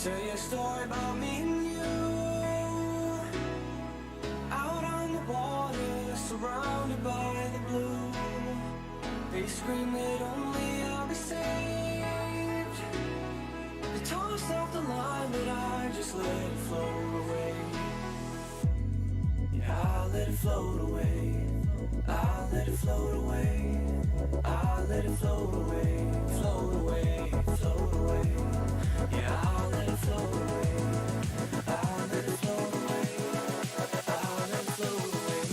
Tell you a story about me and you. Out on the water, surrounded by the blue. They scream that only I'll be saved. They toss off the line, but I just let it float away. Yeah, I let it float away. I let it float away. I let it float away. Float away, float away. Yeah, I let it float away. I let it float away. I let it float away.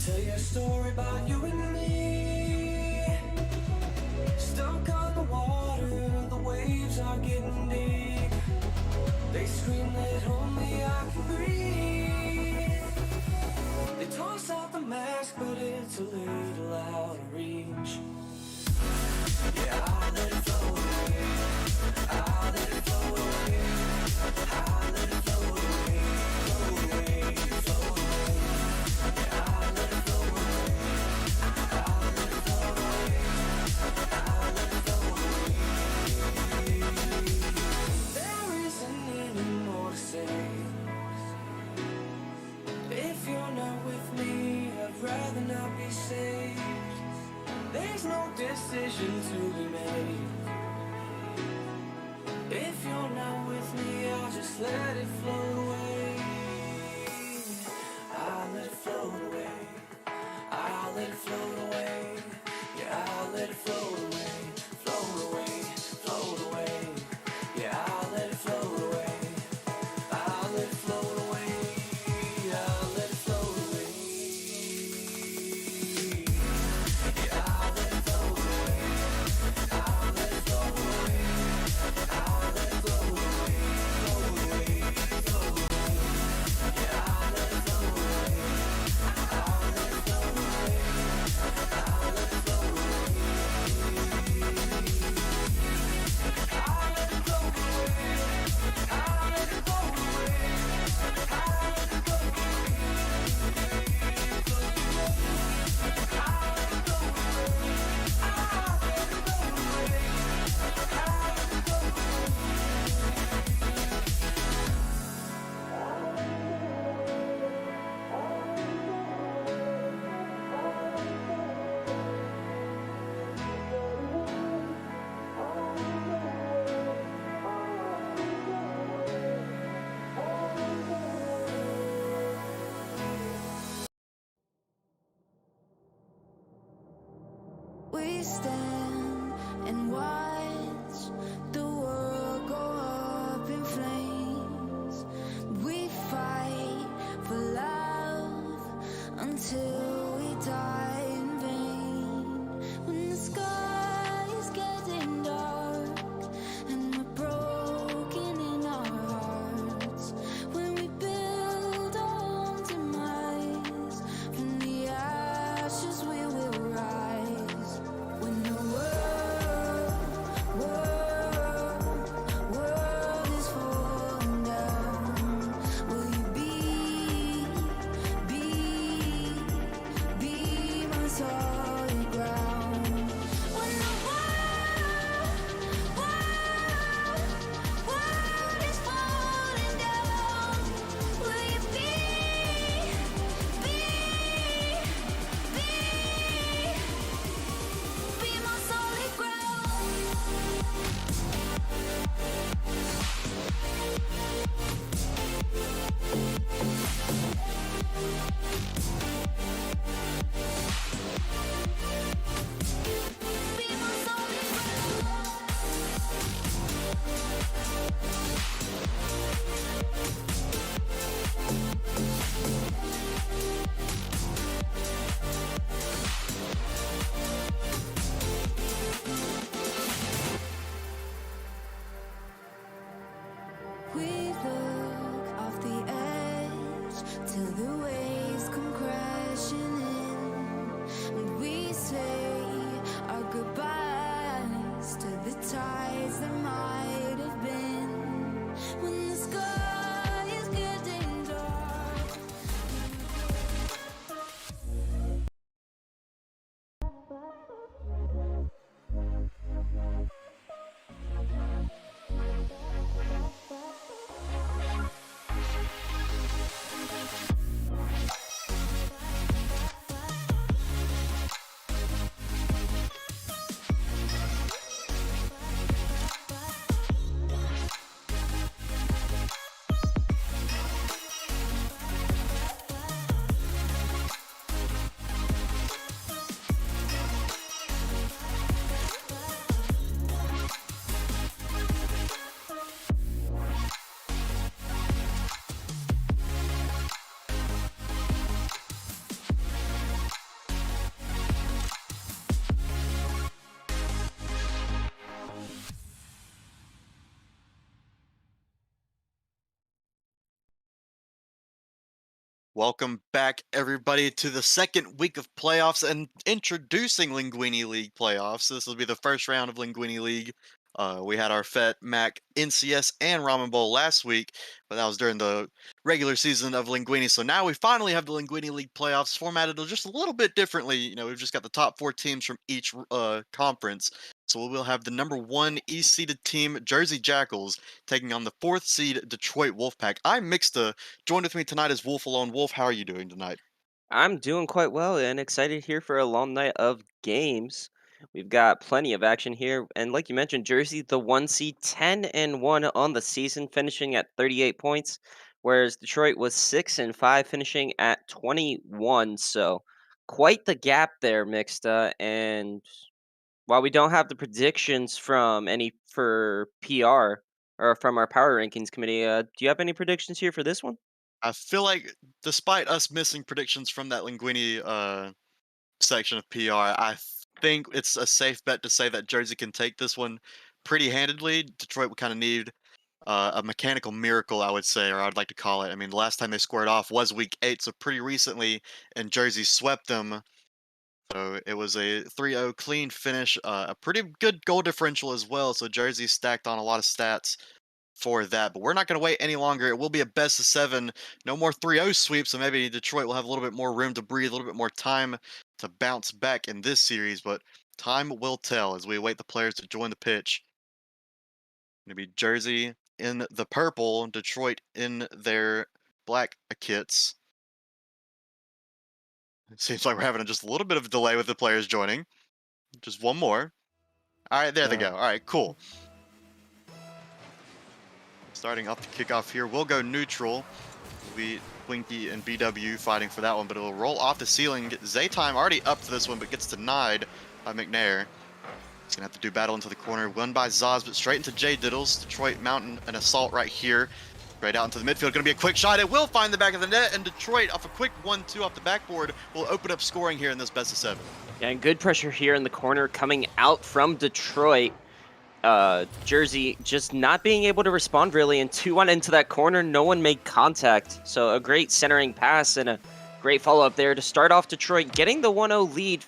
Tell you a story about you and me. Stuck on the water, the waves are getting deep. They scream that only I can breathe. They toss out the mask, but it's a little out of reach. Yeah, I let it float away. I let it float away. I let it float away. Float away, float away. Yeah, I let it float away. I let it float away. I let it float away. There isn't any more to say. If you're not with me, I'd rather not be saved. There's no decision to be made. If you're not with me, I'll just let it float away. I'll let it float away. I'll let it float away. Yeah, I'll let it float away. Float away, float away. Yeah, I'll let it float away. I'll let it float away. I'll let it float away. Yeah, I'll let it float away. I'll let it float away. I'll let it float away. Float away, float away. Yeah, I'll let it float away. I'll let it float away. I'll let it float away. I'll let it float away. I'll let it float away. I'll let it float We stand and watch the world go up in flames. We fight for love until we die in vain. When the sky is getting dark and we're broken in our hearts, when we build our own demise, from the ashes we will rise. When the world is falling down, will you be my solid ground? When the world is falling down, will you be my solid ground? Be my solid ground. We look off the edge till the waves come crashing in, and we say Welcome back, everybody, to the second week of playoffs and introducing Linguini League playoffs. This will be the first round of Linguini League. We had our FET, MAC, NCS, and Ramen Bowl last week, but that was during the regular season of Linguini. So now we finally have the Linguini League playoffs formatted just a little bit differently. We've just got the top four teams from each conference. So we'll have the number one East-seeded team, Jersey Jackals, taking on the fourth seed Detroit Wolfpack. I'm Mixta. Joined with me tonight is Wolf Alone. Wolf, how are you doing tonight? I'm doing quite well and excited here for a long night of games. We've got plenty of action here, and like you mentioned, Jersey, the one seed, 10-1 on the season, finishing at 38 points, whereas Detroit was 6-5, finishing at 21. So quite the gap there, Mixta. And while we don't have the predictions from any for PR or from our power rankings committee, do you have any predictions here for this one? I feel like, despite us missing predictions from that Linguini section of PR, I think it's a safe bet to say that Jersey can take this one pretty handedly. Detroit would kind of need a mechanical miracle, I would say, or I'd like to call it. I mean, the last time they squared off was Week 8, so pretty recently, and Jersey swept them. So it was a 3-0 clean finish, a pretty good goal differential as well. So Jersey stacked on a lot of stats for that. But we're not going to wait any longer. It will be a best of 7. No more 3-0 sweeps. So maybe Detroit will have a little bit more room to breathe, a little bit more time to bounce back in this series. But time will tell as we await the players to join the pitch. Going to be Jersey in the purple, Detroit in their black kits. It seems like we're having just a little bit of a delay with the players joining. Just one more. All right, there they go. All right, cool. Starting off the kickoff here, we'll go neutral. It'll be Twinkie and BW fighting for that one, but it'll roll off the ceiling. Zaytime already up for this one, but gets denied by McNair. He's going to have to do battle into the corner. Won by Zaz, but straight into J Diddles. Detroit mounting an assault right here. Right out into the midfield. Going to be a quick shot. It will find the back of the net, and Detroit, off a quick 1-2 off the backboard, will open up scoring here in this best of 7. Yeah, and good pressure here in the corner coming out from Detroit. Jersey just not being able to respond really, and 2-1 into that corner, no one made contact. So a great centering pass and a great follow-up there to start off Detroit, getting the 1-0 lead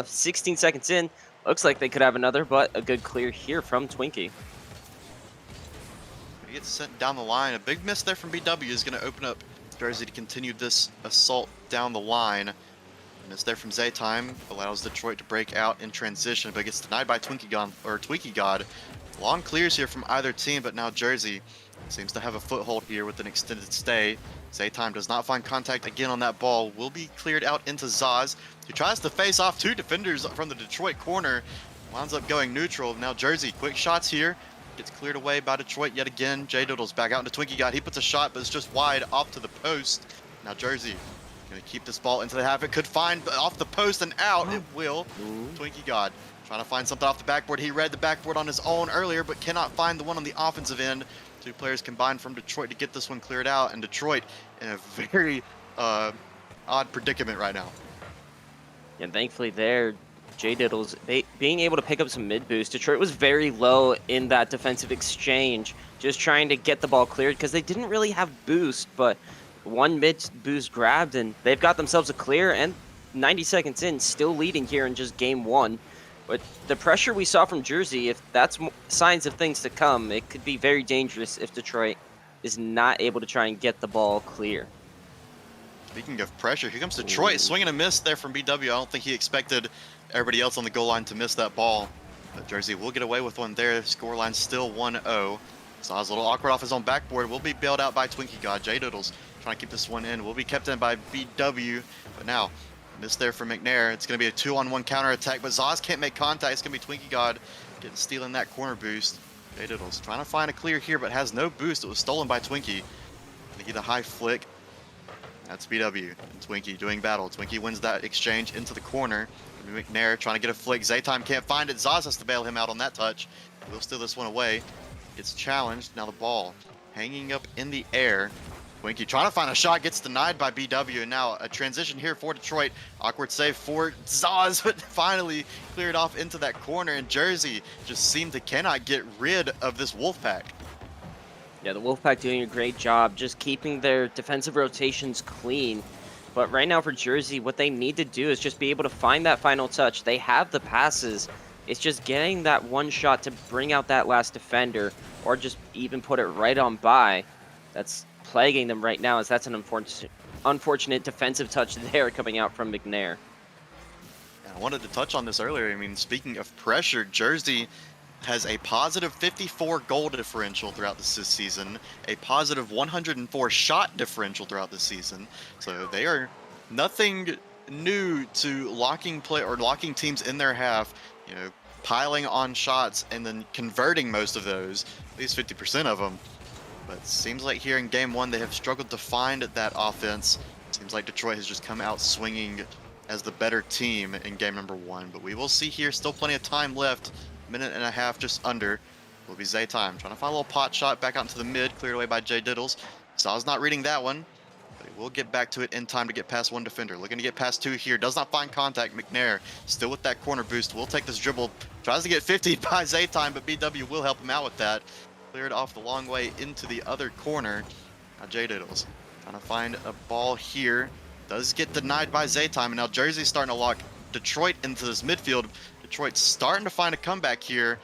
16 seconds in. Looks like they could have another, but a good clear here from Twinkie. He gets sent down the line. A big miss there from BW is going to open up Jersey to continue this assault down the line. And it's there from Zaytime, allows Detroit to break out in transition, but gets denied by Twinkie God. Long clears here from either team, but now Jersey seems to have a foothold here with an extended stay. Zaytime does not find contact again on that ball. Will be cleared out into Zaz, who tries to face off two defenders from the Detroit corner. Winds up going neutral. Now Jersey, quick shots here. Gets cleared away by Detroit yet again. J Doodles back out into Twinkie God. He puts a shot, but it's just wide off to the post. Now Jersey gonna keep this ball into the half. It could find off the post and out. It will. Twinkie God trying to find something off the backboard. He read the backboard on his own earlier, but cannot find the one on the offensive end. Two players combined from Detroit to get this one cleared out, and Detroit in a very odd predicament right now. And thankfully there, J Diddles being able to pick up some mid boost. Detroit was very low in that defensive exchange, just trying to get the ball cleared because they didn't really have boost, but one mid boost grabbed and they've got themselves a clear, and 90 seconds in, still leading here in just game 1. But the pressure we saw from Jersey, if that's signs of things to come, it could be very dangerous if Detroit is not able to try and get the ball clear. Speaking of pressure, here comes Detroit. Swing and a miss there from BW. I don't think he expected everybody else on the goal line to miss that ball. But Jersey will get away with one there. Scoreline still 1-0. Zaz a little awkward off his own backboard. Will be bailed out by Twinkie God. J Doodles trying to keep this one in. Will be kept in by BW. But now, miss there from McNair. It's going to be a 2-on-1 counter attack. But Zaz can't make contact. It's going to be Twinkie God stealing that corner boost. J Doodles trying to find a clear here, but has no boost. It was stolen by Twinkie. I think the high flick. That's BW and Twinkie doing battle. Twinkie wins that exchange into the corner. McNair trying to get a flick. Zaytime can't find it. Zaz has to bail him out on that touch. We'll steal this one away. Gets challenged. Now the ball hanging up in the air. Twinkie trying to find a shot. Gets denied by BW. And now a transition here for Detroit. Awkward save for Zaz, but finally cleared off into that corner. And Jersey just seemed to cannot get rid of this Wolfpack. Yeah, the Wolfpack doing a great job just keeping their defensive rotations clean. But right now for Jersey, what they need to do is just be able to find that final touch. They have the passes. It's just getting that one shot to bring out that last defender or just even put it right on by. That's plaguing them right now as that's an unfortunate defensive touch there coming out from McNair. And I wanted to touch on this earlier. I mean, speaking of pressure, Jersey has a positive 54 goal differential throughout this season, a positive 104 shot differential throughout the season. So they are nothing new to locking play or locking teams in their half, you know, piling on shots and then converting most of those, at least 50% of them. But seems like here in game one, they have struggled to find that offense. Seems like Detroit has just come out swinging as the better team in game number one. But we will see here, still plenty of time left. Minute and a half just under. Will be Zay time. Trying to find a little pot shot back out into the mid, cleared away by Jay Diddles. Saw's not reading that one, but he will get back to it in time to get past one defender. Looking to get past two here. Does not find contact. McNair still with that corner boost. Will take this dribble. Tries to get 50 by Zay time, but BW will help him out with that. Cleared off the long way into the other corner. Now Jay Diddles trying to find a ball here. Does get denied by Zaytime, and now Jersey's starting to lock Detroit into this midfield. Detroit's starting to find a comeback here.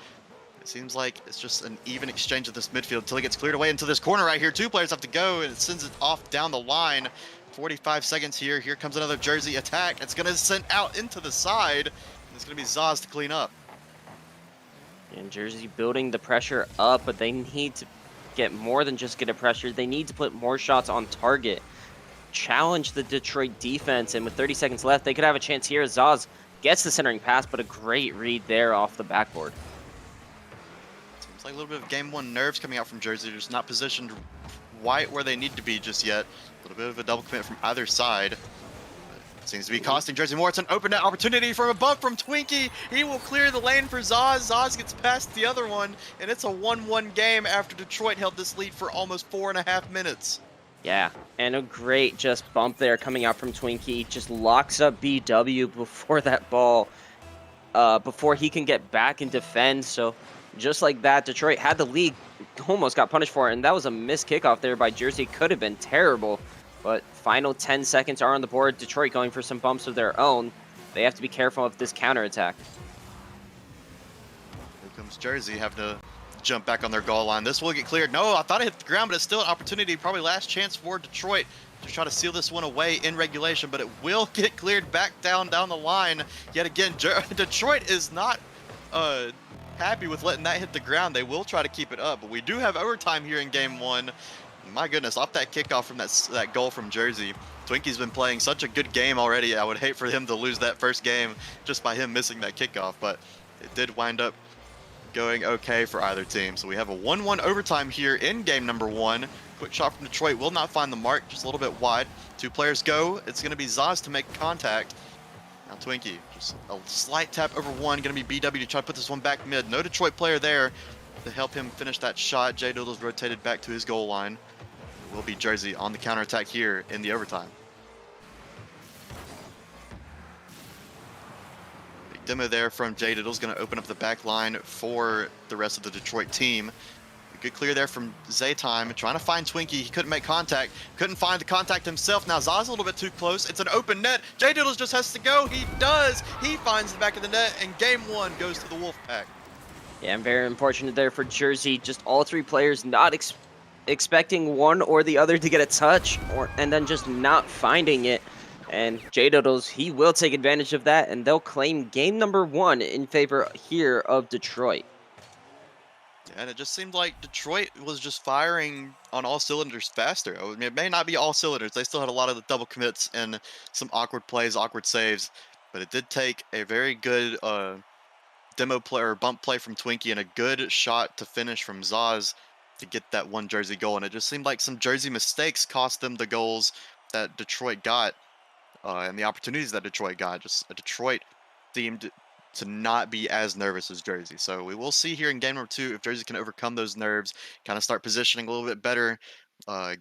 It seems like it's just an even exchange of this midfield until it gets cleared away into this corner right here. Two players have to go, and it sends it off down the line. 45 seconds here. Here comes another Jersey attack. It's going to send out into the side. And it's going to be Zaz to clean up. And Jersey building the pressure up, but they need to get more than just get a pressure. They need to put more shots on target. Challenge the Detroit defense, and with 30 seconds left, they could have a chance here. Zaz gets the centering pass, but a great read there off the backboard. Seems like a little bit of game one nerves coming out from Jersey. They're just not positioned right where they need to be just yet. A little bit of a double commit from either side. Seems to be costing Jersey more. It's an open net opportunity from a bump from Twinkie. He will clear the lane for Zaz. Zaz gets past the other one, and it's a 1-1 game after Detroit held this lead for almost 4.5 minutes. Yeah, and a great just bump there coming out from Twinkie. Just locks up BW before that ball, before he can get back and defend. So just like that, Detroit had the lead, almost got punished for it, and that was a missed kickoff there by Jersey. Could have been terrible. But final 10 seconds are on the board. Detroit going for some bumps of their own. They have to be careful of this counterattack. Here comes Jersey having to jump back on their goal line. This will get cleared. No, I thought it hit the ground, but it's still an opportunity. Probably last chance for Detroit to try to seal this one away in regulation, but it will get cleared back down the line. Yet again, Detroit is not happy with letting that hit the ground. They will try to keep it up, but we do have overtime here in game one. My goodness, off that kickoff from that goal from Jersey. Twinkie's been playing such a good game already. I would hate for him to lose that first game just by him missing that kickoff, but it did wind up going okay for either team. So we have a 1-1 overtime here in game number one. Quick shot from Detroit will not find the mark, just a little bit wide. Two players go. It's going to be Zaz to make contact. Now Twinkie, just a slight tap over one. Going to be BW to try to put this one back mid. No Detroit player there to help him finish that shot. Jay Doodle's rotated back to his goal line. Will be Jersey on the counterattack here in the overtime. Big demo there from Jay Diddle's going to open up the back line for the rest of the Detroit team. A good clear there from Zaytime, trying to find Twinkie. He couldn't make contact, couldn't find the contact himself. Now Zaz a little bit too close. It's an open net. Jay Diddles just has to go. He does. He finds the back of the net, and game one goes to the Wolfpack. Yeah, and very unfortunate there for Jersey. Just all three players not expecting one or the other to get a touch, and then just not finding it. And J Doodles, he will take advantage of that, and they'll claim game number one in favor here of Detroit. And it just seemed like Detroit was just firing on all cylinders faster. I mean, it may not be all cylinders. They still had a lot of the double commits and some awkward plays, awkward saves. But it did take a very good demo play or bump play from Twinkie and a good shot to finish from Zaz to get that one Jersey goal. And it just seemed like some Jersey mistakes cost them the goals that Detroit got and the opportunities that Detroit got. Just Detroit seemed to not be as nervous as Jersey. So we will see here in game number two if Jersey can overcome those nerves, kind of start positioning a little bit better,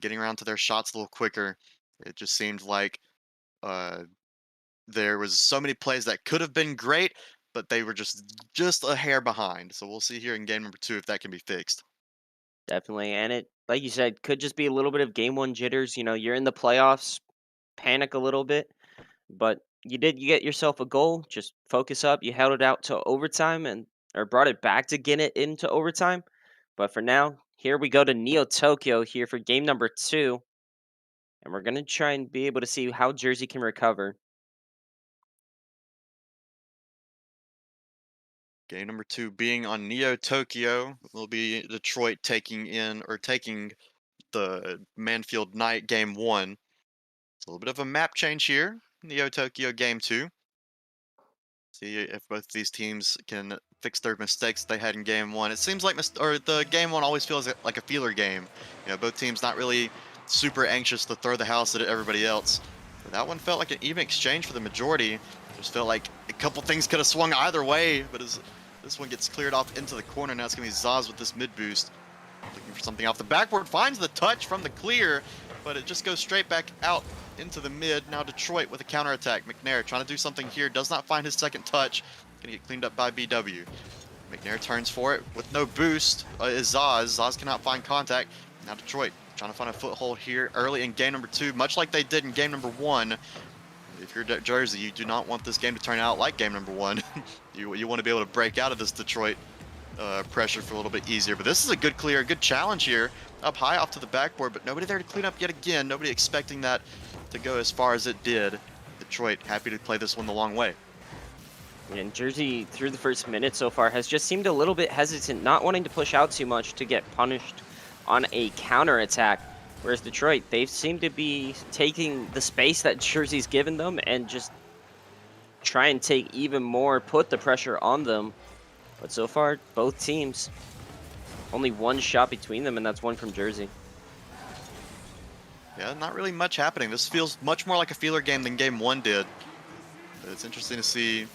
getting around to their shots a little quicker. It just seemed like there was so many plays that could have been great, but they were just a hair behind. So we'll see here in game number two if that can be fixed. Definitely. And it, like you said, could just be a little bit of game one jitters. You're in the playoffs, panic a little bit, but you get yourself a goal, just focus up. You held it out to overtime and or brought it back to get it into overtime. But for now, here we go to Neo Tokyo here for game number 2, and we're gonna try and be able to see how Jersey can recover. Game number 2 being on Neo Tokyo will be Detroit taking the Manfield Knight game 1. It's a little bit of a map change here. Neo Tokyo game 2. See if both these teams can fix their mistakes they had in game 1. It seems like the game 1 always feels like a feeler game. Both teams not really super anxious to throw the house at everybody else. But that one felt like an even exchange for the majority. Just felt like a couple things could have swung either way, but as this one gets cleared off into the corner, now it's going to be Zaz with this mid boost. Looking for something off the backboard, finds the touch from the clear, but it just goes straight back out into the mid. Now Detroit with a counterattack. McNair trying to do something here, does not find his second touch. Gonna get cleaned up by BW. McNair turns for it with no boost. Is Zaz. Zaz cannot find contact. Now Detroit trying to find a foothold here early in game number 2, much like they did in game number 1. If you're Jersey, you do not want this game to turn out like game number 1. you want to be able to break out of this Detroit pressure for a little bit easier. But this is a good clear, a good challenge here. Up high off to the backboard, but nobody there to clean up yet again. Nobody expecting that to go as far as it did. Detroit happy to play this one the long way. And Jersey, through the first minute so far, has just seemed a little bit hesitant, not wanting to push out too much to get punished on a counterattack. Whereas Detroit, they seem to be taking the space that Jersey's given them and just try and take even more, put the pressure on them. But so far, both teams, only one shot between them, and that's one from Jersey. Yeah, not really much happening. This feels much more like a feeler game than game 1 did. But it's interesting to see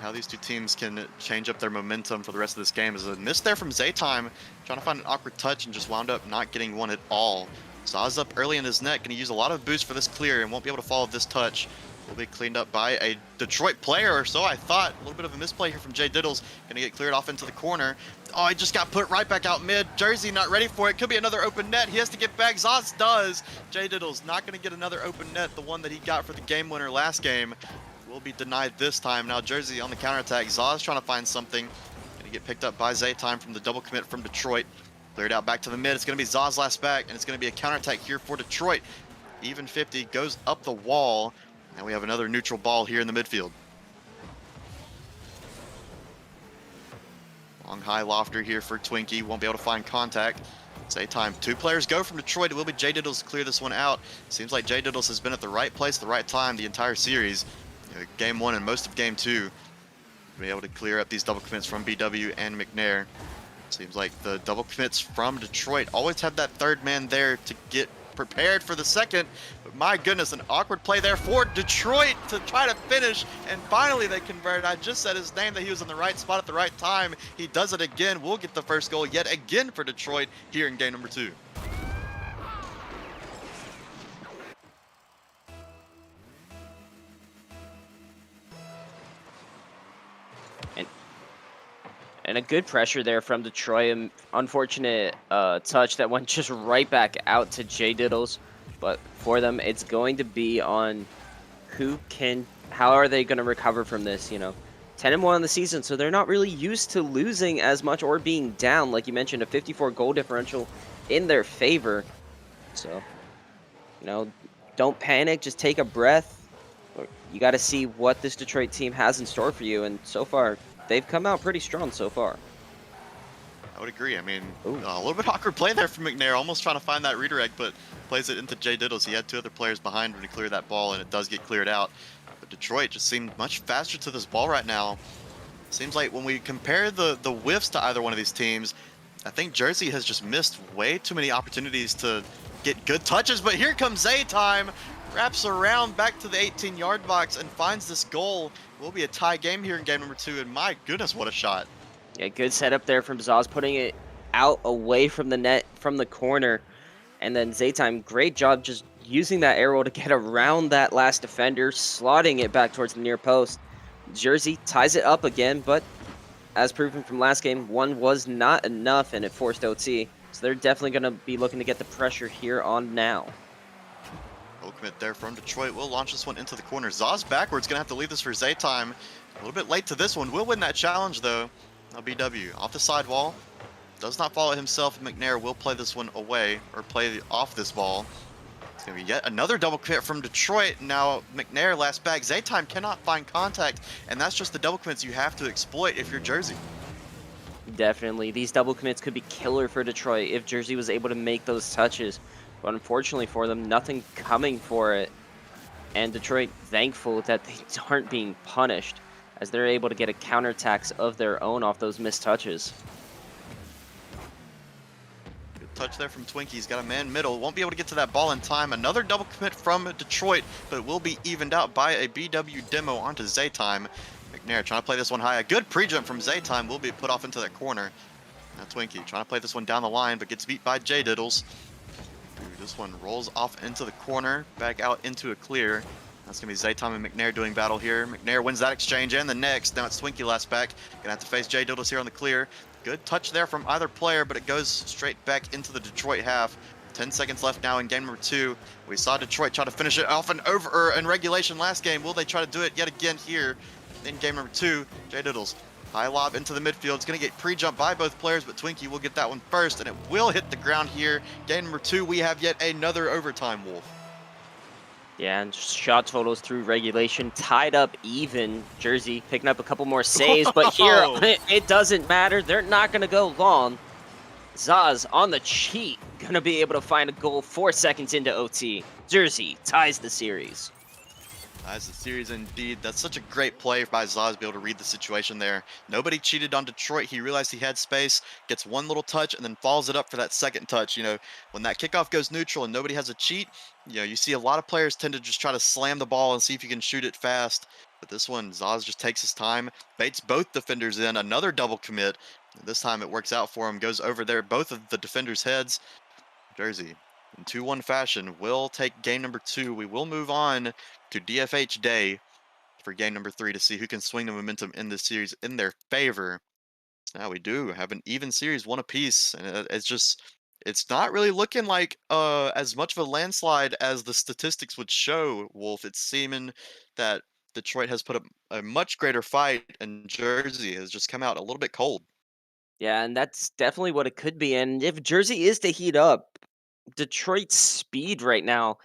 how these two teams can change up their momentum for the rest of this game. There's a miss there from Zaytime, trying to find an awkward touch and just wound up not getting one at all. Zaz up early in his net, going to use a lot of boost for this clear and won't be able to follow this touch. Will be cleaned up by a Detroit player, or so I thought. A little bit of a misplay here from Jay Diddles. Going to get cleared off into the corner. Oh, he just got put right back out mid. Jersey not ready for it. Could be another open net. He has to get back. Zaz does. Jay Diddles not going to get another open net. The one that he got for the game winner last game will be denied this time. Now Jersey on the counterattack. Zaz trying to find something. Going to get picked up by Zaytime from the double commit from Detroit. Cleared out back to the mid. It's going to be Zaz last back, and it's going to be a counterattack here for Detroit. Even 50 goes up the wall. And we have another neutral ball here in the midfield. Long high lofter here for Twinkie. Won't be able to find contact. Zaytime. 2 players go from Detroit. It will be Jay Diddles to clear this one out. Seems like Jay Diddles has been at the right place at the right time the entire series. Game 1 and most of game 2. Be able to clear up these double commits from BW and McNair. Seems like the double commits from Detroit always have that third man there to get prepared for the second. But my goodness, an awkward play there for Detroit to try to finish, and finally they convert. I just said his name, that he was in the right spot at the right time. He does it again. We'll get the first goal yet again for Detroit here in game number 2. And a good pressure there from Detroit. An unfortunate touch that went just right back out to Jay Diddles. But for them, it's going to be on how are they going to recover from this, 10-1 on the season, so they're not really used to losing as much or being down. Like you mentioned, a 54 goal differential in their favor. So, don't panic, just take a breath. You got to see what this Detroit team has in store for you, and so far, they've come out pretty strong so far. I would agree. I mean, a little bit awkward play there from McNair, almost trying to find that redirect, but plays it into Jay Diddles. He had 2 other players behind him to clear that ball, and it does get cleared out. But Detroit just seemed much faster to this ball right now. Seems like when we compare the whiffs to either one of these teams, I think Jersey has just missed way too many opportunities to get good touches. But here comes Zaytime, wraps around back to the 18-yard box and finds this goal. Will be a tie game here in game number 2, and my goodness, what a shot. Yeah, good setup there from Zaz, putting it out away from the net, from the corner. And then Zaytime, great job just using that arrow to get around that last defender, slotting it back towards the near post. Jersey ties it up again, but as proven from last game, 1 was not enough, and it forced OT. So they're definitely going to be looking to get the pressure here on now. Will commit there from Detroit. Will launch this one into the corner. Zaz backwards, gonna have to leave this for Zaytime. A little bit late to this one. Will win that challenge though. Now BW off the sidewall. Does not follow himself. McNair will play this one away, or play off this ball. It's gonna be yet another double commit from Detroit. Now McNair last back. Zaytime cannot find contact, and that's just the double commits you have to exploit if you're Jersey. Definitely. These double commits could be killer for Detroit if Jersey was able to make those touches. But unfortunately for them, nothing coming for it. And Detroit thankful that they aren't being punished as they're able to get a counterattacks of their own off those missed touches. Good touch there from Twinkie. He's got a man middle. Won't be able to get to that ball in time. Another double commit from Detroit, but it will be evened out by a BW demo onto Zaytime. McNair trying to play this one high. A good pre-jump from Zaytime will be put off into that corner. Now Twinkie trying to play this one down the line, but gets beat by J Diddles. This one rolls off into the corner, back out into a clear. That's going to be Zaytime and McNair doing battle here. McNair wins that exchange and the next. Now it's Twinkie last back. Going to have to face J Diddles here on the clear. Good touch there from either player, but it goes straight back into the Detroit half. 10 seconds left now in game number 2. We saw Detroit try to finish it off and over in regulation last game. Will they try to do it yet again here in game number 2? J Diddles. High lob into the midfield. It's going to get pre-jumped by both players, but Twinkie will get that one first, and it will hit the ground here. Game number 2, we have yet another overtime, Wolf. Yeah, and shot totals through regulation tied up even. Jersey picking up a couple more saves, but here it doesn't matter. They're not going to go long. Zaz on the cheat, going to be able to find a goal 4 seconds into OT. Jersey ties the series. As the series indeed. That's such a great play by Zaz to be able to read the situation there. Nobody cheated on Detroit. He realized he had space, gets one little touch, and then follows it up for that second touch. You know, when that kickoff goes neutral and nobody has a cheat, you know, you see a lot of players tend to just try to slam the ball and see if you can shoot it fast. But this one, Zaz just takes his time, baits both defenders in, another double commit. This time it works out for him, goes over there, both of the defenders' heads. Jersey, in 2-1 fashion, will take game number 2. We will move on to DFH Day for game number 3 to see who can swing the momentum in this series in their favor. Now we do have an even series, 1 apiece, and it's not really looking like as much of a landslide as the statistics would show, Wolf. It's seeming that Detroit has put up a much greater fight, and Jersey has just come out a little bit cold. Yeah, and that's definitely what it could be. And if Jersey is to heat up, Detroit's speed right now,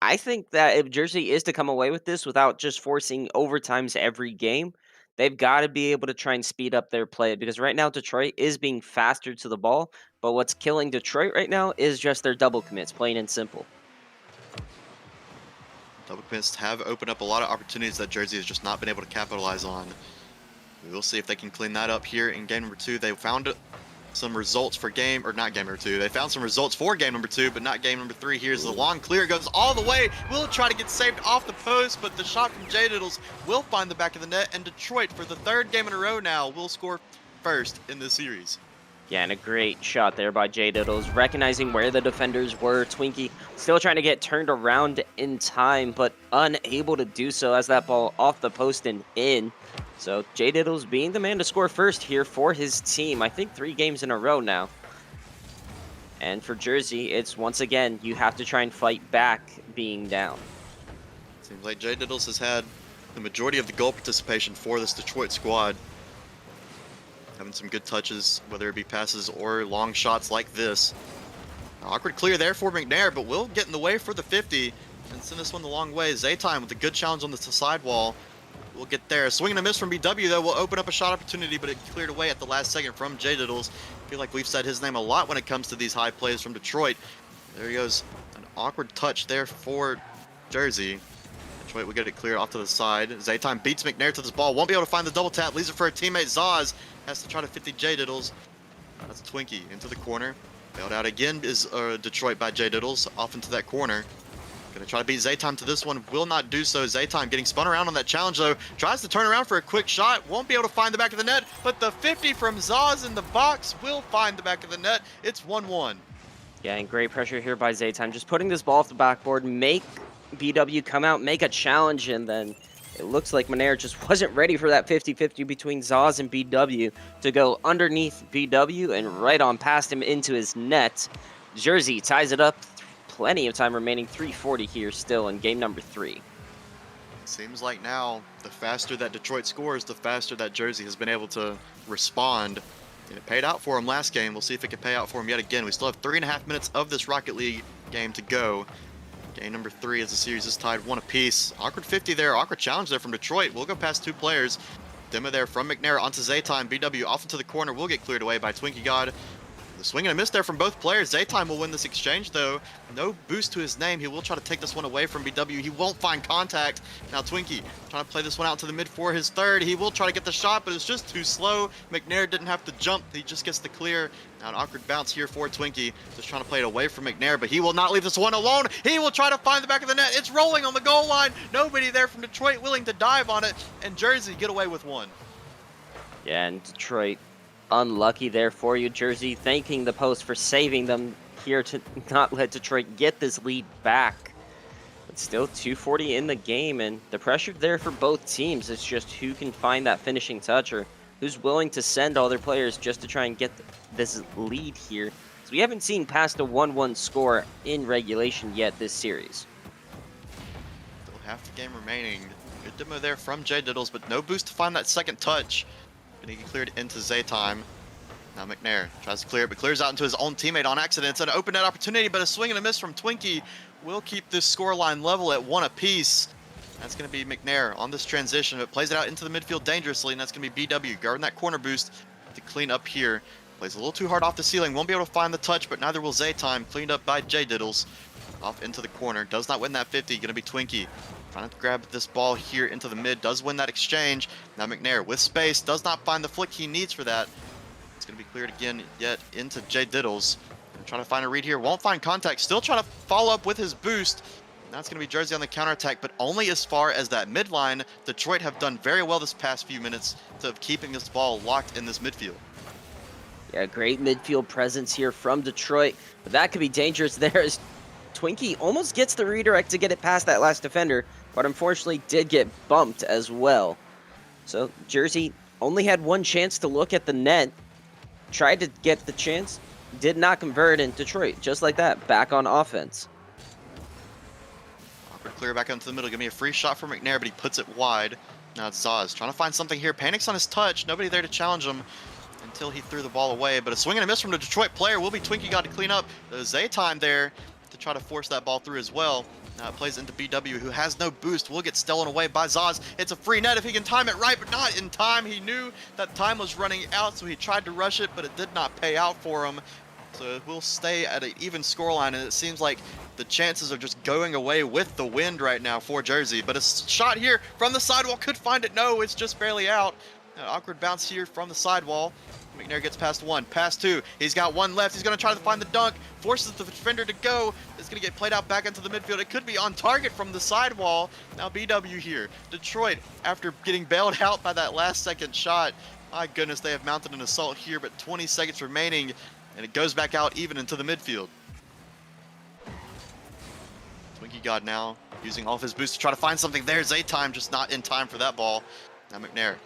I think that if Jersey is to come away with this without just forcing overtimes every game, they've got to be able to try and speed up their play because right now Detroit is being faster to the ball, but what's killing Detroit right now is just their double commits, plain and simple. Double commits have opened up a lot of opportunities that Jersey has just not been able to capitalize on. We will see if they can clean that up here in game number 2. They found some results for game, or not game number 2. They found some results for game number 2, but not game number 3. Here's the long clear, goes all the way. Will try to get saved off the post, but the shot from J Diddles will find the back of the net, and Detroit, for the 3rd game in a row now, will score first in this series. Yeah, and a great shot there by J Diddles, recognizing where the defenders were. Twinkie still trying to get turned around in time, but unable to do so as that ball off the post and in. So J Diddles being the man to score first here for his team. I think 3 games in a row now. And for Jersey, it's once again, you have to try and fight back being down. Seems like J Diddles has had the majority of the goal participation for this Detroit squad. Having some good touches, whether it be passes or long shots like this. Awkward clear there for McNair, but will get in the way for the 50 and send this one the long way. Zaytime with a good challenge on the sidewall. We'll get there. A swing and a miss from BW, though, will open up a shot opportunity, but it cleared away at the last second from J Diddles. I feel like we've said his name a lot when it comes to these high plays from Detroit. There he goes. An awkward touch there for Jersey. Detroit will get it clear off to the side. Zaytime beats McNair to this ball. Won't be able to find the double tap. Leaves it for a teammate. Zaz has to try to 50 J Diddles. That's Twinkie into the corner. Bailed out again is Detroit by J Diddles. Off into that corner. Gonna try to beat Zaytime to this one. Will not do so. Zaytime getting spun around on that challenge, though. Tries to turn around for a quick shot. Won't be able to find the back of the net. But the 50 from Zaz in the box will find the back of the net. It's 1-1. Yeah, and great pressure here by Zaytime. Just putting this ball off the backboard, make BW come out, make a challenge, and then It looks like Monero just wasn't ready for that 50-50 between Zaz and BW to go underneath BW and right on past him into his net. Jersey ties it up. Plenty of time remaining. 3:40 here still in game number 3. Seems like now, the faster that Detroit scores, the faster that Jersey has been able to respond. And it paid out for him last game. We'll see if it can pay out for him yet again. We still have 3.5 minutes of this Rocket League game to go. Game number 3 as the series is tied 1 apiece. Awkward 50 there. Awkward challenge there from Detroit. We'll go past 2 players. Demo there from McNair onto Zaytime. BW off into the corner. Will get cleared away by Twinkie God. The swing and a miss there from both players. Zaytime will win this exchange though. No boost to his name. He will try to take this one away from BW. He won't find contact. Now Twinkie trying to play this one out to the mid for his third. He will try to get the shot, but it's just too slow. McNair didn't have to jump. He just gets the clear. Now an awkward bounce here for Twinkie. Just trying to play it away from McNair, but he will not leave this one alone. He will try to find the back of the net. It's rolling on the goal line. Nobody there from Detroit willing to dive on it. And Jersey get away with one. Yeah, and Detroit unlucky there for you. Jersey thanking the post for saving them here to not let Detroit get this lead back. But still 2:40 in the game, and the pressure there for both teams is just who can find that finishing touch or who's willing to send all their players just to try and get this lead here. So we haven't seen past a 1-1 score in regulation yet this series. Still half the game remaining. Good demo there from J Diddles, but no boost to find that second touch. And he cleared into Zaytime. Now McNair tries to clear it, but clears out into his own teammate on accident. It's an open net opportunity, but a swing and a miss from Twinkie will keep this scoreline level at 1 apiece. That's going to be McNair on this transition, but plays it out into the midfield dangerously, and that's going to be BW guarding that corner boost to clean up here. Plays a little too hard off the ceiling, won't be able to find the touch, but neither will Zaytime. Cleaned up by J Diddles. Off into the corner, does not win that 50, going to be Twinkie. Trying to grab this ball here into the mid, does win that exchange. Now McNair with space, does not find the flick he needs for that. It's going to be cleared again, yet into J Diddles. Trying to find a read here, won't find contact, still trying to follow up with his boost. That's going to be Jersey on the counterattack, but only as far as that midline. Detroit have done very well this past few minutes of keeping this ball locked in this midfield. Yeah, great midfield presence here from Detroit, but that could be dangerous there as Twinkie almost gets the redirect to get it past that last defender, but unfortunately did get bumped as well. So Jersey only had one chance to look at the net, tried to get the chance, did not convert, and Detroit, just like that, back on offense. Awkward clear back into the middle, give me a free shot from McNair, but he puts it wide. Now it's Zaz trying to find something here, panics on his touch, nobody there to challenge him until he threw the ball away, but a swing and a miss from the Detroit player will be Twinkie got to clean up. There's Zaytime there to try to force that ball through as well. Now it plays into BW, who has no boost, will get stolen away by Zaz. It's a free net if he can time it right, but not in time. He knew that time was running out, so he tried to rush it, but it did not pay out for him. So it will stay at an even scoreline, and it seems like the chances are just going away with the wind right now for Jersey. But a shot here from the sidewall, could find it. No, it's just barely out. An awkward bounce here from the sidewall. McNair gets past 1, past 2. He's got 1 left. He's going to try to find the dunk. Forces the defender to go. It's going to get played out back into the midfield. It could be on target from the sidewall. Now BW here. Detroit, after getting bailed out by that last second shot. My goodness, they have mounted an assault here, but 20 seconds remaining. And it goes back out even into the midfield. Twinkie God now using all of his boost to try to find something there. Zaytime just not in time for that ball. Now McNair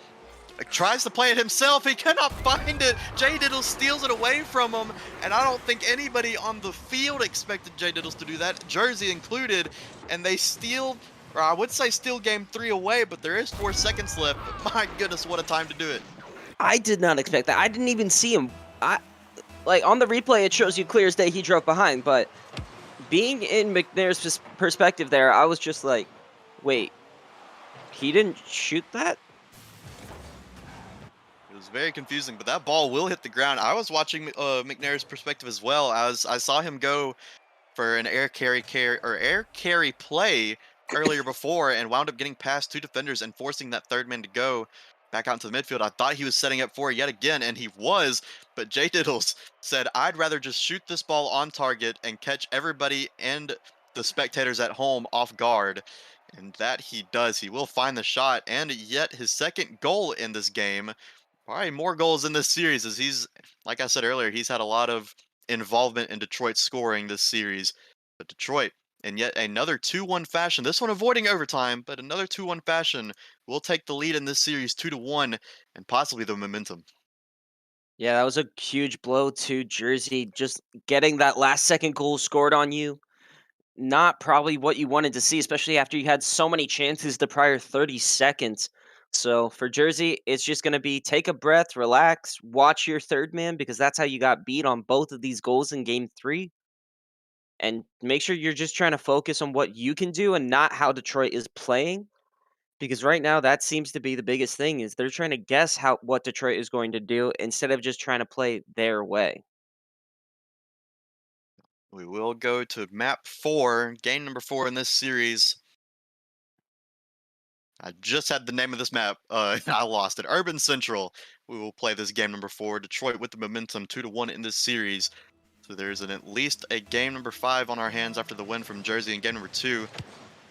tries to play it himself. He cannot find it. J Diddles steals it away from him. And I don't think anybody on the field expected J Diddles to do that, Jersey included. And they steal, or I would say steal game 3 away, but there is 4 seconds left. But my goodness, what a time to do it. I did not expect that. I didn't even see him. Like, on the replay, it shows you clear as day he drove behind, but being in McNair's perspective there, I was just like, wait, he didn't shoot that? It was very confusing, but that ball will hit the ground. I was watching McNair's perspective as well. I saw him go for an air carry play earlier before and wound up getting past 2 defenders and forcing that third man to go back out into the midfield. I thought he was setting up for it yet again, and he was, but J Diddles said, I'd rather just shoot this ball on target and catch everybody and the spectators at home off guard. And that he does. He will find the shot, and yet his second goal in this game. Probably more goals in this series, as he's, like I said earlier, he's had a lot of involvement in Detroit scoring this series. But Detroit in yet another 2-1 fashion. This one avoiding overtime, but another 2-1 fashion will take the lead in this series 2-1 and possibly the momentum. Yeah, that was a huge blow to Jersey. Just getting that last second goal scored on you. Not probably what you wanted to see, especially after you had so many chances the prior 30 seconds. So for Jersey, it's just going to be take a breath, relax, watch your third man because that's how you got beat on both of these goals in game three. And make sure you're just trying to focus on what you can do and not how Detroit is playing. Because right now that seems to be the biggest thing is they're trying to guess how what Detroit is going to do instead of just trying to play their way. We will go to map 4, game number 4 in this series. I just had the name of this map. I lost it. Urban Central. We will play this game number 4. Detroit with the momentum 2-1 in this series. So there's at least a game number 5 on our hands after the win from Jersey in game number 2.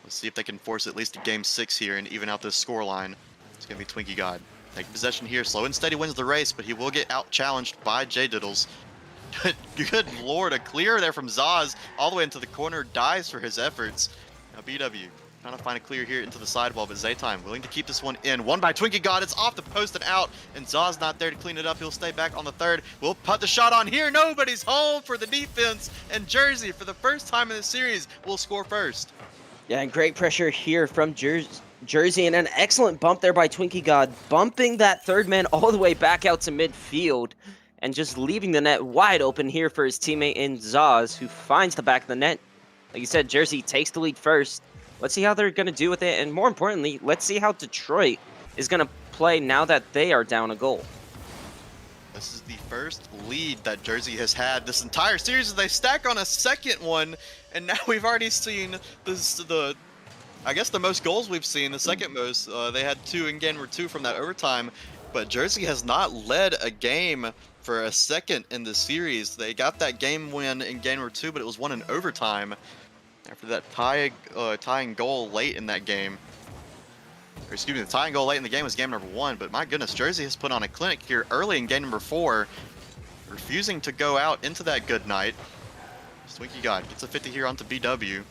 Let's see if they can force at least a game 6 here and even out this scoreline. It's going to be Twinkie God. Taking possession here. Slow and steady wins the race, but he will get out challenged by J Diddles. Good lord, a clear there from Zaz all the way into the corner. Dies for his efforts. Now BW trying to find a clear here into the sidewall, but Zaytime willing to keep this one in. One by Twinkie God. It's off the post and out, and Zaz not there to clean it up. He'll stay back on the third. We'll put the shot on here. Nobody's home for the defense, and Jersey, for the first time in the series, will score first. Yeah, and great pressure here from Jersey, and an excellent bump there by Twinkie God, bumping that third man all the way back out to midfield, and just leaving the net wide open here for his teammate in Zaz, who finds the back of the net. Like you said, Jersey takes the lead first. Let's see how they're going to do with it, and more importantly, let's see how Detroit is going to play now that they are down a goal. This is the first lead that Jersey has had this entire series as they stack on a second one, and now we've already seen I guess the most goals we've seen, the second most. They had 2 in game number 2 from that overtime, but Jersey has not led a game for a second in the series. They got that game win in game number 2, but it was won in overtime after that tying goal late in that game. Or excuse me, the tying goal late in the game was game number 1, but my goodness, Jersey has put on a clinic here early in game number 4, refusing to go out into that good night. Twinkie God gets a 50 here onto BW.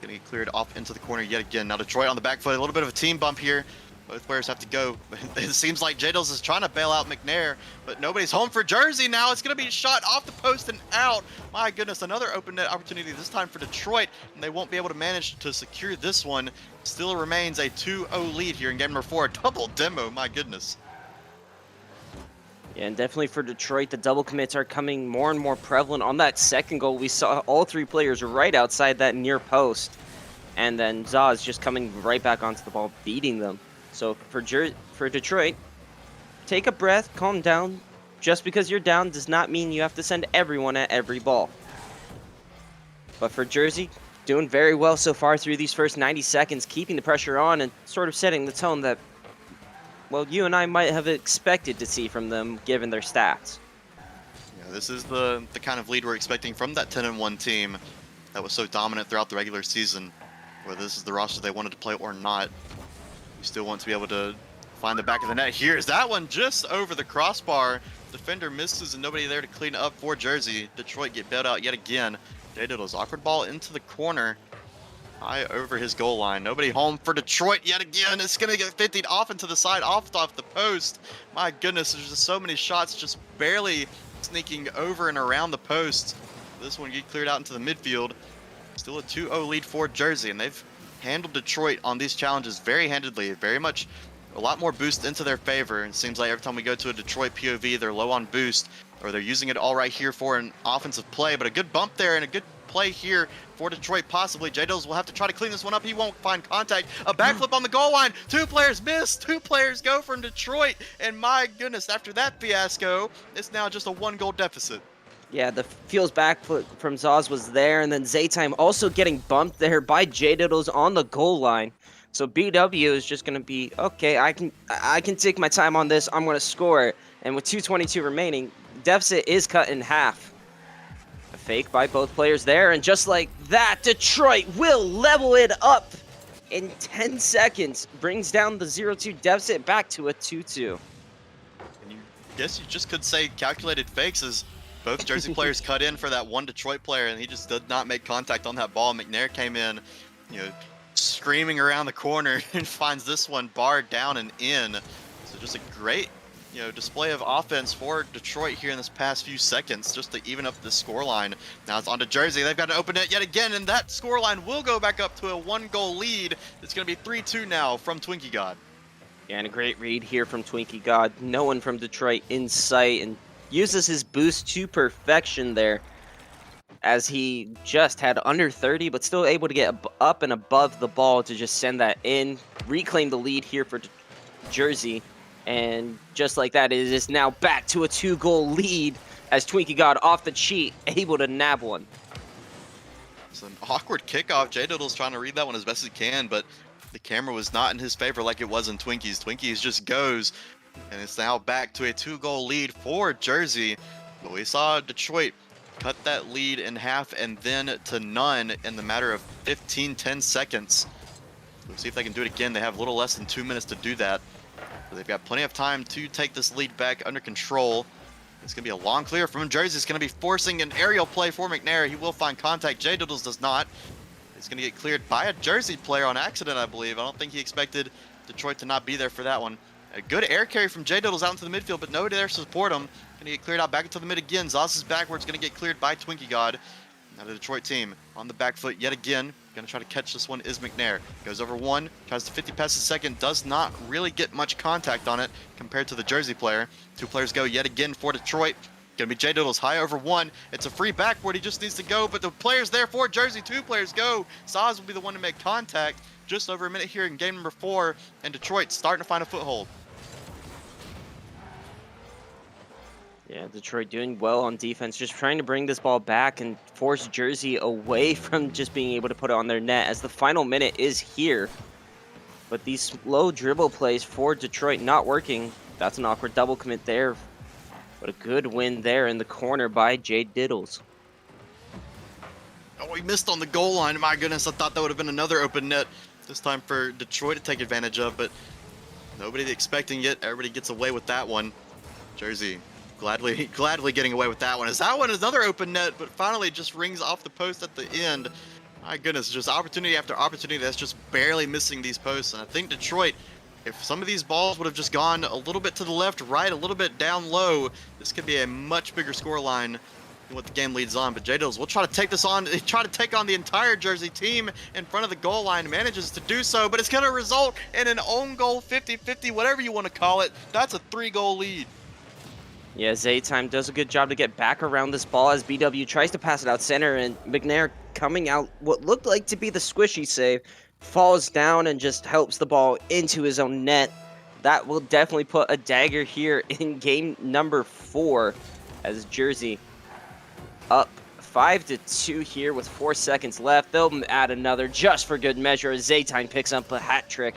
Getting it cleared off into the corner yet again. Now Detroit on the back foot, a little bit of a team bump here. Both players have to go. It seems like J-Dills is trying to bail out McNair, but nobody's home for Jersey now. It's going to be shot off the post and out. My goodness, another open net opportunity this time for Detroit, and they won't be able to manage to secure this one. Still remains a 2-0 lead here in game number 4. Double demo, my goodness. Yeah, and definitely for Detroit, the double commits are coming more and more prevalent. On that second goal, we saw all 3 players right outside that near post, and then Zaz just coming right back onto the ball, beating them. So for Detroit, take a breath, calm down. Just because you're down does not mean you have to send everyone at every ball. But for Jersey, doing very well so far through these first 90 seconds, keeping the pressure on and sort of setting the tone that, well, you and I might have expected to see from them given their stats. Yeah, this is the kind of lead we're expecting from that 10-1 team that was so dominant throughout the regular season. Whether this is the roster they wanted to play or not, you still want to be able to find the back of the net. Here's that one just over the crossbar. Defender misses and nobody there to clean up for Jersey. Detroit get bailed out yet again. J-Diddles awkward ball into the corner. High over his goal line. Nobody home for Detroit yet again. It's going to get 50'd off into the side, off the post. My goodness, there's just so many shots just barely sneaking over and around the post. This one get cleared out into the midfield. Still a 2-0 lead for Jersey, and they've handled Detroit on these challenges very handedly. Very much a lot more boost into their favor. It seems like every time we go to a Detroit POV, they're low on boost, or they're using it all right here for an offensive play. But a good bump there and a good play here for Detroit possibly. J-Dills will have to try to clean this one up. He won't find contact. A backflip on the goal line. 2 players miss. 2 players go from Detroit. And my goodness, after that fiasco, it's now just a 1-goal deficit. Yeah, the feels back foot from Zaz was there, and then Zaytime also getting bumped there by J-Diddles on the goal line. So BW is just going to be, okay, I can take my time on this. I'm going to score. And with 2:22 remaining, deficit is cut in half. A fake by both players there, and just like that, Detroit will level it up in 10 seconds. Brings down the 0-2 deficit back to a 2-2. And you guess you just could say calculated fakes, as Both Jersey players cut in for that one Detroit player, and he just did not make contact on that ball. McNair came in, you know, screaming around the corner and finds this one barred down and in. So just a great, display of offense for Detroit here in this past few seconds, just to even up the scoreline. Now it's on to Jersey. They've got to open it yet again, and that scoreline will go back up to a 1-goal lead. It's going to be 3-2 now from Twinkie God. Yeah, and a great read here from Twinkie God. No one from Detroit in sight and uses his boost to perfection there as he just had under 30, but still able to get up and above the ball to just send that in, reclaim the lead here for Jersey. And just like that, it is now back to a 2-goal lead as Twinkie God off the cheat, able to nab one. It's an awkward kickoff. J Doodle's trying to read that one as best he can, but the camera was not in his favor like it was in Twinkie's. Twinkie's just goes, and it's now back to a 2-goal lead for Jersey. But we saw Detroit cut that lead in half and then to none in the matter of 10 seconds. We'll see if they can do it again. They have a little less than 2 minutes to do that. But they've got plenty of time to take this lead back under control. It's going to be a long clear from Jersey. It's going to be forcing an aerial play for McNair. He will find contact. J Doodles does not. It's going to get cleared by a Jersey player on accident, I believe. I don't think he expected Detroit to not be there for that one. A good air carry from J Doodles out into the midfield, but nobody there to support him. Going to get cleared out back into the mid again. Zoss is backwards. Going to get cleared by Twinkie God. Now the Detroit team on the back foot yet again. Going to try to catch this one is McNair. Goes over one, tries to 50 past the second, does not really get much contact on it compared to the Jersey player. Two players go yet again for Detroit. Going to be J Doodles high over one. It's a free backward. He just needs to go, but the players there for Jersey. Two players go. Saz will be the one to make contact. Just over a minute here in game number 4, and Detroit starting to find a foothold. Yeah, Detroit doing well on defense, just trying to bring this ball back and force Jersey away from just being able to put it on their net as the final minute is here. But these slow dribble plays for Detroit not working. That's an awkward double commit there. But a good win there in the corner by J Diddles. Oh, he missed on the goal line. My goodness, I thought that would have been another open net this time for Detroit to take advantage of, but nobody expecting it. Everybody gets away with that one. Jersey gladly getting away with that one. As that one is another open net, but finally just rings off the post at the end. My goodness, just opportunity after opportunity that's just barely missing these posts. And I think Detroit, if some of these balls would have just gone a little bit to the left, right, a little bit down low, this could be a much bigger score line than what the game leads on. But J Dills will try to take this on, try to take on the entire Jersey team in front of the goal line, manages to do so, but it's going to result in an own goal 50-50, whatever you want to call it. That's a 3-goal lead. Yeah, Zaytime does a good job to get back around this ball as BW tries to pass it out center, and McNair coming out what looked like to be the squishy save, falls down and just helps the ball into his own net. That will definitely put a dagger here in game number 4 as Jersey up 5-2 here with 4 seconds left. They'll add another just for good measure as Zaytime picks up a hat trick,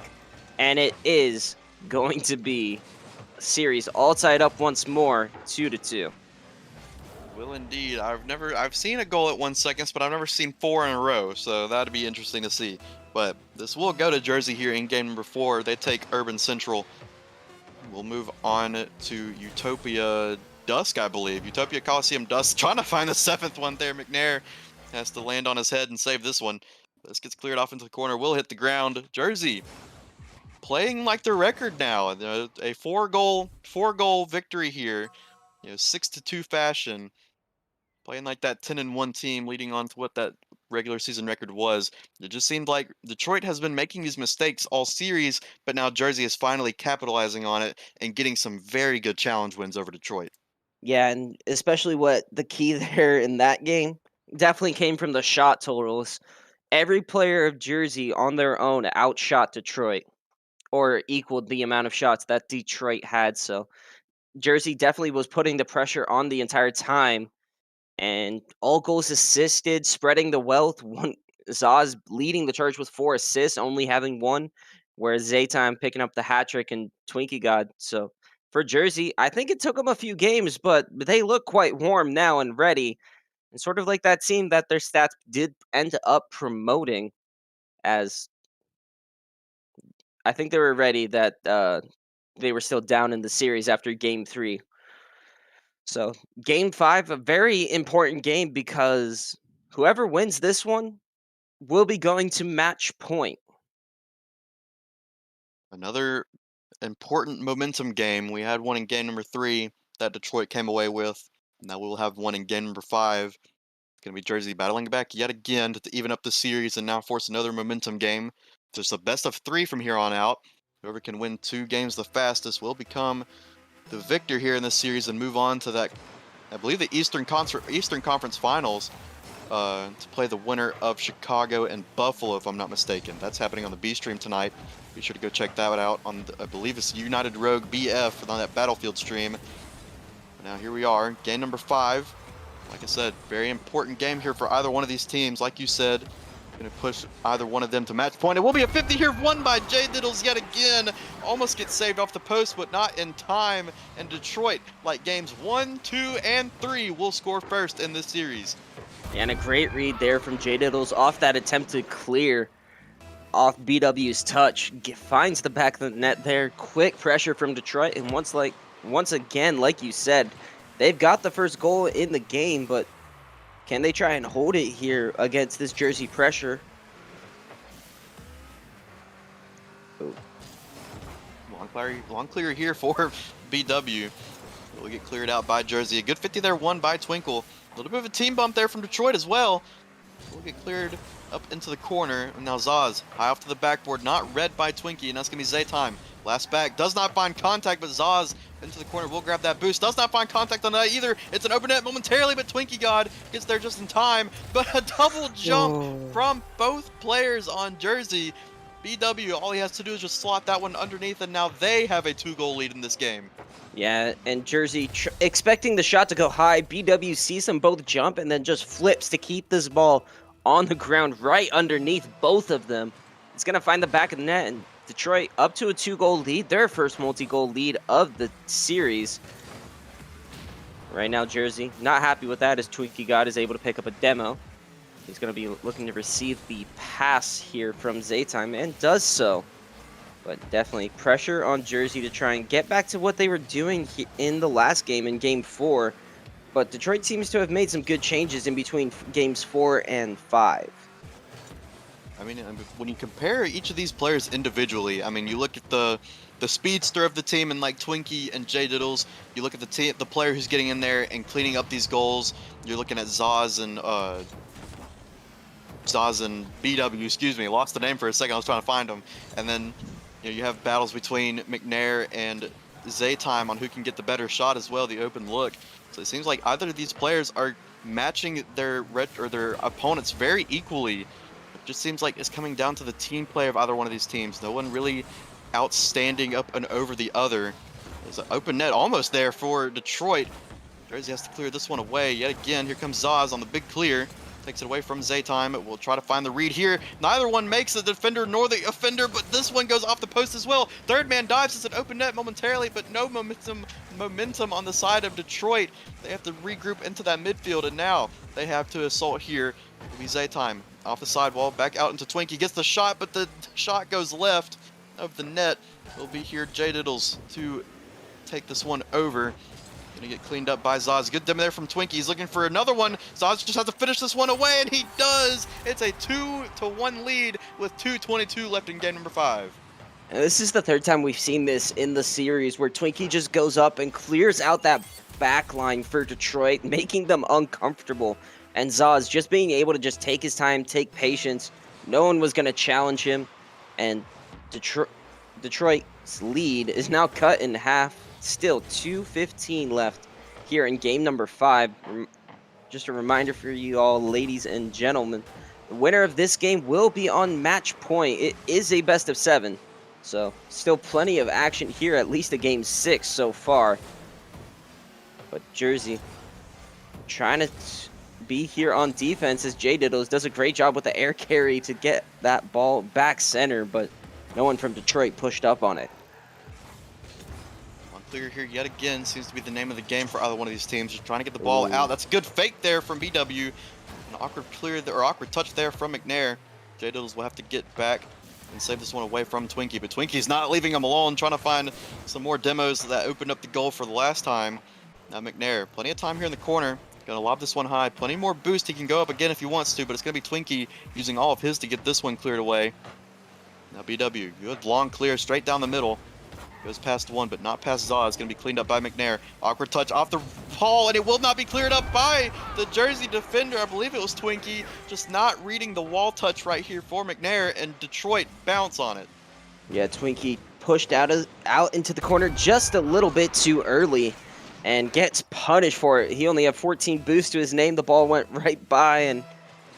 and it is going to be series all tied up once more, 2-2. Will indeed. I've seen a goal at 1 second, but I've never seen 4 in a row, so that'd be interesting to see. But this will go to Jersey here in game number 4. They take Urban Central. We'll move on to Utopia Dusk, I believe. Utopia Coliseum Dusk, trying to find the 7th one there. McNair has to land on his head and save this one. This gets cleared off into the corner. Will hit the ground. Jersey playing like their record now. A 4-goal victory here. 6-2 fashion. Playing like that 10-1 team, leading on to what that regular season record was. It just seemed like Detroit has been making these mistakes all series, but now Jersey is finally capitalizing on it and getting some very good challenge wins over Detroit. Yeah, and especially what the key there in that game definitely came from the shot totals. Every player of Jersey on their own outshot Detroit or equaled the amount of shots that Detroit had. So Jersey definitely was putting the pressure on the entire time, and all goals assisted, spreading the wealth. One Zaz leading the charge with 4 assists, only having 1, whereas Zaytime picking up the hat trick and Twinkie God. So for Jersey, I think it took them a few games, but they look quite warm now and ready, and sort of like that team that their stats did end up promoting, as I think they were ready that they were still down in the series after game 3. So, game 5, a very important game because whoever wins this one will be going to match point. Another important momentum game. We had one in game number 3 that Detroit came away with. Now we'll have one in game number 5. It's going to be Jersey battling back yet again to even up the series and now force another momentum game. Just a best of 3 from here on out. Whoever can win 2 games the fastest will become the victor here in this series and move on to that, I believe, the Eastern Conference Finals to play the winner of Chicago and Buffalo, if I'm not mistaken. That's happening on the B stream tonight. Be sure to go check that out on, I believe it's United Rogue BF on that Battlefield stream. Now here we are, game number 5. Like I said, very important game here for either one of these teams. Like you said, going to push either one of them to match point. It will be a 50 here, won by Jay Diddles yet again. Almost gets saved off the post, but not in time. And Detroit, like games 1, 2, and 3, will score first in this series. And a great read there from Jay Diddles off that attempt to clear off BW's touch. Finds the back of the net there. Quick pressure from Detroit. And once again, like you said, they've got the first goal in the game, but can they try and hold it here against this Jersey pressure? Oh. Long clear here for BW. Will get cleared out by Jersey. A good 50 there, won by Twinkle. A little bit of a team bump there from Detroit as well. Will get cleared up into the corner. And now Zaz, high off to the backboard, not read by Twinkie, and that's going to be Zaytime. Last back, does not find contact, but Zaz into the corner will grab that boost. Does not find contact on that either. It's an open net momentarily, but Twinkie God gets there just in time. But a double jump from both players on Jersey. BW, all he has to do is just slot that one underneath, and now they have a 2-goal lead in this game. Yeah, and Jersey expecting the shot to go high. BW sees them both jump and then just flips to keep this ball on the ground right underneath both of them. It's going to find the back of the net, and Detroit up to a 2-goal lead, their first multi-goal lead of the series. Right now, Jersey not happy with that as Twinkie God is able to pick up a demo. He's going to be looking to receive the pass here from Zaytime and does so. But definitely pressure on Jersey to try and get back to what they were doing in the last game, in Game 4. But Detroit seems to have made some good changes in between Games 4 and 5. I mean, when you compare each of these players individually, I mean, you look at the speedster of the team and like Twinkie and Jay Diddles. You look at the player who's getting in there and cleaning up these goals. You're looking at Zaz and BW. Excuse me, lost the name for a second. I was trying to find them. And then you have battles between McNair and Zaytime on who can get the better shot as well, the open look. So it seems like either of these players are matching their opponents very equally. It just seems like it's coming down to the team play of either one of these teams. No one really outstanding up and over the other. There's an open net almost there for Detroit. Jersey has to clear this one away yet again. Here comes Zaz on the big clear. Takes it away from Zaytime. We'll try to find the read here. Neither one makes the defender nor the offender, but this one goes off the post as well. Third man dives. It's an open net momentarily, but no momentum on the side of Detroit. They have to regroup into that midfield, and now they have to assault here. It'll be Zaytime off the sidewall, back out into Twinkie. Gets the shot, but the shot goes left of the net. It'll be here Jay Diddles to take this one over. Gonna get cleaned up by Zaz. Good demo there from Twinkie. He's looking for another one. Zaz just has to finish this one away, and he does. It's a 2-1 lead with 2:22 left in game number 5. And this is the third time we've seen this in the series where Twinkie just goes up and clears out that back line for Detroit, making them uncomfortable. And Zaz just being able to just take his time, take patience. No one was going to challenge him. And Detroit's lead is now cut in half. Still 2:15 left here in game number 5. Just a reminder for you all, ladies and gentlemen, the winner of this game will be on match point. It is a best of 7, so still plenty of action here, at least a game 6 so far. But Jersey trying to be here on defense as Jay Diddles does a great job with the air carry to get that ball back center, but no one from Detroit pushed up on it. Clear here yet again seems to be the name of the game for either one of these teams. Just trying to get the ball out. That's a good fake there from BW. An awkward clear there, or awkward touch there from McNair. Jay Diddles will have to get back and save this one away from Twinkie, but Twinkie's not leaving him alone, trying to find some more demos that opened up the goal for the last time. Now McNair, plenty of time here in the corner. Gonna lob this one high. Plenty more boost. He can go up again if he wants to, but it's gonna be Twinkie using all of his to get this one cleared away. Now BW, good long clear straight down the middle. Goes past one, but not past Zaw. It's going to be cleaned up by McNair. Awkward touch off the ball, and it will not be cleared up by the Jersey defender. I believe it was Twinkie. Just not reading the wall touch right here for McNair, and Detroit bounce on it. Yeah, Twinkie pushed out into the corner just a little bit too early and gets punished for it. He only had 14 boosts to his name. The ball went right by and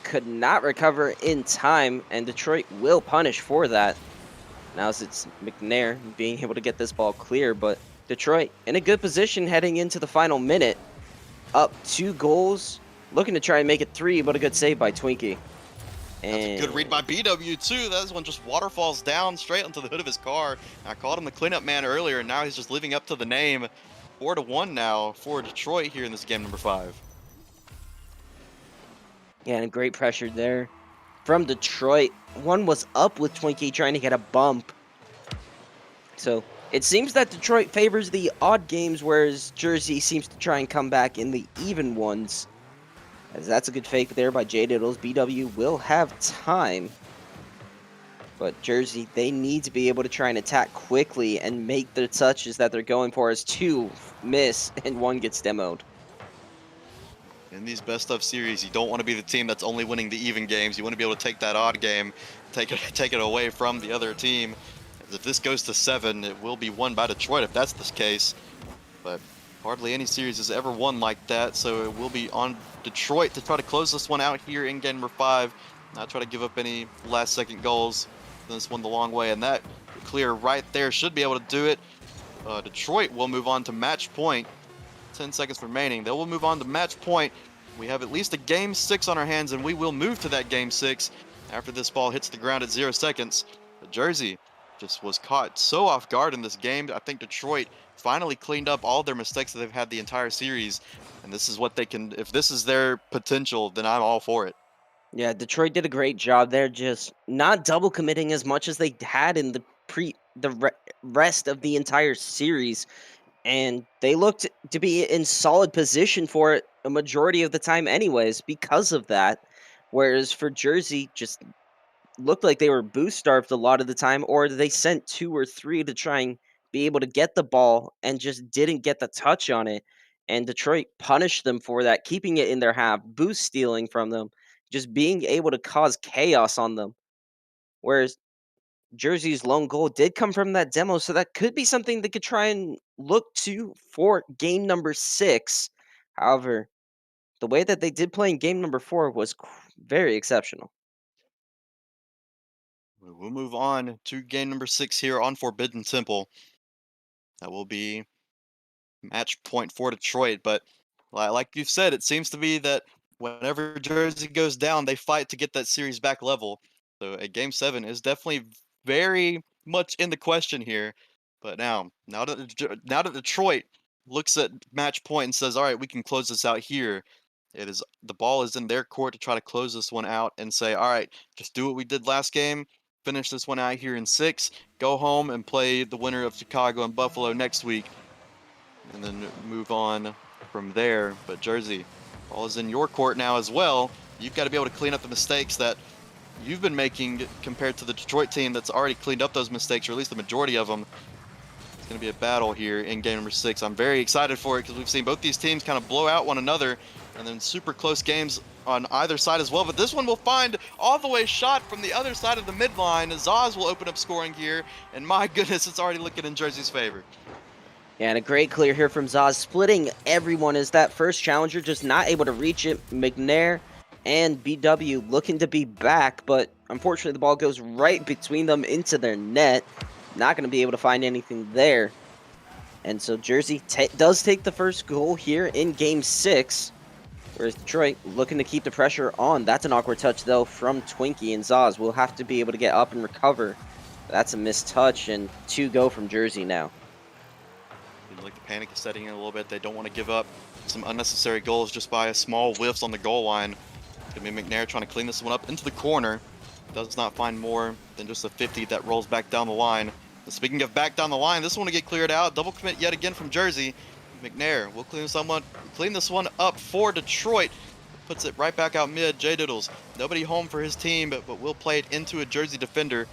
could not recover in time, and Detroit will punish for that. Now it's McNair being able to get this ball clear, but Detroit in a good position heading into the final minute. Up 2 goals, looking to try and make it 3, but a good save by Twinkie. That's a good read by BW too. That one just waterfalls down straight onto the hood of his car. I called him the cleanup man earlier, and now he's just living up to the name. 4-1 now for Detroit here in this game number 5. Yeah, and great pressure there from Detroit. One was up with Twinkie trying to get a bump. So it seems that Detroit favors the odd games, whereas Jersey seems to try and come back in the even ones. As that's a good fake there by J-Diddles. BW will have time. But Jersey, they need to be able to try and attack quickly and make the touches that they're going for, as 2 miss and 1 gets demoed. In these best of series, you don't want to be the team that's only winning the even games. You want to be able to take that odd game, take it away from the other team. If this goes to 7, it will be won by Detroit if that's the case. But hardly any series has ever won like that, so it will be on Detroit to try to close this one out here in game number 5. Not try to give up any last-second goals. This one the long way, and that clear right there should be able to do it. Detroit will move on to match point. 10 seconds remaining. They will move on to match point. We have at least a game 6 on our hands, and we will move to that game 6 after this ball hits the ground at 0 seconds. But Jersey just was caught so off guard in this game. I think Detroit finally cleaned up all their mistakes that they've had the entire series, and this is what they can. If this is their potential, then I'm all for it. Yeah, Detroit did a great job there, just not double committing as much as they had in the rest of the entire series, and they looked to be in solid position for it a majority of the time anyways because of that. Whereas for Jersey, just looked like they were boost starved a lot of the time, or they sent 2 or 3 to try and be able to get the ball and just didn't get the touch on it. And Detroit punished them for that, keeping it in their half, boost stealing from them, just being able to cause chaos on them. Whereas Jersey's lone goal did come from that demo, so that could be something they could try and look to for game number 6. However, the way that they did play in game number 4 was very exceptional. We'll move on to game number 6 here on Forbidden Temple. That will be match point for Detroit, but like you've said, it seems to be that whenever Jersey goes down, they fight to get that series back level. So a game 7 is definitely very much in the question here. But now that Detroit looks at match point and says, "All right, we can close this out here," the ball is in their court to try to close this one out and say, "All right, just do what we did last game, finish this one out here in 6, go home and play the winner of Chicago and Buffalo next week, and then move on from there." But Jersey, ball is in your court now as well. You've got to be able to clean up the mistakes that you've been making compared to the Detroit team that's already cleaned up those mistakes, or at least the majority of them. It's going to be a battle here in game number 6. I'm very excited for it because we've seen both these teams kind of blow out one another, and then super close games on either side as well. But this one will find all the way shot from the other side of the midline. Zaz will open up scoring here, and my goodness, it's already looking in Jersey's favor. Yeah, and a great clear here from Zaz, splitting everyone as that first challenger just not able to reach it. McNair and BW looking to be back, but unfortunately the ball goes right between them into their net. Not going to be able to find anything there. And so Jersey does take the first goal here in game 6, whereas Detroit looking to keep the pressure on. That's an awkward touch though from Twinkie, and Zaz will have to be able to get up and recover. That's a missed touch, and 2 go from Jersey now. Like the panic is setting in a little bit. They don't want to give up some unnecessary goals just by a small whiffs on the goal line. It's going to be McNair trying to clean this one up into the corner. Does not find more than just a 50 that rolls back down the line. But speaking of back down the line, this one will get cleared out. Double commit yet again from Jersey. McNair will clean this one up for Detroit. Puts it right back out mid. J Diddles, nobody home for his team, but will play it into a Jersey defender.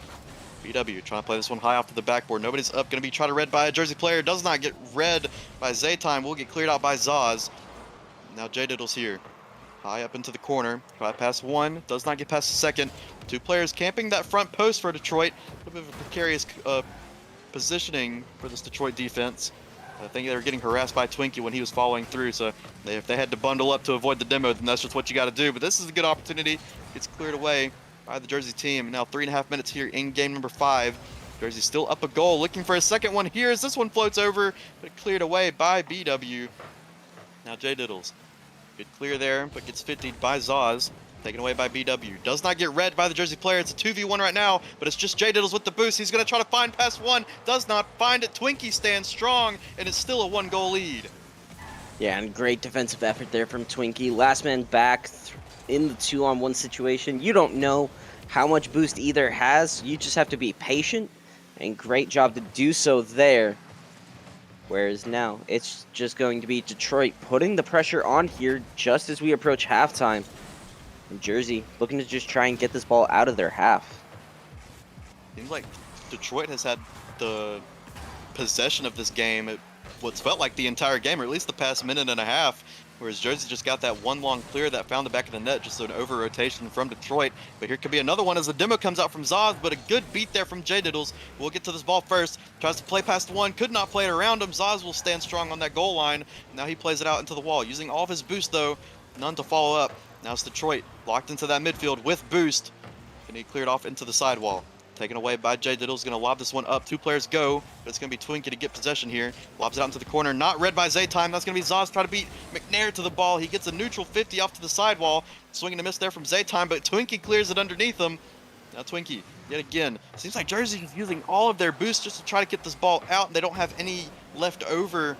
BW trying to play this one high off to the backboard. Nobody's up. Going to be tried to read by a Jersey player. Does not get read by Zaytime. Will get cleared out by Zaz. Now J Diddles here. High up into the corner. Try past one. Does not get past the second. Two players camping that front post for Detroit. A little bit of a precarious positioning for this Detroit defense. I think they were getting harassed by Twinkie when he was following through, so if they had to bundle up to avoid the demo, then that's just what you got to do. But this is a good opportunity. Gets cleared away by the Jersey team. Now 3.5 minutes here in game number 5. Jersey still up a goal, looking for a second one here as this one floats over, but cleared away by BW. Now J Diddles. Good clear there, but gets 50'd by Zaz. Taken away by BW. Does not get read by the Jersey player. It's a 2v1 right now, but it's just J Diddles with the boost. He's going to try to find past one. Does not find it. Twinkie stands strong, and it's still a 1-goal lead. Yeah, and great defensive effort there from Twinkie. Last man back in the 2-on-1 situation. You don't know how much boost either has. You just have to be patient, and great job to do so there. Whereas now, it's just going to be Detroit putting the pressure on here just as we approach halftime. And Jersey looking to just try and get this ball out of their half. Seems like Detroit has had the possession of this game at what's felt like the entire game, or at least the past minute and a half, whereas Jersey just got that one long clear that found the back of the net, just an over-rotation from Detroit. But here could be another one as the demo comes out from Zaz, but a good beat there from J Diddles. We'll get to this ball first. Tries to play past one, could not play it around him. Zaz will stand strong on that goal line. Now he plays it out into the wall, using all of his boost though, none to follow up. Now it's Detroit, locked into that midfield with boost. And he cleared off into the sidewall. Taken away by J Diddles, going to lob this one up. 2 players go, but it's going to be Twinkie to get possession here. Lobs it out into the corner, not read by Zaytime. That's going to be Zaz trying to beat McNair to the ball. He gets a neutral 50 off to the sidewall. Swinging a miss there from Zaytime, but Twinkie clears it underneath him. Now Twinkie, yet again. Seems like Jersey is using all of their boost just to try to get this ball out. They don't have any left over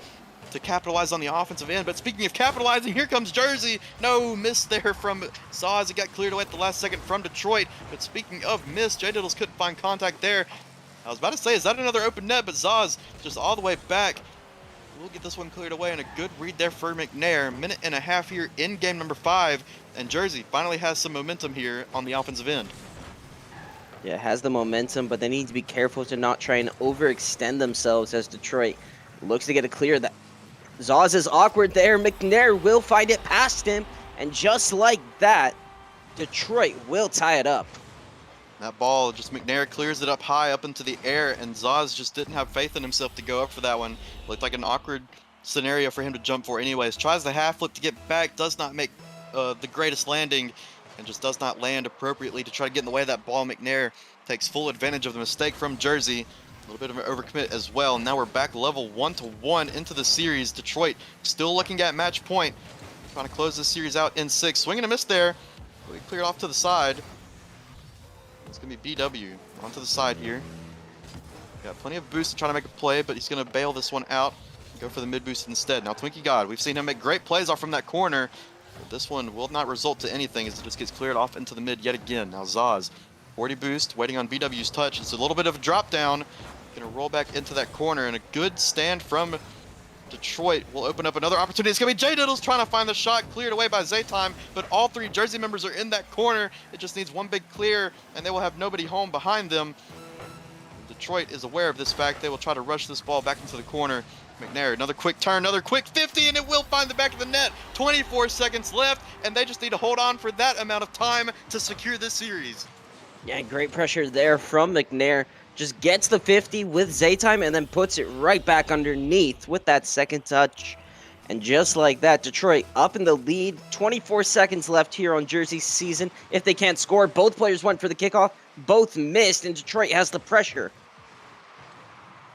to capitalize on the offensive end. But speaking of capitalizing, here comes Jersey. No miss there from Zaz. It got cleared away at the last second from Detroit. But speaking of miss, J Diddles couldn't find contact there. I was about to say, is that another open net? But Zaz just all the way back. We'll get this one cleared away, and a good read there for McNair. Minute and a half here in game number 5, and Jersey finally has some momentum here on the offensive end. Yeah, has the momentum, but they need to be careful to not try and overextend themselves as Detroit looks to get a clear. That Zaz is awkward there. McNair will find it past him, and just like that, Detroit will tie it up. That ball, just McNair clears it up high up into the air, and Zaz just didn't have faith in himself to go up for that one. Looked like an awkward scenario for him to jump for anyways. Tries the half flip to get back, does not make the greatest landing, and just does not land appropriately to try to get in the way of that ball. McNair takes full advantage of the mistake from Jersey. A little bit of an overcommit as well. Now we're back level 1-1 into the series. Detroit still looking at match point. Trying to close this series out in 6. Swing and a miss there. We cleared off to the side. It's going to be BW onto the side here. Got plenty of boost to try to make a play, but he's going to bail this one out and go for the mid boost instead. Now Twinkie God, we've seen him make great plays off from that corner. But this one will not result to anything as it just gets cleared off into the mid yet again. Now Zaz, 40 boost, waiting on BW's touch. It's a little bit of a drop down. Going to roll back into that corner, and a good stand from Detroit will open up another opportunity. It's going to be J Diddles trying to find the shot, cleared away by Zaytime, but all 3 Jersey members are in that corner. It just needs one big clear, and they will have nobody home behind them. Detroit is aware of this fact. They will try to rush this ball back into the corner. McNair, another quick turn, another quick 50, and it will find the back of the net. 24 seconds left, and they just need to hold on for that amount of time to secure this series. Yeah, great pressure there from McNair. Just gets the 50 with Zaytime and then puts it right back underneath with that second touch. And just like that, Detroit up in the lead. 24 seconds left here on Jersey's season. If they can't score, both players went for the kickoff. Both missed, and Detroit has the pressure.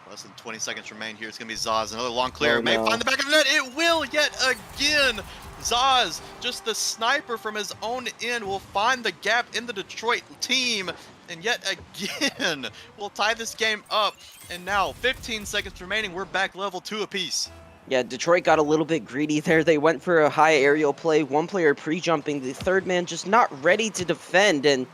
Less than 20 seconds remain here. It's going to be Zaz. Another long clear. Oh, May no. find the back of the net. It will yet again. Zaz, just the sniper from his own end, will find the gap in the Detroit team. And yet again, we'll tie this game up. And now, 15 seconds remaining. We're back level 2 apiece. Yeah, Detroit got a little bit greedy there. They went for a high aerial play. One player pre-jumping. The third man just not ready to defend and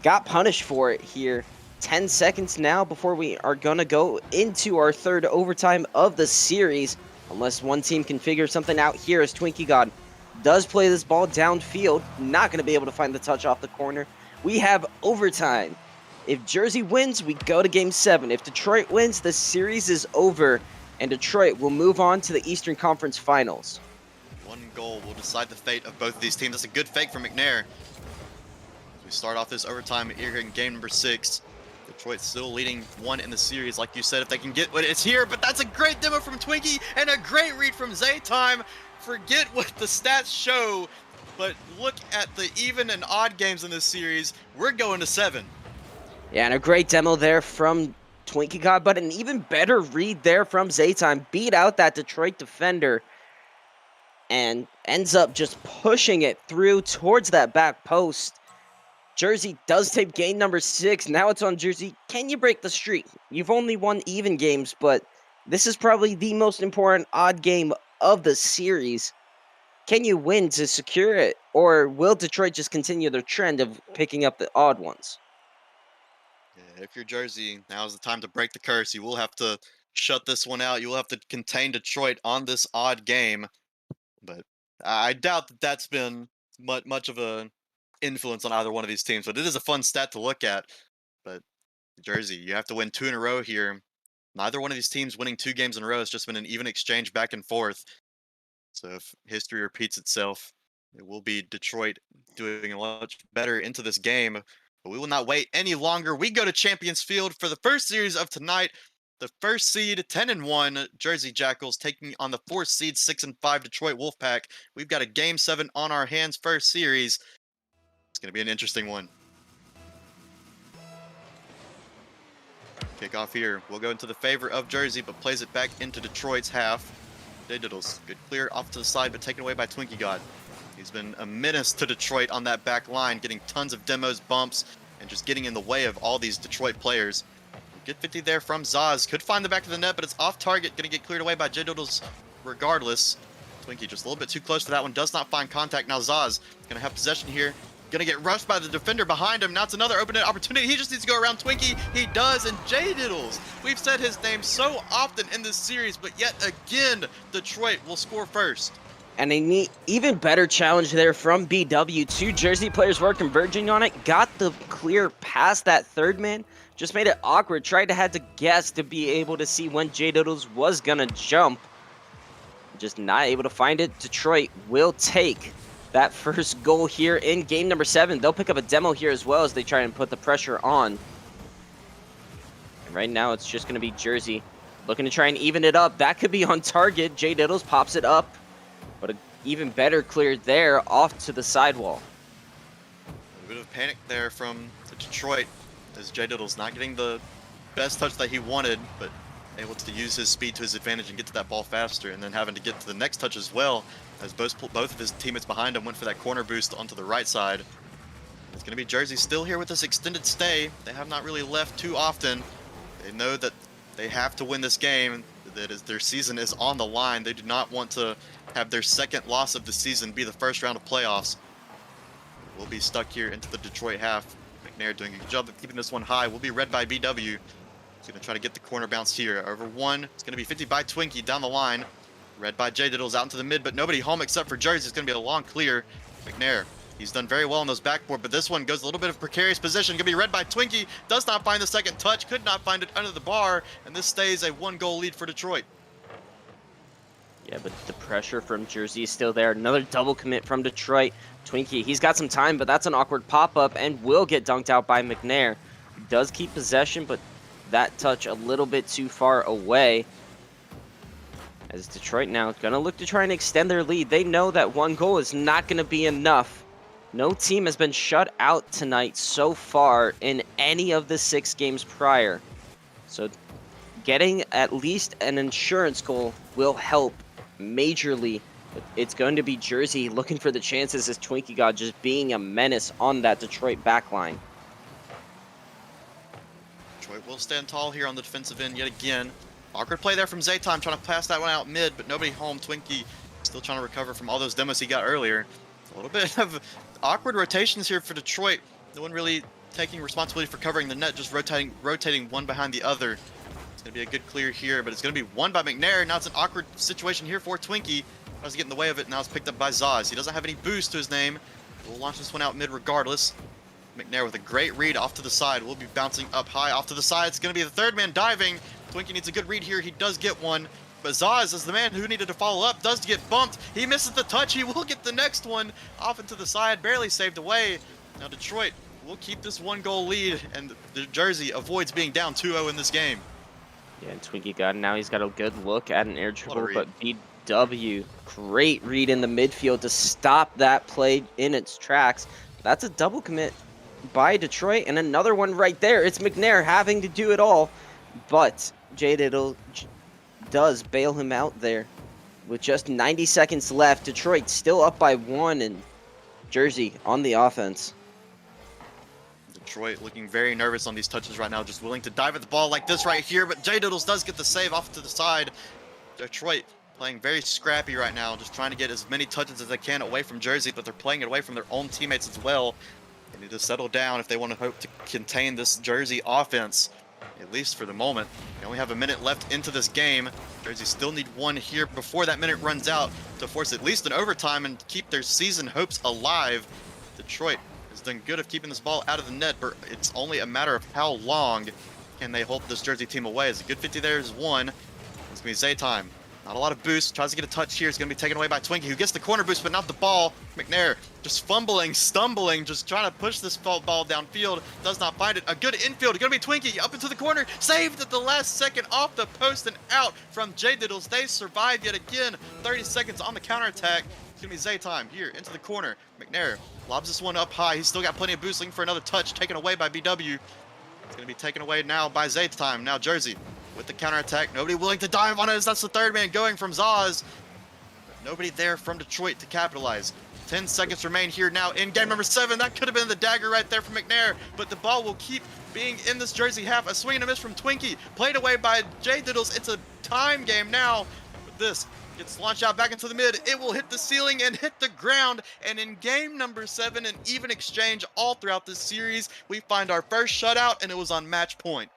got punished for it here. 10 seconds now before we are going to go into our third overtime of the series. unless one team can figure something out here as Twinkie God does play this ball downfield. Not going to be able to find the touch off the corner. We have overtime. If Jersey wins, we go to Game 7. If Detroit wins, the series is over, and Detroit will move on to the Eastern Conference Finals. One goal will decide the fate of both of these teams. That's a good fake from McNair. As we start off this overtime here in game number 6. Detroit still leading 1 in the series, like you said, if they can get what it's here. But that's a great demo from Twinkie and a great read from Zaytime. Forget what the stats show, but look at the even and odd games in this series. We're going to 7. Yeah, and a great demo there from Twinkie God, but an even better read there from Zaytime. Beat out that Detroit defender and ends up just pushing it through towards that back post. Jersey does take game number 6. Now it's on Jersey. Can you break the streak? You've only won even games, but this is probably the most important odd game of the series. Can you win to secure it, or will Detroit just continue their trend of picking up the odd ones? Yeah, if you're Jersey, now's the time to break the curse. You will have to shut this one out. You will have to contain Detroit on this odd game. But I doubt that that's been much of a influence on either one of these teams. But it is a fun stat to look at. But Jersey, you have to win 2 in a row here. Neither one of these teams winning 2 games in a row. Has just been an even exchange back and forth. So if history repeats itself, it will be Detroit doing a much better into this game. But we will not wait any longer. We go to Champions Field for the first series of tonight. The first seed, 10-1, Jersey Jackals taking on the 4th seed, 6-5, Detroit Wolfpack. We've got a Game 7 on our hands, first series. It's going to be an interesting one. Kickoff here. We'll go into the favor of Jersey, but plays it back into Detroit's half. Jay Diddles, good clear off to the side, but taken away by Twinkie God. He's been a menace to Detroit on that back line, getting tons of demos, bumps, and just getting in the way of all these Detroit players. Good 50 there from Zaz. Could find the back of the net, but it's off target. Going to get cleared away by Jay Diddles regardless. Twinkie just a little bit too close for that one. Does not find contact. Now Zaz going to have possession here. Going to get rushed by the defender behind him. Now it's another open net opportunity. He just needs to go around Twinkie. He does, and Jay Diddles. We've said his name so often in this series, but yet again, Detroit will score first. And a even better challenge there from BW. 2 Jersey players were converging on it. Got the clear past that third man. Just made it awkward. Tried to have to guess to be able to see when Jay Diddles was going to jump. Just not able to find it. Detroit will take that first goal here in game number 7. They'll pick up a demo here as well as they try and put the pressure on. And right now it's just going to be Jersey looking to try and even it up. That could be on target. Jay Diddles pops it up. But an even better clear there off to the sidewall. A bit of panic there from Detroit as Jay Diddles not getting the best touch that he wanted, but able to use his speed to his advantage and get to that ball faster, and then having to get to the next touch as well as both of his teammates behind him went for that corner boost onto the right side. It's going to be Jersey still here with this extended stay. They have not really left too often. They know that they have to win this game. That is, their season is on the line. They do not want to have their second loss of the season be the first round of playoffs. We'll be stuck here into the Detroit half. McNair doing a good job of keeping this one high. Will be read by BW. He's going to try to get the corner bounce here. Over 1. It's going to be 50 by Twinkie down the line. Read by Jay Diddles out into the mid, but nobody home except for Jersey. It's going to be a long clear. McNair, he's done very well on those backboard, but this one goes a little bit of precarious position. Going to be read by Twinkie. Does not find the second touch. Could not find it under the bar, and this stays a 1-goal lead for Detroit. Yeah, but the pressure from Jersey is still there. Another double commit from Detroit. Twinkie, he's got some time, but that's an awkward pop-up and will get dunked out by McNair. Does keep possession, but that touch a little bit too far away. As Detroit now going to look to try and extend their lead. They know that 1 goal is not going to be enough. No team has been shut out tonight so far in any of the 6 games prior. So getting at least an insurance goal will help majorly. It's going to be Jersey looking for the chances as Twinkie God just being a menace on that Detroit backline. Detroit will stand tall here on the defensive end yet again. Awkward play there from Zaytime trying to pass that one out mid, but nobody home. Twinkie still trying to recover from all those demos he got earlier. A little bit of awkward rotations here for Detroit. No one really taking responsibility for covering the net, just rotating one behind the other. It's going to be a good clear here, but it's going to be won by McNair. Now it's an awkward situation here for Twinkie. Tries to get in the way of it. Now it's picked up by Zaz. He doesn't have any boost to his name. We'll launch this one out mid regardless. McNair with a great read off to the side. We'll be bouncing up high off to the side. It's going to be the third man diving. Twinkie needs a good read here. He does get one. But Zaz, as the man who needed to follow up, does get bumped. He misses the touch. He will get the next one off into the side. Barely saved away. Now Detroit will keep this 1-goal lead. And the Jersey avoids being down 2-0 in this game. Yeah, and Twinkie got now he's got a good look at an air dribble, read. but BW, great read in the midfield to stop that play in its tracks. That's a double commit by Detroit, and another one right there. It's McNair having to do it all, but J Diddle does bail him out there with just 90 seconds left. Detroit still up by 1, and Jersey on the offense. Detroit looking very nervous on these touches right now, just willing to dive at the ball like this right here, but J Diddles does get the save off to the side. Detroit playing very scrappy right now, just trying to get as many touches as they can away from Jersey, but they're playing it away from their own teammates as well. They need to settle down if they want to hope to contain this Jersey offense, at least for the moment. They only have a minute left into this game. Jersey still need one here before that minute runs out to force at least an overtime and keep their season hopes alive. Detroit has done good of keeping this ball out of the net, but it's only a matter of how long can they hold this Jersey team away. As a good 50 there is one. It's going to be Zay time. Not a lot of boost. Tries to get a touch here. It's going to be taken away by Twinkie, who gets the corner boost, but not the ball. McNair just fumbling, stumbling, just trying to push this ball downfield. Does not find it. A good infield. Going to be Twinkie up into the corner. Saved at the last second off the post and out from J Diddles. They survive yet again. 30 seconds on the counterattack. It's going to be Zay time here into the corner. McNair lobs this one up high. He's still got plenty of boost, looking for another touch. Taken away by BW. It's going to be taken away now by Zay time. Now Jersey with the counterattack. Nobody willing to dive on it as that's the third man going from Zaz. But nobody there from Detroit to capitalize. 10 seconds remain here now in game number 7. That could have been the dagger right there from McNair, but the ball will keep being in this Jersey half. A swing and a miss from Twinkie. Played away by J Diddles. It's a time game now. But this gets launched out back into the mid. It will hit the ceiling and hit the ground. And in game number 7, an even exchange all throughout this series, we find our first shutout, and it was on match point.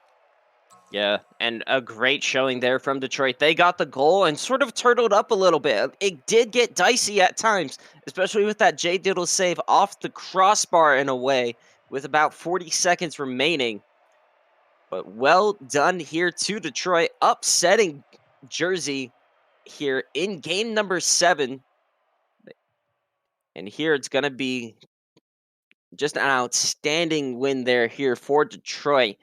Yeah, and a great showing there from Detroit. They got the goal and sort of turtled up a little bit. It did get dicey at times, especially with that J Diddle save off the crossbar in a way with about 40 seconds remaining. But well done here to Detroit, upsetting Jersey here in game number 7. And here it's going to be just an outstanding win there here for Detroit.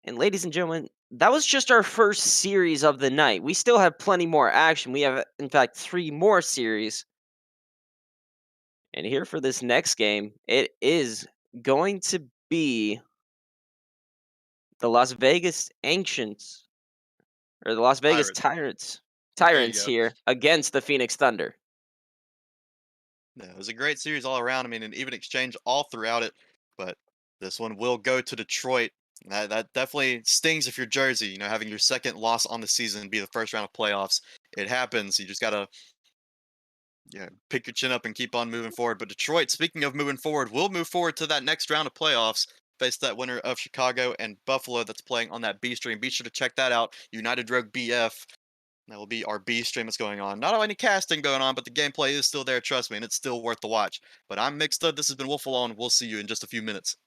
And ladies and gentlemen, that was just our first series of the night. We still have plenty more action. We have, in fact, 3 more series. And here for this next game, it is going to be the Las Vegas Ancients, or the Las Vegas Tyrants go. here against the Phoenix Thunder. Yeah, it was a great series all around. I mean, an even exchange all throughout it, but this one will go to Detroit. That definitely stings if you're Jersey, you know, having your second loss on the season be the first round of playoffs. It happens. You just got to pick your chin up and keep on moving forward. But Detroit, speaking of moving forward, will move forward to that next round of playoffs, face that winner of Chicago and Buffalo that's playing on that B stream. Be sure to check that out, United Rogue BF. That will be our B stream that's going on. Not any casting going on, but the gameplay is still there, trust me, and it's still worth the watch. But I'm Mixed Up. This has been Wolf Alone. We'll see you in just a few minutes.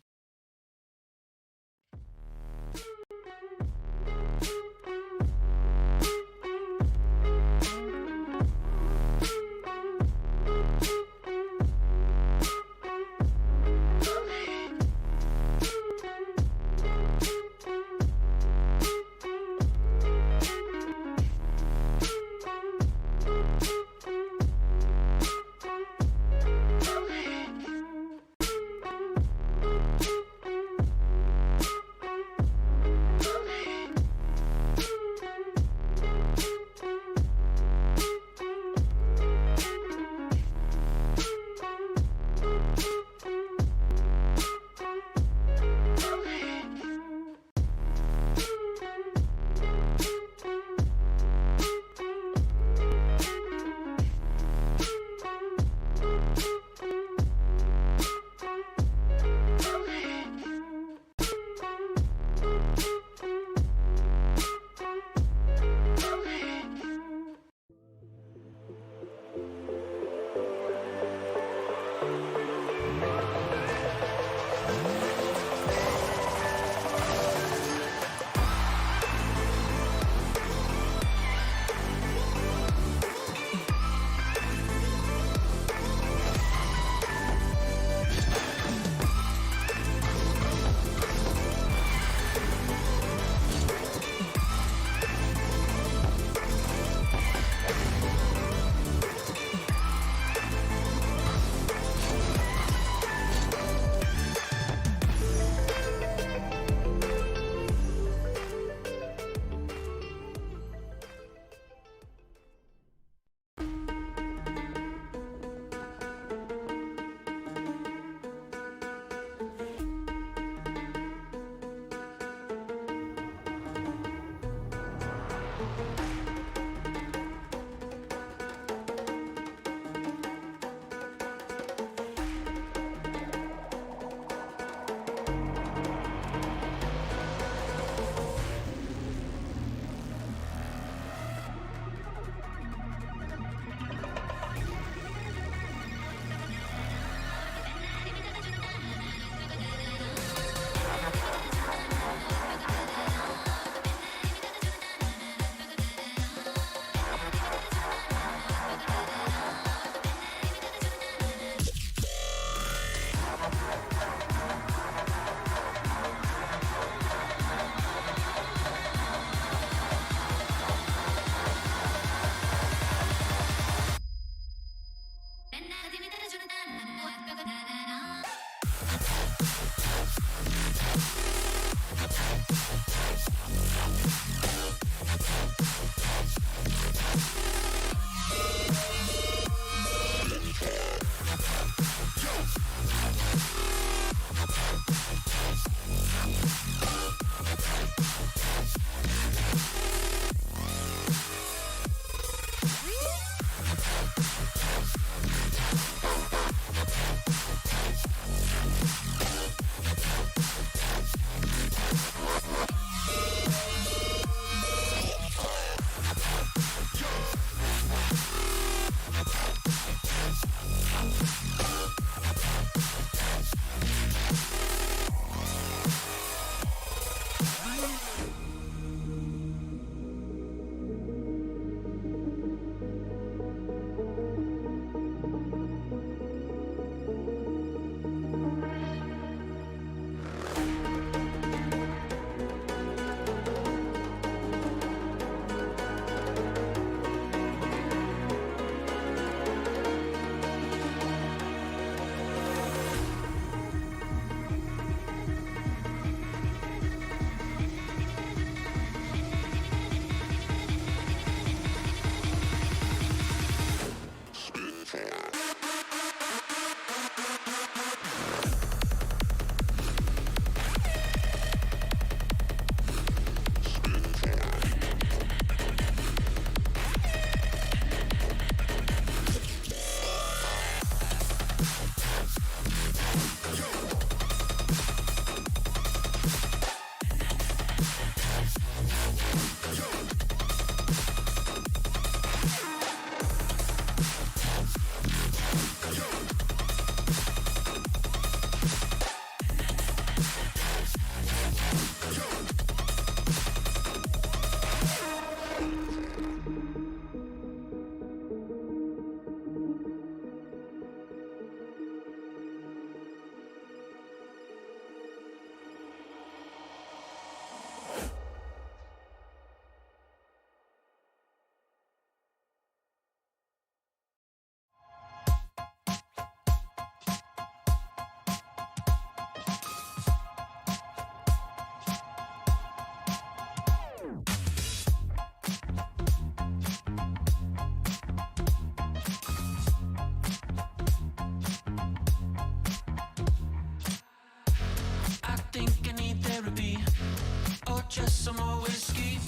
more whiskey.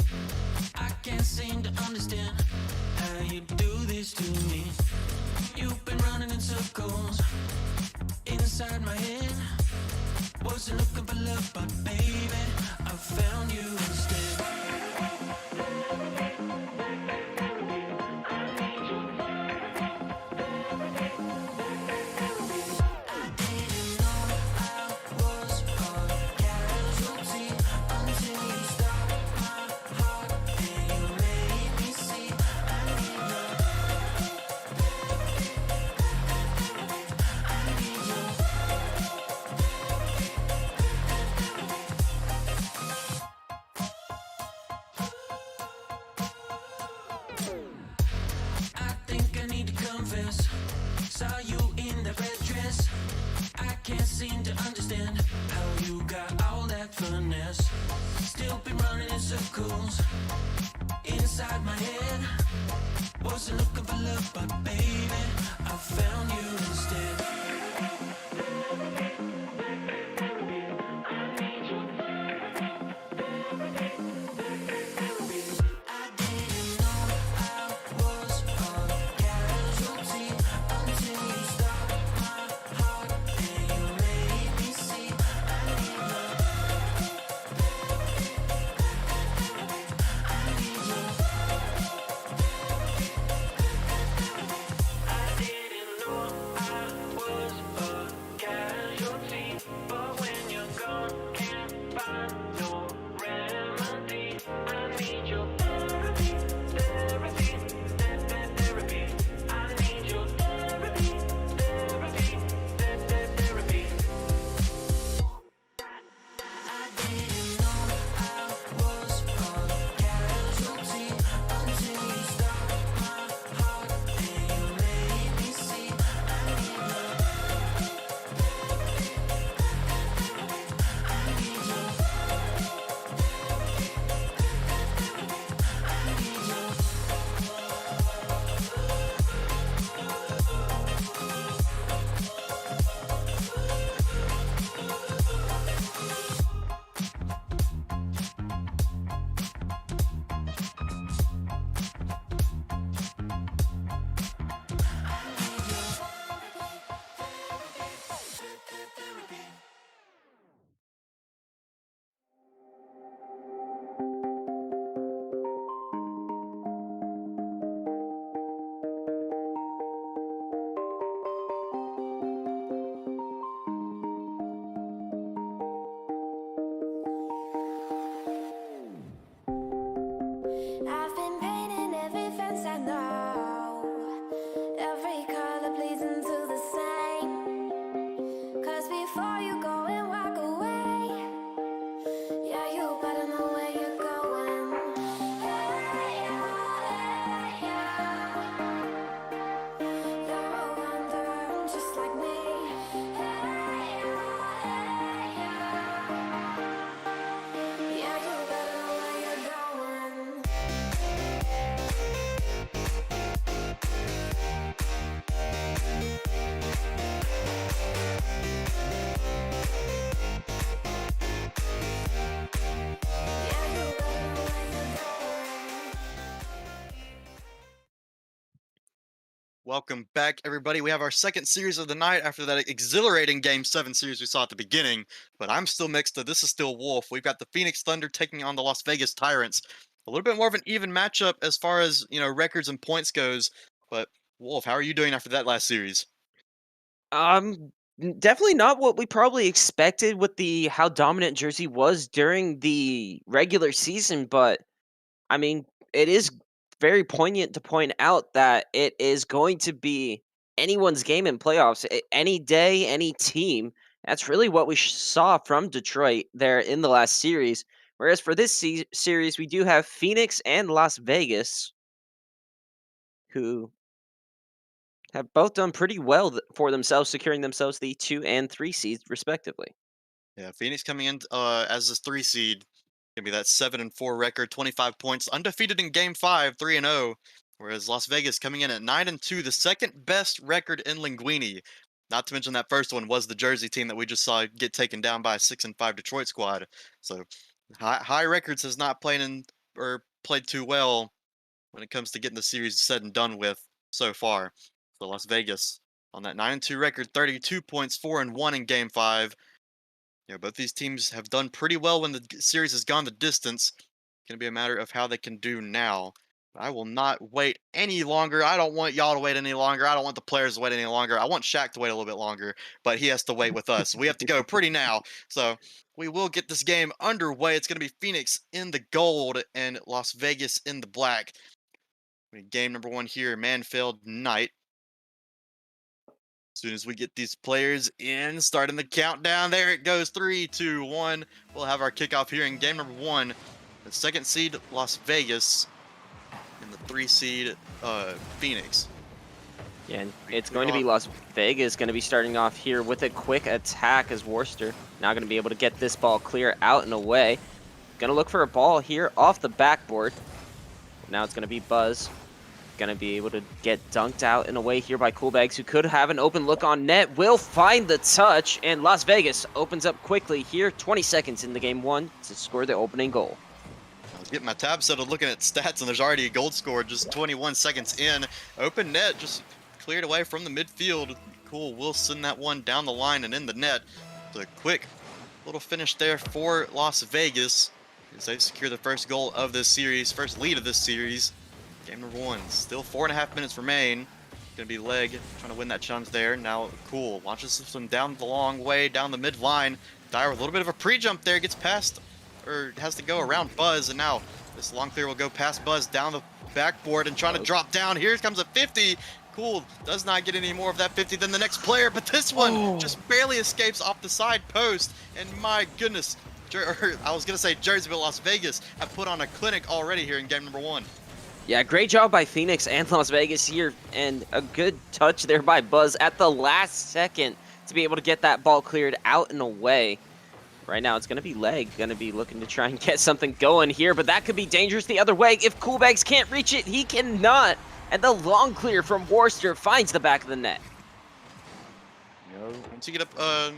I can't seem to understand how you do this to me. You've been running in circles inside my head. Wasn't looking for love, but baby, I found you instead. I didn't know I was a casualty until you stopped my heart and you made me see I need love. I need love. I think I need to confess. Saw you in that red dress. I can't seem to understand how you got all that finesse. Still been running in circles inside my head. Wasn't looking for love, but baby, I found you instead. I didn't know I was a casualty until you stopped my heart and you made me see I need love. I need love. I didn't know I was a casualty, but when you're gone, can't find no remedy. I need your therapy, therapy, therapy. I need your therapy, therapy, therapy. I didn't know I was a casualty until you stopped my heart and you made me see I need love. I need love. I need love. I've been painting every fence I know, every color pleasing to the same. 'Cause before you go and walk away, yeah, you better know where you're going. Hey, yeah, you're a wanderer just like me. Hey, yeah, you better know where you're going. Yeah, you better know where you're going. Welcome back, everybody. We have our second series of the night after that exhilarating Game 7 series we saw at the beginning. But I'm still mixed. This is still Wolf. We've got the Phoenix Thunder taking on the Las Vegas Tyrants. A little bit more of an even matchup as far as, records and points goes. But Wolf, how are you doing after that last series? Definitely not what we probably expected with the how dominant Jersey was during the regular season, but I mean, it is very poignant to point out that it is going to be anyone's game in playoffs. Any day, any team. That's really what we saw from Detroit there in the last series. Whereas for this series, we do have Phoenix and Las Vegas, who have both done pretty well for themselves, securing themselves the 2 and 3 seeds, respectively. Yeah, Phoenix coming in as this 3 seed. Gonna be that 7-4 record, 25 points, undefeated in Game 5, 3-0. Whereas Las Vegas coming in at 9-2, the second best record in Linguini. Not to mention that first one was the Jersey team that we just saw get taken down by a 6-5 Detroit squad. So High Records has not played in or played too well when it comes to getting the series said and done with so far. So Las Vegas on that 9-2 record, 32 points, 4-1 in Game 5. Both these teams have done pretty well when the series has gone the distance. Going to be a matter of how they can do now. I will not wait any longer. I don't want y'all to wait any longer. I don't want the players to wait any longer. I want Shaq to wait a little bit longer, but he has to wait with us. We have to go pretty now. So we will get this game underway. It's going to be Phoenix in the gold and Las Vegas in the black. Game number 1 here, Manfield Knight. As soon as we get these players in, starting the countdown, there it goes, 3, 2, 1. We'll have our kickoff here in game number 1. The 2nd seed, Las Vegas, and the 3 seed, Phoenix. Yeah, and it's going to be Las Vegas going to be starting off here with a quick attack as Worcester now going to be able to get this ball clear out and away. Going to look for a ball here off the backboard. Now it's going to be Buzz. Going to be able to get dunked out and away here by Coolbags, who could have an open look on net. Will find the touch, and Las Vegas opens up quickly here. 20 seconds in the game 1 to score the opening goal. I was getting my tab settled looking at stats, and there's already a goal scored just 21 seconds in. Open net just cleared away from the midfield. Cool will send that one down the line and in the net. The quick little finish there for Las Vegas as they secure the first goal of this series, first lead of this series. Game number 1, still 4.5 minutes remain. Gonna be Leg trying to win that challenge there. Now Cool launches this one down the long way, down the mid line. Dyer with a little bit of a pre-jump there, gets past, or has to go around Buzz, and now this long clear will go past Buzz down the backboard and trying to drop down. Here comes a 50. Cool does not get any more of that 50 than the next player, but this one just barely escapes off the side post. And my goodness, I was gonna say Jersey, but Las Vegas have put on a clinic already here in game number 1. Yeah, great job by Phoenix and Las Vegas here, and a good touch there by Buzz at the last second to be able to get that ball cleared out and away. Right now, it's going to be Leg, going to be looking to try and get something going here, but that could be dangerous the other way. If Coolbags can't reach it, he cannot. And the long clear from Worcester finds the back of the net. Once you get up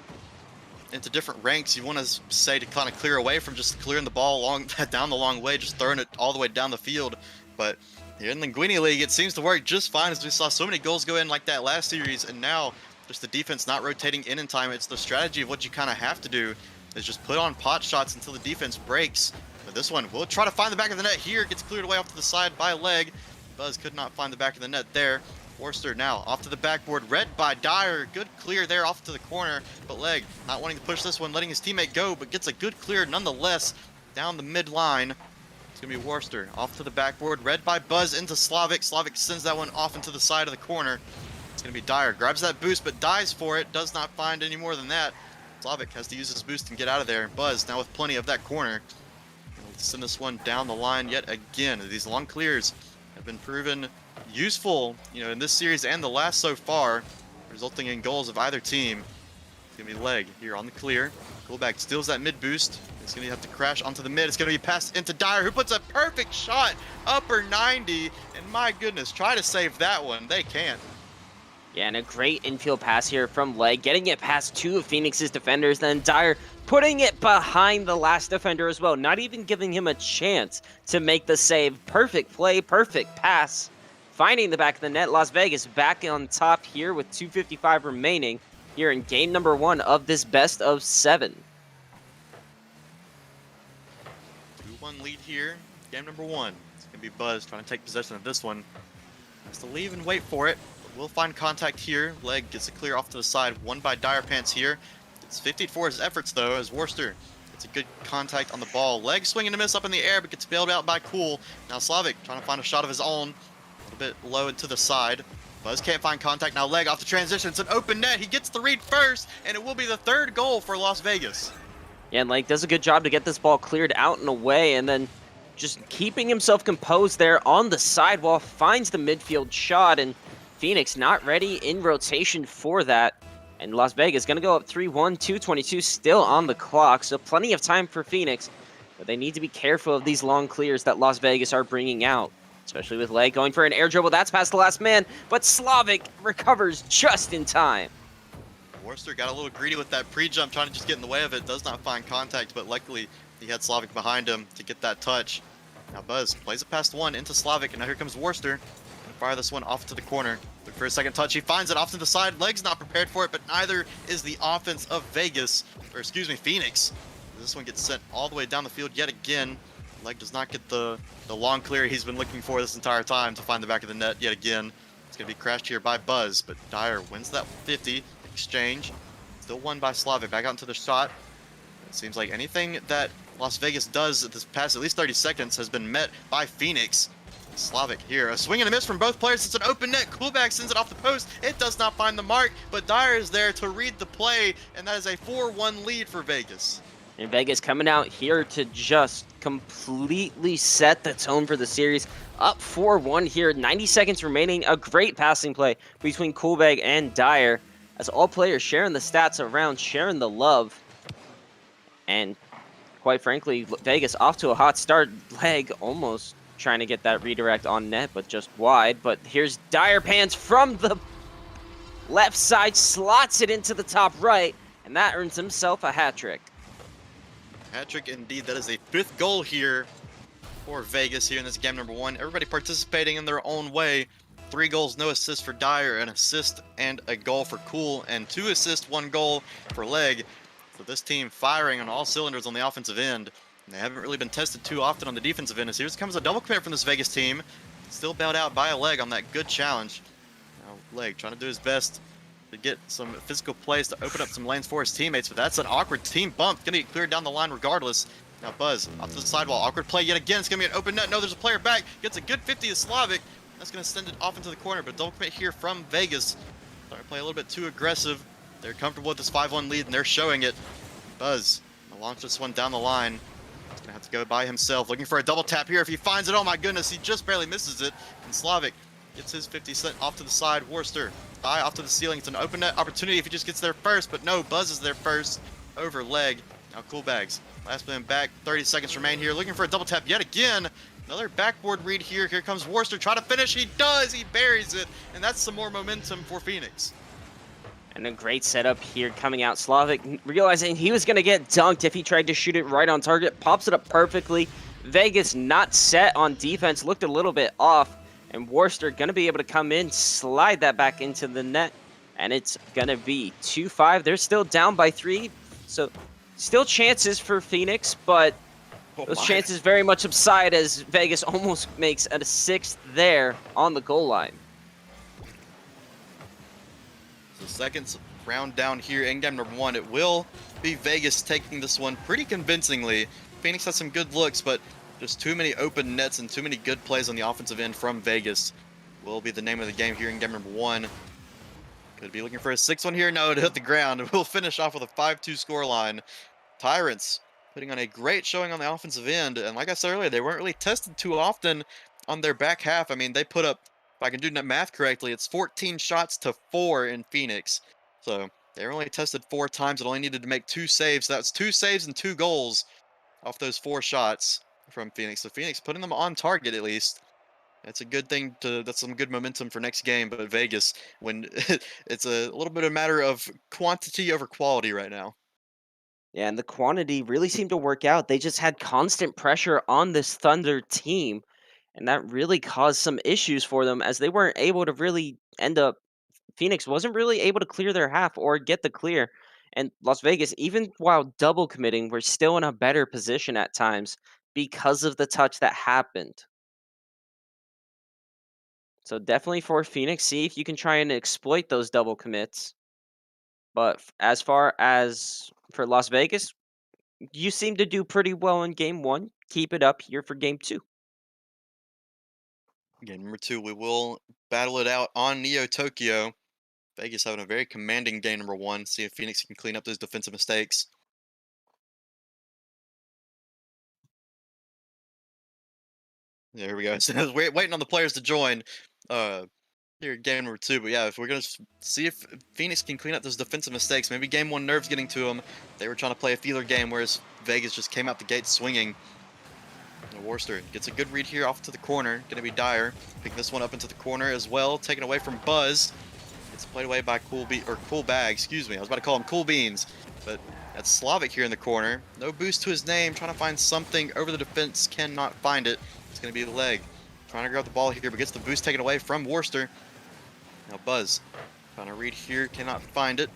into different ranks, you want to say to kind of clear away from just clearing the ball down the long way, just throwing it all the way down the field. But here in the Linguini League, it seems to work just fine, as we saw so many goals go in like that last series, and now just the defense not rotating in time. It's the strategy of what you kind of have to do is just put on pot shots until the defense breaks. But this one, we'll try to find the back of the net here. Gets cleared away off to the side by Leg. Buzz could not find the back of the net there. Worcester now off to the backboard, read by Dyer. Good clear there off to the corner, but Leg not wanting to push this one, letting his teammate go, but gets a good clear nonetheless down the mid-line. It's going to be Worcester off to the backboard, read by Buzz into Slavic. Slavic sends that one off into the side of the corner. It's going to be Dyer. Grabs that boost, but dies for it. Does not find any more than that. Slavic has to use his boost and get out of there. Buzz now with plenty of that corner. We'll send this one down the line yet again. These long clears have been proven useful, in this series and the last so far, resulting in goals of either team. It's going to be Leg here on the clear. Coolback steals that mid boost. It's going to have to crash onto the mid. It's going to be passed into Dyer, who puts a perfect shot, upper 90. And my goodness, try to save that one. They can't. Yeah, and a great infield pass here from Leg, getting it past 2 of Phoenix's defenders, then Dyer putting it behind the last defender as well, not even giving him a chance to make the save. Perfect play, perfect pass. Finding the back of the net, Las Vegas back on top here with 2:55 remaining here in game number 1 of this best of 7. 2-1 lead here, game number 1. It's going to be Buzz trying to take possession of this one. Has to leave and wait for it. We'll find contact here. Leg gets a clear off to the side. Won by Dyer Pants here. It's 50 for his efforts, though, as Worcester gets a good contact on the ball. Leg swinging a miss up in the air, but gets bailed out by Cool. Now Slavic trying to find a shot of his own. A little bit low and to the side. Buzz can't find contact. Now Leg off the transition. It's an open net. He gets the read first, and it will be the 3rd goal for Las Vegas. Yeah, and Leg does a good job to get this ball cleared out and away, and then just keeping himself composed there on the sidewall, finds the midfield shot, and Phoenix not ready in rotation for that. And Las Vegas going to go up 3-1, 2:22 still on the clock, so plenty of time for Phoenix. But they need to be careful of these long clears that Las Vegas are bringing out, especially with Leg going for an air dribble. That's past the last man, but Slavic recovers just in time. Worcester got a little greedy with that pre-jump, trying to just get in the way of it. Does not find contact, but luckily He had Slavic behind him to get that touch. Now Buzz plays it past one into Slavic, and now here comes Worcester. Gonna fire this one off to the corner. Look for a second touch. He finds it off to the side. Leg's not prepared for it, but neither is the offense of Vegas, or excuse me, Phoenix. This one gets sent all the way down the field yet again. Leg does not get the long clear he's been looking for this entire time to find the back of the net yet again. It's going to be crashed here by Buzz, but Dyer wins that 50 exchange. Still won by Slavic. Back out into the shot. It seems like anything that Las Vegas does this past at least 30 seconds has been met by Phoenix. Slavic here. A swing and a miss from both players. It's an open net. Coolback sends it off the post. It does not find the mark, but Dyer is there to read the play, and that is a 4-1 lead for Vegas. And Vegas coming out here to just completely set the tone for the series. Up 4-1 here, 90 seconds remaining. A great passing play between Coolbag and Dyer, as all players sharing the stats around, sharing the love. And quite frankly, Vegas off to a hot start. Leg almost trying to get that redirect on net, but just wide. But here's Dyer Pans from the left side, slots it into the top right, and that earns himself a hat trick. Hat-trick indeed. That is a 5th goal here for Vegas here in this game number 1. Everybody participating in their own way. 3 goals, no assists for Dyer, an assist and a goal for Cool, and 2 assists, 1 goal for Leg. So this team firing on all cylinders on the offensive end. And they haven't really been tested too often on the defensive end. As here comes a double commit from this Vegas team. Still bailed out by a Leg on that good challenge. Now Leg trying to do his best to get some physical plays to open up some lanes for his teammates, but that's an awkward team bump. Gonna get cleared down the line regardless. Now Buzz off to the sidewall. Awkward play yet again. It's gonna be an open net. No, there's a player back. Gets a good 50 to Slavic. That's gonna send it off into the corner, but double commit here from Vegas. Starting to play a little bit too aggressive. They're comfortable with this 5-1 lead, and they're showing it. Buzz gonna launch this one down the line. He's gonna have to go by himself. Looking for a double tap here. If he finds it, oh my goodness, he just barely misses it. And Slavic gets his 50 cent off to the side. Worcester off to the ceiling. It's an open net opportunity if he just gets there first, but no, Buzz is there first over Leg. Now Coolbags, last man back, 30 seconds remain here. Looking for a double tap yet again. Another backboard read here. Here comes Worcester, try to finish. He does, he buries it, and that's some more momentum for Phoenix. And a great setup here coming out. Slavic realizing he was going to get dunked if he tried to shoot it right on target. Pops it up perfectly. Vegas not set on defense, looked a little bit off. And Worcester going to be able to come in, slide that back into the net. And it's going to be 2-5. They're still down by 3. So still chances for Phoenix, but those chances very much subside as Vegas almost makes a 6th there on the goal line. So second round down here in game number 1. It will be Vegas taking this one pretty convincingly. Phoenix has some good looks, but just too many open nets and too many good plays on the offensive end from Vegas will be the name of the game here in game number 1. Could be looking for a 6th one here. No, it hit the ground. We'll finish off with a 5-2 scoreline. Tyrants putting on a great showing on the offensive end. And like I said earlier, they weren't really tested too often on their back half. I mean, they put up, if I can do that math correctly, it's 14 shots to 4 in Phoenix. So they were only tested 4 times and only needed to make 2 saves. That's 2 saves and 2 goals off those 4 shots from Phoenix. So Phoenix putting them on target at least. That's a good thing that's some good momentum for next game. But Vegas, when it's a little bit of a matter of quantity over quality right now. Yeah, and the quantity really seemed to work out. They just had constant pressure on this Thunder team, and that really caused some issues for them as they weren't able to really end up. Phoenix wasn't really able to clear their half or get the clear. And Las Vegas, even while double committing, were still in a better position at times because of the touch that happened. So definitely for Phoenix, see if you can try and exploit those double commits. But as far as for Las Vegas, you seem to do pretty well in game 1. Keep it up here for game 2. Game number 2, we will battle it out on Neo Tokyo. Vegas having a very commanding game number 1. See if Phoenix can clean up those defensive mistakes. There we go. So we're waiting on the players to join here game number 2. But yeah, if we're going to see if Phoenix can clean up those defensive mistakes, maybe game 1 nerves getting to them. They were trying to play a feeler game, whereas Vegas just came out the gate swinging. Worcester gets a good read here off to the corner. Going to be Dyer. Pick this one up into the corner as well. Taken away from Buzz. It's played away by Cool Bag, excuse me. I was about to call him Cool Beans. But That's Slavic here in the corner. No boost to his name. Trying to find something over the defense. Cannot find it. It's going to be the leg. Trying to grab the ball here, but gets the boost taken away from Worcester. Now Buzz. Trying to read here. Cannot find it.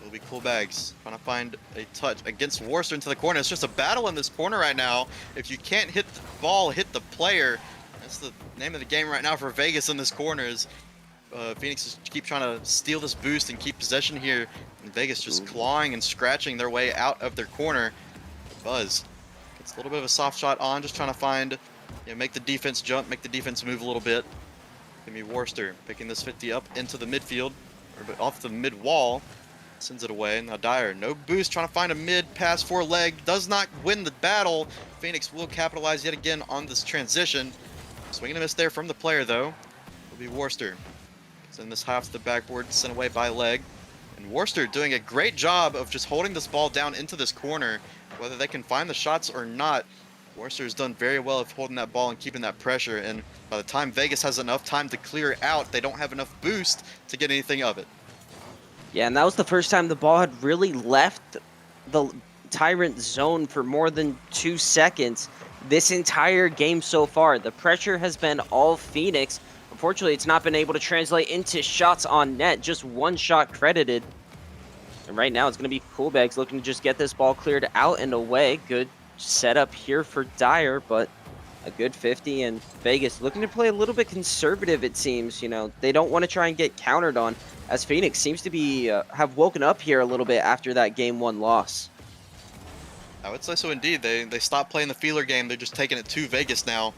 It'll be Cool Bags. Trying to find a touch against Worcester into the corner. It's just a battle in this corner right now. If you can't hit the ball, hit the player. That's the name of the game right now for Vegas in this corner. Is Phoenix just keep trying to steal this boost and keep possession here. And Vegas just clawing and scratching their way out of their corner. Buzz gets a little bit of a soft shot on, just trying to find, make the defense jump, make the defense move a little bit. Give me Worcester picking this 50 up into the midfield, or off the mid wall. Sends it away. Now Dyer, no boost, trying to find a mid pass for leg. Does not win the battle. Phoenix will capitalize yet again on this transition. Swing and a miss there from the player, though. Will be Worcester. Send this high off to the backboard, sent away by leg. And Worcester doing a great job of just holding this ball down into this corner. Whether they can find the shots or not, Worcester has done very well of holding that ball and keeping that pressure. And by the time Vegas has enough time to clear it out, they don't have enough boost to get anything of it. Yeah, and that was the first time the ball had really left the Tyrant zone for more than 2 seconds this entire game so far. The pressure has been all Phoenix. Unfortunately, it's not been able to translate into shots on net. Just one shot credited. And right now, it's going to be Cool Bags looking to just get this ball cleared out and away. Good setup here for Dyer, but a good 50. And Vegas looking to play a little bit conservative, it seems. They don't want to try and get countered on, as Phoenix seems to be have woken up here a little bit after that Game 1 loss. I would say so indeed. They stopped playing the feeler game. They're just taking it to Vegas now.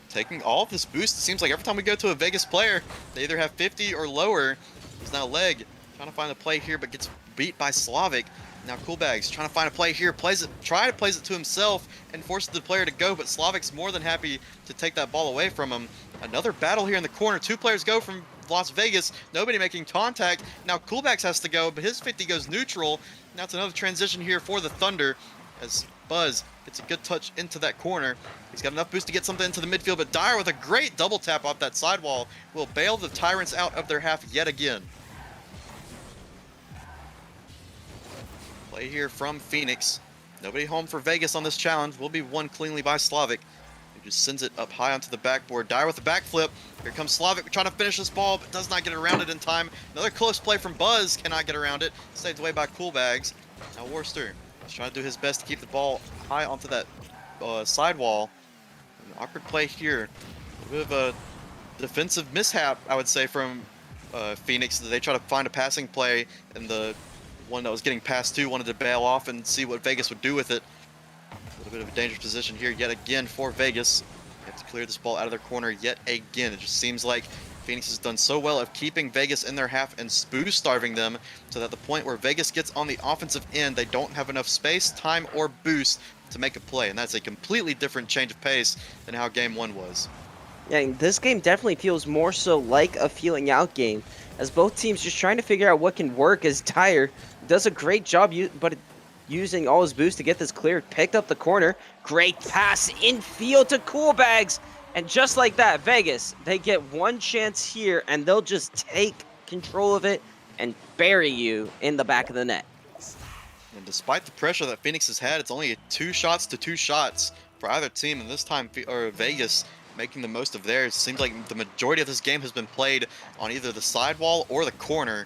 Taking all of this boost. It seems like every time we go to a Vegas player, they either have 50 or lower. There's now leg. Trying to find a play here, but gets beat by Slavic. Now Cool Bags trying to find a play here. Plays it to himself and forces the player to go, but Slavic's more than happy to take that ball away from him. Another battle here in the corner. 2 players go from Las Vegas. Nobody making contact. Now Cool Bags has to go, but his 50 goes neutral. Now it's another transition here for the Thunder as Buzz gets a good touch into that corner. He's got enough boost to get something into the midfield, but Dyer with a great double tap off that sidewall will bail the Tyrants out of their half yet again. Play here from Phoenix. Nobody home for Vegas on this challenge. Will be won cleanly by Slavic. He just sends it up high onto the backboard. Dyer with a backflip. Here comes Slavic trying to finish this ball, but does not get around it in time. Another close play from Buzz. Cannot get around it. Saved away by Cool Bags. Now Worcester is trying to do his best to keep the ball high onto that sidewall. An awkward play here. A bit of a defensive mishap, I would say, from Phoenix. They try to find a passing play, and the one that was getting passed to wanted to bail off and see what Vegas would do with it. A little bit of a dangerous position here yet again for Vegas. They have to clear this ball out of their corner yet again. It just seems like Phoenix has done so well of keeping Vegas in their half and boost starving them, so that the point where Vegas gets on the offensive end, they don't have enough space, time, or boost to make a play. And that's a completely different change of pace than how Game 1 was. Yeah, this game definitely feels more so like a feeling out game, as both teams just trying to figure out what can work, as Dyer does a great job using all his boost to get this cleared. Picked up the corner. Great pass infield to Cool Bags. And just like that, Vegas, they get one chance here, and they'll just take control of it and bury you in the back of the net. And despite the pressure that Phoenix has had, it's only 2 shots to 2 shots for either team, and this time Vegas making the most of theirs. It seems like the majority of this game has been played on either the sidewall or the corner.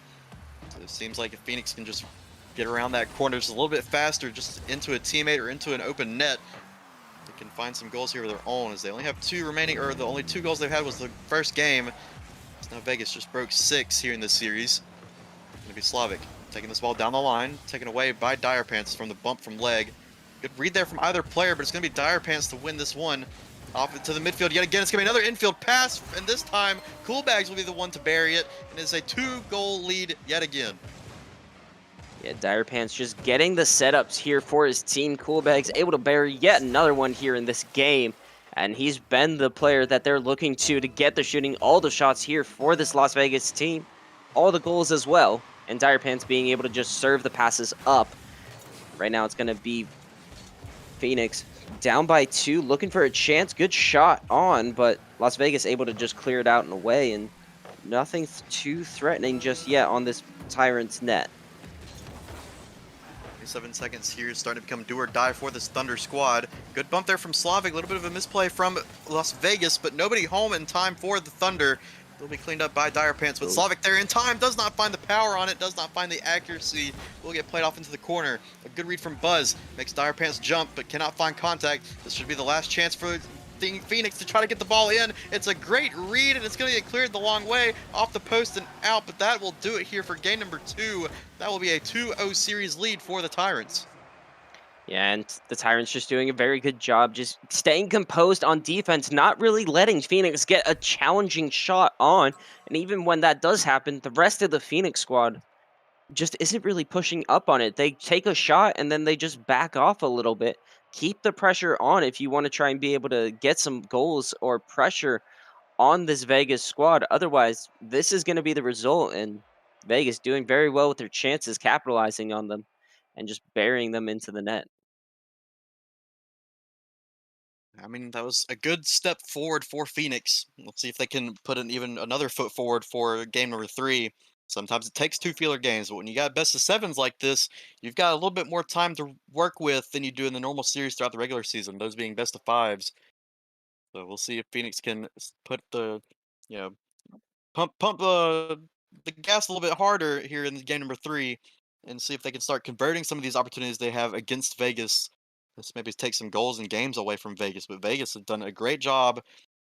So it seems like if Phoenix can just get around that corner just a little bit faster, just into a teammate or into an open net, they can find some goals here of their own, as they only have 2 remaining, or the only 2 goals they've had was the first game. So now Vegas just broke 6 here in this series. Gonna be Slavic taking this ball down the line, taken away by Dire Pants from the bump from leg. Good read there from either player, but it's gonna be Dire Pants to win this one. Off into the midfield yet again. It's gonna be another infield pass, and this time Cool Bags will be the one to bury it, and it's a 2-goal lead yet again. Yeah, Dire Pants just getting the setups here for his team. Cool Bags able to bury yet another one here in this game. And he's been the player that they're looking to get the shooting all the shots here for this Las Vegas team. All the goals as well. And Dire Pants being able to just serve the passes up. Right now it's going to be Phoenix down by 2, looking for a chance. Good shot on, but Las Vegas able to just clear it out and away. And nothing too threatening just yet on this Tyrant's net. 27 seconds here, starting to become do or die for this Thunder squad. Good bump there from Slavic, a little bit of a misplay from Las Vegas, but nobody home in time for the Thunder. They'll be cleaned up by Dire Pants, but Slavic there in time does not find the power on it, does not find the accuracy. Will get played off into the corner. A good read from Buzz, makes Dire Pants jump, but cannot find contact. This should be the last chance for Phoenix to try to get the ball in. It's a great read, and it's going to get cleared the long way off the post and out, but that will do it here for game number 2. That will be a 2-0 series lead for the Tyrants. Yeah, and the Tyrants just doing a very good job just staying composed on defense, not really letting Phoenix get a challenging shot on. And even when that does happen, the rest of the Phoenix squad just isn't really pushing up on it. They take a shot and then they just back off a little bit. Keep the pressure on if you want to try and be able to get some goals or pressure on this Vegas squad. Otherwise, this is going to be the result. And Vegas doing very well with their chances, capitalizing on them and just burying them into the net. I mean, that was a good step forward for Phoenix. Let's see if they can put an even another foot forward for game number 3. Sometimes it takes 2 feeler games, but when you got best of 7s like this, you've got a little bit more time to work with than you do in the normal series throughout the regular season, those being best of 5s. So we'll see if Phoenix can put the, you know, pump the gas a little bit harder here in game number 3, and see if they can start converting some of these opportunities they have against Vegas. This maybe take some goals and games away from Vegas, but Vegas have done a great job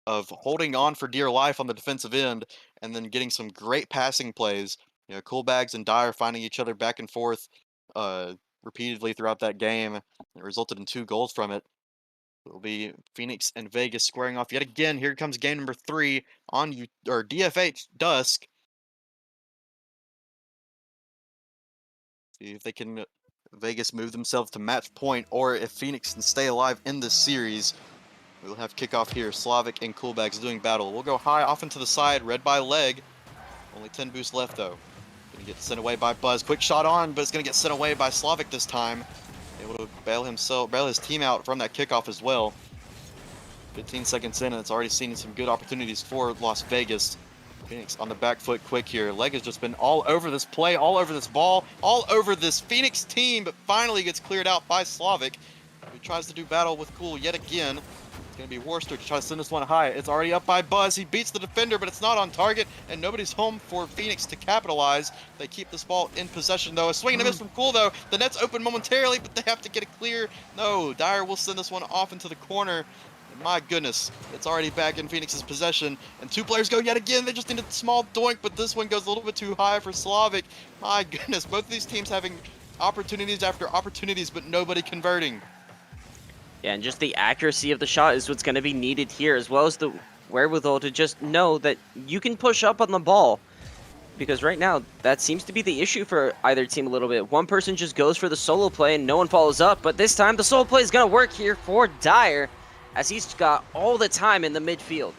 of holding on for dear life on the defensive end, and then getting some great passing plays. You know, Cool Bags and Dyer finding each other back and forth uh, repeatedly throughout that game. It resulted in 2 goals from it. It'll be Phoenix and Vegas squaring off yet again. Here comes game number 3 on DFH Dusk. See if they can Vegas move themselves to match point, or if Phoenix can stay alive in this series. We'll have kickoff here. Slavic and Coolbags doing battle. We'll go high off into the side, red by leg. Only 10 boosts left though. Gonna get sent away by Buzz. Quick shot on, but it's gonna get sent away by Slavic this time. Able to bail his team out from that kickoff as well. 15 seconds in, and it's already seen some good opportunities for Las Vegas. Phoenix on the back foot quick here. Leg has just been all over this play, all over this ball, all over this Phoenix team, but finally gets cleared out by Slavic, who tries to do battle with Cool yet again. It's going to be Worcester to try to send this one high. It's already up by Buzz. He beats the defender, but it's not on target, and nobody's home for Phoenix to capitalize. They keep this ball in possession, though. A swing and a miss from Cool, though. The net's open momentarily, but they have to get it clear. No, Dyer will send this one off into the corner. My goodness, it's already back in Phoenix's possession, and 2 players go yet again. They just need a small doink, but this one goes a little bit too high for Slavic. My goodness, both of these teams having opportunities after opportunities, but nobody converting. Yeah, and just the accuracy of the shot is what's going to be needed here, as well as the wherewithal to just know that you can push up on the ball. Because right now, that seems to be the issue for either team a little bit. One person just goes for the solo play and no one follows up, but this time the solo play is going to work here for Dyer, as he's got all the time in the midfield.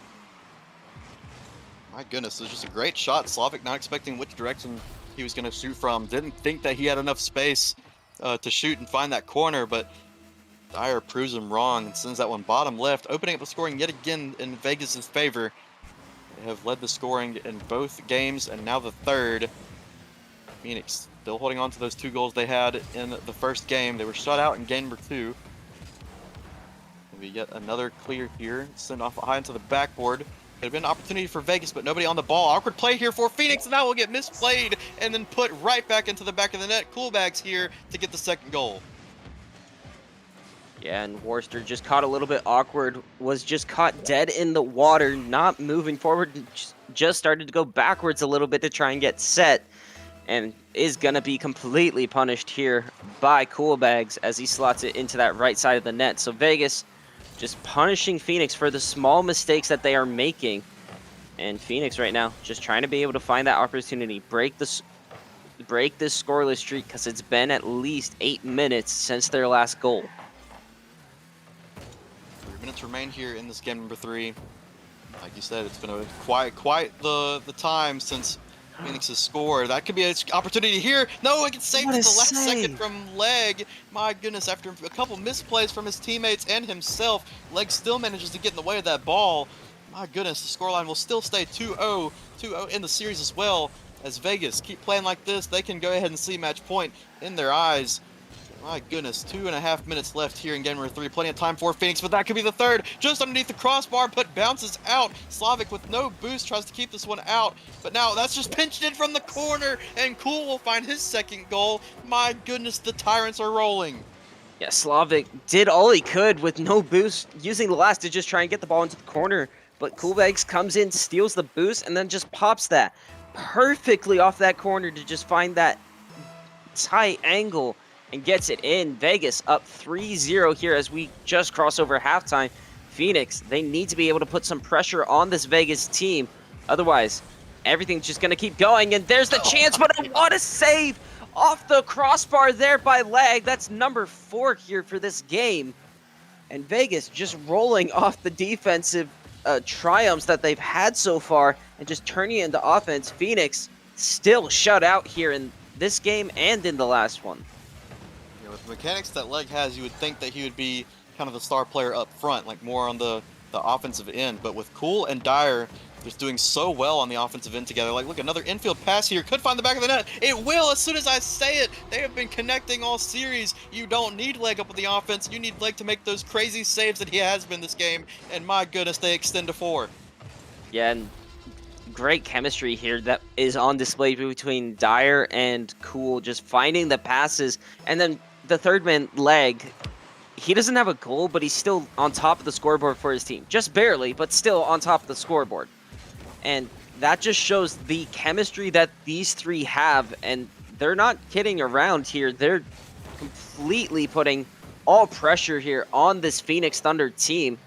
My goodness, it was just a great shot. Slavic not expecting which direction he was going to shoot from. Didn't think that he had enough space to shoot and find that corner, but Dyer proves him wrong and sends that one bottom left, opening up the scoring yet again in Vegas' favor. They have led the scoring in both games, and now the third. Phoenix still holding on to those 2 goals they had in the first game. They were shut out in game number 2. We get another clear here, send off high into the backboard. Could have been an opportunity for Vegas, but nobody on the ball. Awkward play here for Phoenix, and that will get misplayed and then put right back into the back of the net. Coolbags here to get the second goal. Yeah, and Worcester just caught a little bit awkward, was just caught dead in the water, not moving forward, just started to go backwards a little bit to try and get set, and is going to be completely punished here by Coolbags as he slots it into that right side of the net. So Vegas just punishing Phoenix for the small mistakes that they are making. And Phoenix right now just trying to be able to find that opportunity, break this scoreless streak, because it's been at least 8 minutes since their last goal. 3 minutes remain here in this game number 3. Like you said, it's been a quite the time since Phoenix has scored. That could be an opportunity here. No, it gets saved at the last second from Leg. My goodness, after a couple misplays from his teammates and himself, Leg still manages to get in the way of that ball. My goodness, the scoreline will still stay 2-0 in the series as well. As Vegas keep playing like this, they can go ahead and see match point in their eyes. My goodness, 2.5 minutes left here in game number 3. Plenty of time for Phoenix, but that could be the third. Just underneath the crossbar, but bounces out. Slavic with no boost tries to keep this one out, but now that's just pinched in from the corner, and Cool will find his second goal. My goodness, the Tyrants are rolling. Yeah, Slavic did all he could with no boost, using the last to just try and get the ball into the corner. But Coolbags comes in, steals the boost, and then just pops that perfectly off that corner to just find that tight angle and gets it in. Vegas up 3-0 here as we just cross over halftime. Phoenix, they need to be able to put some pressure on this Vegas team. Otherwise, everything's just going to keep going. And there's the chance, but what a save off the crossbar there by Lag. That's number 4 here for this game. And Vegas just rolling off the defensive triumphs that they've had so far and just turning it into offense. Phoenix still shut out here in this game and in the last one. You know, with the mechanics that Leg has, you would think that he would be kind of the star player up front, like more on the offensive end. But with Cool and Dyer just doing so well on the offensive end together, like look, another infield pass here could find the back of the net. It will as soon as I say it. They have been connecting all series. You don't need Leg up with the offense. You need Leg to make those crazy saves that he has been this game. And my goodness, they extend to 4. Yeah, and great chemistry here that is on display between Dyer and Cool, just finding the passes. And then the third man, Leg, he doesn't have a goal, but he's still on top of the scoreboard for his team. Just barely, but still on top of the scoreboard. And that just shows the chemistry that these three have, and they're not kidding around here. They're completely putting all pressure here on this Phoenix Thunder team,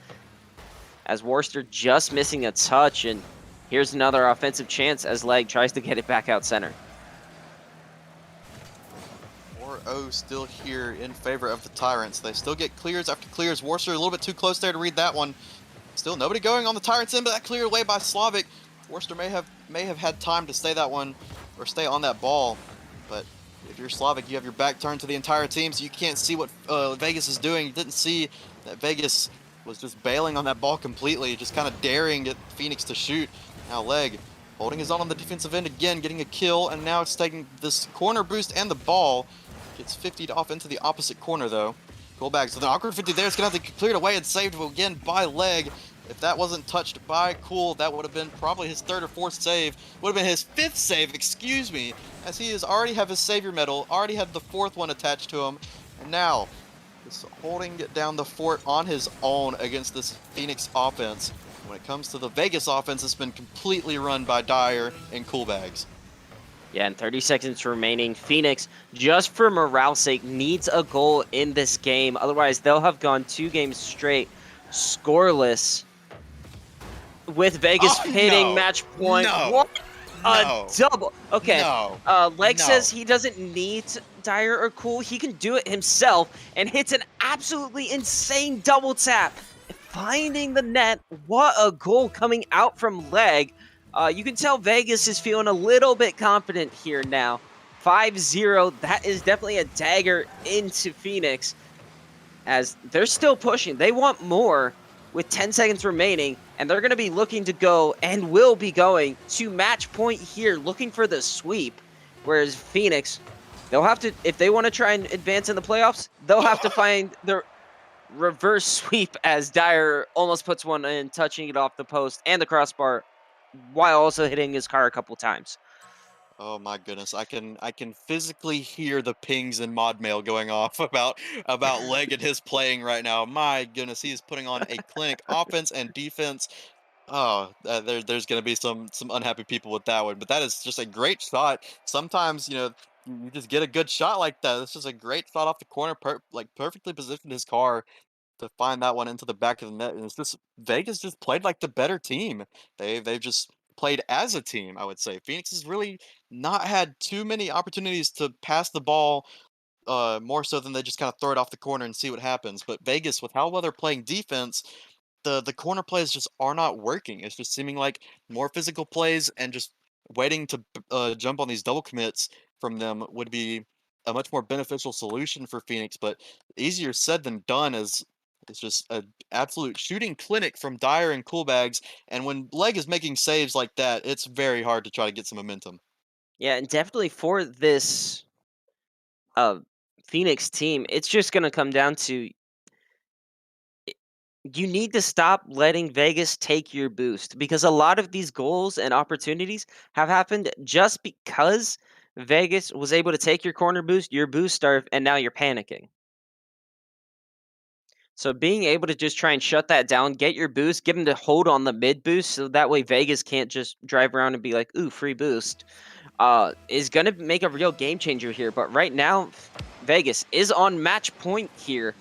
as Worcester just missing a touch, and here's another offensive chance as Leg tries to get it back out center. 4-0 still here in favor of the Tyrants. They still get clears after clears. Worcester a little bit too close there to read that one. Still nobody going on the Tyrants end, but that cleared away by Slavic. Worcester may have had time to stay that one or stay on that ball, but if you're Slavic, you have your back turned to the entire team, so you can't see what Vegas is doing. You didn't see that Vegas was just bailing on that ball completely, just kind of daring get Phoenix to shoot. Now Leg holding his own on the defensive end again, getting a kill, and now it's taking this corner boost and the ball. Gets 50'd off into the opposite corner though. Goal back, so the awkward 50 there is going to have to clear it away and saved again by Leg. If that wasn't touched by Cool, that would have been probably his 3rd or 4th save. Would have been his 5th save, excuse me, as he has already have his savior medal, already had the 4th one attached to him, and now just holding down the fort on his own against this Phoenix offense. When it comes to the Vegas offense, it's been completely run by Dyer and Coolbags. Yeah, and 30 seconds remaining. Phoenix, just for morale's sake, needs a goal in this game. Otherwise, they'll have gone 2 games straight scoreless, with Vegas hitting match point. No, What a no, double. Okay, Leg no. says he doesn't need Dyer or Cool. He can do it himself, and hits an absolutely insane double tap, finding the net. What a goal coming out from Leg. You can tell Vegas is feeling a little bit confident here now. 5-0, that is definitely a dagger into Phoenix, as they're still pushing. They want more with 10 seconds remaining, and they're going to be looking to go, and will be going, to match point here, looking for the sweep. Whereas Phoenix, they'll have to, if they want to try and advance in the playoffs, they'll have to find the reverse sweep, as Dyer almost puts one in, touching it off the post and the crossbar, while also hitting his car a couple times. Oh my goodness, I can physically hear the pings in mod mail going off about Leg and his playing right now. My goodness, he is putting on a clinic offense and defense. Oh, there's going to be some unhappy people with that one, but that is just a great shot. Sometimes, you know, you just get a good shot like that. This is a great shot off the corner, like perfectly positioned his car to find that one into the back of the net. And it's just Vegas just played like the better team. They've just played as a team, I would say. Phoenix has really not had too many opportunities to pass the ball, more so than they just kind of throw it off the corner and see what happens. But Vegas, with how well they're playing defense, the corner plays just are not working. It's just seeming like more physical plays and just waiting to jump on these double commits from them would be a much more beneficial solution for Phoenix. But easier said than done, as it's just an absolute shooting clinic from Dyer and Coolbags. And when Leg is making saves like that, it's very hard to try to get some momentum. Yeah, and definitely for this uh, Phoenix team, it's just going to come down to you need to stop letting Vegas take your boost because a lot of these goals and opportunities have happened just because Vegas was able to take your corner boost, your boost starve, and now you're panicking. So being able to just try and shut that down, get your boost, give them the hold on the mid boost, so that way Vegas can't just drive around and be like, "Ooh, free boost," is gonna make a real game changer here. But right now, Vegas is on match point here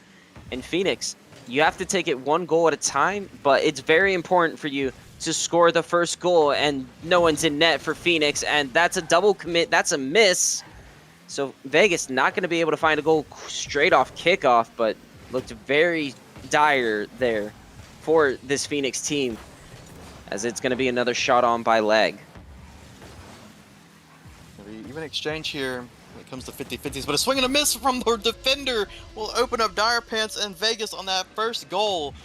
in Phoenix. You have to take it one goal at a time, but it's very important for you to score the first goal, and no one's in net for Phoenix, and that's a double commit. That's a miss. So Vegas not going to be able to find a goal straight off kickoff, but looked very dire there for this Phoenix team, as it's going to be another shot on by leg. Even exchange here when it comes to 50-50s, but a swing and a miss from the defender will open up dire pants and Vegas on that first goal.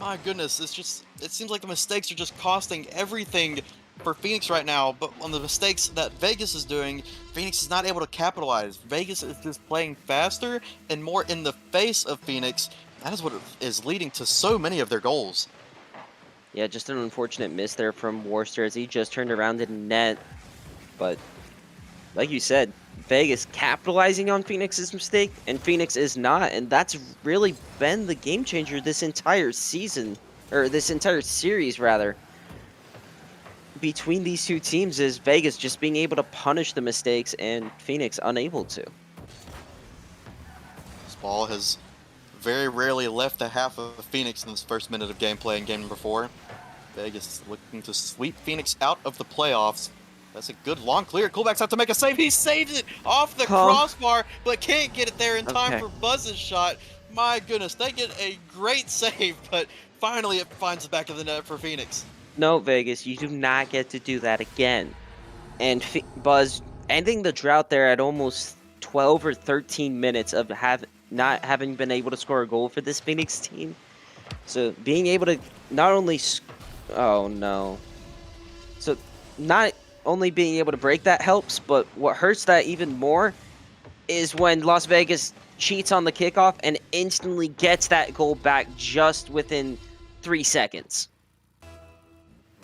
My goodness, it seems like the mistakes are just costing everything for Phoenix right now, but on the mistakes that Vegas is doing, Phoenix is not able to capitalize. Vegas is just playing faster and more in the face of Phoenix. That is what is leading to so many of their goals. Yeah, just an unfortunate miss there from Worcester as he just turned around in net. But like you said, Vegas capitalizing on Phoenix's mistake, and Phoenix is not, and that's really been the game changer this entire season, or this entire series rather. Between these two teams is Vegas just being able to punish the mistakes and Phoenix unable to. This ball has very rarely left the half of Phoenix in this first minute of gameplay in game number 4. Vegas looking to sweep Phoenix out of the playoffs. That's a good long clear. Coolback's have to make a save. He saves it off the crossbar, but can't get it there in time for Buzz's shot. My goodness, they get a great save, but finally it finds the back of the net for Phoenix. No, Vegas, you do not get to do that again. And Buzz ending the drought there at almost 12 or 13 minutes of not having been able to score a goal for this Phoenix team. So being able to not only... Oh, no. So not only being able to break that helps, but what hurts that even more is when Las Vegas cheats on the kickoff and instantly gets that goal back just within 3 seconds.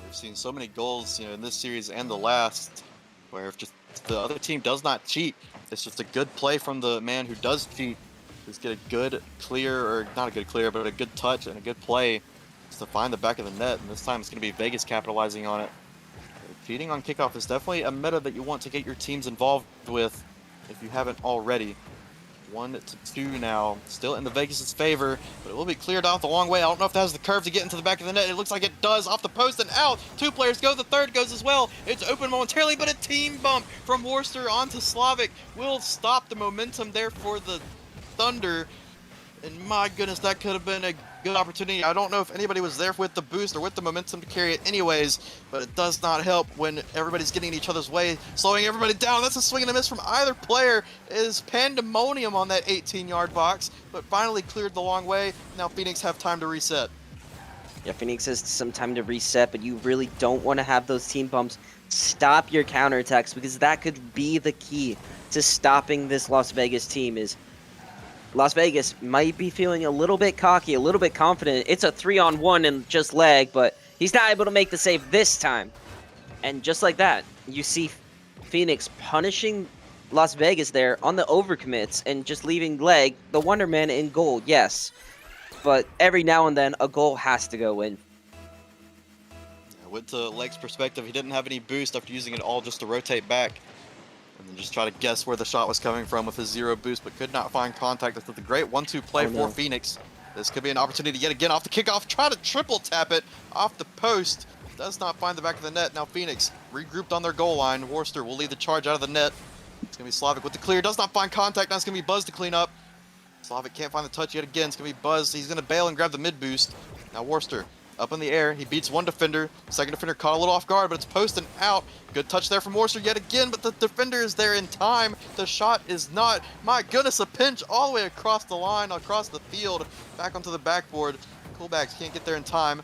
We've seen so many goals, in this series and the last, where if just the other team does not cheat, it's just a good play from the man who does cheat. Just get a good clear, or not a good clear, but a good touch and a good play just to find the back of the net. And this time it's going to be Vegas capitalizing on it. Cheating on kickoff is definitely a meta that you want to get your teams involved with if you haven't already. 1-2 now, still in the Vegas' favor, but it will be cleared off the long way. I don't know if that has the curve to get into the back of the net. It looks like it does, off the post and out. 2 players go, the third goes as well. It's open momentarily, but a team bump from Worcester onto Slavic will stop the momentum there for the Thunder. And my goodness, that could have been a good opportunity. I don't know if anybody was there with the boost or with the momentum to carry it anyways, but it does not help when everybody's getting in each other's way, slowing everybody down. That's a swing and a miss from either player. It is pandemonium on that 18-yard box, but finally cleared the long way. Now Phoenix have time to reset. Yeah, Phoenix has some time to reset, but you really don't want to have those team bumps stop your counterattacks, because that could be the key to stopping this Las Vegas team. Is Las Vegas might be feeling a little bit cocky, a little bit confident. It's a 3-on-1 and just leg, but he's not able to make the save this time. And just like that, you see Phoenix punishing Las Vegas there on the overcommits and just leaving leg, the Wonder Man, in goal, yes. But every now and then, a goal has to go in. With the leg's perspective, he didn't have any boost after using it all just to rotate back. And then just try to guess where the shot was coming from with his 0 boost, but could not find contact. That's a great 1-2 play for Phoenix. This could be an opportunity yet again off the kickoff. Try to triple tap it off the post. Does not find the back of the net. Now Phoenix regrouped on their goal line. Worcester will lead the charge out of the net. It's going to be Slavic with the clear. Does not find contact. Now it's going to be Buzz to clean up. Slavic can't find the touch yet again. It's going to be Buzz. He's going to bail and grab the mid boost. Now Worcester up in the air. He beats one defender. Second defender caught a little off guard, but it's post and out. Good touch there from Worcester yet again, but the defender is there in time. The shot is not. My goodness, a pinch all the way across the line, across the field, back onto the backboard. Coolbacks can't get there in time.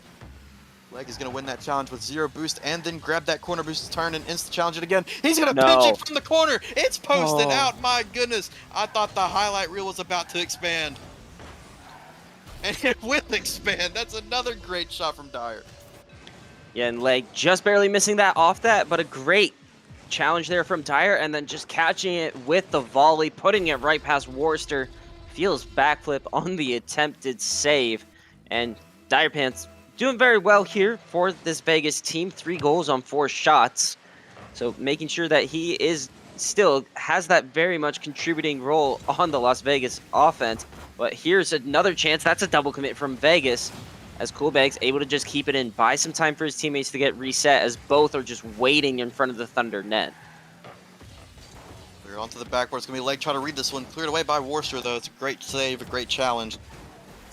Leg is going to win that challenge with 0 boost and then grab that corner boost to turn and insta challenge it again. He's going to pinch No. it from the corner. It's posted Oh. out. My goodness. I thought the highlight reel was about to expand. And it will expand. That's another great shot from Dyer. Yeah, and Leg just barely missing that off that, but a great challenge there from Dyer, and then just catching it with the volley, putting it right past Worcester. Feels backflip on the attempted save, and Dyer Pants doing very well here for this Vegas team. 3 goals on 4 shots, so making sure that he is still has that very much contributing role on the Las Vegas offense. But here's another chance. That's a double commit from Vegas, as Coolbag's able to just keep it in, buy some time for his teammates to get reset, as both are just waiting in front of the Thunder net. We're onto the backboard. It's going to be Leg trying to read this one. Cleared away by Worcester, though. It's a great save, a great challenge.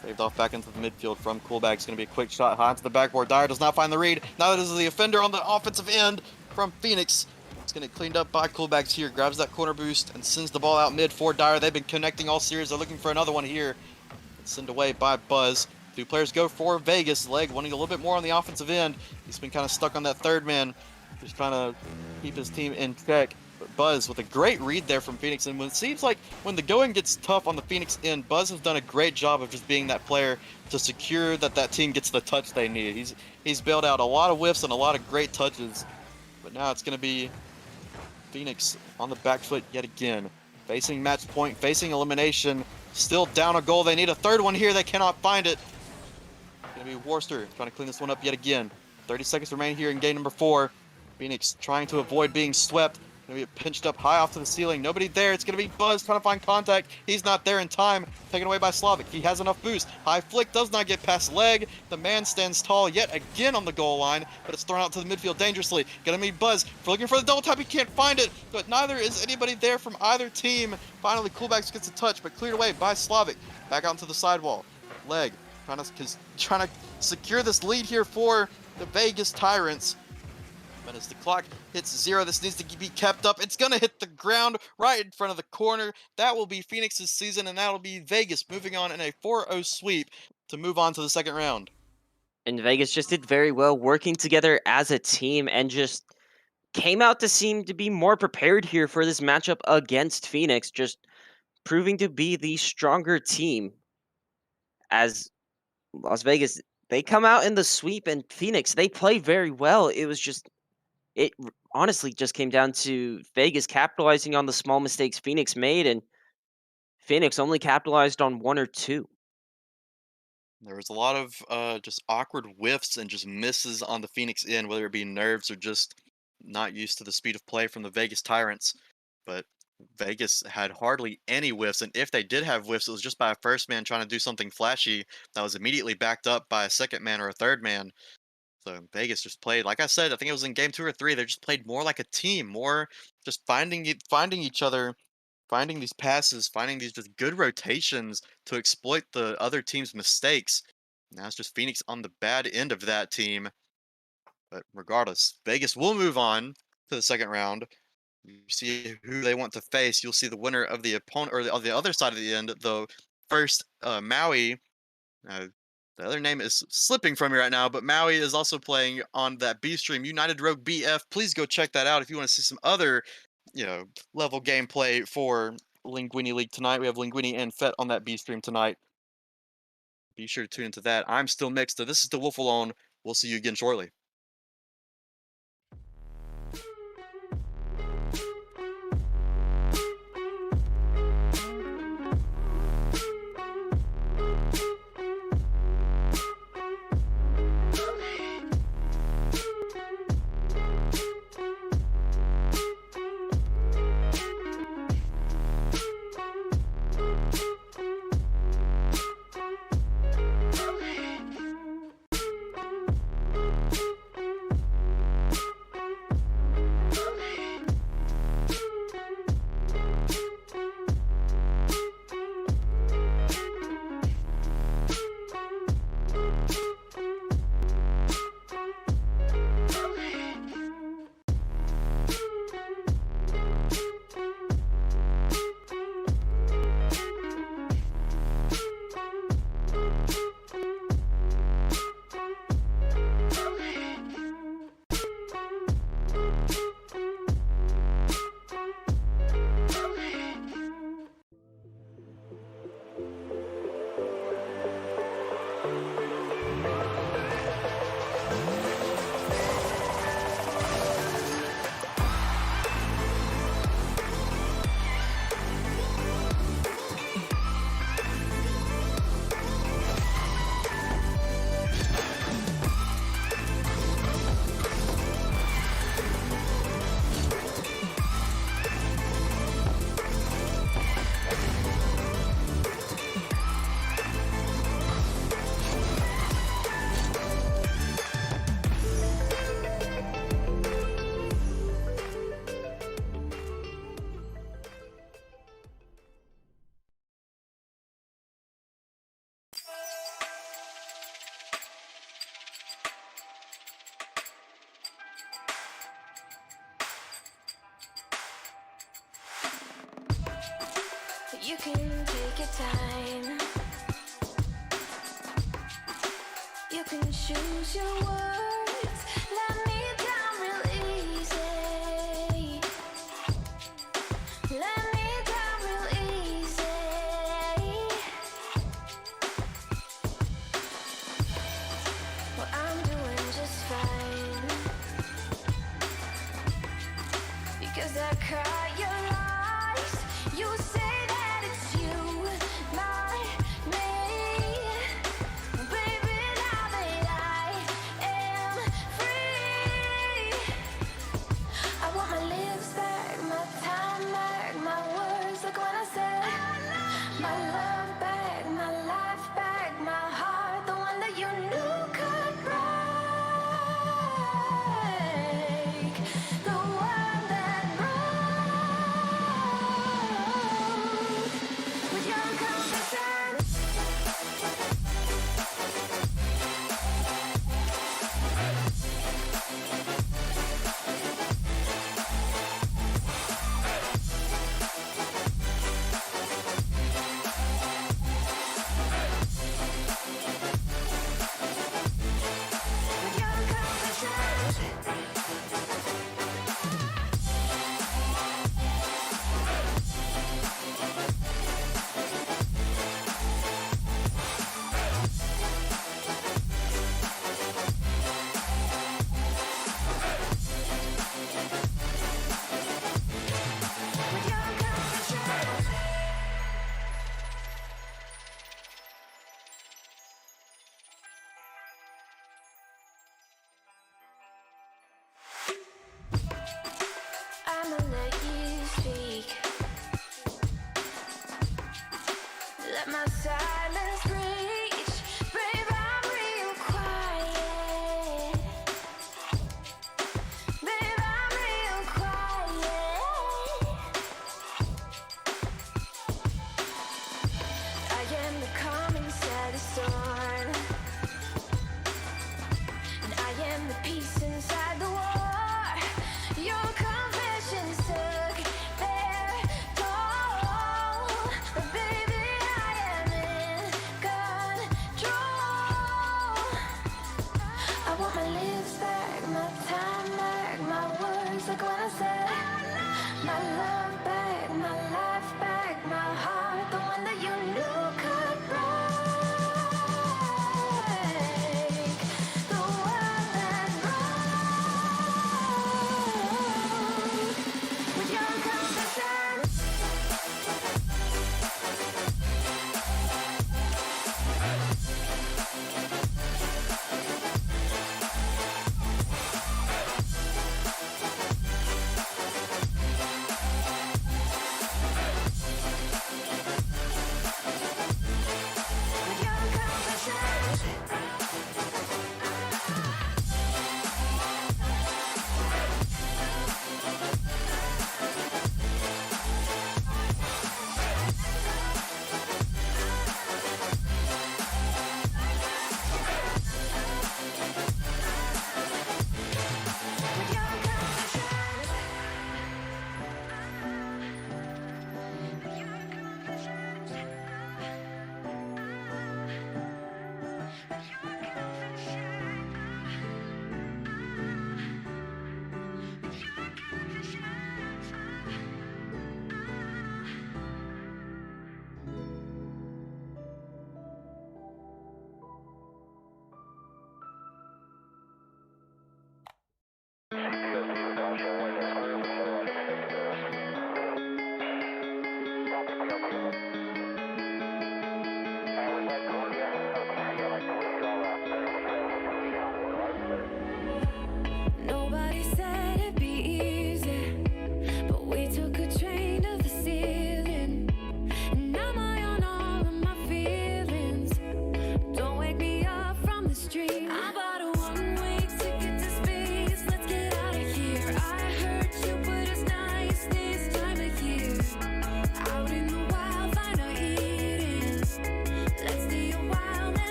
Saved off back into the midfield from Coolbag. It's going to be a quick shot high into the backboard. Dyer does not find the read. Now that is the offender on the offensive end from Phoenix. It's going to get cleaned up by Coolbags here. Grabs that corner boost and sends the ball out mid for Dyer. They've been connecting all series. They're looking for another one here. It's sent away by Buzz. 2 players go for Vegas. Leg wanting a little bit more on the offensive end. He's been kind of stuck on that third man. Just trying to keep his team in check. But Buzz with a great read there from Phoenix. And when it seems like when the going gets tough on the Phoenix end, Buzz has done a great job of just being that player to secure that team gets the touch they need. He's bailed out a lot of whiffs and a lot of great touches. But now it's going to be Phoenix on the back foot yet again. Facing match point, facing elimination. Still down a goal. They need a third one here. They cannot find it. Going to be Worcester trying to clean this one up yet again. 30 seconds remain here in game number 4. Phoenix trying to avoid being swept. Going to be pinched up high off to the ceiling. Nobody there. It's going to be Buzz trying to find contact. He's not there in time. Taken away by Slavic. He has enough boost. High flick does not get past Leg. The man stands tall yet again on the goal line, but it's thrown out to the midfield dangerously. Going to be Buzz looking for the double tap. He can't find it, but neither is anybody there from either team. Finally, Coolbacks gets a touch, but cleared away by Slavic. Back out into the sidewall. Leg trying to secure this lead here for the Vegas Tyrants. But as the clock hits 0, this needs to be kept up. It's going to hit the ground right in front of the corner. That will be Phoenix's season, and that'll be Vegas moving on in a 4-0 sweep to move on to the second round. And Vegas just did very well working together as a team and just came out to seem to be more prepared here for this matchup against Phoenix, just proving to be the stronger team. As Las Vegas, they come out in the sweep, and Phoenix, they play very well. It honestly just came down to Vegas capitalizing on the small mistakes Phoenix made, and Phoenix only capitalized on 1 or 2. There was a lot of just awkward whiffs and just misses on the Phoenix end, whether it be nerves or just not used to the speed of play from the Vegas Tyrants. But Vegas had hardly any whiffs, and if they did have whiffs, it was just by a first man trying to do something flashy that was immediately backed up by a second man or a third man. So Vegas just played, like I said, I think it was in game 2 or 3. They just played more like a team, more just finding each other, finding these passes, finding these just good rotations to exploit the other team's mistakes. Now it's just Phoenix on the bad end of that team. But regardless, Vegas will move on to the second round. You see who they want to face. You'll see the winner of the opponent, or on the other side of the end, the first Maui. The other name is slipping from me right now, but Maui is also playing on that B stream, United Rogue BF. Please go check that out if you want to see some other, level gameplay for Linguini League tonight. We have Linguini and Fett on that B stream tonight. Be sure to tune into that. I'm still mixed. This is the Wolf Alone. We'll see you again shortly. You can take your time. You can choose your words. Let me down real easy. Let me down real easy. Well, I'm doing just fine because I caught your lies. You say that it's you, not me. Baby, now that I am free, I want my lips back, my time back, my words like when I said my love back, my life back, my heart, the one that you knew could break, the one that broke with your confession. With your confession. With your confession. I'ma let you speak. Let my silence reach. Babe, I'm real quiet. Babe, I'm real quiet. I am the calm inside the storm, and I am the peace inside the war. Your confessions took their toll, but baby, I am in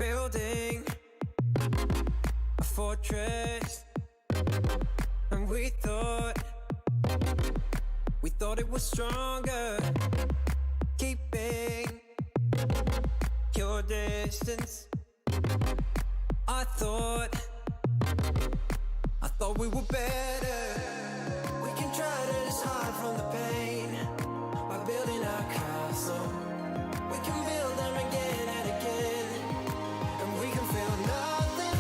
building a fortress, and we thought it was stronger, keeping your distance. I thought we were better. We can try to just hide from the pain by building our castle. We can build them again and again, and we can feel nothing.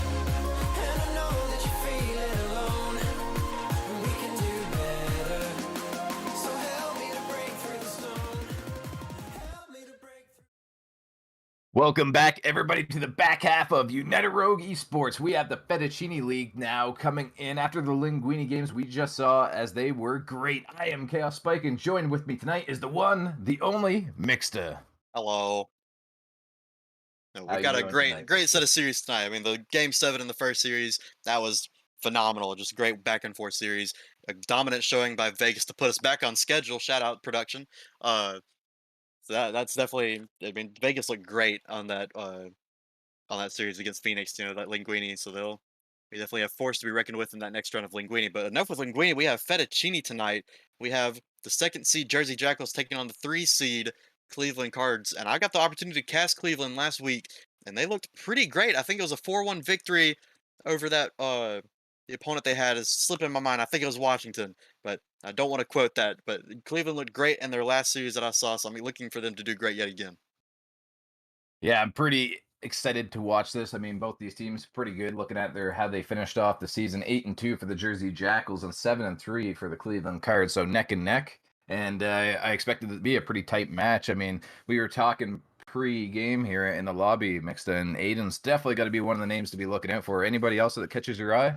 And I know that you're feeling alone, and we can do better. So help me to break through the stone. Help me to break through. Welcome back, everybody, to the back half of United Rogue Esports. We have the Fettuccine League now coming in after the Linguini games we just saw, as they were great. I am Chaos Spike, and joined with me tonight is the one, the only, Mixta. Hello. No, How we've got you a doing great tonight? great set of series tonight. I mean, the game 7 in the first series, that was phenomenal. Just a great back and forth series. A dominant showing by Vegas to put us back on schedule. Shout out production. So that's definitely. I mean, Vegas looked great on that series against Phoenix. You know, that Linguini. So we definitely have force to be reckoned with in that next round of Linguini. But enough with Linguini. We have Fettuccine tonight. We have the 2nd seed Jersey Jackals taking on the 3 seed Cleveland Cards, and I got the opportunity to cast Cleveland last week, and they looked pretty great. I think it was a 4-1 victory over that the opponent they had is slipping my mind. I think it was Washington, but I don't want to quote that. But Cleveland looked great in their last series that I saw, so I'm looking for them to do great yet again. Yeah, I'm pretty excited to watch this. I mean, both these teams pretty good. Looking at how they finished off the season, 8-2 for the Jersey Jackals and 7-3 for the Cleveland Cards, so neck and neck. And I expected it to be a pretty tight match. I mean, we were talking pre-game here in the lobby, Mixta, and Aiden's definitely got to be one of the names to be looking out for. Anybody else that catches your eye?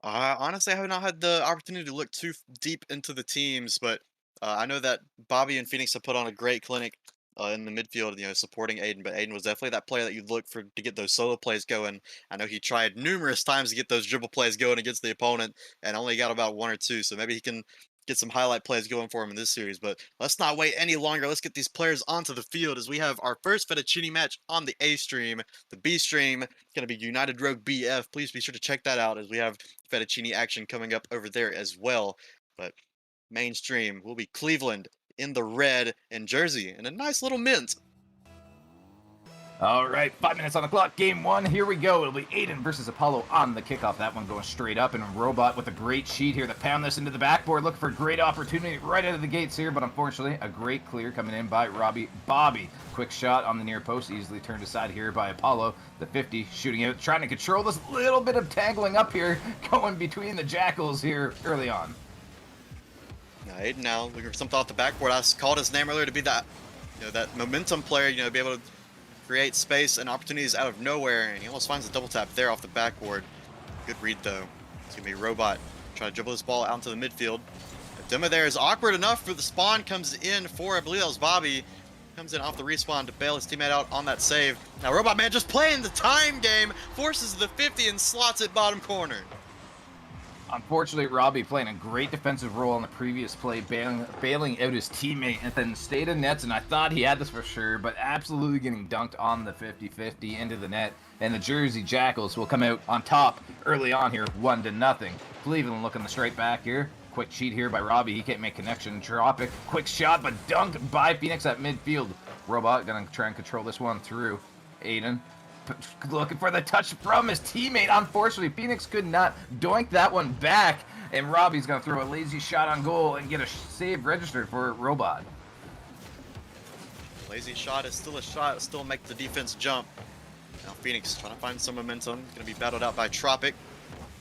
Honestly, I have not had the opportunity to look too deep into the teams, but I know that Bobby and Phoenix have put on a great clinic in the midfield, you know, supporting Aiden. But Aiden was definitely that player that you'd look for to get those solo plays going. I know he tried numerous times to get those dribble plays going against the opponent, and only got about 1 or 2. So maybe he can get some highlight plays going for him in this series. But let's not wait any longer. Let's get these players onto the field as we have our first Fettuccine match on the A stream. The B stream is going to be United Rogue BF. Please be sure to check that out as we have Fettuccine action coming up over there as well. But mainstream will be Cleveland in the red and Jersey in a nice little mint. All right, 5 minutes on the clock. Game 1, here we go. It'll be Aiden versus Apollo on the kickoff. That one going straight up, and Robot with a great sheet here to pound this into the backboard. Looking for a great opportunity right out of the gates here, but unfortunately, a great clear coming in by Bobby. Quick shot on the near post, easily turned aside here by Apollo. The 50 shooting out, trying to control this little bit of tangling up here, going between the Jackals here early on. Now Aiden now looking for something off the backboard. I called his name earlier to be that, you know, that momentum player, you know, be able to create space and opportunities out of nowhere, and he almost finds a double tap there off the backboard. Good read though. It's gonna be Robot trying to dribble this ball out into the midfield. The demo there is awkward enough for the spawn, comes in for, I believe that was Bobby. Comes in off the respawn to bail his teammate out on that save. Now Robot Man just playing the time game, forces the 50 and slots it bottom corner. Unfortunately, Robbie playing a great defensive role on the previous play, bailing out his teammate, and then stayed in nets, and I thought he had this for sure, but absolutely getting dunked on the 50-50 into the net, and the Jersey Jackals will come out on top early on here, 1-0. Cleveland looking the straight back here. Quick cheat here by Robbie. He can't make connection. Drop it. Quick shot, but dunked by Phoenix at midfield. Robot gonna try and control this one through Aiden. Looking for the touch from his teammate. Unfortunately, Phoenix could not doink that one back, and Robbie's going to throw a lazy shot on goal and get a save registered for Robot. Lazy shot is still a shot, still make the defense jump. Now Phoenix trying to find some momentum. Going to be battled out by Tropic.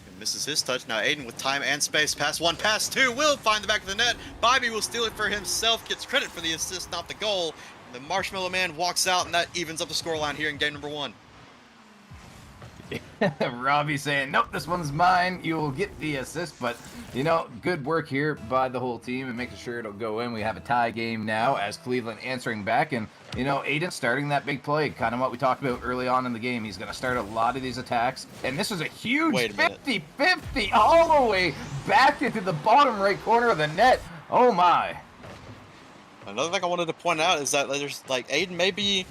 And misses his touch. Now Aiden with time and space. Pass 1, pass 2. Will find the back of the net. Bobby will steal it for himself. Gets credit for the assist, not the goal. The Marshmallow Man walks out, and that evens up the scoreline here in game number 1. Robbie saying, nope, this one's mine. You will get the assist, but, you know, good work here by the whole team and making sure it'll go in. We have a tie game now as Cleveland answering back, and, you know, Aiden starting that big play, kind of what we talked about early on in the game. He's going to start a lot of these attacks, and this is a huge 50-50 all the way back into the bottom right corner of the net. Oh, my. Another thing I wanted to point out is that there's, like, Aiden may be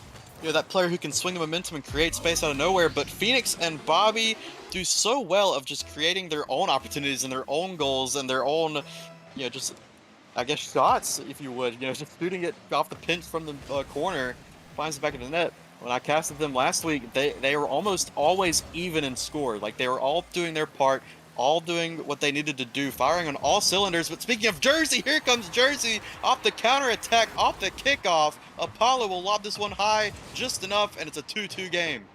that player who can swing the momentum and create space out of nowhere. But Phoenix and Bobby do so well of just creating their own opportunities and their own goals and their own, just I guess shots, if you would. Just shooting it off the pinch from the corner, finds the back of the net. When I casted them last week, they were almost always even in score. Like they were all doing their part, all doing what they needed to do, firing on all cylinders. But speaking of Jersey, here comes Jersey off the counter attack, off the kickoff. Apollo will lob this one high just enough, and it's a 2-2 game.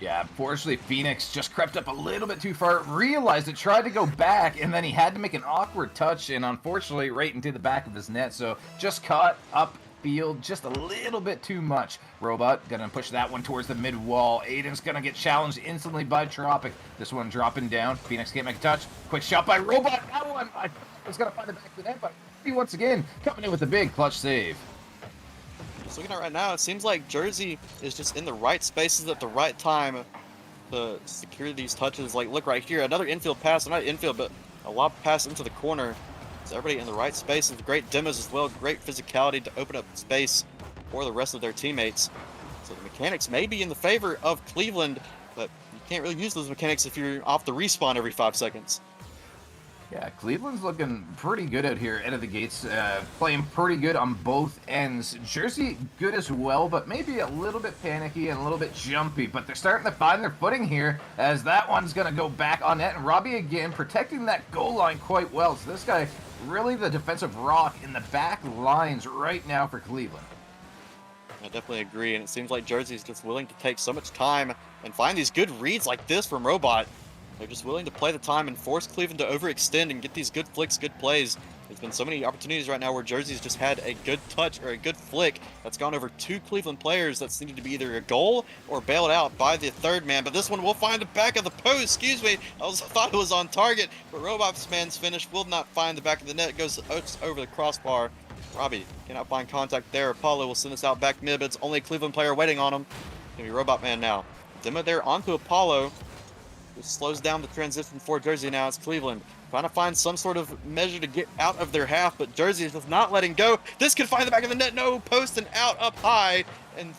Yeah, unfortunately, Phoenix just crept up a little bit too far, realized it, tried to go back, and then he had to make an awkward touch, and unfortunately, right into the back of his net. So just caught up field just a little bit too much. Robot gonna push that one towards the mid wall. Aiden's gonna get challenged instantly by Tropic. This one dropping down. Phoenix can't make a touch. Quick shot by Robot. That one, I was gonna find the back of the net, but he once again coming in with a big clutch save. Just looking at it right now, it seems like Jersey is just in the right spaces at the right time to secure these touches. Like, look right here, another infield pass, not infield, but a lob pass into the corner. So everybody in the right spaces, great demos as well, great physicality to open up space for the rest of their teammates. So the mechanics may be in the favor of Cleveland, but you can't really use those mechanics if you're off the respawn every 5 seconds. Yeah, Cleveland's looking pretty good out here out of the gates, playing pretty good on both ends. Jersey good as well, but maybe a little bit panicky and a little bit jumpy, but they're starting to find their footing here as that one's going to go back on net, and Robbie again protecting that goal line quite well. So this guy really the defensive rock in the back lines right now for Cleveland. I definitely agree, and it seems like Jersey's just willing to take so much time and find these good reads like this from Robot. They're just willing to play the time and force Cleveland to overextend and get these good flicks, good plays. There's been so many opportunities right now where Jersey's just had a good touch or a good flick that's gone over 2 Cleveland players that's needed to be either a goal or bailed out by the third man. But this one will find the back of the post. Excuse me. I thought it was on target, but Robot's man's finish will not find the back of the net. It goes over the crossbar. Robbie cannot find contact there. Apollo will send this out back mid, but it's only a Cleveland player waiting on him. It's gonna be Robot man now. Demo there onto Apollo. This slows down the transition for Jersey now. It's Cleveland trying to find some sort of measure to get out of their half, but Jersey is just not letting go. This could find the back of the net. No, post and out up high. And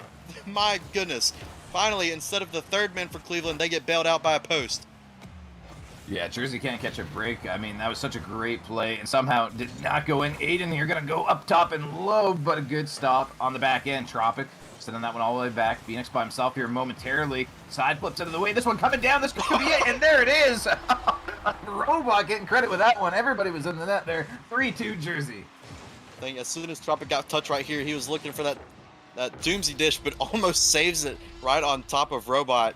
my goodness, finally, instead of the third man for Cleveland, they get bailed out by a post. Yeah, Jersey can't catch a break. I mean, that was such a great play, and somehow did not go in. Aiden, you're going to go up top and low, but a good stop on the back end. Tropic sending that one all the way back. Phoenix by himself here momentarily. Side flips out of the way. This one coming down. This could be it, and there it is. Robot getting credit with that one. Everybody was in the net there. 3-2 Jersey. I think as soon as Tropic got touched right here, he was looking for that doomsy dish, but almost saves it right on top of Robot.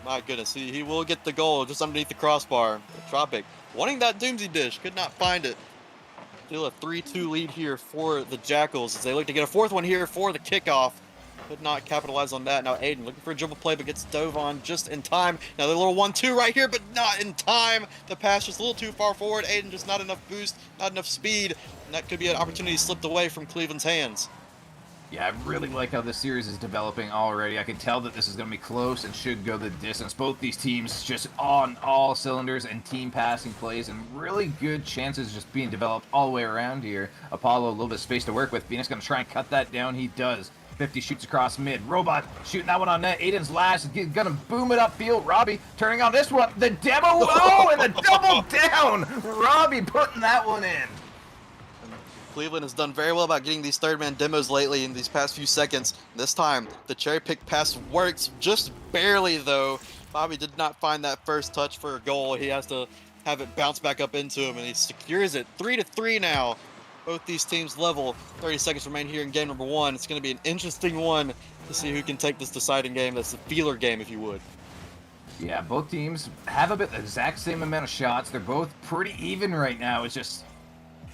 My goodness, he will get the goal just underneath the crossbar. Tropic wanting that doomsy dish, could not find it. Still a 3-2 lead here for the Jackals as they look to get a fourth one here for the kickoff. Could not capitalize on that. Now Aiden looking for a dribble play, but gets dove on just in time. Now the little 1-2 right here, but not in time. The pass just a little too far forward. Aiden just not enough boost, not enough speed, and that could be an opportunity slipped away from Cleveland's hands. Yeah, I really like how this series is developing already. I can tell that this is going to be close and should go the distance. Both these teams just on all cylinders and team passing plays and really good chances just being developed all the way around here. Apollo, a little bit of space to work with. Phoenix going to try and cut that down. He does. 50 shoots across mid. Robot shooting that one on net. Aiden's last. Gonna boom it upfield. Robbie turning on this one. The demo. Oh, and the double down. Robbie putting that one in. Cleveland has done very well about getting these third man demos lately in these past few seconds. This time, the cherry pick pass works just barely though. Bobby did not find that first touch for a goal. He has to have it bounce back up into him, and he secures it. 3-3 now. Both these teams level. 30 seconds remain here in game number 1. It's going to be an interesting one to see who can take this deciding game. That's the feeler game, if you would. Yeah, both teams have the exact same amount of shots. They're both pretty even right now. It's just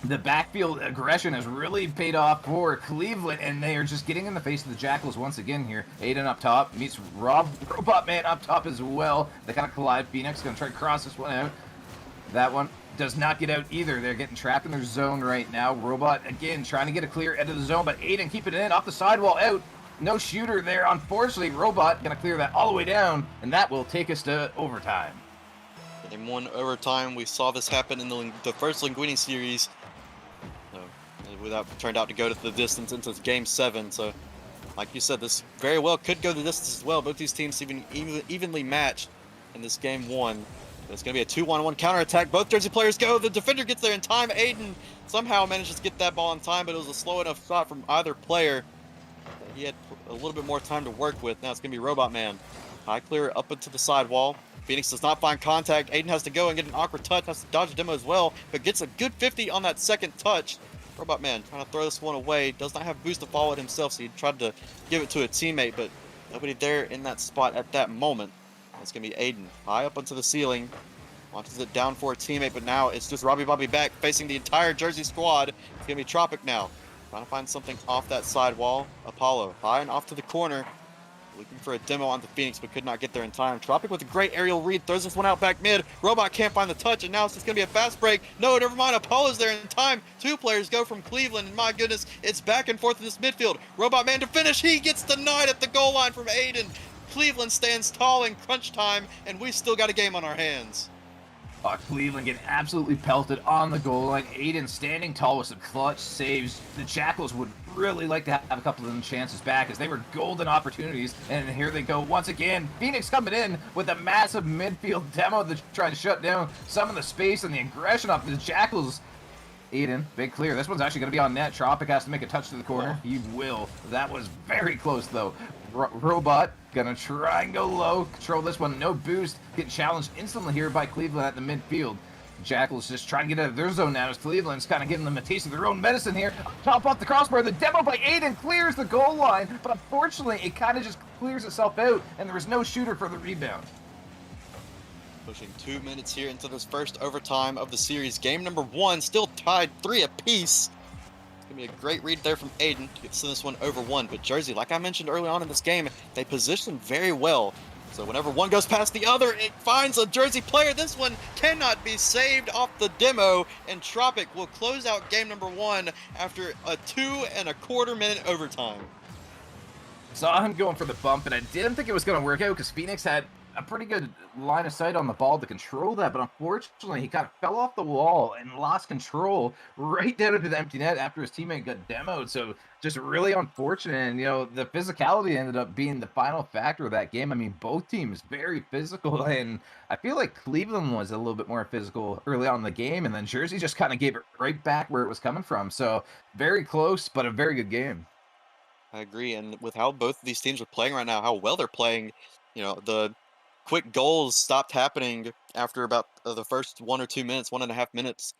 the backfield aggression has really paid off for Cleveland, and they are just getting in the face of the Jackals once again here. Aiden up top meets Robot Man up top as well. They kind of collide. Phoenix going to try to cross this one out. That one does not get out either. They're getting trapped in their zone right now. Robot, again, trying to get a clear out of the zone, but Aiden keeping it in off the sidewall out. No shooter there, unfortunately. Robot going to clear that all the way down, and that will take us to overtime. In one overtime, we saw this happen in the first Linguini series. So, that turned out to go to the distance into game 7. So Like you said, this very well could go the distance as well. Both these teams evenly matched in this game 1. It's going to be a 2-1-1 counterattack. Both Jersey players go. The defender gets there in time. Aiden somehow manages to get that ball in time, but it was a slow enough shot from either player. He had a little bit more time to work with. Now it's going to be Robot Man. High clear up into the sidewall. Phoenix does not find contact. Aiden has to go and get an awkward touch. Has to dodge a demo as well, but gets a good 50 on that second touch. Robot Man trying to throw this one away. Does not have boost to follow it himself, so he tried to give it to a teammate, but nobody there in that spot at that moment. It's going to be Aiden. High up onto the ceiling. Launches it down for a teammate, but now it's just Robbie Bobby back facing the entire Jersey squad. It's going to be Tropic now. Trying to find something off that sidewall. Apollo high and off to the corner. Looking for a demo onto Phoenix, but could not get there in time. Tropic with a great aerial read. Throws this one out back mid. Robot can't find the touch, and now it's just going to be a fast break. No, never mind. Apollo's there in time. 2 players go from Cleveland, and my goodness, it's back and forth in this midfield. Robot Man to finish. He gets denied at the goal line from Aiden. Cleveland stands tall in crunch time, and we still got a game on our hands. Cleveland getting absolutely pelted on the goal line. Aiden standing tall with some clutch saves. The Jackals would really like to have a couple of them chances back, as they were golden opportunities. And here they go once again. Phoenix coming in with a massive midfield demo to try to shut down some of the space and the aggression of the Jackals. Aiden, big clear. This one's actually going to be on net. Tropic has to make a touch to the corner. He will. That was very close, though. Robot gonna try and go low. Control this one. No boost. Get challenged instantly here by Cleveland at the midfield. Jackals just trying to get out of their zone now, as Cleveland's kind of giving them a taste of their own medicine here. Top off the crossbar. The demo by Aiden clears the goal line, but unfortunately, it kind of just clears itself out, and there was no shooter for the rebound. Pushing 2 minutes here into this first overtime of the series. Game number 1 still tied 3 apiece. It's going to be a great read there from Aiden to send this one over 1. But Jersey, like I mentioned early on in this game, they position very well. So whenever one goes past the other, it finds a Jersey player. This one cannot be saved off the demo, and Tropic will close out game number 1 after a 2.25 minute overtime. Saw him going for the bump, and I didn't think it was going to work out because Phoenix had a pretty good line of sight on the ball to control that, but unfortunately he kind of fell off the wall and lost control right down into the empty net after his teammate got demoed. So just really unfortunate. And the physicality ended up being the final factor of that game. I mean, both teams very physical, and I feel like Cleveland was a little bit more physical early on in the game, and then Jersey just kind of gave it right back where it was coming from. So very close, but a very good game. I agree, and with how both of these teams are playing right now, how well they're playing, the quick goals stopped happening after about the first 1 or 2 minutes, 1.5 minutes,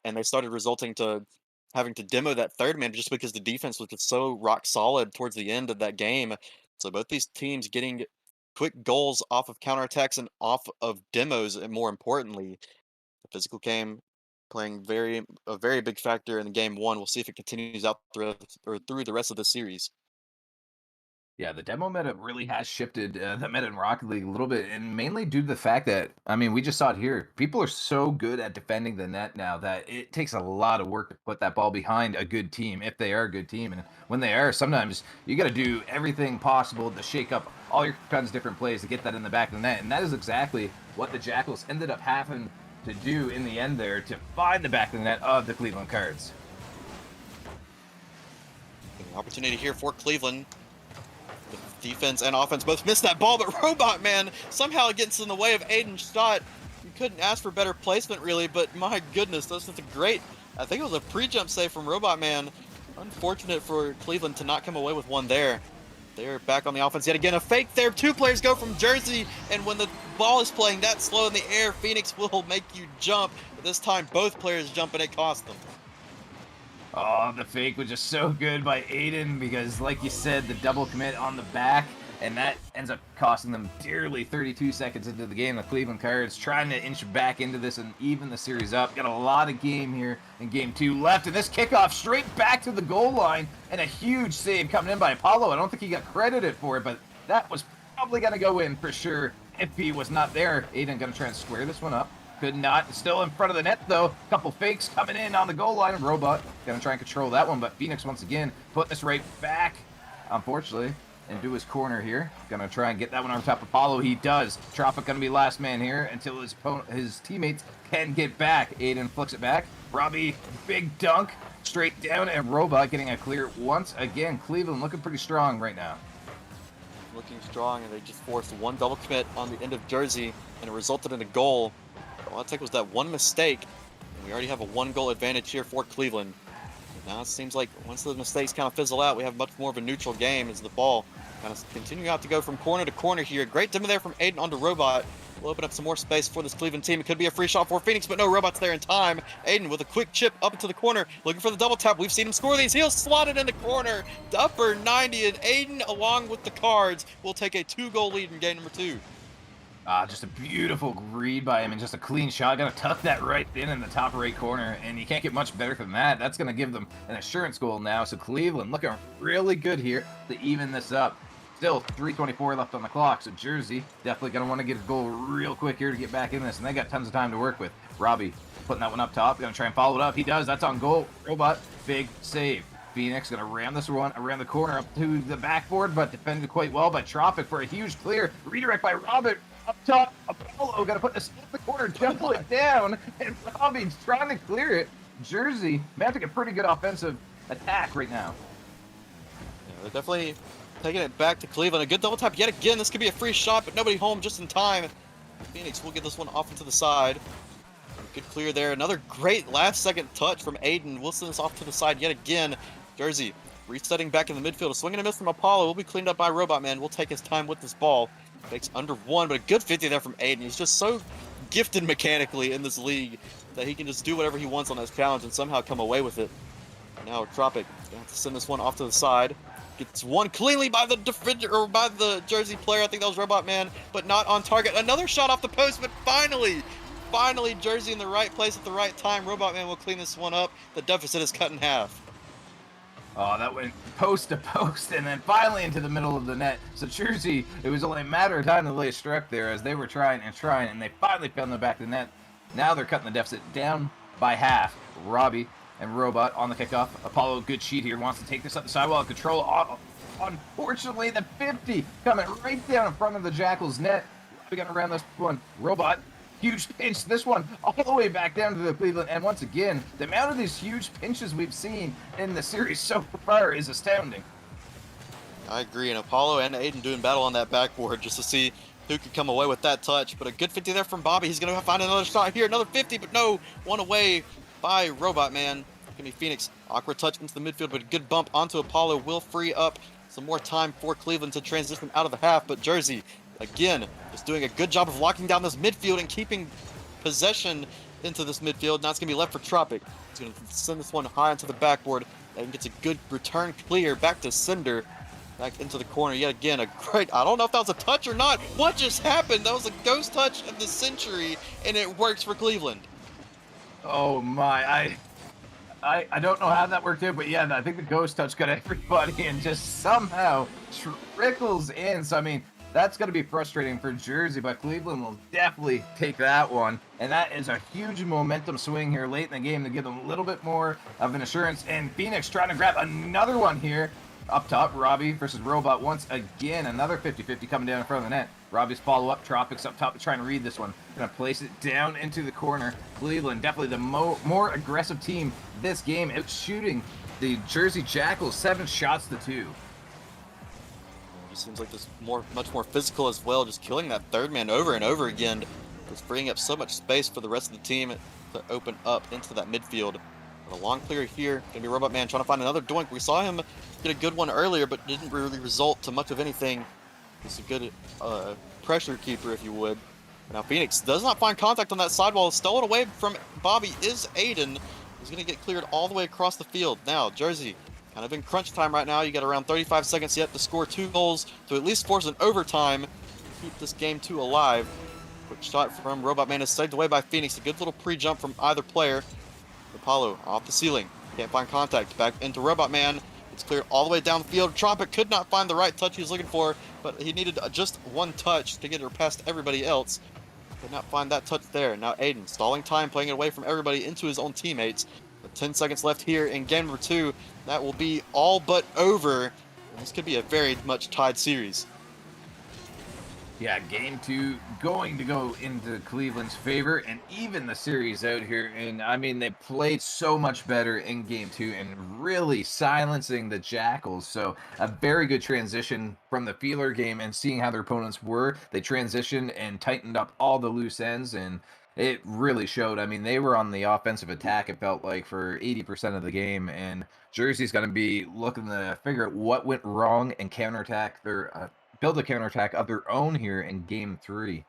and they started resulting to having to demo that third man just because the defense was just so rock solid towards the end of that game. So both these teams getting quick goals off of counterattacks and off of demos, and more importantly, the physical game playing a very big factor in game 1. We'll see if it continues out through the rest of the series. Yeah, the demo meta really has shifted the meta in Rocket League a little bit, and mainly due to the fact that, I mean, we just saw it here. People are so good at defending the net now that it takes a lot of work to put that ball behind a good team, if they are a good team. And when they are, sometimes you got to do everything possible to shake up all your kinds of different plays to get that in the back of the net. And that is exactly what the Jackals ended up having to do in the end there to find the back of the net of the Cleveland Cards. An opportunity here for Cleveland. Defense and offense both missed that ball, but Robot Man somehow gets in the way of Aiden's shot. You couldn't ask for better placement, really, but my goodness, that's just a great, I think it was a pre-jump save from Robot Man. Unfortunate for Cleveland to not come away with one there. They're back on the offense yet again. A fake there. 2 players go from Jersey, and when the ball is playing that slow in the air, Phoenix will make you jump. But this time, both players jump, and it cost them. Oh, the fake was just so good by Aiden because, like you said, the double commit on the back, and that ends up costing them dearly. 32 seconds into the game, the Cleveland Cards trying to inch back into this and even the series up. Got a lot of game here in game 2 left, and this kickoff straight back to the goal line, and a huge save coming in by Apollo. I don't think he got credited for it, but that was probably going to go in for sure if he was not there. Aiden going to try and square this one up. Could not. Still in front of the net, though. Couple fakes coming in on the goal line. Robot going to try and control that one, but Phoenix, once again, putting this right back, unfortunately, into his corner here. Going to try and get that one on top of Apollo. He does. Tropic going to be last man here until his teammates can get back. Aiden flicks it back. Robbie, big dunk. straight down, and Robot getting a clear once again. Cleveland looking pretty strong right now. Looking strong, and they just forced one double commit on the end of Jersey, and it resulted in a goal. All it took was that one mistake, and we already have a 1-goal advantage here for Cleveland. And now it seems like once the mistakes kind of fizzle out, we have much more of a neutral game as the ball kind of continuing out to go from corner to corner here. Great demo there from Aiden onto Robot. Will open up some more space for this Cleveland team. It could be a free shot for Phoenix, but no, Robot's there in time. Aiden with a quick chip up into the corner, looking for the double tap. We've seen him score these. He'll slot it in the corner. The upper 90, and Aiden, along with the Cards, will take a 2-goal lead in game number 2. Just a beautiful read by him and just a clean shot. Gonna tuck that right in the top right corner, and you can't get much better than that. That's gonna give them an assurance goal now. So Cleveland looking really good here to even this up. Still 3:24 left on the clock, so Jersey definitely going to want to get a goal real quick here to get back in this, and they got tons of time to work with. Robbie putting that one up top, going to try and follow it up. He does. That's on goal. Robot, big save. Phoenix going to ram this one around the corner up to the backboard, but defended quite well by Tropic for a huge clear. Redirect by Robert up top. Apollo got to put this in the corner, jumble it down, and Robbie's trying to clear it. Jersey mounting a pretty good offensive attack right now. Yeah, they're definitely taking it back to Cleveland. A good double tap yet again. This could be a free shot, but nobody home just in time. Phoenix will get this one off into the side. Good clear there. Another great last-second touch from Aiden. We'll send this off to the side yet again. Jersey resetting back in the midfield. A swing and a miss from Apollo. Will be cleaned up by Robot Man. Will take his time with this ball. Takes under 1, but a good 50 there from Aiden. He's just so gifted mechanically in this league that he can just do whatever he wants on this challenge and somehow come away with it. Now Tropic gonna have to send this one off to the side. Gets one cleanly by the defender, or by the Jersey player. I think that was Robot Man, but not on target. Another shot off the post, but finally Jersey in the right place at the right time. Robot Man will clean this one up. The deficit is cut in half. Oh, that went post to post and then finally into the middle of the net. So Jersey, it was only a matter of time until they struck there as they were trying, and they finally found the back of the net. Now they're cutting the deficit down by half. Robbie and Robot on the kickoff. Apollo, good sheet here, wants to take this up the sidewall. Control. Unfortunately, the 50 coming right down in front of the Jackals net. We got around this one. Robot, huge pinch. This one all the way back down to the Cleveland. And once again, the amount of these huge pinches we've seen in the series so far is astounding. I agree, and Apollo and Aiden doing battle on that backboard just to see who could come away with that touch. But a good 50 there from Bobby. He's going to find another shot here. Another 50, but no. One away by Robot Man. Give me Phoenix. Awkward touch into the midfield, but a good bump onto Apollo will free up some more time for Cleveland to transition out of the half. But Jersey, again, just doing a good job of locking down this midfield and keeping possession into this midfield. Now it's going to be left for Tropic. He's going to send this one high onto the backboard and gets a good return clear back to Cinder. Back into the corner yet again. A great, I don't know if that was a touch or not. What just happened? That was a ghost touch of the century, and it works for Cleveland. Oh my, I don't know how that worked out, but yeah, I think the ghost touch got everybody and just somehow trickles in. So I mean, that's going to be frustrating for Jersey, but Cleveland will definitely take that one. And that is a huge momentum swing here late in the game to give them a little bit more of an assurance. And Phoenix trying to grab another one here. Up top, Robbie versus Robot once again. Another 50-50 coming down in front of the net. Robbie's follow-up. Tropics up top trying to read this one. Going to place it down into the corner. Cleveland, definitely the more aggressive team this game, out shooting the Jersey Jackals 7 shots to 2. It seems like this much more physical as well, just killing that third man over and over again. Just freeing up so much space for the rest of the team to open up into that midfield. A long clear here. Gonna be Robot Man trying to find another doink. We saw him get a good one earlier, but didn't really result to much of anything. He's a good pressure keeper, if you would. Now Phoenix does not find contact on that sidewall. Stolen away from Bobby is Aiden. He's gonna get cleared all the way across the field. Now Jersey kind of in crunch time right now. You got around 35 seconds yet to score 2 goals to at least force an overtime. Keep this game 2 alive. Quick shot from Robot Man is saved away by Phoenix. A good little pre-jump from either player. Apollo off the ceiling. Can't find contact. Back into Robot Man. It's cleared all the way down the field. Tropic could not find the right touch he was looking for, but he needed just one touch to get her past everybody else. Could not find that touch there. Now Aiden stalling time, playing it away from everybody into his own teammates. With 10 seconds left here in game number 2. That will be all but over. And this could be a very much tied series. Yeah, game 2 going to go into Cleveland's favor, and even the series out here. And I mean, they played so much better in game 2 and really silencing the Jackals. So a very good transition from the feeler game and seeing how their opponents were. They transitioned and tightened up all the loose ends, and it really showed. I mean, they were on the offensive attack, it felt like, for 80% of the game, and Jersey's going to be looking to figure out what went wrong and counterattack their build a counterattack of their own here in game 3.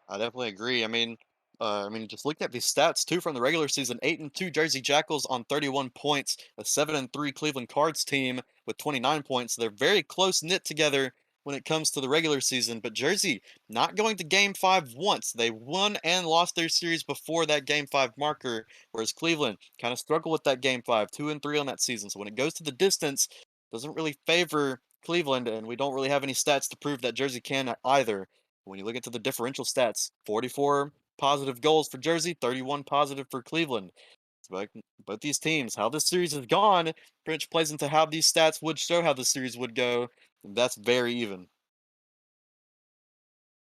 I definitely agree. Just looking at these stats too from the regular season, 8-2 Jersey Jackals on 31 points, a 7-3 Cleveland Cards team with 29 points. They're very close knit together when it comes to the regular season. But Jersey not going to Game 5 once. They won and lost their series before that Game 5 marker, whereas Cleveland kind of struggled with that Game 5, 2-3 on that season. So when it goes to the distance, doesn't really favor Cleveland, and we don't really have any stats to prove that Jersey can either. When you look into the differential stats, 44 positive goals for Jersey, 31 positive for Cleveland. So both these teams, how this series has gone, pretty much plays into how these stats would show how the series would go. And that's very even.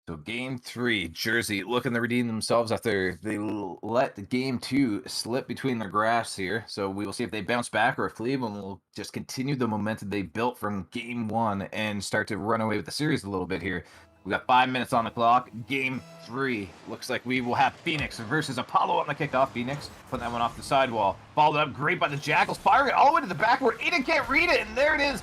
So game 3, Jersey looking to redeem themselves after they let the game 2 slip between their grasps here. So we will see if they bounce back or if Cleveland will just continue the momentum they built from game 1 and start to run away with the series a little bit here. We got 5 minutes on the clock. Game 3 looks like we will have Phoenix versus Apollo on the kickoff. Phoenix putting that one off the sidewall. Followed up great by the Jackals, firing it all the way to the backward. Aiden can't read it, and there it is.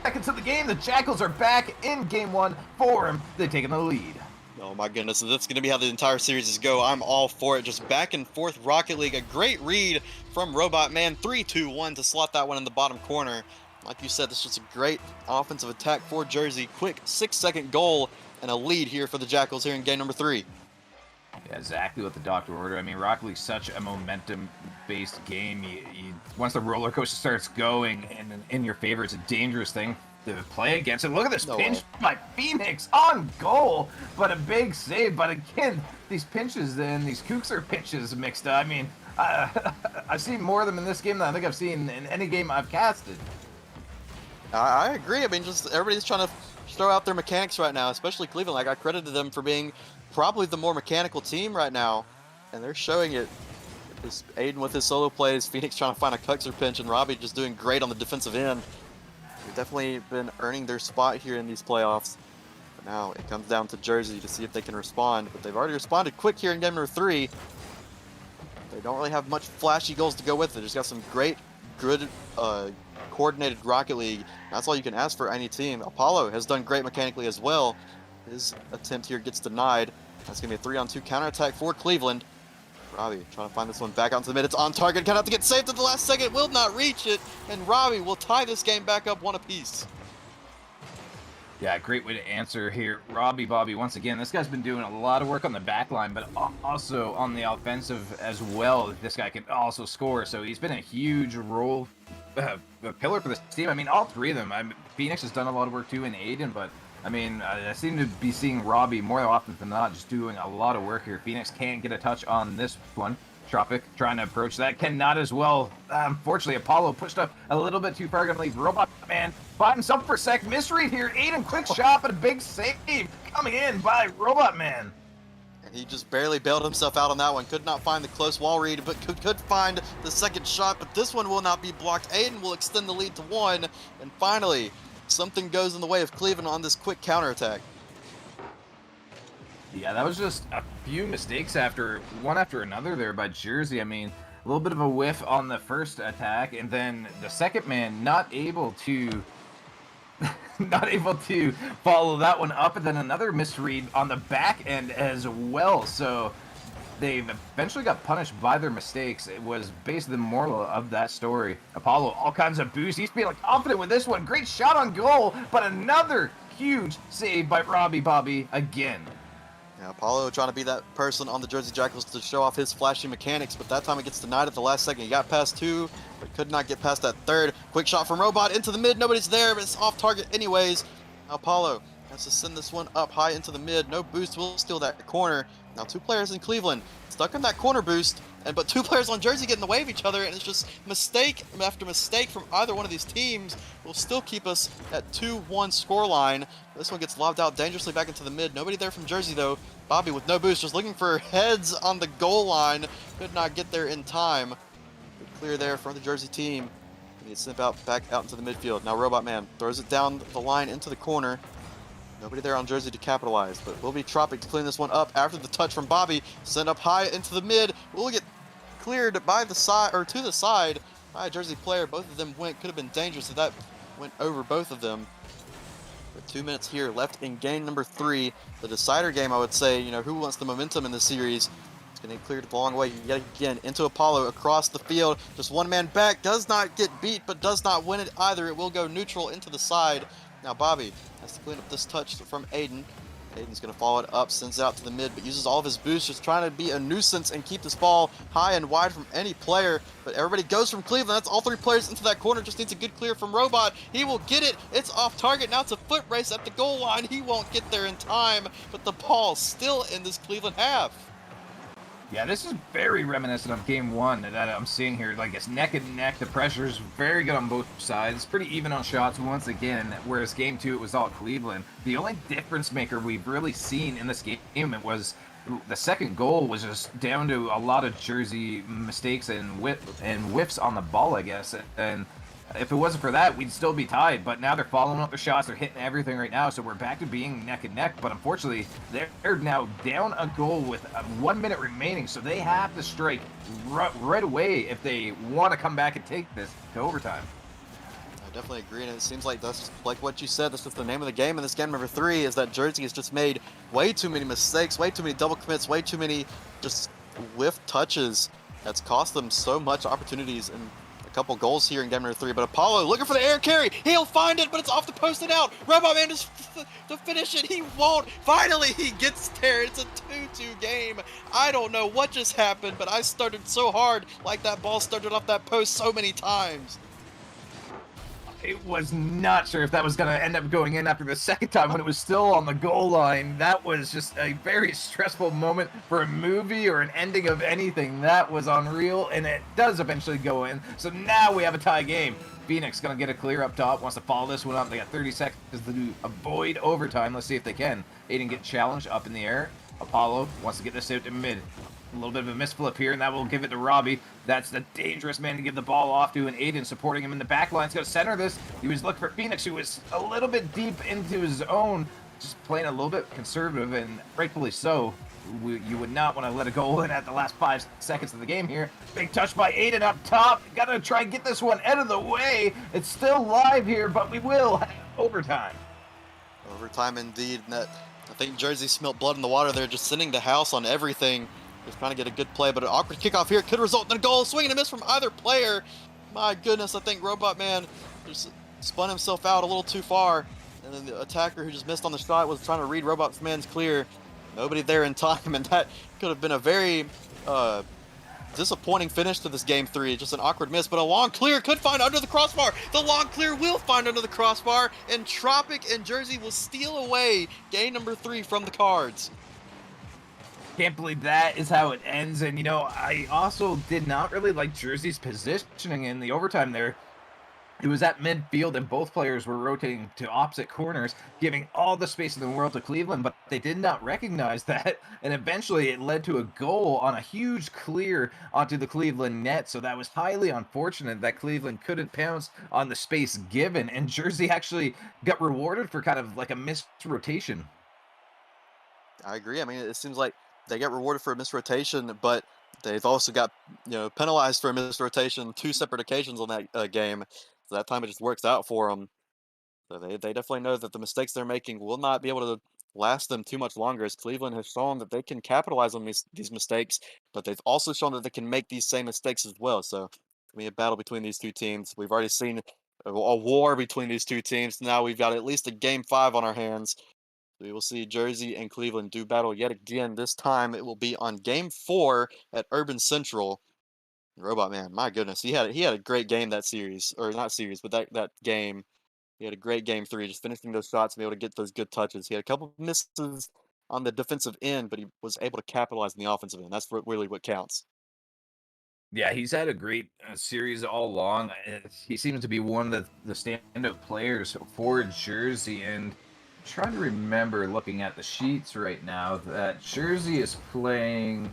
Seconds of the game, the Jackals are back in game 1 for them. They've taken the lead. Oh my goodness, that's going to be how the entire series is go. I'm all for it. Just back and forth Rocket League. A great read from Robot Man. 3-2-1 to slot that one in the bottom corner. Like you said, this is just a great offensive attack for Jersey. Quick 6-second goal and a lead here for the Jackals here in game number 3. Yeah, exactly what the doctor ordered. I mean, Rocket League's such a momentum-based game. Once the roller coaster starts going and in your favor, it's a dangerous thing to play against. And look at this pinch by Phoenix on goal, but a big save. But again, these pinches and these Kookser pinches mixed up. I mean, I've seen more of them in this game than I think I've seen in any game I've casted. I agree. I mean, just everybody's trying to throw out their mechanics right now, especially Cleveland. Like, I credited them for being probably the more mechanical team right now, and they're showing it. Just Aiden with his solo plays, Phoenix trying to find a Kuxer pinch, and Robbie just doing great on the defensive end. They've definitely been earning their spot here in these playoffs. But now it comes down to Jersey to see if they can respond. But they've already responded quick here in game number 3. They don't really have much flashy goals to go with it. They just got some great, good, coordinated Rocket League. That's all you can ask for any team. Apollo has done great mechanically as well. His attempt here gets denied. That's going to be a 3-on-2 counterattack for Cleveland. Robbie trying to find this one back out into the mid. It's on target. Gonna have to get saved at the last second. Will not reach it. And Robbie will tie this game back up 1 apiece. Yeah, great way to answer here. Robbie Bobby, once again, this guy's been doing a lot of work on the back line, but also on the offensive as well. This guy can also score, so he's been a huge role, a pillar for this team. I mean, all 3 of them. Phoenix has done a lot of work too in Aiden, but I mean, I seem to be seeing Robbie more often than not just doing a lot of work here. Phoenix can't get a touch on this one. Tropic trying to approach that, cannot as well. Unfortunately, Apollo pushed up a little bit too far, gonna leave Robot Man by himself for a sec. Misread here, Aiden, quick shot, but a big save coming in by Robot Man. And he just barely bailed himself out on that one. Could not find the close wall read, but could find the second shot. But this one will not be blocked. Aiden will extend the lead to 1. And finally, something goes in the way of Cleveland on this quick counterattack. Yeah, that was just a few mistakes one after another there by Jersey. I mean, a little bit of a whiff on the first attack, and then the second man not able to follow that one up, and then another misread on the back end as well. So they've eventually got punished by their mistakes. It was basically the moral of that story. Apollo, all kinds of boost. He's feeling confident with this one. Great shot on goal, but another huge save by Robbie Bobby again. Yeah, Apollo trying to be that person on the Jersey Jackals to show off his flashy mechanics, but that time it gets denied at the last second. He got past 2, but could not get past that third. Quick shot from Robot into the mid. Nobody's there, but it's off target anyways. Apollo Has to send this one up high into the mid. No boost will steal that corner. Now 2 players in Cleveland stuck in that corner boost, but 2 players on Jersey get in the way of each other, and it's just mistake after mistake from either one of these teams will still keep us at 2-1 scoreline. This one gets lobbed out dangerously back into the mid. Nobody there from Jersey though. Bobby with no boost, just looking for heads on the goal line. Could not get there in time. Good clear there from the Jersey team. He gets sent back out into the midfield. Now Robot Man throws it down the line into the corner. Nobody there on Jersey to capitalize, but will be Tropic to clean this one up after the touch from Bobby. Sent up high into the mid. Will get cleared by the side, or to the side, by a Jersey player. Both of them went. Could have been dangerous if that went over both of them. With 2 minutes here left in game number 3, the decider game, I would say. You know, who wants the momentum in this series? It's going to get cleared the long way yet again into Apollo across the field. Just one man back. Does not get beat, but does not win it either. It will go neutral into the side. Now Bobby has to clean up this touch from Aiden. Aiden's going to follow it up, sends it out to the mid, but uses all of his boost, just trying to be a nuisance and keep this ball high and wide from any player. But everybody goes from Cleveland. That's all 3 players into that corner. Just needs a good clear from Robot. He will get it. It's off target. Now it's a foot race at the goal line. He won't get there in time, but the ball's still in this Cleveland half. Yeah, this is very reminiscent of game 1 that I'm seeing here. Like, it's neck and neck. The pressure's very good on both sides. It's pretty even on shots once again, whereas game 2, it was all Cleveland. The only difference maker we've really seen in this game, it was the second goal was just down to a lot of Jersey mistakes and whiffs on the ball, I guess. And if it wasn't for that, we'd still be tied. But now they're following up the shots. They're hitting everything right now. So we're back to being neck and neck. But unfortunately, they're now down a goal with 1 minute remaining. So they have to strike right away if they want to come back and take this to overtime. I definitely agree, and it seems like that's like what you said. That's just the name of the game in this game number 3, is that Jersey has just made way too many mistakes, way too many double commits, way too many just whiff touches. That's cost them so much opportunities and a couple goals here in game number 3. But Apollo looking for the air carry. He'll find it, but it's off the post and out. Robot Man just to finish it. He won't. Finally, he gets there. It's a 2-2 game. I don't know what just happened, but I started so hard, like that ball started off that post so many times. I was not sure if that was going to end up going in after the second time when it was still on the goal line. That was just a very stressful moment for a movie or an ending of anything. That was unreal, and it does eventually go in. So now we have a tie game. Phoenix going to get a clear up top, wants to follow this one up. They got 30 seconds to avoid overtime. Let's see if they can. Aiden get challenged up in the air. Apollo wants to get this out to mid. A little bit of a misflip here, and that will give it to Robbie. That's the dangerous man to give the ball off to, and Aiden supporting him in the back line. He's going to center this. He was looking for Phoenix, who was a little bit deep into his own, just playing a little bit conservative, and rightfully so. You would not want to let a goal in at the last 5 seconds of the game here. Big touch by Aiden up top. Got to try and get this one out of the way. It's still live here, but we will have overtime. Overtime indeed. And I think Jersey smelt blood in the water there, just sending the house on everything. Just trying to get a good play, but an awkward kickoff here could result in a goal. Swing and a miss from either player. My goodness, I think Robot Man just spun himself out a little too far. And then the attacker who just missed on the shot was trying to read Robot Man's clear. Nobody there in time, and that could have been a very disappointing finish to this game 3. Just an awkward miss, but a long clear could find under the crossbar. The long clear will find under the crossbar, and Tropic and Jersey will steal away game number 3 from the Cards. Can't believe that is how it ends. And, you know, I also did not really like Jersey's positioning in the overtime there. It was at midfield, and both players were rotating to opposite corners, giving all the space in the world to Cleveland, but they did not recognize that, and eventually it led to a goal on a huge clear onto the Cleveland net. So that was highly unfortunate that Cleveland couldn't pounce on the space given, and Jersey actually got rewarded for kind of like a missed rotation. I agree. I mean, it seems like they get rewarded for a missed rotation, but they've also got, penalized for a missed rotation 2 separate occasions on that game. So that time it just works out for them. So they definitely know that the mistakes they're making will not be able to last them too much longer, as Cleveland has shown that they can capitalize on these mistakes, but they've also shown that they can make these same mistakes as well. So it's going to be a battle between these 2 teams. We've already seen a war between these 2 teams. Now we've got at least a game 5 on our hands. We will see Jersey and Cleveland do battle yet again. This time it will be on game 4 at Urban Central. Robot Man, my goodness, he had a great game that series, or not series, but that game. He had a great game 3, just finishing those shots and be able to get those good touches. He had a couple misses on the defensive end, but he was able to capitalize on the offensive end. That's really what counts. Yeah, he's had a great series all along. He seems to be one of the standout players for Jersey. And trying to remember, looking at the sheets right now, that Jersey is playing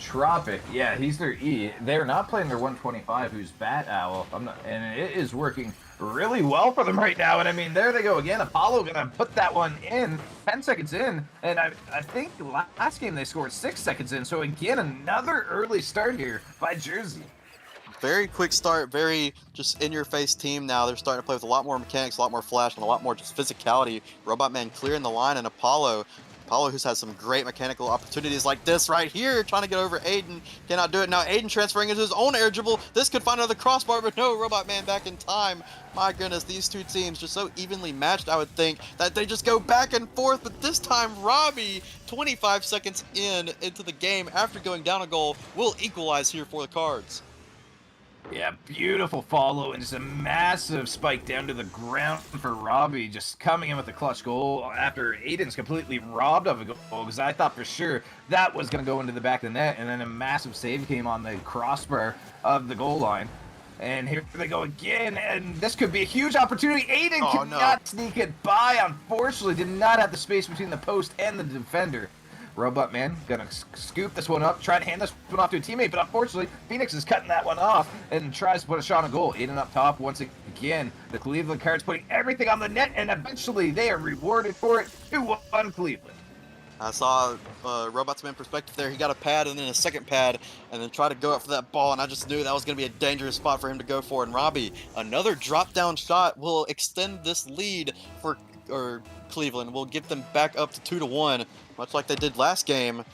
Tropic. Yeah, he's their E. They're not playing their 125, who's Bat Owl. And it is working really well for them right now. And I mean, there they go again. Apollo gonna put that one in 10 seconds in. And I think last game they scored 6 seconds in. So again, another early start here by Jersey. Very quick start, very just in-your-face team now. They're starting to play with a lot more mechanics, a lot more flash, and a lot more just physicality. Robot Man clearing the line, and Apollo, who's had some great mechanical opportunities like this right here, trying to get over Aiden, cannot do it. Now Aiden transferring into his own air dribble. This could find another crossbar, but no, Robot Man back in time. My goodness, these two teams just so evenly matched, I would think, that they just go back and forth. But this time, Robbie, 25 seconds into the game, after going down a goal, will equalize here for the Cards. Yeah, beautiful follow and just a massive spike down to the ground for Robbie, just coming in with a clutch goal after Aiden's completely robbed of a goal, because I thought for sure that was going to go into the back of the net, and then a massive save came on the crossbar of the goal line. And here they go again, and this could be a huge opportunity. Aiden could not sneak it by, unfortunately, did not have the space between the post and the defender. Robot Man gonna scoop this one up, try to hand this one off to a teammate, but unfortunately, Phoenix is cutting that one off and tries to put a shot on goal. Aiden up top once again. The Cleveland Cards putting everything on the net, and eventually they are rewarded for it. 2-1 Cleveland. I saw Robot's Man perspective there. He got a pad and then a second pad and then tried to go up for that ball, and I just knew that was going to be a dangerous spot for him to go for. And Robbie, another drop-down shot will extend this lead for Cleveland. Will get them back up to 2-1, much like they did last game.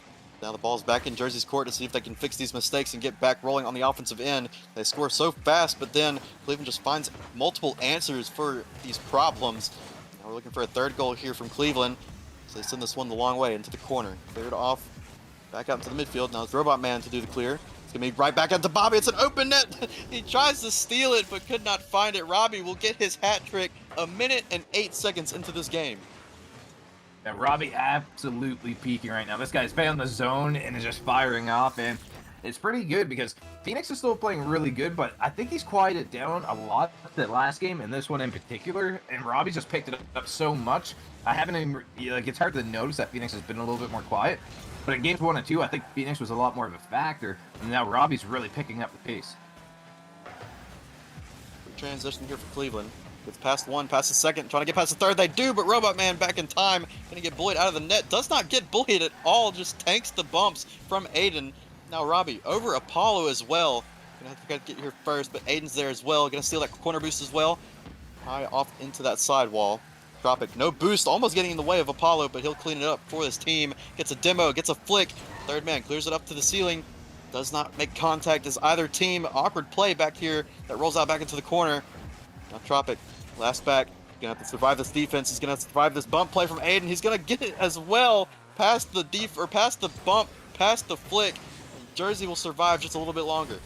Now the ball's back in Jersey's court to see if they can fix these mistakes and get back rolling on the offensive end. They score so fast, but then Cleveland just finds multiple answers for these problems. Now we're looking for a third goal here from Cleveland. So they send this one the long way into the corner. Cleared off, back out into the midfield. Now it's Robot Man to do the clear. It's going to be right back into Bobby. It's an open net. He tries to steal it, but could not find it. Robbie will get his hat trick 1 minute and 8 seconds into this game. Yeah, Robbie absolutely peaking right now. This guy's been on the zone and is just firing off, and it's pretty good because Phoenix is still playing really good, but I think he's quieted down a lot the last game and this one in particular, and Robbie's just picked it up so much. I haven't even, it's hard to notice that Phoenix has been a little bit more quiet, but in games 1 and 2, I think Phoenix was a lot more of a factor, and now Robbie's really picking up the pace. Transition here for Cleveland. Gets past one, past the second, trying to get past the third. They do, but Robot Man back in time. Gonna get bullied out of the net. Does not get bullied at all, just tanks the bumps from Aiden. Now Robbie over Apollo as well. Gonna have to get here first, but Aiden's there as well. Gonna steal that corner boost as well. High off into that sidewall. Tropic, no boost, almost getting in the way of Apollo, but he'll clean it up for this team. Gets a demo, gets a flick. Third man clears it up to the ceiling. Does not make contact as either team. Awkward play back here that rolls out back into the corner. Now Tropic, last back. Gonna have to survive this defense. He's gonna have to survive this bump play from Aiden. He's gonna get it as well past the past the bump, past the flick. Jersey will survive just a little bit longer.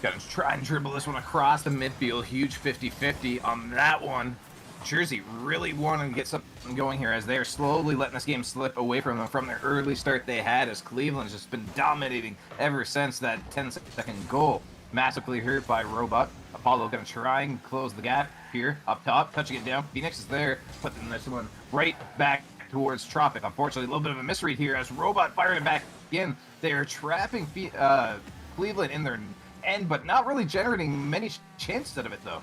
Gotta try and dribble this one across the midfield. Huge 50-50 on that one. Jersey really wanting to get something going here as they are slowly letting this game slip away from them from their early start they had, as Cleveland's just been dominating ever since that 10-second goal. Massively hurt by Robot. Apollo gonna try and close the gap here up top, touching it down. Phoenix is there, putting this one right back towards Tropic. Unfortunately, a little bit of a misread here as Robot firing it back in. They are trapping Cleveland in their end, but not really generating many chances out of it though.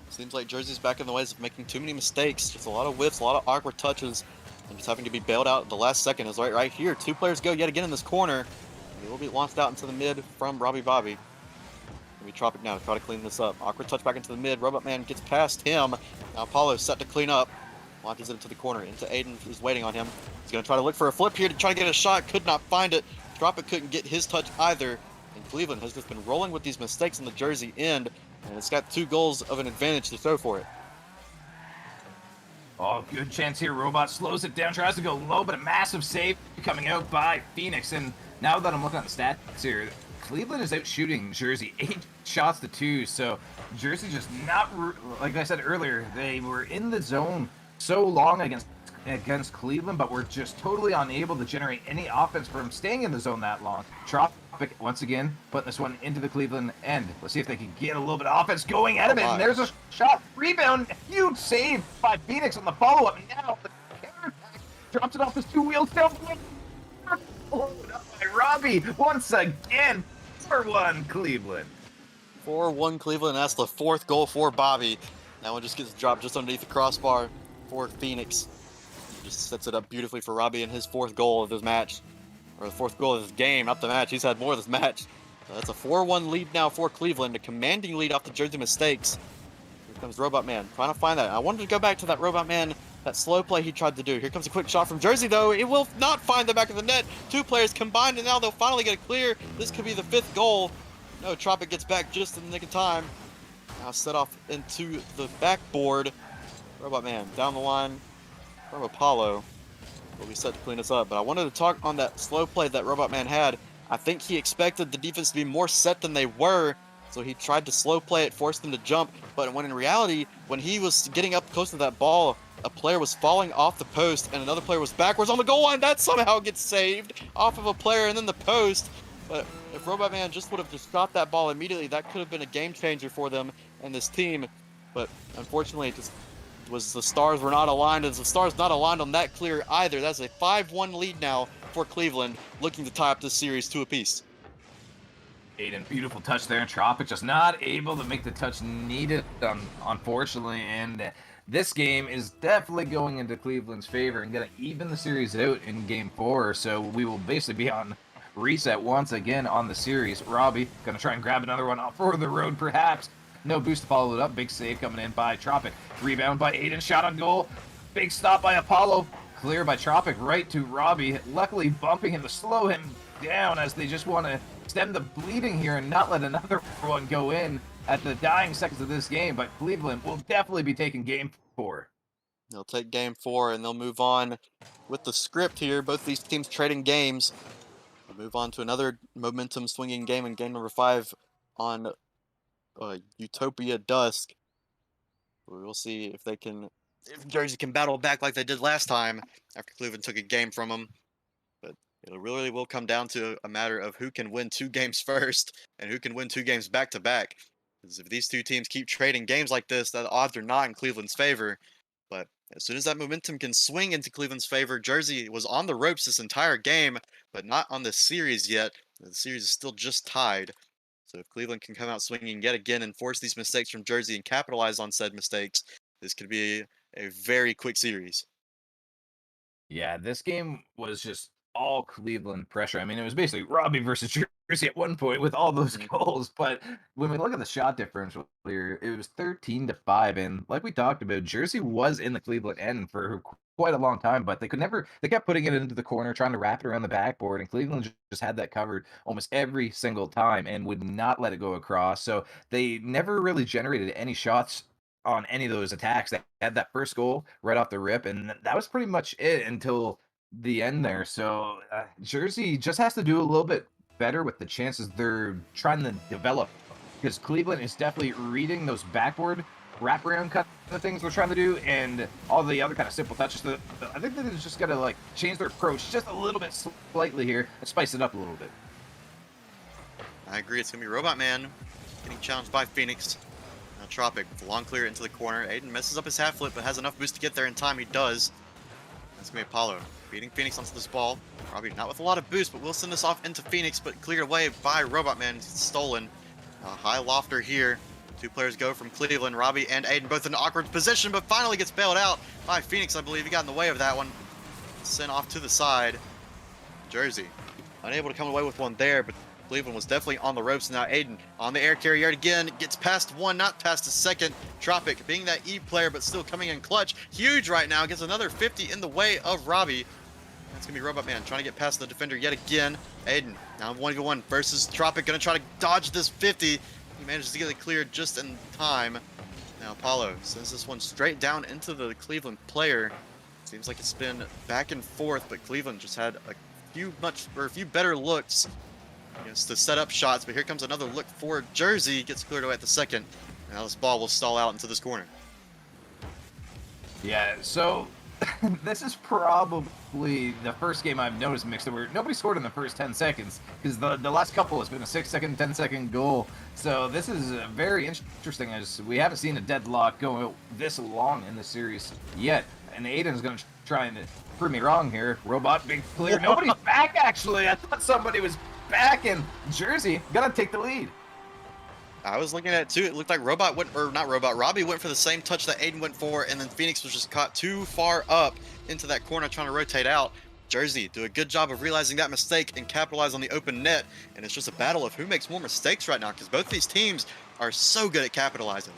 Seems like Jersey's back in the ways of making too many mistakes. Just a lot of whiffs, a lot of awkward touches, and just having to be bailed out at the last second. Is right here. 2 players go yet again in this corner. They will be launched out into the mid from Robbie Bobby. We Tropic now to try to clean this up. Awkward touch back into the mid. Robot Man gets past him. Now Apollo's set to clean up. Launches it into the corner. Into Aiden, who's waiting on him. He's going to try to look for a flip here to try to get a shot. Could not find it. Tropic couldn't get his touch either. And Cleveland has just been rolling with these mistakes in the Jersey end. And it's got 2 goals of an advantage to show for it. Oh, good chance here. Robot slows it down, tries to go low, but a massive save coming out by Phoenix. And now that I'm looking at the stats here, Cleveland is out shooting Jersey 8 shots to 2. So Jersey just not, like I said earlier, they were in the zone so long against Cleveland, but were just totally unable to generate any offense from staying in the zone that long. Tropic, once again, putting this one into the Cleveland end. Let's see if they can get a little bit of offense going out of it. And there's a shot, rebound, huge save by Phoenix on the follow-up. Now the counterattack drops it off his 2 wheels down. Followed up by Robbie once again. 4-1 Cleveland. 4-1 Cleveland. That's the 4th goal for Bobby. That one just gets dropped just underneath the crossbar for Phoenix. Just sets it up beautifully for Robbie and his 4th goal of this match. Or the 4th goal of this game, not the match. He's had more of this match. So that's a 4-1 lead now for Cleveland. A commanding lead off the Jersey mistakes. Here comes Robot Man. Trying to find that. I wanted to go back to that Robot Man, that slow play he tried to do. Here comes a quick shot from Jersey, though. It will not find the back of the net. 2 players combined, and now they'll finally get a clear. This could be the 5th goal. No, Tropic gets back just in the nick of time. Now set off into the backboard. Robot Man down the line from Apollo. Will be set to clean us up. But I wanted to talk on that slow play that Robot Man had. I think he expected the defense to be more set than they were. So he tried to slow play it, forced them to jump. But when in reality, when he was getting up close to that ball, a player was falling off the post and another player was backwards on the goal line. That somehow gets saved off of a player and then the post. But if Robot Man just would have just shot that ball immediately, that could have been a game changer for them and this team. But unfortunately, it just was the stars were not aligned, as the stars not aligned on that clear either. That's a 5-1 lead now for Cleveland, looking to tie up this series 2 apiece. Aiden, beautiful touch there, and Tropic just not able to make the touch needed, unfortunately. And this game is definitely going into Cleveland's favor and going to even the series out in Game 4. So we will basically be on reset once again on the series. Robbie going to try and grab another one off for the road, perhaps. No boost to follow it up. Big save coming in by Tropic. Rebound by Aiden. Shot on goal. Big stop by Apollo. Clear by Tropic right to Robbie. Luckily bumping him to slow him down as they just want to stem the bleeding here and not let another one go in at the dying seconds of this game. But Cleveland will definitely be taking Game 4. They'll take Game 4 and they'll move on with the script here. Both these teams trading games. We'll move on to another momentum swinging game in game number 5 on Utopia Dusk. We will see if Jersey can battle back like they did last time after Cleveland took a game from them. But it really will come down to a matter of who can win 2 games first and who can win 2 games back to back. Because if these 2 teams keep trading games like this, the odds are not in Cleveland's favor. But as soon as that momentum can swing into Cleveland's favor, Jersey was on the ropes this entire game, but not on the series yet. The series is still just tied. So if Cleveland can come out swinging yet again and force these mistakes from Jersey and capitalize on said mistakes, this could be a very quick series. Yeah, this game was just all Cleveland pressure. I mean, it was basically Robbie versus Jersey at one point with all those goals. But when we look at the shot differential here, it was 13-5. And like we talked about, Jersey was in the Cleveland end for quite a long time, but they kept putting it into the corner, trying to wrap it around the backboard. And Cleveland just had that covered almost every single time and would not let it go across. So they never really generated any shots on any of those attacks. They had that first goal right off the rip, and that was pretty much it until the end there. So Jersey just has to do a little bit better with the chances they're trying to develop, because Cleveland is definitely reading those backboard wraparound kind of things they're trying to do and all the other kind of simple touches. I think they're just got to change their approach just a little bit slightly here and spice it up a little bit. I agree. It's going to be Robot Man getting challenged by Phoenix. Now Tropic with a long clear into the corner. Aiden messes up his half flip, but has enough boost to get there in time. He does. That's going to be Apollo beating Phoenix onto this ball. Probably not with a lot of boost, but we'll send this off into Phoenix, but cleared away by Robot Man. It's stolen. A high lofter here. 2 players go from Cleveland. Robbie and Aiden both in an awkward position, but finally gets bailed out by Phoenix, I believe. He got in the way of that one. Sent off to the side. Jersey unable to come away with one there, but Cleveland was definitely on the ropes. Now Aiden on the air carry yet again. Gets past one, not past the second. Tropic being that E player, but still coming in clutch. Huge right now. Gets another 50 in the way of Robbie. That's going to be Robot Man trying to get past the defender yet again. Aiden now 1v1 versus Tropic. Going to try to dodge this 50. He manages to get it cleared just in time. Now Apollo sends this one straight down into the Cleveland player. Seems like it's been back and forth, but Cleveland just had a few better looks. It's to set up shots, but here comes another look for Jersey. Gets cleared away at the second. And now this ball will stall out into this corner. Yeah, so this is probably the first game I've noticed mixed where nobody scored in the first 10 seconds because the last couple has been a 6-second, 10-second goal. So this is very interesting as we haven't seen a deadlock go this long in the series yet. And Aiden's going to try and prove me wrong here. Robot, big clear. Nobody's back, actually. I thought somebody was back in Jersey. Got to take the lead. I was looking at it too. It looked like Robbie went for the same touch that Aiden went for, and then Phoenix was just caught too far up into that corner trying to rotate out. Jersey do a good job of realizing that mistake and capitalize on the open net, and it's just a battle of who makes more mistakes right now because both these teams are so good at capitalizing.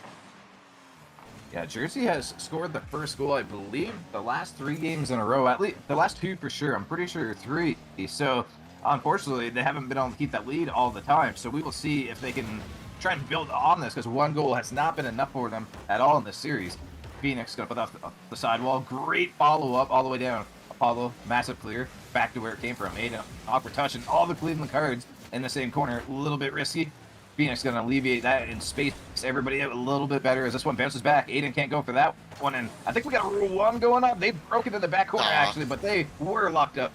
Yeah, Jersey has scored the first goal, I believe, the last 3 games in a row. At least the last 2 for sure. I'm pretty sure 3. So, unfortunately, they haven't been able to keep that lead all the time. So we will see if they can try and build on this because 1 goal has not been enough for them at all in this series. Phoenix going to put off the sidewall. Great follow-up all the way down. Apollo, massive clear, back to where it came from. Aiden, awkward touch, and all the Cleveland Cards in the same corner. A little bit risky. Phoenix going to alleviate that and space everybody out a little bit better as this one bounces back. Aiden can't go for that one, and I think we got a Rule 1 going on. They broke it in the back corner, actually, but they were locked up.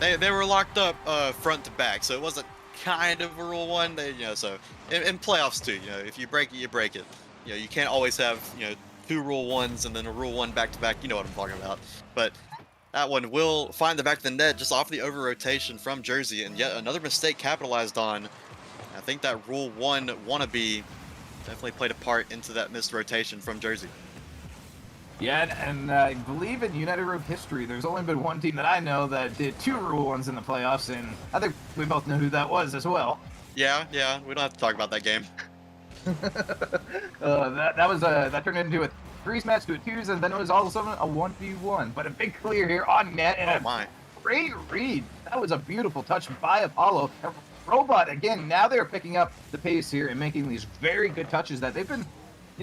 They were locked up front to back, so it wasn't kind of a Rule 1. So in playoffs too, if you break it, you break it. You can't always have 2 Rule 1s and then a Rule 1 back to back. You know what I'm talking about. But that one will find the back of the net just off the over rotation from Jersey, and yet another mistake capitalized on. I think that Rule 1 wannabe definitely played a part into that missed rotation from Jersey. Yeah, and I believe in United Road history, there's only been 1 team that I know that did 2 Rule 1s in the playoffs, and I think we both know who that was as well. Yeah, we don't have to talk about that game. That turned into a 3s match to a 2s, and then it was all of a sudden a 1v1. But a big clear here on net, and a great read. That was a beautiful touch by Apollo. Robot, again, now they're picking up the pace here and making these very good touches that they've been,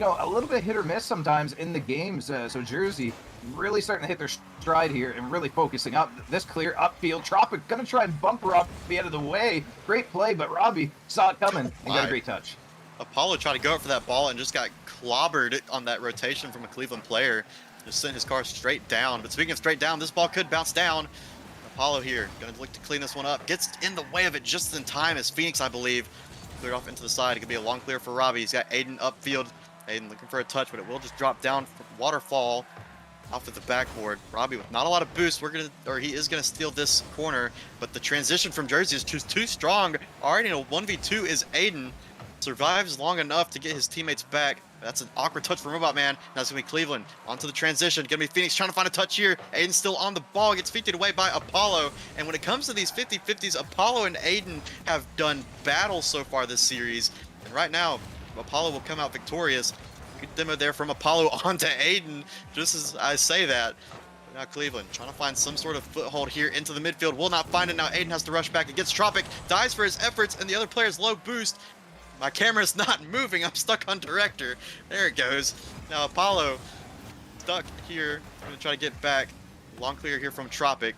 a little bit hit or miss sometimes in the games. So Jersey really starting to hit their stride here and really focusing up this clear upfield. Tropic going to try and bump Robbie out of the way. Great play, but Robbie saw it coming and got a great touch. Apollo tried to go up for that ball and just got clobbered on that rotation from a Cleveland player. Just sent his car straight down. But speaking of straight down, this ball could bounce down. Apollo here, going to look to clean this one up. Gets in the way of it just in time as Phoenix, I believe, cleared off into the side. It could be a long clear for Robbie. He's got Aiden upfield. Aiden looking for a touch, but it will just drop down for waterfall off of the backboard. Robbie with not a lot of boost. He is gonna steal this corner, but the transition from Jersey is too strong. Already in a 1v2 is Aiden. Survives long enough to get his teammates back. That's an awkward touch from Robot Man. Now it's gonna be Cleveland onto the transition. Gonna be Phoenix trying to find a touch here. Aiden still on the ball, gets feted away by Apollo. And when it comes to these 50-50s, Apollo and Aiden have done battle so far this series. And right now, Apollo will come out victorious. Good demo there from Apollo onto Aiden, just as I say that. Now Cleveland trying to find some sort of foothold here into the midfield. Will not find it. Now Aiden has to rush back against Tropic. Dies for his efforts, and the other player's low boost. My camera's not moving. I'm stuck on director. There it goes. Now Apollo stuck here. Going to try to get back. Long clear here from Tropic.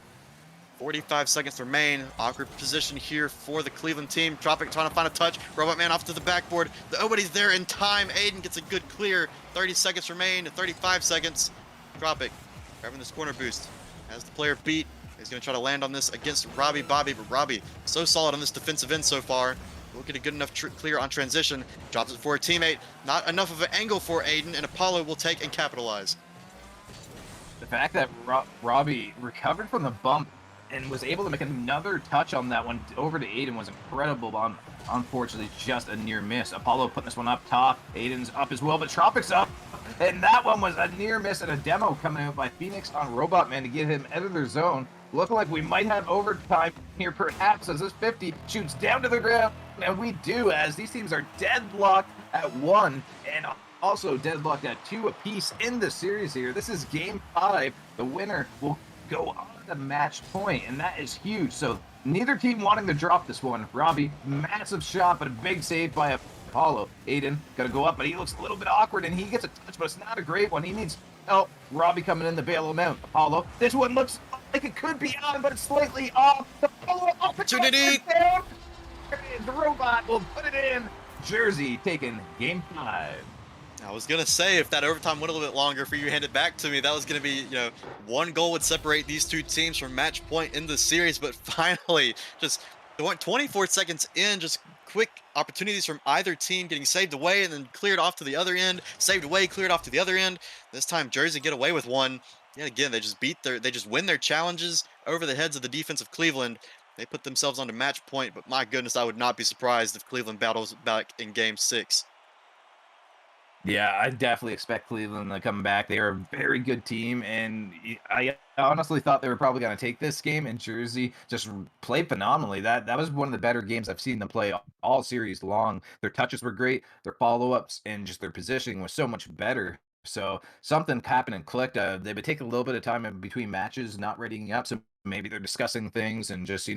45 seconds remain. Awkward position here for the Cleveland team. Tropic trying to find a touch. Robot Man off to the backboard. Nobody's there in time. Aiden gets a good clear. 30 seconds remain. 35 seconds. Tropic grabbing this corner boost. Has the player beat. He's going to try to land on this against Bobby. But Robbie so solid on this defensive end so far. Will get a good enough clear on transition. Drops it for a teammate. Not enough of an angle for Aiden, and Apollo will take and capitalize. The fact that Robbie recovered from the bump and was able to make another touch on that one over to Aiden was incredible. Unfortunately, just a near miss. Apollo putting this one up top. Aiden's up as well, but Tropic's up. And that one was a near miss and a demo coming out by Phoenix on Robot Man to get him out of their zone. Looking like we might have overtime here, perhaps, as this 50 shoots down to the ground. And we do, as these teams are deadlocked at 1 and also deadlocked at 2 apiece in the series here. This is Game 5. The winner will go on the match point, and that is huge. So neither team wanting to drop this one. Robbie, massive shot, but a big save by Apollo. Aiden got to go up, but he looks a little bit awkward, and he gets a touch, but it's not a great one. He needs help. Robbie coming in to bail him out. Apollo, this one looks like it could be on, but it's slightly off. The follow-up opportunity. saves. The Robot will put it in. Jersey taking game 5. I was gonna say, if that overtime went a little bit longer for you to hand it back to me, that was gonna be, one goal would separate these two teams from match point in the series. But finally, just 24 seconds in, just quick opportunities from either team getting saved away and then cleared off to the other end, saved away, cleared off to the other end. This time, Jersey get away with one. Yet again, they just win their challenges over the heads of the defense of Cleveland. They put themselves onto match point. But my goodness, I would not be surprised if Cleveland battles back in Game 6. Yeah, I definitely expect Cleveland to come back. They are a very good team, and I honestly thought they were probably going to take this game, and Jersey just played phenomenally. That was one of the better games I've seen them play all series long. Their touches were great, their follow-ups, and just their positioning was so much better. So something happened and clicked. They would take a little bit of time in between matches, not readying up, so maybe they're discussing things and just,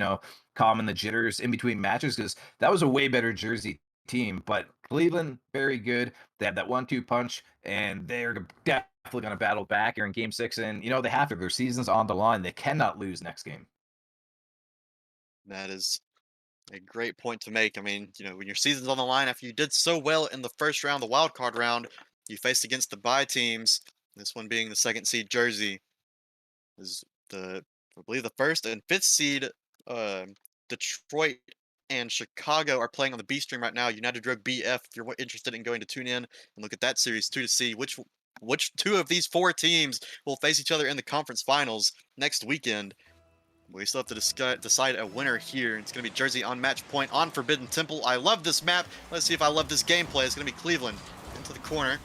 calming the jitters in between matches, because that was a way better Jersey team. But Cleveland, very good. They have that 1-2 punch, and they're definitely going to battle back here in Game 6. And, they have to. Their season's on the line. They cannot lose next game. That is a great point to make. I mean, when your season's on the line after you did so well in the first round, the wild card round, you faced against the bye teams. This one being the second seed Jersey is I believe the first and fifth seed Detroit and Chicago are playing on the B stream right now. United Road BF. If you're interested in going to tune in and look at that series too, to see which two of these 4 teams will face each other in the conference finals next weekend. We still have to decide a winner here. It's going to be Jersey on match point on Forbidden Temple. I love this map. Let's see if I love this gameplay. It's going to be Cleveland into the corner.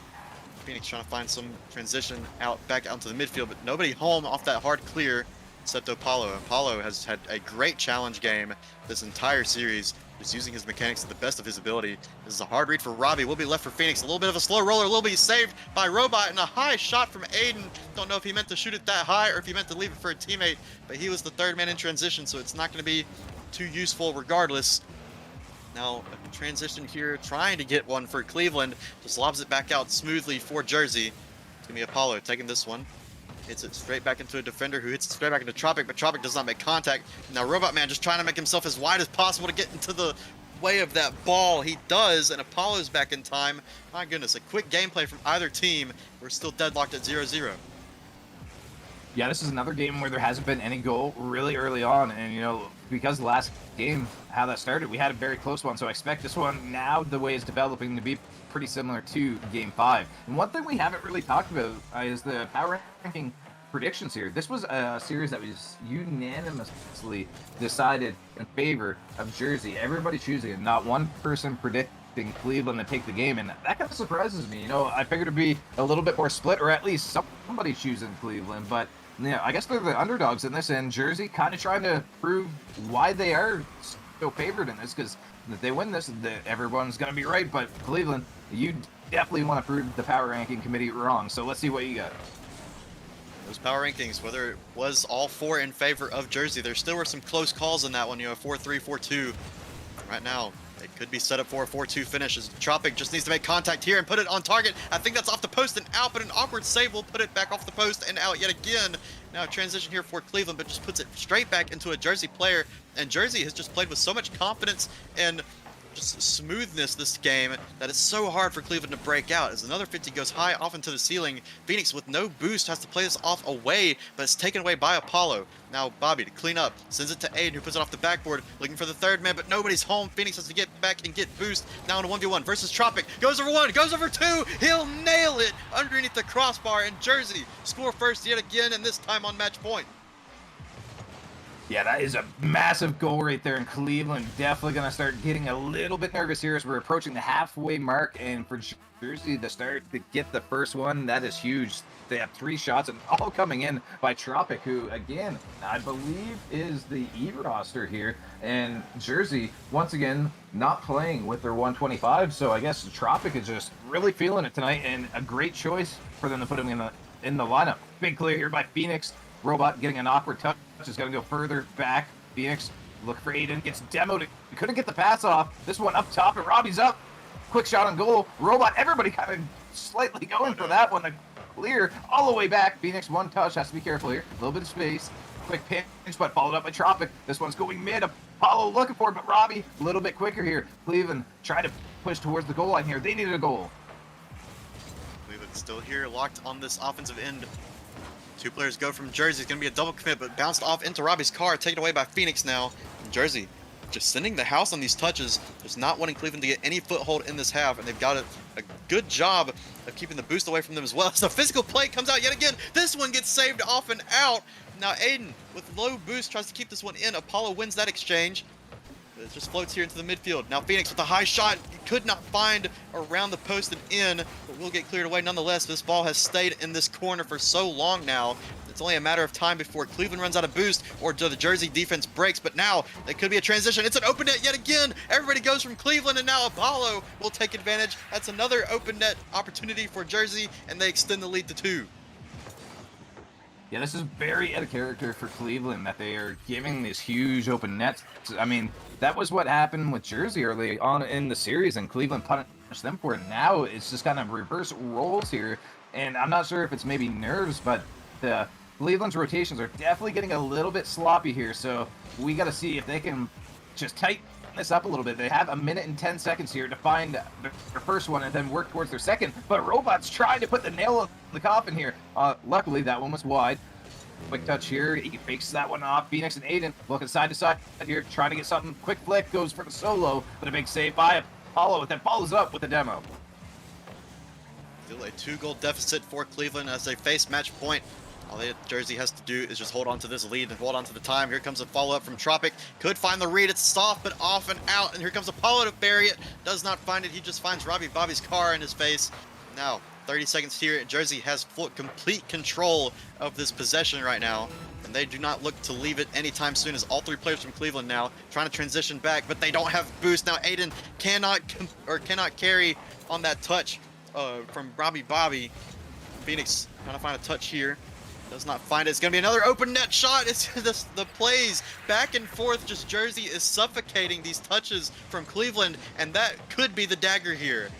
Phoenix trying to find some transition back out into the midfield, but nobody home off that hard clear except Apollo. Apollo has had a great challenge game this entire series, just using his mechanics to the best of his ability. This is a hard read for Robbie. Will be left for Phoenix. A little bit of a slow roller. Will be saved by Robot, and a high shot from Aiden. Don't know if he meant to shoot it that high or if he meant to leave it for a teammate, but he was the third man in transition, so it's not going to be too useful regardless. Now, a transition here, trying to get one for Cleveland. Just lobs it back out smoothly for Jersey. It's going to be Apollo taking this one. Hits it straight back into a defender who hits it straight back into Tropic, but Tropic does not make contact. Now, Robot Man just trying to make himself as wide as possible to get into the way of that ball. He does, and Apollo's back in time. My goodness, a quick gameplay from either team. We're still deadlocked at 0-0. Yeah, this is another game where there hasn't been any goal really early on. And, because the last game, how that started, we had a very close one. So I expect this one now, the way it's developing, to be pretty similar to Game 5. And one thing we haven't really talked about is the power ranking predictions here. This was a series that was unanimously decided in favor of Jersey. Everybody choosing it, not one person predicting Cleveland to take the game, and that kind of surprises me. I figured it'd be a little bit more split, or at least somebody choosing Cleveland, but I guess they're the underdogs in this, and Jersey kind of trying to prove why they are so favored in this, because if they win this, everyone's going to be right, but Cleveland, you definitely want to prove the power ranking committee wrong, so let's see what you got. Those power rankings, whether it was all 4 in favor of Jersey, there still were some close calls in that one, 4-3, 4-2. Right now, it could be set up for a 4-2 finish as Tropic just needs to make contact here and put it on target. I think that's off the post and out, but an awkward save will put it back off the post and out yet again. Now a transition here for Cleveland, but just puts it straight back into a Jersey player. And Jersey has just played with so much confidence and just smoothness this game that it's so hard for Cleveland to break out. As another 50 goes high off into the ceiling, Phoenix with no boost has to play this off away, but it's taken away by Apollo. Now Bobby to clean up, sends it to Aiden, who puts it off the backboard, looking for the third man, but nobody's home. Phoenix has to get back and get boost. Now in a 1v1 versus Tropic. Goes over 1, goes over 2. He'll nail it underneath the crossbar, and Jersey score first yet again, and this time on match point. Yeah, that is a massive goal right there, and Cleveland definitely going to start getting a little bit nervous here as we're approaching the halfway mark, and for Jersey to start to get the first one, that is huge. They have 3 shots, and all coming in by Tropic, who, again, I believe is the E roster here, and Jersey, once again, not playing with their 125, so I guess Tropic is just really feeling it tonight, and a great choice for them to put him in the lineup. Big clear here by Phoenix. Robot getting an awkward touch. Is going to go further back. Phoenix look for Aiden. Gets demoed. Couldn't get the pass off. This one up top, and Robbie's up. Quick shot on goal. Robot, everybody kind of slightly going for that one to clear all the way back. Phoenix, one touch. Has to be careful here. A little bit of space. quick pinch, but followed up by Tropic. This one's going mid. Apollo looking for it, but Robbie a little bit quicker here. Cleveland trying to push towards the goal line here. They needed a goal. Cleveland still here, locked on this offensive end. Two players go from Jersey. It's going to be a double commit, but bounced off into Robbie's car, taken away by Phoenix now. And Jersey just sending the house on these touches, just not wanting Cleveland to get any foothold in this half, and they've got a good job of keeping the boost away from them as well. So physical play comes out yet again. This one gets saved off and out. Now Aiden, with low boost, tries to keep this one in. Apollo wins that exchange. It just floats here into the midfield. Now Phoenix with a high shot, could not find around the post and in, but will get cleared away nonetheless. This ball has stayed in this corner for so long now. It's only a matter of time before Cleveland runs out of boost or the Jersey defense breaks, but now it could be a transition. It's an open net yet again. Everybody goes from Cleveland, and now Apollo will take advantage. That's another open net opportunity for Jersey, and they extend the lead to 2. Yeah, this is very out of character for Cleveland that they are giving these huge open nets. I mean, that was what happened with Jersey early on in the series, and Cleveland punished them for it. Now it's just kind of reverse roles here, and I'm not sure if it's maybe nerves, but the Cleveland's rotations are definitely getting a little bit sloppy here, so we got to see if they can just tighten this up a little bit. They have 1 minute and 10 seconds here to find their first one and then work towards their second, but Robot's trying to put the nail in the coffin here. Luckily, that one was wide. Quick touch here. He fakes that one off. Phoenix and Aiden looking side to side here, trying to get something. Quick flick, goes for the solo, but a big save by Apollo, then follows up with the demo. Still a 2-goal deficit for Cleveland as they face match point. All that Jersey has to do is just hold on to this lead and hold on to the time. Here comes a follow-up from Tropic. Could find the read. It's soft, but off and out. And here comes Apollo to bury it. Does not find it. He just finds Bobby's car in his face. Now, 30 seconds here. Jersey has complete control of this possession right now. And they do not look to leave it anytime soon, as all 3 players from Cleveland now trying to transition back, but they don't have boost. Now Aiden cannot carry on that touch from Bobby. Phoenix trying to find a touch here. Does not find it. It's going to be another open net shot. It's the plays back and forth. Just Jersey is suffocating these touches from Cleveland, and that could be the dagger here.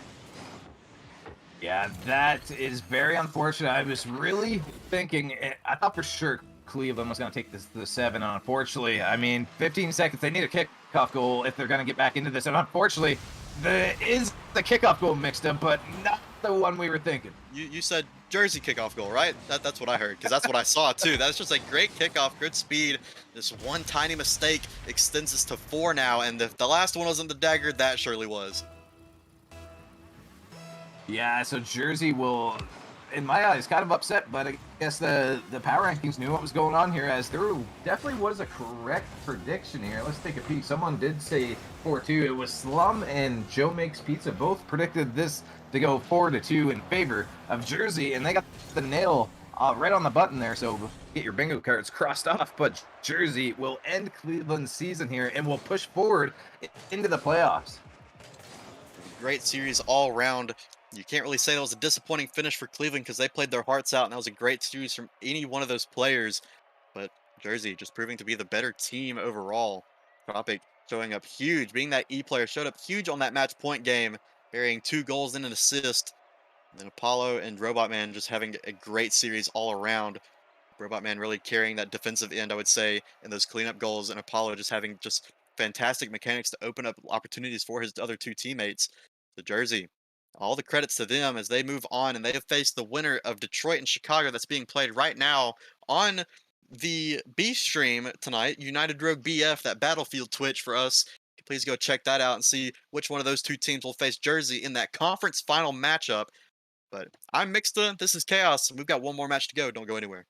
Yeah, that is very unfortunate. I was really thinking, I thought for sure Cleveland was going to take the 7, and unfortunately, I mean, 15 seconds, they need a kickoff goal if they're going to get back into this, and unfortunately, there is the kickoff goal mixed up, but not the one we were thinking. You said Jersey kickoff goal, right? That's what I heard, because that's what I saw too. That's just a great kickoff, good speed. This one tiny mistake extends us to 4 now, and if the last one wasn't the dagger, that surely was. Yeah, so Jersey will, in my eyes, kind of upset, but I guess the power rankings knew what was going on here, as there definitely was a correct prediction here. Let's take a peek. Someone did say 4-2. It was Slum and Joe Makes Pizza both predicted this to go 4-2 in favor of Jersey, and they got the nail right on the button there, so get your bingo cards crossed off. But Jersey will end Cleveland's season here and will push forward into the playoffs. Great series all around. You can't really say that was a disappointing finish for Cleveland because they played their hearts out, and that was a great series from any one of those players. But Jersey just proving to be the better team overall. Tropic showing up huge, being that E player, showed up huge on that match point game, burying 2 goals and an assist. And then Apollo and Robot Man just having a great series all around. Robot Man really carrying that defensive end, I would say, in those cleanup goals, and Apollo just having just fantastic mechanics to open up opportunities for his other 2 teammates. The Jersey, all the credits to them as they move on, and they have faced the winner of Detroit and Chicago that's being played right now on the B stream tonight, United Rogue BF, that Battlefield Twitch for us. Please go check that out and see which one of those 2 teams will face Jersey in that conference final matchup. But I'm Mixta, this is Chaos, and we've got one more match to go. Don't go anywhere.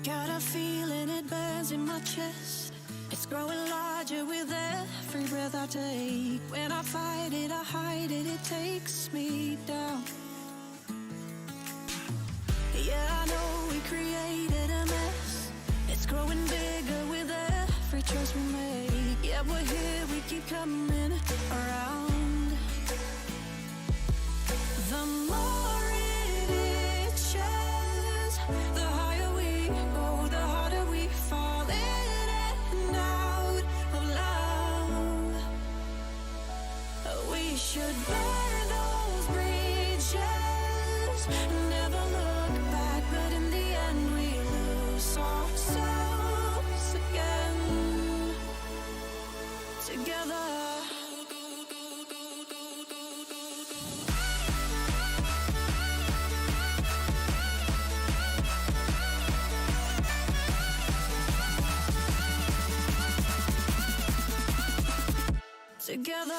Got a feeling it burns in my chest. It's growing larger with every breath I take. When I fight it, I hide it, it takes me down. Yeah, I know we created a mess. It's growing bigger with every choice we make. Yeah, we're here, we keep coming around. The more it itches, the higher we go, the harder we fall in and out of love. We should burn those bridges, never look back, but in the end we lose ourselves again. Together. Together.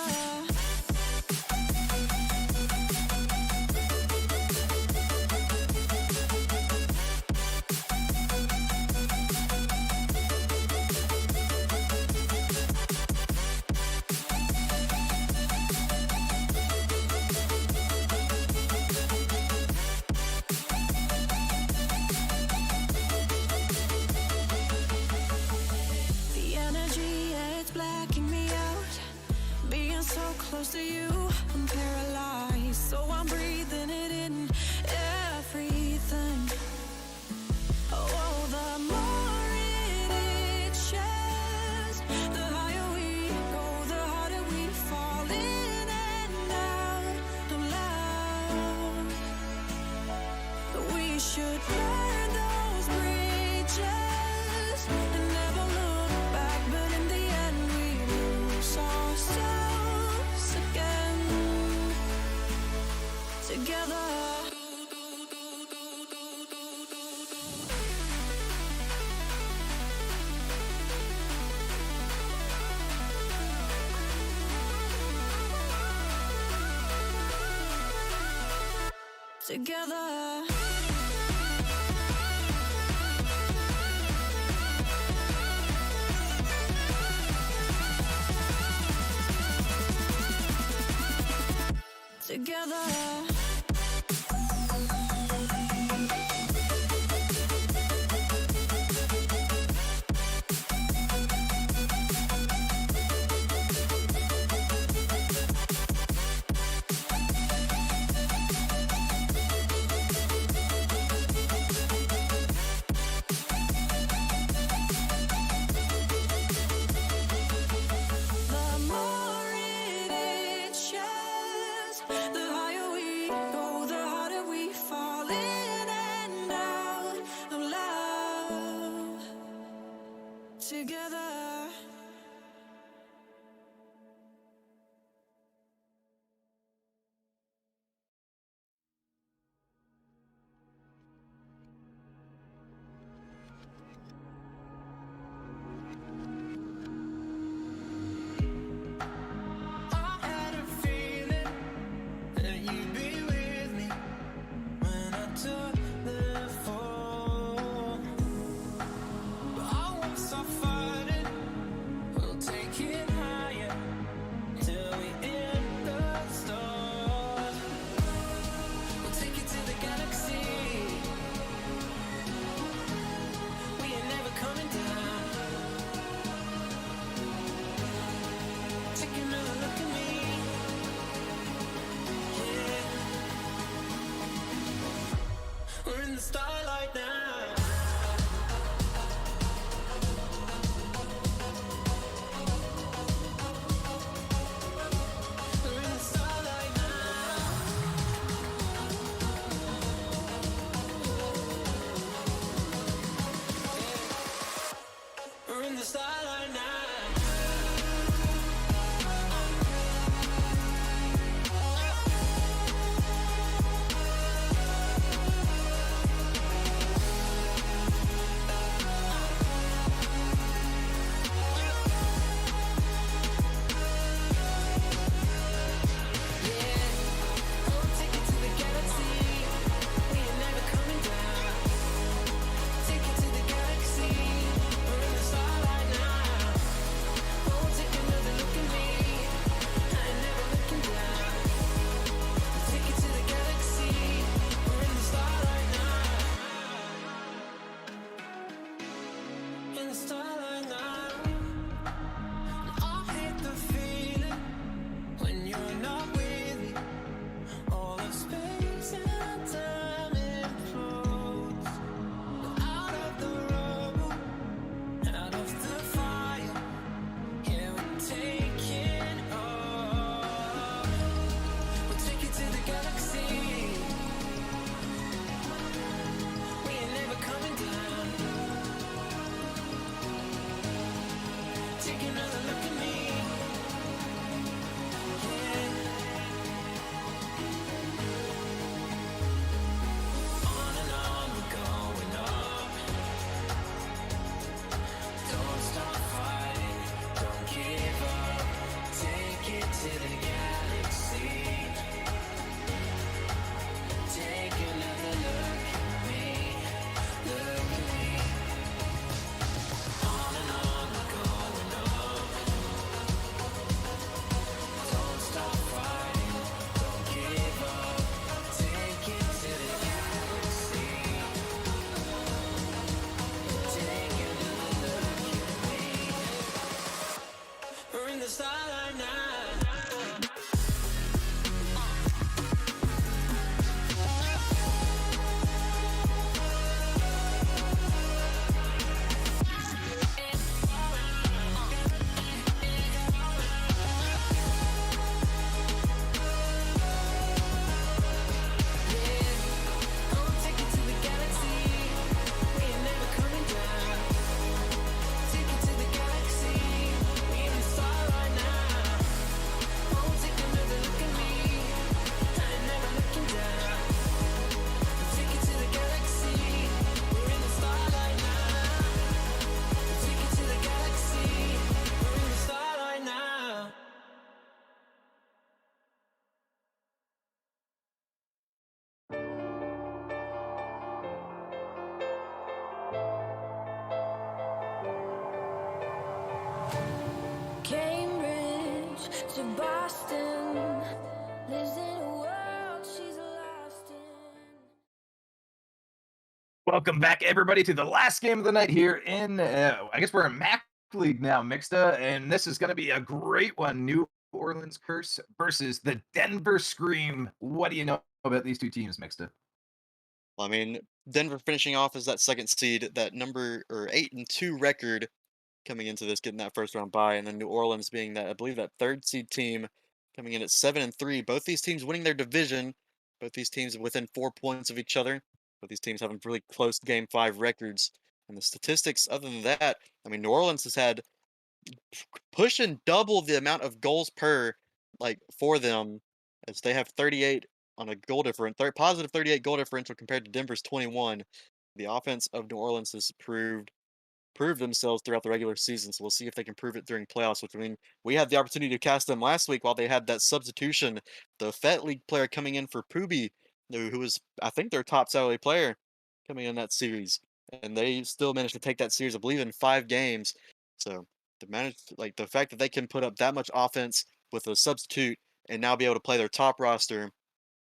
The energy, yeah, it's blacking me out. Being so close to you, I'm paralyzed. So I'm breathing it in, everything. Oh, the more it itches, the higher we go, the harder we fall in and out of love. We should burn those bridges and never look back, but in the end we lose ourselves again. Together. Together. Together. The more it itches, the higher we go, the harder we fall in and out of love. Together. I had a feeling that you'd be with me when I took the fall. But I won't stop fighting. We'll take it higher till we hit the stars. We'll take it to the galaxy. We ain't never coming down. Take another look at me. Yeah. We're in the starlight now. We're in the starlight now. We're in the starlight now. We're in the starlight now. Cambridge to Boston, lives in a world she's lost in. Welcome back, everybody, to the last game of the night here in, I guess we're in MAC League now, Mixta, and this is going to be a great one. New Orleans Curse versus the Denver Scream. What do you know about these two teams, Mixta? I mean, Denver finishing off as that second seed, that number or 8-2 record coming into this, getting that first round bye, and then New Orleans being that, I believe, that third seed team coming in at 7-3. Both these teams winning their division. Both these teams within 4 points of each other. Both these teams having really close Game 5 records. And the statistics, other than that, I mean, New Orleans has had pushing double the amount of goals per, like, for them, as they have 38 on a goal difference, positive 38 goal differential compared to Denver's 21. The offense of New Orleans has proved themselves throughout the regular season, so we'll see if they can prove it during playoffs, which, I mean, we had the opportunity to cast them last week while they had that substitution, the Fet League player coming in for Pubi, who was, I think, their top salary player coming in that series, and they still managed to take that series, I believe, in 5 games. So the fact that they can put up that much offense with a substitute and now be able to play their top roster,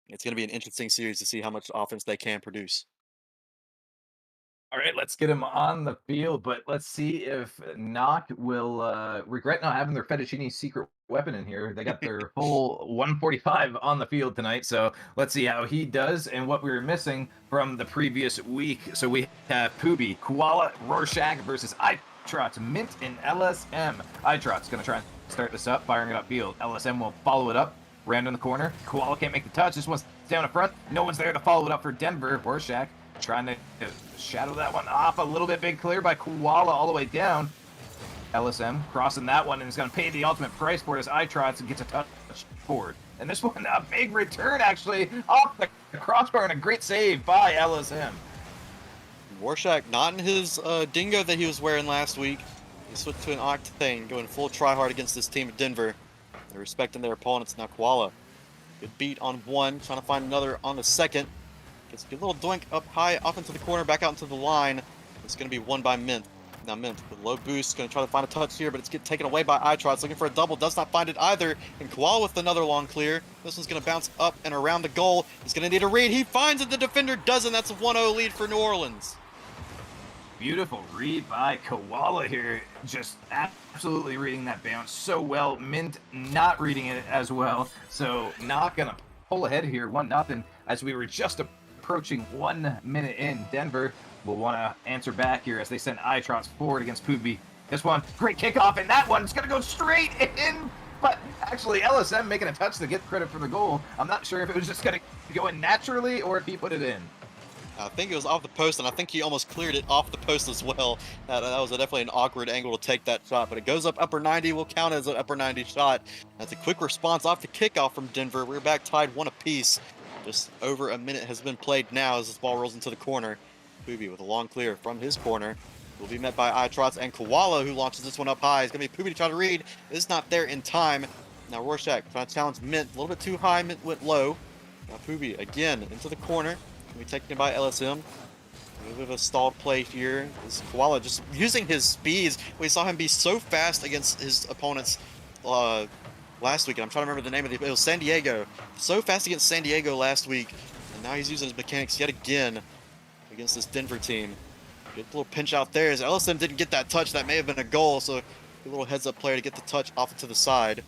it's going to be an interesting series to see how much offense they can produce. All right, let's get him on the field, but let's see if Knock will regret not having their fettuccine secret weapon in here. They got their full 145 on the field tonight, so let's see how he does and what we were missing from the previous week. So we have Pubi, Koala, Rorschach versus iTrots, Mint, and LSM. iTrots going to try and start this up, firing it upfield. LSM will follow it up, round in the corner. Koala can't make the touch. This one's down in front. No one's there to follow it up for Denver. Rorschach trying to shadow that one off a little bit. Big clear by Koala all the way down. LSM crossing that one and is going to pay the ultimate price for it as iTrots and gets a touch forward. And this one, a big return actually off the crossbar and a great save by LSM. Rorschach not in his dingo that he was wearing last week. He switched to an Octane, going full try-hard against this team of Denver. They're respecting their opponents. Now Koala, good beat on one, trying to find another on the second. Gets a little doink up high, up into the corner, back out into the line. It's going to be won by Mint. Now Mint with low boost, going to try to find a touch here, but it's getting taken away by iTrots. Looking for a double, does not find it either. And Koala with another long clear. This one's going to bounce up and around the goal. He's going to need a read. He finds it, the defender doesn't. That's a 1-0 lead for New Orleans. Beautiful read by Koala here. Just absolutely reading that bounce so well. Mint not reading it as well. So not going to pull ahead here, 1-0, as we were just approaching 1 minute in. Denver will want to answer back here as they send iTrots forward against Pubi. This one, great kickoff, and that one's going to go straight in. But actually, LSM making a touch to get credit for the goal. I'm not sure if it was just going to go in naturally or if he put it in. I think it was off the post, and I think he almost cleared it off the post as well. That was definitely an awkward angle to take that shot, but it goes up upper 90, will count as an upper 90 shot. That's a quick response off the kickoff from Denver. We're back tied 1 apiece. Just over a minute has been played now as this ball rolls into the corner. Pubi with a long clear from his corner. Will be met by iTrots and Koala, who launches this one up high. It's going to be Pubi to try to read. It's not there in time. Now Rorschach trying to challenge Mint. A little bit too high. Mint went low. Now Pubi again into the corner. Going to be taken by LSM. A little bit of a stalled play here. This Koala just using his speeds. We saw him be so fast against his opponents last week, and I'm trying to remember the name of it was San Diego. So fast against San Diego last week, and now he's using his mechanics yet again against this Denver team. Good little pinch out there as LSM didn't get that touch. That may have been a goal, so A little heads-up player to get the touch off to the side.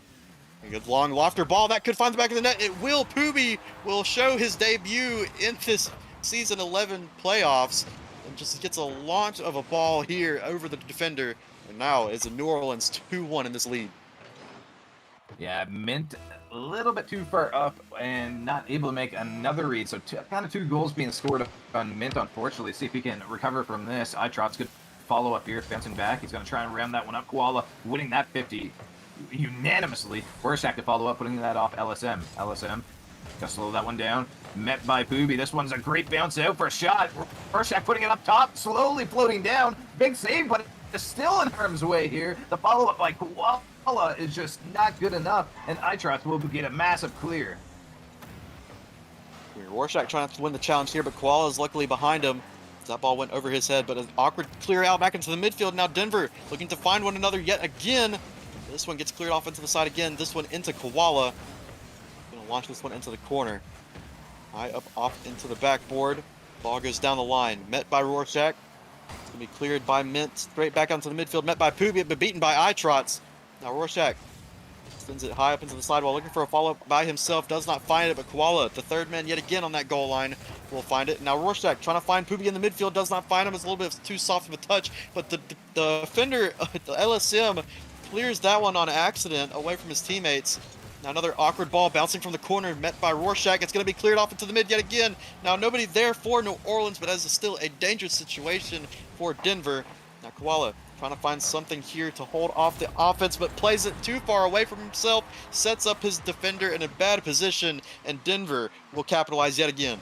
A good long lofter ball that could find the back of the net. It will. Pooby will show his debut in this season 11 playoffs and just gets a launch of a ball here over the defender. And now is a New Orleans 2-1 in this lead. Yeah, Mint a little bit too far up and not able to make another read. So kind of 2 goals being scored on Mint, unfortunately. See if he can recover from this. Itrot's good follow up here, bouncing back. He's going to try and round that one up. Koala winning that 50 unanimously. Rorschach to follow up, putting that off LSM. LSM gonna slow that one down. Met by Pooby. This one's a great bounce out for a shot. Rorschach putting it up top, slowly floating down. Big save, but it's still in harm's way here. The follow up by Koala is just not good enough, and Itrot will get a massive clear. Rorschach trying to win the challenge here, but Koala is luckily behind him. That ball went over his head, but an awkward clear out back into the midfield. Now Denver looking to find one another yet again. This one gets cleared off into the side again. This one into Koala. Gonna launch this one into the corner. High up off into the backboard. Ball goes down the line. Met by Rorschach. It's gonna be cleared by Mint. Straight back onto the midfield. Met by Pooby, but beaten by Itrots. Now Rorschach sends it high up into the sidewall, looking for a follow-up by himself. Does not find it, but Koala, the third man yet again on that goal line, will find it. Now Rorschach trying to find Pooby in the midfield. Does not find him. It's a little bit too soft of a touch, but the defender, the LSM, clears that one on accident away from his teammates. Now another awkward ball bouncing from the corner, met by Rorschach. It's going to be cleared off into the mid yet again. Now nobody there for New Orleans, but as still a dangerous situation for Denver. Now Koala trying to find something here to hold off the offense, but plays it too far away from himself, sets up his defender in a bad position, and Denver will capitalize yet again.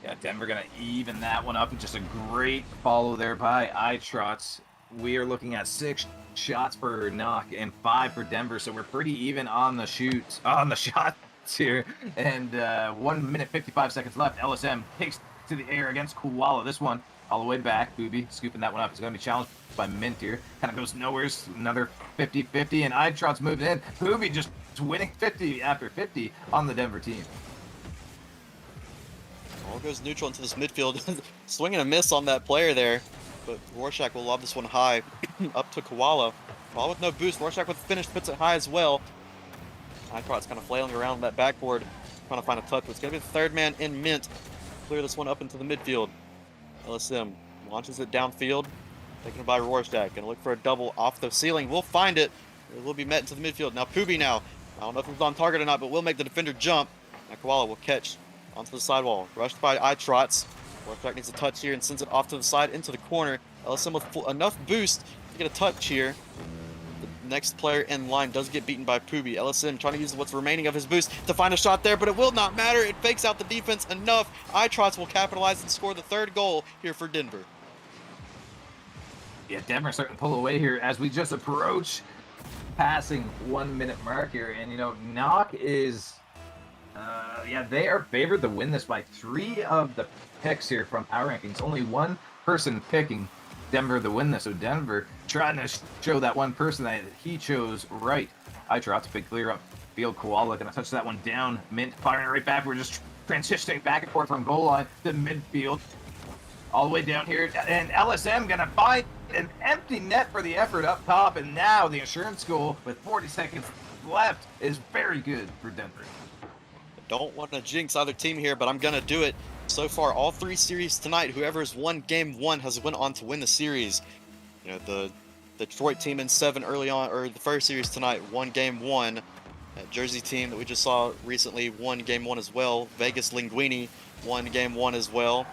Yeah, Denver going to even that one up, and just a great follow there by Itrots. We are looking at 6 shots for Knock and 5 for Denver, so we're pretty even on the shots here. And 1 minute 55 seconds left. LSM takes to the air against Koala. This one all the way back. Booby scooping that one up. It's going to be challenged by Mint here. Kind of goes nowhere. Another 50-50, and Itrot's moving in. Booby just winning 50 after 50 on the Denver team. Ball goes neutral into this midfield. Swing and a miss on that player there. But Rorschach will lob this one high up to Koala. Koala with no boost. Rorschach with the finish puts it high as well. Itrot's kind of flailing around that backboard, trying to find a touch. It's going to be the third man in Mint. Clear this one up into the midfield. LSM launches it downfield. Taken by Rorschach. Going to look for a double off the ceiling. We'll find it. It will be met into the midfield. Now Pooby now. I don't know if it's on target or not, but will make the defender jump. Now Koala will catch onto the sidewall. Rushed by Itrots. Rorschach needs a touch here and sends it off to the side into the corner. LSM with enough boost to get a touch here. The next player in line does get beaten by Pooby. LSM trying to use what's remaining of his boost to find a shot there, but it will not matter. It fakes out the defense enough. Itrots will capitalize and score the third goal here for Denver. Yeah, Denver starting to pull away here as we just approach passing 1 minute mark here. And, you know, Knock is... they are favored to win this by 3 of the picks here from power rankings. Only one person picking Denver to win this. So Denver trying to show that one person that he chose right. Itrot's big clear up field. Koala gonna touch that one down. Mint firing right back. We're just transitioning back and forth from goal line to midfield. All the way down here. And LSM gonna find an empty net for the effort up top. And now the insurance goal with 40 seconds left is very good for Denver. Don't want to jinx either team here, but I'm going to do it. So far, all 3 series tonight, whoever has won game 1 has went on to win the series. You know, the Detroit team in 7 early on, or the first series tonight, won game 1. That Jersey team that we just saw recently won game 1 as well. Vegas Linguini won game 1 as well.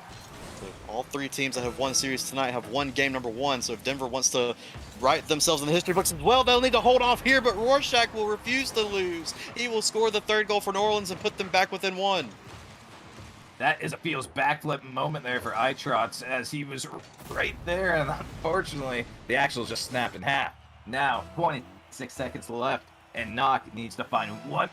So all 3 teams that have won series tonight have won game number 1. So if Denver wants to write themselves in the history books as well, they'll need to hold off here, but Rorschach will refuse to lose. He will score the 3rd goal for New Orleans and put them back within 1. That is a feels backflip moment there for Itrots as he was right there, and unfortunately the axle just snapped in half. Now 26 seconds left, and Knock needs to find 1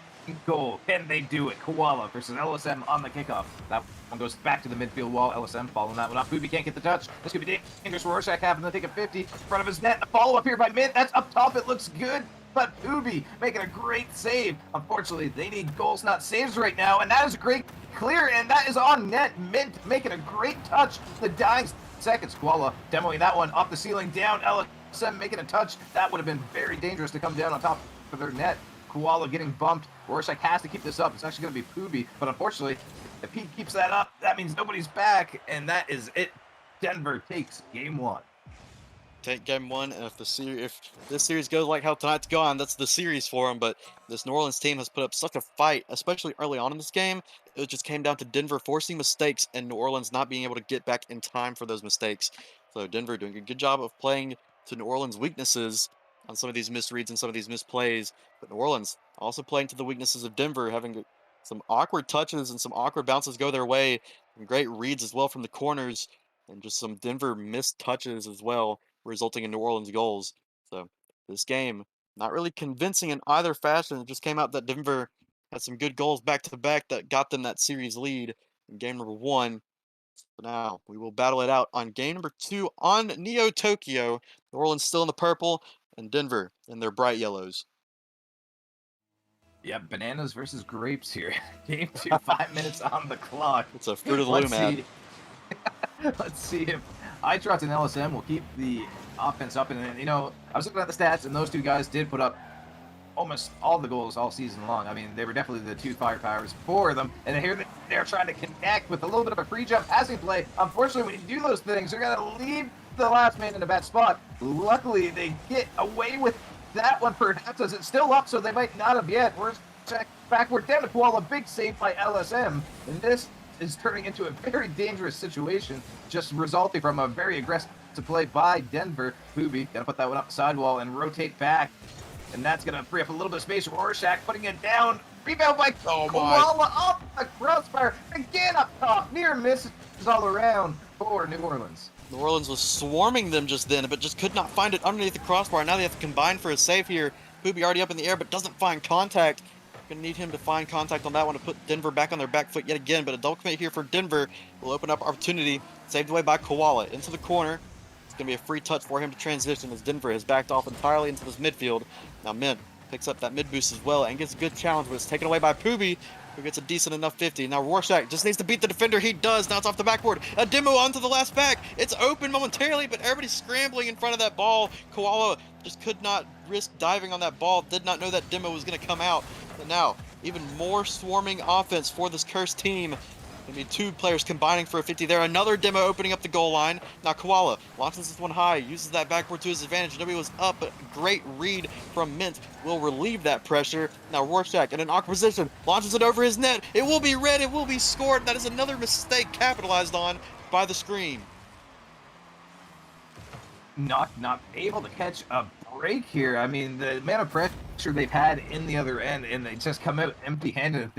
goal. Can they do it? Koala versus LSM on the kickoff. That one goes back to the midfield wall. LSM following that one up. Booby can't get the touch. This could be dangerous. Rorschach having to take a 50 in front of his net. A follow up here by Mint. That's up top. It looks good. But Booby making a great save. Unfortunately, they need goals, not saves right now. And that is a great clear. And that is on net. Mint making a great touch. The dying seconds. Koala demoing that one off the ceiling down. LSM making a touch. That would have been very dangerous to come down on top of their net. Koala getting bumped. Rorschach has to keep this up. It's actually going to be Poobie, but unfortunately, if he keeps that up, that means nobody's back, and that is it. Denver takes game 1. Take game 1, and if this series goes like how tonight's gone, that's the series for them. But this New Orleans team has put up such a fight, especially early on in this game. It just came down to Denver forcing mistakes and New Orleans not being able to get back in time for those mistakes. So Denver doing a good job of playing to New Orleans' weaknesses on some of these misreads and some of these misplays. But New Orleans also playing to the weaknesses of Denver, having some awkward touches and some awkward bounces go their way, and great reads as well from the corners, and just some Denver missed touches as well, resulting in New Orleans goals. So this game, not really convincing in either fashion. It just came out that Denver had some good goals back to back that got them that series lead in game number 1. So now we will battle it out on game number 2 on Neo Tokyo. New Orleans still in the purple and Denver in their bright yellows. Yeah, bananas versus grapes here. Game 2, 5 minutes on the clock. It's a Fruit of the Loom ad. Let's see if iTrot and LSM will keep the offense up. And, I was looking at the stats, and those two guys did put up almost all the goals all season long. I mean, they were definitely the two firepowers for them. And here they're trying to connect with a little bit of a free jump passing play. Unfortunately, when you do those things, you're going to leave the last man in a bad spot. Luckily, they get away with that one, perhaps, as it's still up, so they might not have yet. We're backward down to Koala. Big save by LSM. And this is turning into a very dangerous situation, just resulting from a very aggressive play by Denver. Poobie got to put that one up the sidewall and rotate back. And that's going to free up a little bit of space. Rorschach putting it down. Rebound by Koala off the crossbar. Again up top. Near misses all around for New Orleans. New Orleans was swarming them just then, but just could not find it underneath the crossbar. Now they have to combine for a save here. Poobie already up in the air, but doesn't find contact. Going to need him to find contact on that one to put Denver back on their back foot yet again, but a double commit here for Denver will open up opportunity. Saved away by Koala into the corner. It's going to be a free touch for him to transition as Denver has backed off entirely into this midfield. Now Mint picks up that mid boost as well and gets a good challenge, but it's taken away by Poobie, who gets a decent enough 50. Now Rorschach just needs to beat the defender. He does. Now it's off the backboard. A demo onto the last back. It's open momentarily, but everybody's scrambling in front of that ball. Koala just could not risk diving on that ball. Did not know that demo was going to come out. But now, even more swarming offense for this cursed team. Maybe two players combining for a 50 there. Another demo opening up the goal line. Now Koala launches this one high, uses that backboard to his advantage. Nobody was up, but great read from Mint will relieve that pressure. Now Rorschach in an awkward position, launches it over his net. It will be red, it will be scored. That is another mistake capitalized on by the screen. Not able to catch a break here. I mean, the amount of pressure they've had in the other end, and they just come out empty-handed.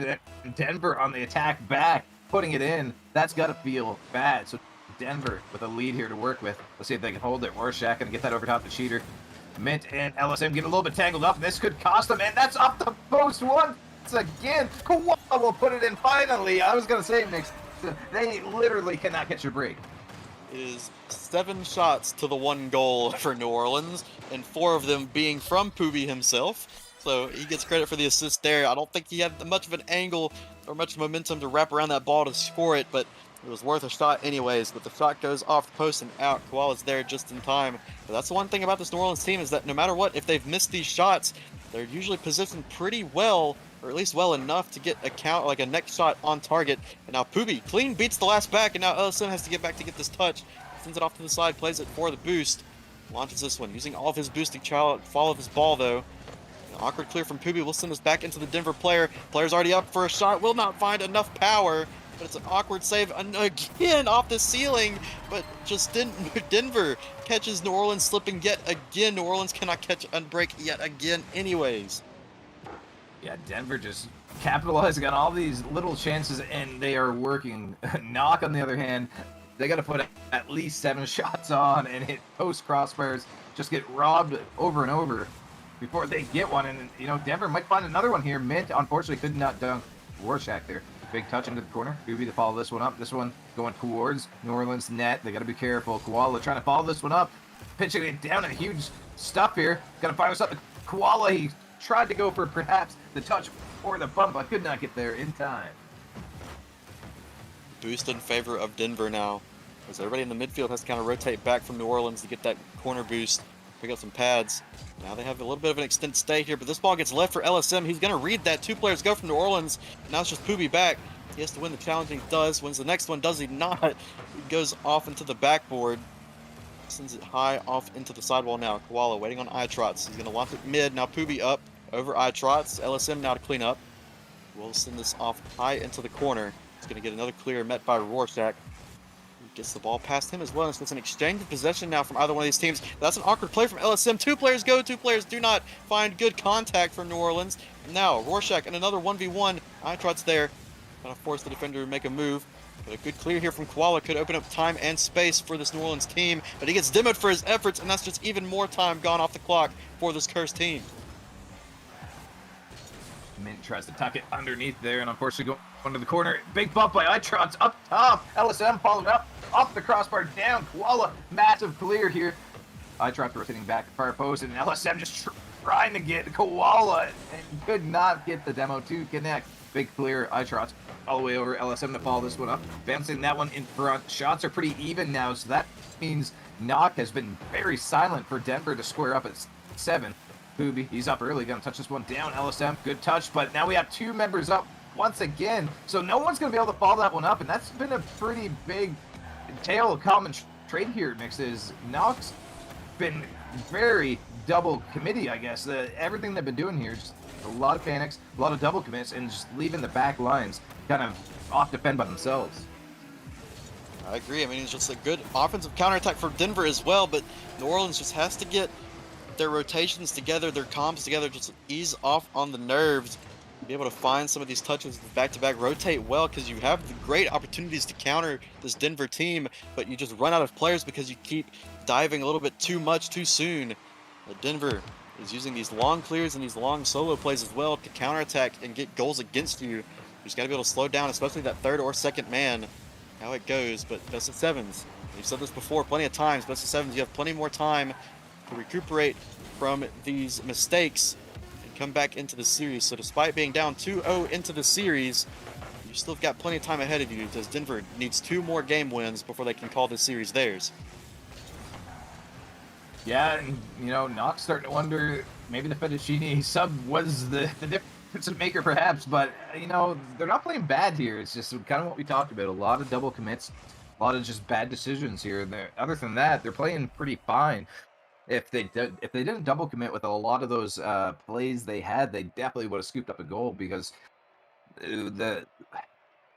Denver on the attack back, putting it in. That's got to feel bad. So Denver with a lead here to work with. Let's see if they can hold it. Rorschach going to get that over top the cheater. Mint and LSM get a little bit tangled up. This could cost them, and that's off the post once again. Koala will put it in finally. I was going to say, Mix, they literally cannot catch a break. It is 7 shots to the 1 goal for New Orleans, and 4 of them being from Poobie himself. So he gets credit for the assist there. I don't think he had much of an angle or much momentum to wrap around that ball to score it, but it was worth a shot anyways. But the shot goes off the post and out. Koala's there just in time. But that's the one thing about this New Orleans team, is that no matter what, if they've missed these shots, they're usually positioned pretty well, or at least well enough to get a next shot on target. And now Poobie clean beats the last back, and now LSM has to get back to get this touch. Sends it off to the side, plays it for the boost. Launches this one, using all of his boosting fall of his ball though. An awkward clear from Poobie will send us back into the Denver player. Player's already up for a shot, will not find enough power, but it's an awkward save again off the ceiling, but just Denver catches New Orleans slipping yet again. New Orleans cannot catch a break yet again anyways. Yeah, Denver just capitalizing on all these little chances, and they are working. Knock, on the other hand, they got to put at least 7 shots on and hit post crossbars, just get robbed over and over before they get one. And, Denver might find another one here. Mint, unfortunately, could not dunk Rorschach there. Big touch into the corner. Poobie to follow this one up. This one going towards New Orleans net. They got to be careful. Koala trying to follow this one up. Pitching it down in huge stuff here. Got to fire us up. Koala, he tried to go for perhaps the touch or the bump, but could not get there in time. Boost in favor of Denver now, as everybody in the midfield has to kind of rotate back from New Orleans to get that corner boost. pick up some pads. Now they have a little bit of an extended stay here, but this ball gets left for LSM. He's going to read that. 2 players go from New Orleans. Now it's just Poobie back. He has to win the challenge, and he does. Wins the next one, does he not? He goes off into the backboard. Sends it high off into the sidewall now. Koala waiting on iTrots. He's going to launch it mid. Now Poobie up over iTrots. LSM now to clean up. We'll send this off high into the corner. He's going to get another clear met by Rorschach. Gets the ball past him as well. It's an exchange of possession now from either one of these teams. That's an awkward play from LSM. 2 players go, 2 players do not find good contact from New Orleans. Now Rorschach and another 1v1. iTrot's there. Gonna force the defender to make a move. But a good clear here from Koala could open up time and space for this New Orleans team. But he gets demoed for his efforts, and that's just even more time gone off the clock for this cursed team. Mint tries to tuck it underneath there, and unfortunately going into the corner. Big bump by iTrots up top. LSM followed up off the crossbar down. Koala, massive clear here. iTrots rotating back to far post, and LSM just trying to get Koala and could not get the demo to connect. Big clear, iTrots all the way over. LSM to follow this one up. Bouncing that one in front. Shots are pretty even now, so that means Knock has been very silent for Denver to square up at 7. Poobie, he's up early, gonna touch this one down. LSM, good touch, but now we have 2 members up once again, so no one's gonna be able to follow that one up, and that's been a pretty big tail of common trade here. Mixes Knox been very double committee, I guess. Everything they've been doing here, just a lot of panics, a lot of double commits, and just leaving the back lines kind of off defend by themselves. I agree. I mean, it's just a good offensive counterattack for Denver as well, but New Orleans just has to get their rotations together, their comps together, just ease off on the nerves, be able to find some of these touches back-to-back, rotate well, because you have the great opportunities to counter this Denver team, but you just run out of players because you keep diving a little bit too much too soon. But Denver is using these long clears and these long solo plays as well to counterattack and get goals against you. You just got to be able to slow down, especially that third or second man. How it goes, but best of sevens. We've said this before plenty of times. Best of sevens, you have plenty more time to recuperate from these mistakes and come back into the series. So despite being down 2-0 into the series, you still have got plenty of time ahead of you, because Denver needs 2 more game wins before they can call this series theirs. Yeah, and, you know, Knox starting to wonder, maybe the Fettuccine sub was the difference maker perhaps, but, you know, they're not playing bad here. It's just kind of what we talked about. A lot of double commits, a lot of just bad decisions here. Other than that, they're playing pretty fine. If they didn't double commit with a lot of those plays they had, they definitely would have scooped up a goal, because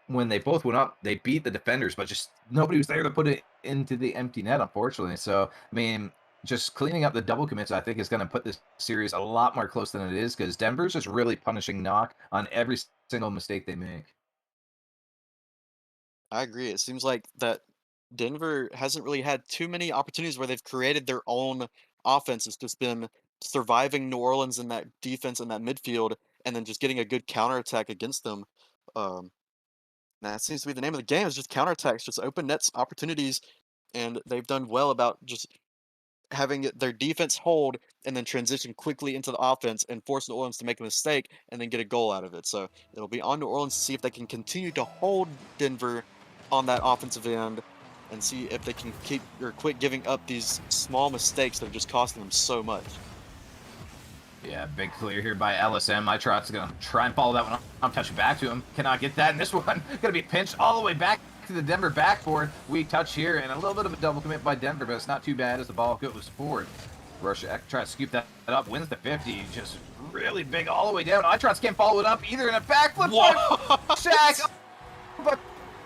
when they both went up, they beat the defenders, but just nobody was there to put it into the empty net, unfortunately. So, I mean, just cleaning up the double commits, I think, is going to put this series a lot more close than it is, because Denver's just really punishing Knock on every single mistake they make. I agree. It seems like that Denver hasn't really had too many opportunities where they've created their own offense. It's just been surviving New Orleans in that defense and that midfield, and then just getting a good counterattack against them. Um, that seems to be the name of the game, is just counterattacks, just open nets opportunities, and they've done well about just having their defense hold and then transition quickly into the offense and force New Orleans to make a mistake and then get a goal out of it. So it'll be on New Orleans to see if they can continue to hold Denver on that offensive end and see if they can keep or quit giving up these small mistakes that are just costing them so much. Yeah, big clear here by LSM. iTrot's going to try and follow that one up. I'm touching back to him. Cannot get that. And this one going to be pinched all the way back to the Denver backboard. Weak touch here, and a little bit of a double commit by Denver, but it's not too bad as the ball goes forward. Rorschach tries to scoop that up, wins the 50, just really big all the way down. iTrots can't follow it up either, in a backflip by Shaq. But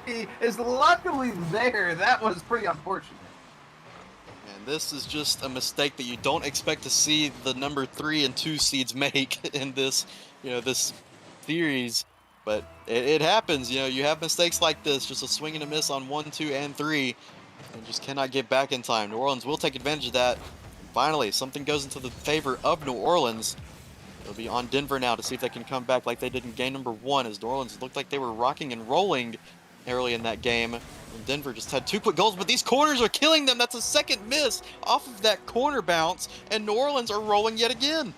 he is luckily there. That was pretty unfortunate. And this is just a mistake that you don't expect to see the number 3 and 2 seeds make in this, this series. But it happens, you have mistakes like this, just a swing and a miss on 1, 2, and 3, and just cannot get back in time. New Orleans will take advantage of that. And finally, something goes into the favor of New Orleans. It'll be on Denver now to see if they can come back like they did in game number 1, as New Orleans looked like they were rocking and rolling early in that game. And Denver just had 2 quick goals, but these corners are killing them. That's a second miss off of that corner bounce, and New Orleans are rolling yet again.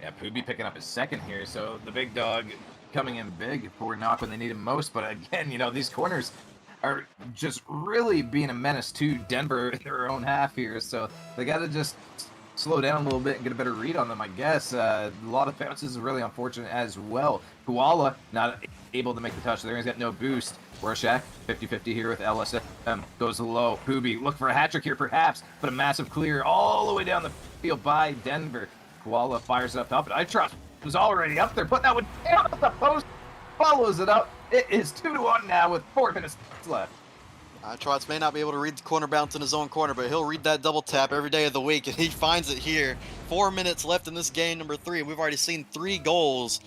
Yeah, Poobie picking up his second here, so the big dog coming in big for Knock when they need him most. But again, these corners are just really being a menace to Denver in their own half here. So they got to just slow down a little bit and get a better read on them, I guess. A lot of bounces is really unfortunate as well. Koala not able to make the touch there. He's got no boost. Rorschach, 50-50 here with LSM. Goes low. Poobie, look for a hat trick here perhaps, but a massive clear all the way down the field by Denver. Koala fires it up top, but iTrust was already up there, putting that one down at the post. Follows it up. It is 2-1 now with 4 minutes left. Trots may not be able to read the corner bounce in his own corner, but he'll read that double tap every day of the week, and he finds it here. 4 minutes left in this game, number 3. We've already seen 3 goals.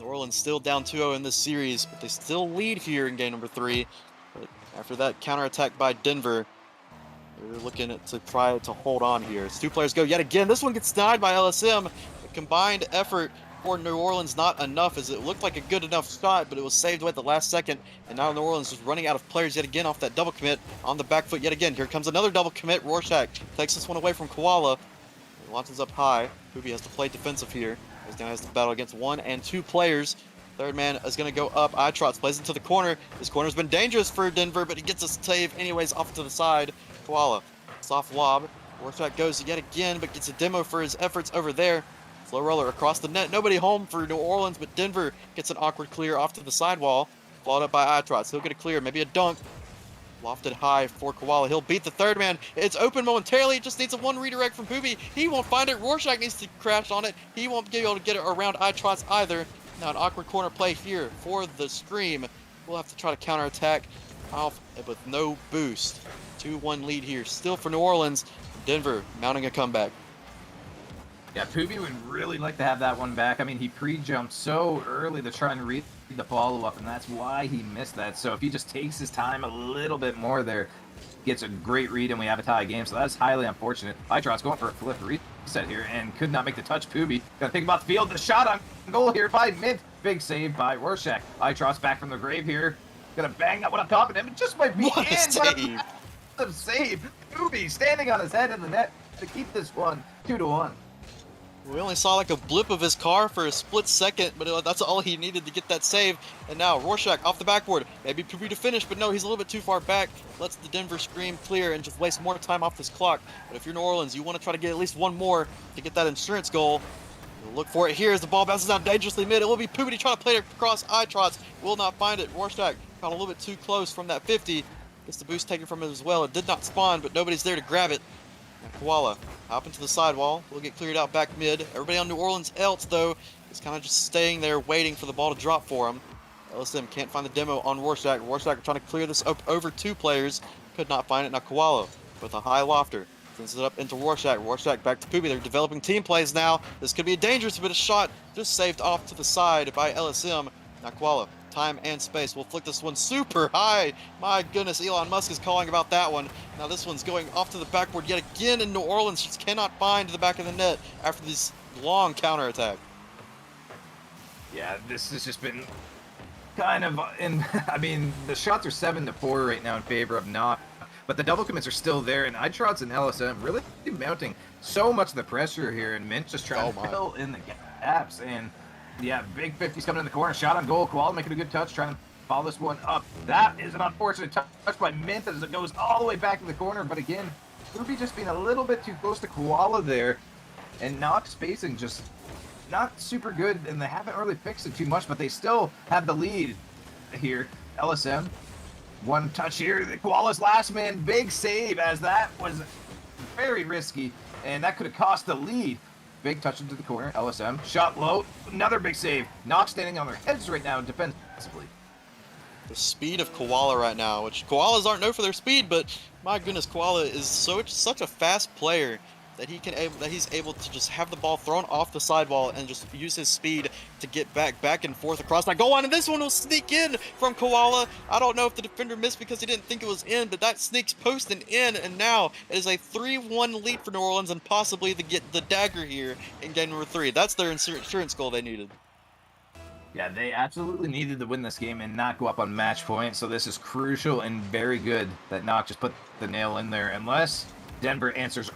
New Orleans still down 2-0 in this series, but they still lead here in game number 3. But after that counterattack by Denver, they're looking to try to hold on here. As 2 players go yet again. This one gets denied by LSM. A combined effort for New Orleans not enough, as it looked like a good enough shot, but it was saved away at the last second, and now New Orleans is running out of players yet again off that double commit on the back foot yet again. Here comes another double commit. Rorschach takes this one away from Koala. He launches up high. Poobie has to play defensive here, as now has to battle against 1 and 2 players. Third man is going to go up. iTrots plays into the corner. This corner's been dangerous for Denver, but he gets a save anyways off to the side. Koala, soft lob. Rorschach goes yet again, but gets a demo for his efforts over there. Slow roller across the net. Nobody home for New Orleans, but Denver gets an awkward clear off to the sidewall. Followed up by iTrots. He'll get a clear, maybe a dunk. Lofted high for Koala. He'll beat the third man. It's open momentarily. It just needs a 1 redirect from Poobie. He won't find it. Rorschach needs to crash on it. He won't be able to get it around iTrots either. Now an awkward corner play here for the Scream. We'll have to try to counterattack off with no boost. 2-1 lead here. Still for New Orleans. Denver mounting a comeback. Yeah, Poobie would really like to have that one back. I mean, he pre-jumped so early to try and read the follow-up, and that's why he missed that. So if he just takes his time a little bit more there, gets a great read, and we have a tie game. So that's highly unfortunate. iTrot's going for a flip reset here and could not make the touch. Poobie gotta think about the field. The shot on goal here by Mint. Big save by Rorschach. iTrot's back from the grave here. Gonna bang that one up top of him. It just might be What a save! What a save. Poobie standing on his head in the net to keep this one 2-1. We only saw like a blip of his car for a split second, but that's all he needed to get that save. And now Rorschach off the backboard. Maybe Poobie to finish, but no, he's a little bit too far back. Lets the Denver Scream clear and just waste more time off this clock. But if you're New Orleans, you want to try to get at least 1 more to get that insurance goal. You'll look for it here as the ball bounces out dangerously mid. It will be Poobie to try to play it across iTrots. Will not find it. Rorschach got a little bit too close from that 50. Gets the boost taken from it as well. It did not spawn, but nobody's there to grab it. Now Koala hop into the sidewall. Will get cleared out back mid. Everybody on New Orleans else, though, is kind of just staying there waiting for the ball to drop for him. LSM can't find the demo on Rorschach. Rorschach trying to clear this up over 2 players. Could not find it. Now Koala with a high lofter. Sends it up into Rorschach. Rorschach back to Poobie. They're developing team plays now. This could be a dangerous bit of shot. Just saved off to the side by LSM. Now Koala. Time and space. We'll flick this one super high. My goodness, Elon Musk is calling about that one. Now this one's going off to the backboard yet again, and New Orleans just cannot find the back of the net after this long counterattack. Yeah, this has just been kind of I mean, the shots are 7-4 right now in favor of Knock, but the double commits are still there, and iTrots and LSM really mounting so much of the pressure here, and Mint just trying to fill in the gaps. And yeah, big 50s coming in the corner. Shot on goal. Koala making a good touch. Trying to follow this one up. That is an unfortunate touch by Mint as it goes all the way back to the corner. But again, Poobie just being a little bit too close to Koala there. And Knock spacing just not super good. And they haven't really fixed it too much. But they still have the lead here. LSM. One touch here. The Koala's last man. Big save as that was very risky. And that could have cost the lead. Big touch into the corner. LSM. Shot low. Another big save. Knock standing on their heads right now defensively. The speed of Koala right now, which Koalas aren't known for their speed, but my goodness, Koala is such a fast player that he's able to just have the ball thrown off the sidewall and just use his speed to get back and forth across that goal line. And this one will sneak in from Koala. I don't know if the defender missed because he didn't think it was in, but that sneaks post and in, and now it is a 3-1 lead for New Orleans and possibly to get the dagger here in game number 3. That's their insurance goal they needed. Yeah, they absolutely needed to win this game and not go up on match point, so this is crucial and very good that Knock just put the nail in there, unless Denver answers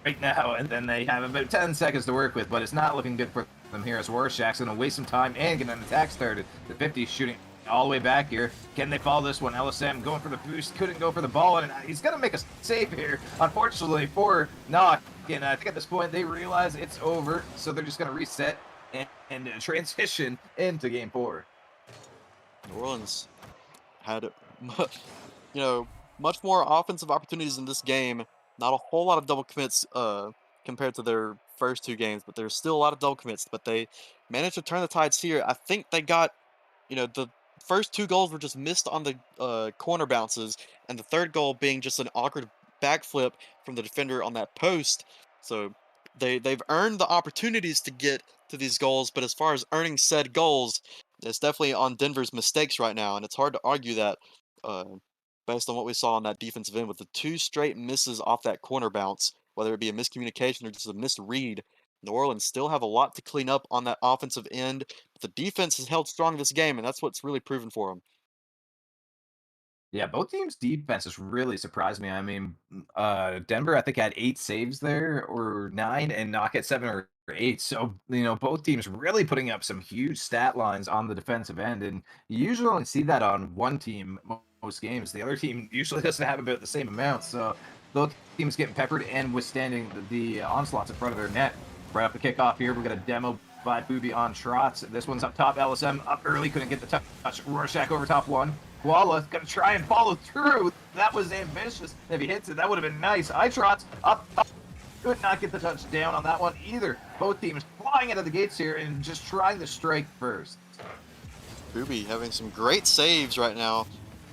right now, and then they have about 10 seconds to work with, but it's not looking good for them here as Rorschach's going to waste some time and get an attack started. The 50 shooting all the way back here. Can they follow this one? LSM going for the boost, couldn't go for the ball, and he's going to make a save here, unfortunately, for Knock. And I think at this point they realize it's over, so they're just going to reset and transition into game 4. New Orleans had, much more offensive opportunities in this game. Not a whole lot of double commits compared to their first 2 games, but there's still a lot of double commits. But they managed to turn the tides here. I think they got, the first 2 goals were just missed on the corner bounces, and the third goal being just an awkward backflip from the defender on that post. So they've earned the opportunities to get to these goals, but as far as earning said goals, it's definitely on Denver's mistakes right now, and it's hard to argue that uh, based on what we saw on that defensive end with the 2 straight misses off that corner bounce, whether it be a miscommunication or just a misread. New Orleans still have a lot to clean up on that offensive end, but the defense has held strong this game, and that's what's really proven for them. Yeah, both teams' defenses really surprised me. I mean, Denver, I think, had 8 saves there, or 9, and Knock at 7 or 8. So, both teams really putting up some huge stat lines on the defensive end. And you usually only see that on one team most games. The other team usually doesn't have about the same amount. So, both teams getting peppered and withstanding the onslaughts in front of their net. Right off the kickoff here, we got a demo by Booby on Trotz. This one's up top. LSM up early, couldn't get the touch. Rorschach over top one. Koala gonna try and follow through. That was ambitious. If he hits it, that would have been nice. Trots up. Could not get the touchdown on that one either. Both teams flying out of the gates here and just trying to strike first. Booby having some great saves right now.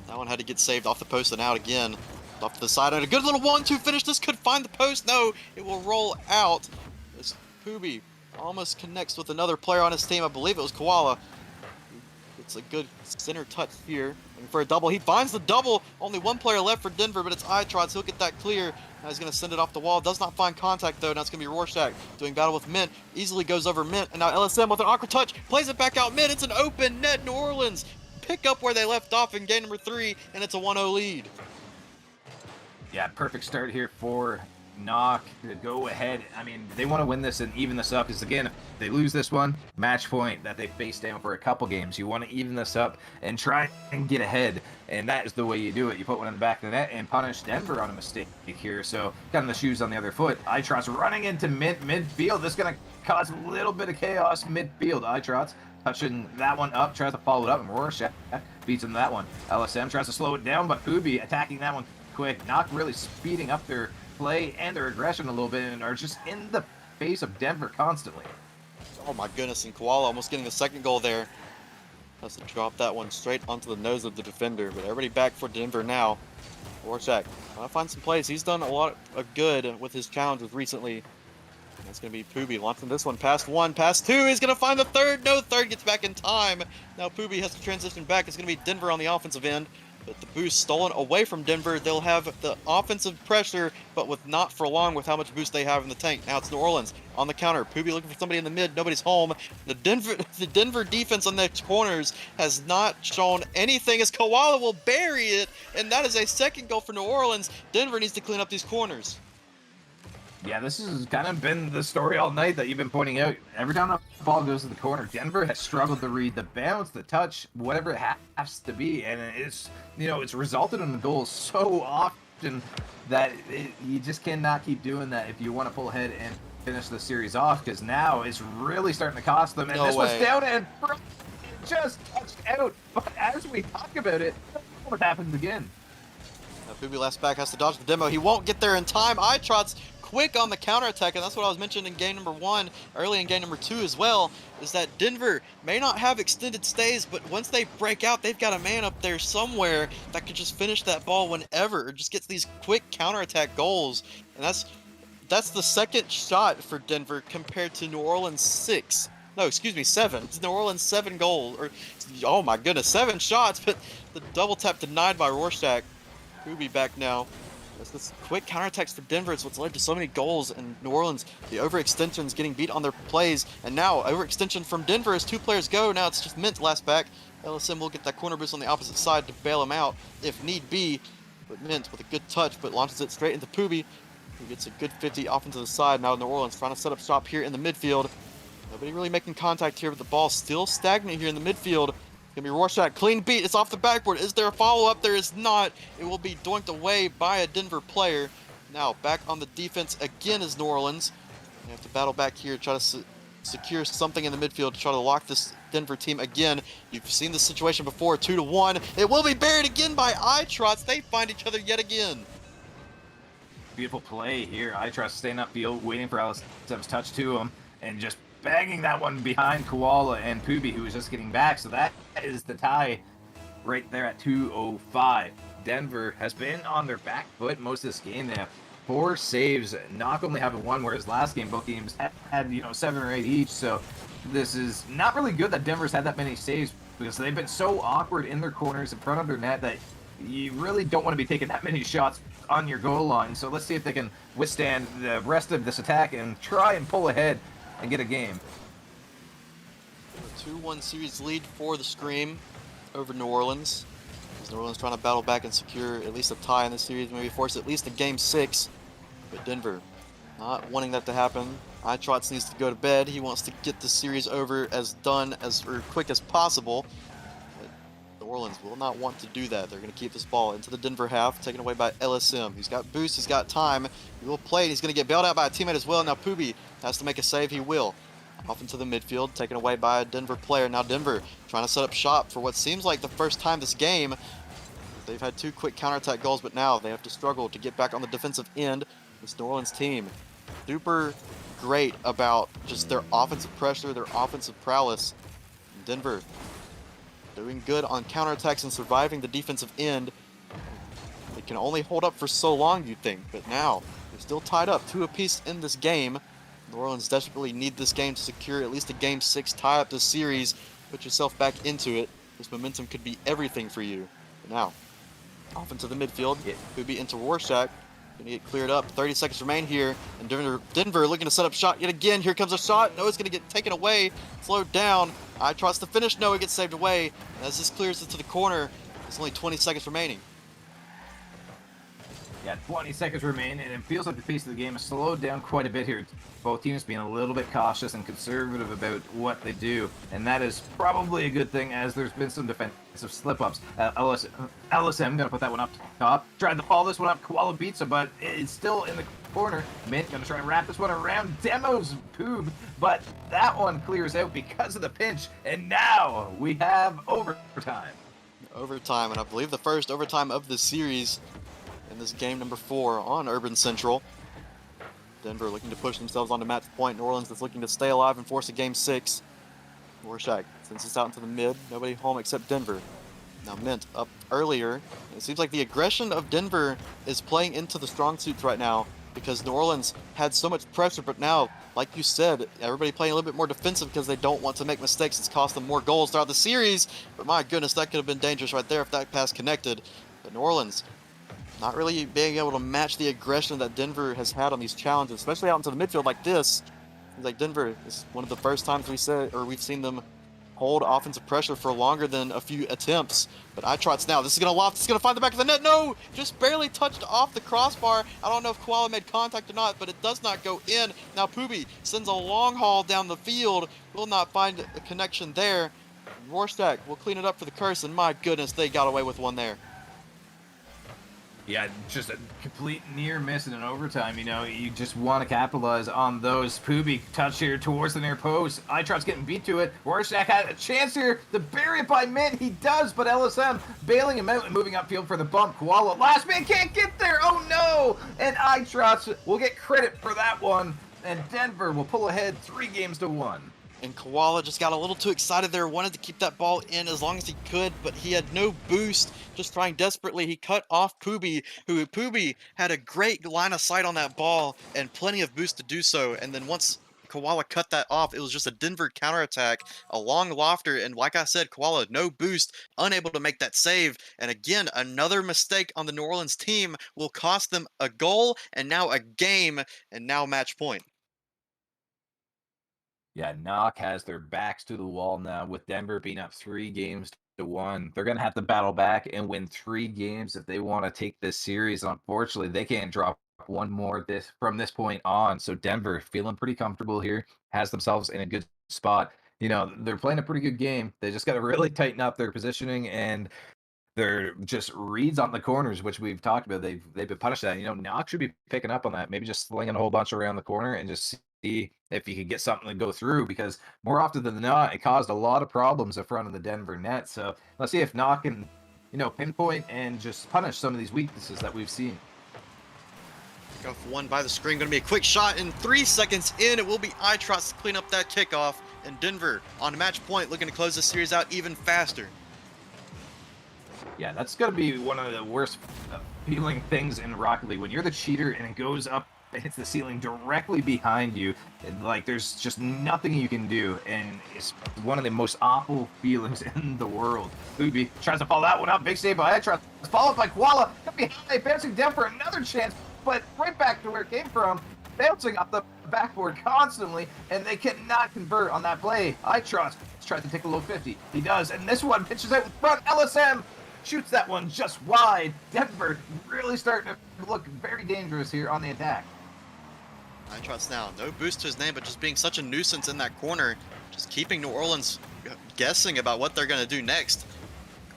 That one had to get saved off the post and out again. Off to the side and a good little 1-2 finish. This could find the post. No, it will roll out. This Booby almost connects with another player on his team. I believe it was Koala. It's a good center touch here. Looking for a double. He finds the double. Only 1 player left for Denver, but it's Trots. He'll get that clear. Now he's going to send it off the wall. Does not find contact, though. Now it's going to be Rorschach doing battle with Mint. Easily goes over Mint. And now LSM with an awkward touch. Plays it back out Mint. It's an open net. New Orleans pick up where they left off in game number 3, and it's a 1-0 lead. Yeah, perfect start here for Knock to go ahead. I mean, they want to win this and even this up, because again, if they lose this one, match point that they face down for a couple games. You want to even this up and try and get ahead, and that is the way you do it. You put one in the back of the net and punish Denver on a mistake here. So kind of the shoes on the other foot. Trots running into midfield. This is going to cause a little bit of chaos midfield. Trots touching that one up, tries to follow it up, and Rorschach beats him that one. LSM tries to slow it down, but Booby attacking that one quick. Knock really speeding up their play and their aggression a little bit and are just in the face of Denver constantly. Oh my goodness, and Koala almost getting the second goal there. Has to drop that one straight onto the nose of the defender, but everybody back for Denver now. Rorschach, trying to find some plays. He's done a lot of good with his challenges recently. And that's going to be Booby launching this one. Past 1, past 2. He's going to find the third. No, third gets back in time. Now Booby has to transition back. It's going to be Denver on the offensive end. But the boost stolen away from Denver. They'll have the offensive pressure, but with not for long with how much boost they have in the tank. Now it's New Orleans on the counter. Booby looking for somebody in the mid. Nobody's home. The Denver defense on the corners has not shown anything as Koala will bury it, and that is a second goal for New Orleans. Denver needs to clean up these corners. Yeah, this has kind of been the story all night that you've been pointing out. Every time the ball goes to the corner, Denver has struggled to read the bounce, the touch, whatever it has to be, and it's resulted in goals so often that you just cannot keep doing that if you want to pull ahead and finish the series off, because now it's really starting to cost them. And No this way. was down and just touched out. But as we talk about it, what happens again? Now Booby last back has to dodge the demo. He won't get there in time. Trots quick on the counterattack, and that's what I was mentioning in game number 1, early in game number 2 as well, is that Denver may not have extended stays, but once they break out, they've got a man up there somewhere that could just finish that ball whenever, or just gets these quick counterattack goals. And that's the second shot for Denver compared to New Orleans 6. No, excuse me, 7. It's New Orleans 7 goals, or oh my goodness, 7 shots, but the double tap denied by Rorschach. Booby back now. This quick counterattacks for Denver is what's led to so many goals, and New Orleans, the overextensions getting beat on their plays, and now overextension from Denver as 2 players go. Now it's just Mint last back. LSM will get that corner boost on the opposite side to bail him out if need be, but Mint with a good touch, but launches it straight into Booby, who gets a good 50 off into the side. Now New Orleans trying to set up shop here in the midfield. Nobody really making contact here, but the ball still stagnant here in the midfield. Gonna be Rorschach. Clean beat. It's off the backboard. Is there a follow-up? There is not. It will be doinked away by a Denver player. Now, back on the defense again is New Orleans. They have to battle back here, try to secure something in the midfield to try to lock this Denver team again. You've seen this situation before, 2-1. It will be buried again by iTrots. They find each other yet again. Beautiful play here. I trust staying upfield, waiting for LSM's touch to him, and just banging that one behind Koala and Poobie, who was just getting back. So that is the tie right there at 2:05. Denver has been on their back foot most of this game. They have 4 saves, not only having one, whereas last game both teams had 7 or 8 each. So this is not really good that Denver's had that many saves, because they've been so awkward in their corners in front of their net that you really don't want to be taking that many shots on your goal line. So let's see if they can withstand the rest of this attack and try and pull ahead and get a game. 2-1 series lead for the Scream over New Orleans. New Orleans trying to battle back and secure at least a tie in the series, maybe force at least a game 6. But Denver not wanting that to happen. iTrots needs to go to bed. He wants to get the series over as quick as possible. But New Orleans will not want to do that. They're going to keep this ball into the Denver half, taken away by LSM. He's got boost, he's got time. He will play, and he's going to get bailed out by a teammate as well. Now Poobie has to make a save. He will. Off into the midfield, taken away by a Denver player. Now Denver trying to set up shop for what seems like the first time this game. They've had 2 quick counterattack goals, but now they have to struggle to get back on the defensive end. This New Orleans team, super great about just their offensive pressure, their offensive prowess. Denver doing good on counterattacks and surviving the defensive end. They can only hold up for so long, you'd think, but now they're still tied up 2 apiece in this game. New Orleans desperately need this game to secure at least a game 6, tie up this series, put yourself back into it. This momentum could be everything for you. But now, off into the midfield, could be into Rorschach. Gonna get cleared up. 30 seconds remain here, and Denver looking to set up shot yet again. Here comes a shot. No, it's gonna get taken away, slowed down. iTrots to finish. No, it gets saved away. And as this clears into the corner, there's only 20 seconds remaining. Yeah, 20 seconds remain, and it feels like the pace of the game has slowed down quite a bit here. Both teams being a little bit cautious and conservative about what they do, and that is probably a good thing, as there's been some defensive slip-ups. LSM gonna put that one up top. Tried to follow this one up. Koala beats him, but it's still in the corner. Mint gonna try and wrap this one around Demo's Poob, but that one clears out because of the pinch, and now we have overtime. Overtime, and I believe the first overtime of the series in this game number 4 on Urban Central. Denver looking to push themselves onto match point. New Orleans is looking to stay alive and force a game 6. Rorschach sends this out into the mid. Nobody home except Denver. Now Mint up earlier. It seems like the aggression of Denver is playing into the strong suits right now, because New Orleans had so much pressure, but now, like you said, everybody playing a little bit more defensive because they don't want to make mistakes. It's cost them more goals throughout the series, but my goodness, that could have been dangerous right there if that pass connected. But New Orleans not really being able to match the aggression that Denver has had on these challenges, especially out into the midfield like this. It's like Denver is one of the first times we've seen them hold offensive pressure for longer than a few attempts. But iTrots now, this is gonna loft, this is gonna find the back of the net. No, just barely touched off the crossbar. I don't know if Koala made contact or not, but it does not go in. Now Poobie sends a long haul down the field, will not find a connection there. Rorschach will clean it up for the Curse, and my goodness, they got away with one there. Yeah, just a complete near miss in an overtime. You just want to capitalize on those. Poobie touch here towards the near post. iTrots getting beat to it. Rorschach had a chance here to bury it by Mint. He does, but LSM bailing him out and moving upfield for the bump. Koala, last man can't get there. Oh no! And iTrots will get credit for that one. And Denver will pull ahead 3-1. And Koala just got a little too excited there, wanted to keep that ball in as long as he could, but he had no boost, just trying desperately. He cut off Poobie, who Poobie had a great line of sight on that ball and plenty of boost to do so. And then once Koala cut that off, it was just a Denver counterattack, a long lofter, and like I said, Koala, no boost, unable to make that save. And again, another mistake on the New Orleans team will cost them a goal, and now a game, and now match point. Yeah, Knock has their backs to the wall now, with Denver being up 3-1. They're going to have to battle back and win 3 games if they want to take this series. Unfortunately, they can't drop one more from this point on. So Denver, feeling pretty comfortable here, has themselves in a good spot. they're playing a pretty good game. They just got to really tighten up their positioning and their just reads on the corners, which we've talked about. They've been punished that. Knox should be picking up on that. Maybe just slinging a whole bunch around the corner and just see if he could get something to go through, because more often than not, it caused a lot of problems in front of the Denver net. So let's see if Knox can, pinpoint and just punish some of these weaknesses that we've seen. Kickoff one by the screen. Going to be a quick shot in 3 seconds in. It will be Itrots to clean up that kickoff. And Denver on match point, looking to close the series out even faster. Yeah, that's going to be one of the worst feeling things in Rocket League. When you're the cheater and it goes up and hits the ceiling directly behind you, and, there's just nothing you can do. And it's one of the most awful feelings in the world. Ubi tries to follow that one up. Big save by Etros. Followed by Koala. Could be high, bouncing down for another chance, but right back to where it came from. Bouncing up the backboard constantly, and they cannot convert on that play. Itrots tries to take a low 50. He does, and this one pitches out in front. LSM shoots that one just wide. Denver really starting to look very dangerous here on the attack. Itrots now, no boost to his name, but just being such a nuisance in that corner, just keeping New Orleans guessing about what they're going to do next.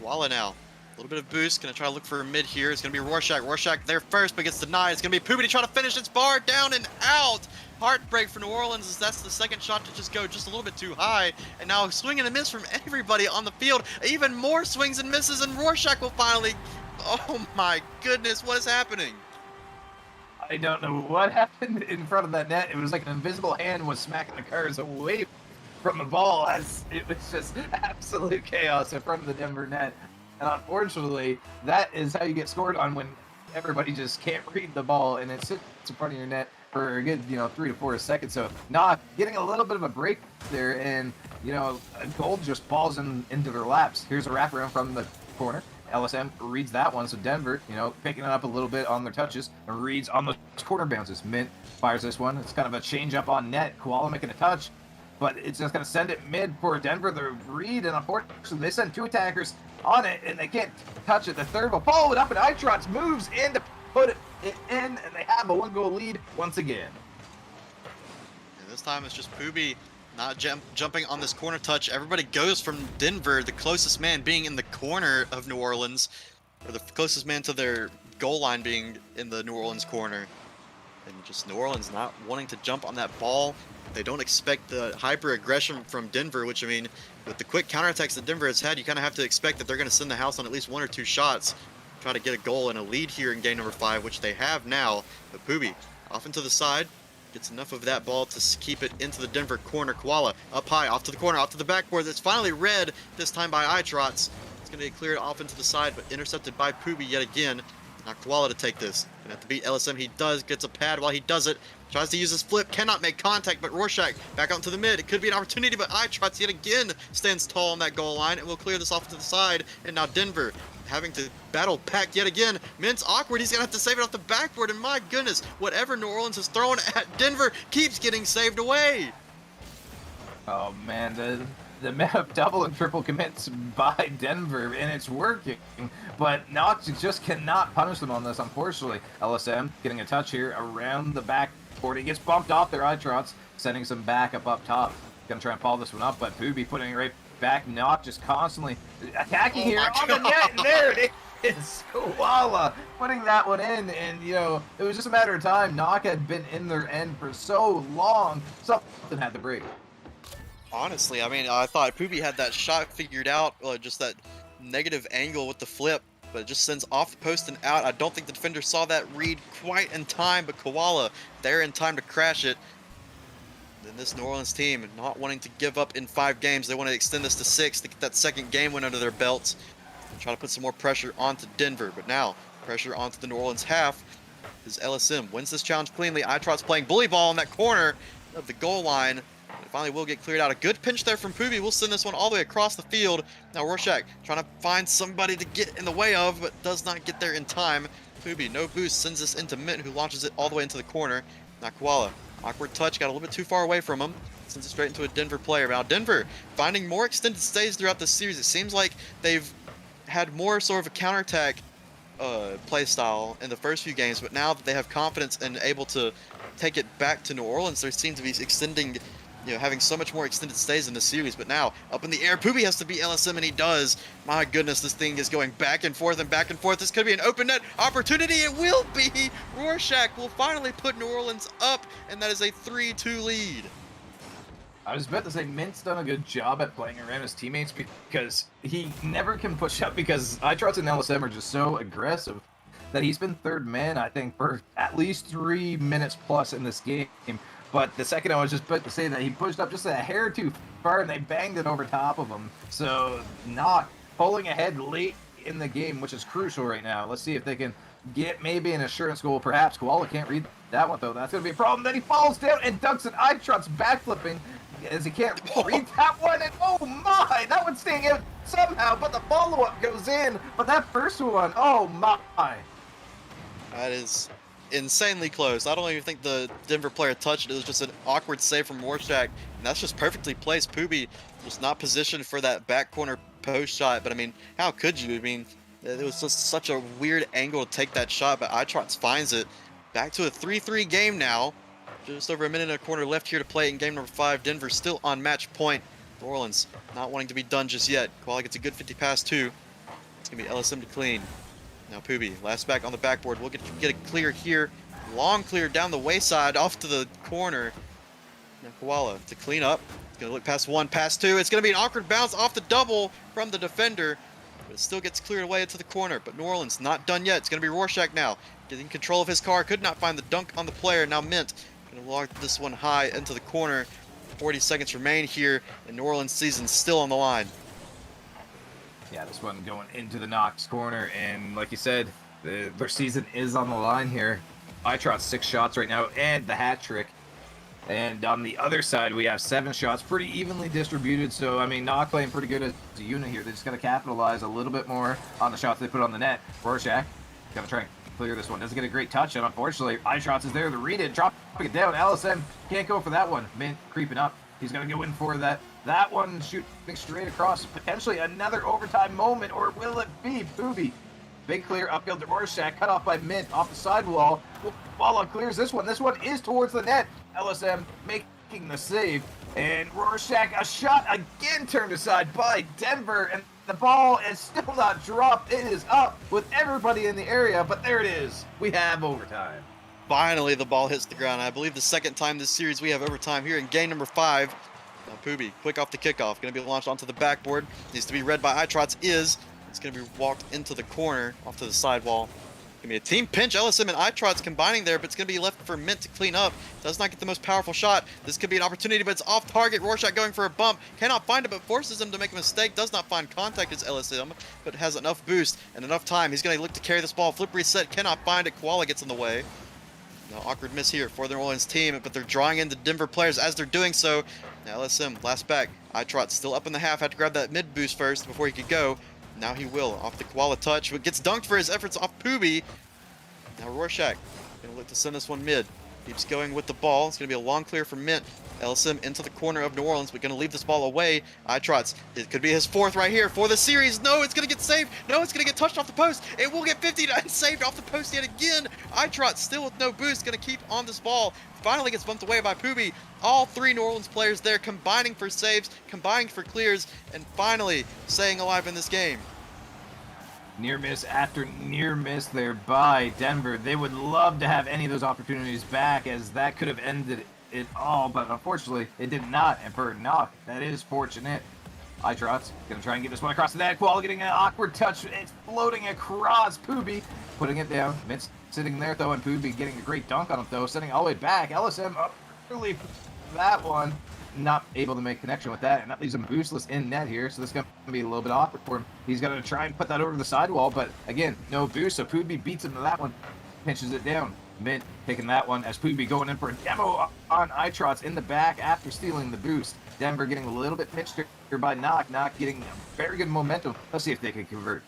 Koala now. A little bit of boost, gonna try to look for a mid here. It's gonna be Rorschach. Rorschach there first, but gets denied. It's gonna be Poobity trying to finish. It's bar down and out. Heartbreak for New Orleans as that's the second shot to just go just a little bit too high. And now swing and a miss from everybody on the field. Even more swings and misses, and Rorschach will finally. Oh my goodness, what is happening? I don't know what happened in front of that net. It was like an invisible hand was smacking the cars away from the ball, as it was just absolute chaos in front of the Denver net. And unfortunately, that is how you get scored on, when everybody just can't read the ball and it sits in front of your net for a good, 3 to 4 seconds. So, getting a little bit of a break there, and, a goal just falls into their laps. Here's a wraparound from the corner. LSM reads that one, so Denver, picking it up a little bit on their touches and reads on those corner bounces. Mint fires this one. It's kind of a change up on net. Koala making a touch, but it's just going to send it mid for Denver. The read, and unfortunately, they send 2 attackers on it, and they can't touch it. The third will follow it up, and Itrots moves in to put it in, and they have a 1-goal lead once again. And this time it's just Poobie not jumping on this corner touch. Everybody goes from Denver, the closest man being in the corner of New Orleans, or the closest man to their goal line being in the New Orleans corner. And just New Orleans not wanting to jump on that ball. They don't expect the hyper aggression from Denver, which, I mean, with the quick counterattacks that Denver has had, you kind of have to expect that they're going to send the house on at least 1 or 2 shots, try to get a goal and a lead here in game number 5, which they have now. But Poobie off into the side, gets enough of that ball to keep it into the Denver corner. Koala up high, off to the corner, off to the backboard. It's finally read, this time by Itrots. It's going to get cleared off into the side, but intercepted by Poobie yet again. Now Koala to take this. Gonna have to beat LSM. He does, gets a pad while he does it. Tries to use his flip, cannot make contact, but Rorschach back out into the mid. It could be an opportunity, but Itrots yet again stands tall on that goal line and will clear this off to the side. And now Denver having to battle back yet again. Mint's awkward. He's gonna have to save it off the backboard, and my goodness, whatever New Orleans has thrown at Denver keeps getting saved away. Oh man, the amount of double and triple commits by Denver, and it's working, but Knox just cannot punish them on this, unfortunately. LSM getting a touch here around the backboard. He gets bumped off their Itrots, sending some backup up top. Gonna try and follow this one up, but Poobie putting it right back. Knox just constantly attacking here on the net, and there it is. Koala putting that one in, and it was just a matter of time. Knox had been in their end for so long, something had to break. Honestly, I mean, I thought Poobie had that shot figured out, just that negative angle with the flip, but it just sends off the post and out. I don't think the defender saw that read quite in time, but Koala there in time to crash it. Then this New Orleans team not wanting to give up in 5 games. They want to extend this to 6 to get that second game win under their belts and try to put some more pressure onto Denver. But now, pressure onto the New Orleans half as LSM wins this challenge cleanly. Itrots playing bully ball in that corner of the goal line. It finally will get cleared out. A good pinch there from Poobie. We'll send this one all the way across the field. Now Rorschach trying to find somebody to get in the way of, but does not get there in time. Poobie, no boost, sends this into Mint, who launches it all the way into the corner. Now Koala, awkward touch, got a little bit too far away from him. Sends it straight into a Denver player. Now Denver finding more extended stays throughout the series. It seems like they've had more sort of a counterattack play style in the first few games, but now that they have confidence and able to take it back to New Orleans, they seem to be extending having so much more extended stays in the series. But now, up in the air, Poobie has to beat LSM, and he does. My goodness, this thing is going back and forth and back and forth. This could be an open net opportunity. It will be. Rorschach will finally put New Orleans up, and that is a 3-2 lead. I was about to say Mint's done a good job at playing around his teammates because he never can push up because iTrots and LSM are just so aggressive that he's been third man, I think, for at least 3 minutes plus in this game. But the second I was just about to say that he pushed up just a hair too far and they banged it over top of him. So not pulling ahead late in the game, which is crucial right now. Let's see if they can get maybe an assurance goal. Perhaps Koala can't read that one, though. That's going to be a problem. Then he falls down and dunks an iTrots backflipping as he can't read that one. And oh my, that one's staying out somehow, but the follow-up goes in. But that first one, oh my. That is insanely close. I don't even think the Denver player touched it. It was just an awkward save from Rorschach, and that's just perfectly placed. Poobie was not positioned for that back corner post shot, but I mean, how could you? I mean, it was just such a weird angle to take that shot, but iTrots finds it. Back to a 3-3 game now. Just over a minute and a quarter left here to play in game number 5. Denver still on match point. New Orleans not wanting to be done just yet. Koala gets a good 50 pass too. It's going to be LSM to clean. Now Poobie, last back on the backboard. We'll get a clear here. Long clear down the wayside off to the corner. Now Koala to clean up. It's going to look past 1, past 2. It's going to be an awkward bounce off the double from the defender. But it still gets cleared away into the corner. But New Orleans not done yet. It's going to be Rorschach now. Getting control of his car. Could not find the dunk on the player. Now Mint going to log this one high into the corner. 40 seconds remain here. And New Orleans season still on the line. Yeah, this one going into the Knox corner, and like you said, their season is on the line here. iTrot's 6 shots right now, and the hat trick. And on the other side, we have 7 shots, pretty evenly distributed. So, I mean, Knox playing pretty good as a unit here. They're just going to capitalize a little bit more on the shots they put on the net. Rorschach going to try and clear this one. Doesn't get a great touch, and unfortunately, iTrots is there to read it, dropping it down. LSM can't go for that one. Mint creeping up. He's going to go in for that. That one shooting straight across. Potentially another overtime moment, or will it be Poobie? Big clear upfield to Rorschach, cut off by Mint off the sidewall. Walla clears this one. This one is towards the net. LSM making the save. And Rorschach, a shot again turned aside by Denver. And the ball is still not dropped. It is up with everybody in the area. But there it is. We have overtime. Finally, the ball hits the ground. I believe the second time this series we have overtime here in game number 5. Now Poobie, quick off the kickoff. Going to be launched onto the backboard. Needs to be read by iTrots. It's going to be walked into the corner, off to the sidewall. Going to be a team pinch. LSM and iTrots combining there, but it's going to be left for Mint to clean up. Does not get the most powerful shot. This could be an opportunity, but it's off target. Rorschach going for a bump. Cannot find it, but forces him to make a mistake. Does not find contact as LSM, but has enough boost and enough time. He's going to look to carry this ball. Flip reset. Cannot find it. Koala gets in the way. No, awkward miss here for the New Orleans team, but they're drawing in the Denver players as they're doing so. Now LSM, last back. iTrot still up in the half. Had to grab that mid boost first before he could go. Now he will. Off the Koala touch, but gets dunked for his efforts off Poobie. Now Rorschach gonna look to send this one mid. Keeps going with the ball. It's gonna be a long clear from Mint. LSM into the corner of New Orleans, but gonna leave this ball away. iTrots, it could be his 4th right here for the series. No, it's gonna get saved. No, it's gonna get touched off the post. It will get 59 saved off the post yet again. iTrots still with no boost, gonna keep on this ball. Finally gets bumped away by Poobie. All 3 New Orleans players there combining for saves, combining for clears, and finally staying alive in this game. Near miss after near miss there by Denver. They would love to have any of those opportunities back, as that could have ended it all, but unfortunately it did not. And for Knock, that is fortunate. iTrots gonna try and get this one across the net. Koala getting an awkward touch. It's floating across. Poobie putting it down. Mint's sitting there though, and Poobie getting a great dunk on him though, sending all the way back. LSM up early for that one. Not able to make connection with that, and that leaves him boostless in net here, so this is going to be a little bit awkward for him. He's going to try and put that over the sidewall, but again, no boost, so Poobie beats him to that one, pinches it down. Mint taking that one as Poobie going in for a demo on iTrots in the back after stealing the boost. Denver getting a little bit pinched here by Knock getting very good momentum. Let's see if they can convert.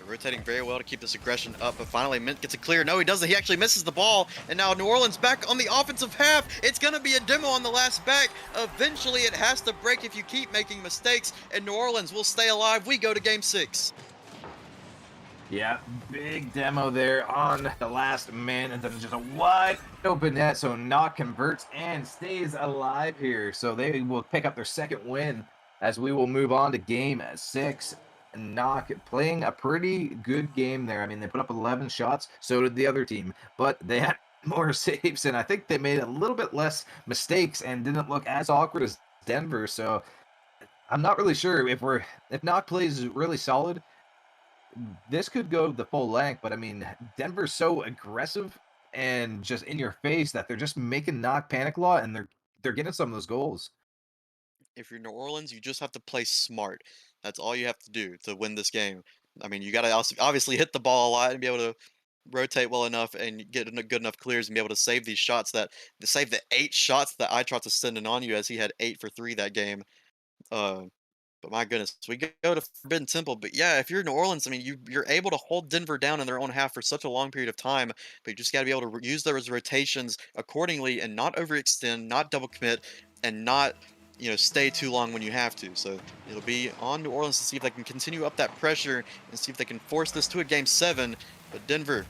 Rotating very well to keep this aggression up, but finally Mint gets a clear. No, he doesn't. He actually misses the ball, and now New Orleans back on the offensive half. It's going to be a demo on the last back. Eventually, it has to break if you keep making mistakes, and New Orleans will stay alive. We go to Game 6. Yeah, big demo there on the last man, and then just a wide open net. So Knock converts and stays alive here. So they will pick up their second win as we will move on to game 6. Knock playing a pretty good game there. I mean, they put up 11 shots, so did the other team, but they had more saves, and I think they made a little bit less mistakes and didn't look as awkward as Denver. So I'm not really sure if Knock plays really solid, this could go the full length, but I mean, Denver's so aggressive and just in your face that they're just making Knock panic a lot, and they're getting some of those goals. If you're New Orleans, you just have to play smart. That's all you have to do to win this game. I mean, you got to obviously hit the ball a lot and be able to rotate well enough and get good enough clears and be able to save these shots to save the 8 shots that Eitrot's is sending on you, as he had 8 for 3 that game. Uh, but my goodness, we go to Forbidden Temple. But yeah, if you're New Orleans, I mean, you're able to hold Denver down in their own half for such a long period of time. But you just got to be able to use those rotations accordingly and not overextend, not double commit, and not stay too long when you have to. So it'll be on New Orleans to see if they can continue up that pressure and see if they can force this to a game 7. But Denver,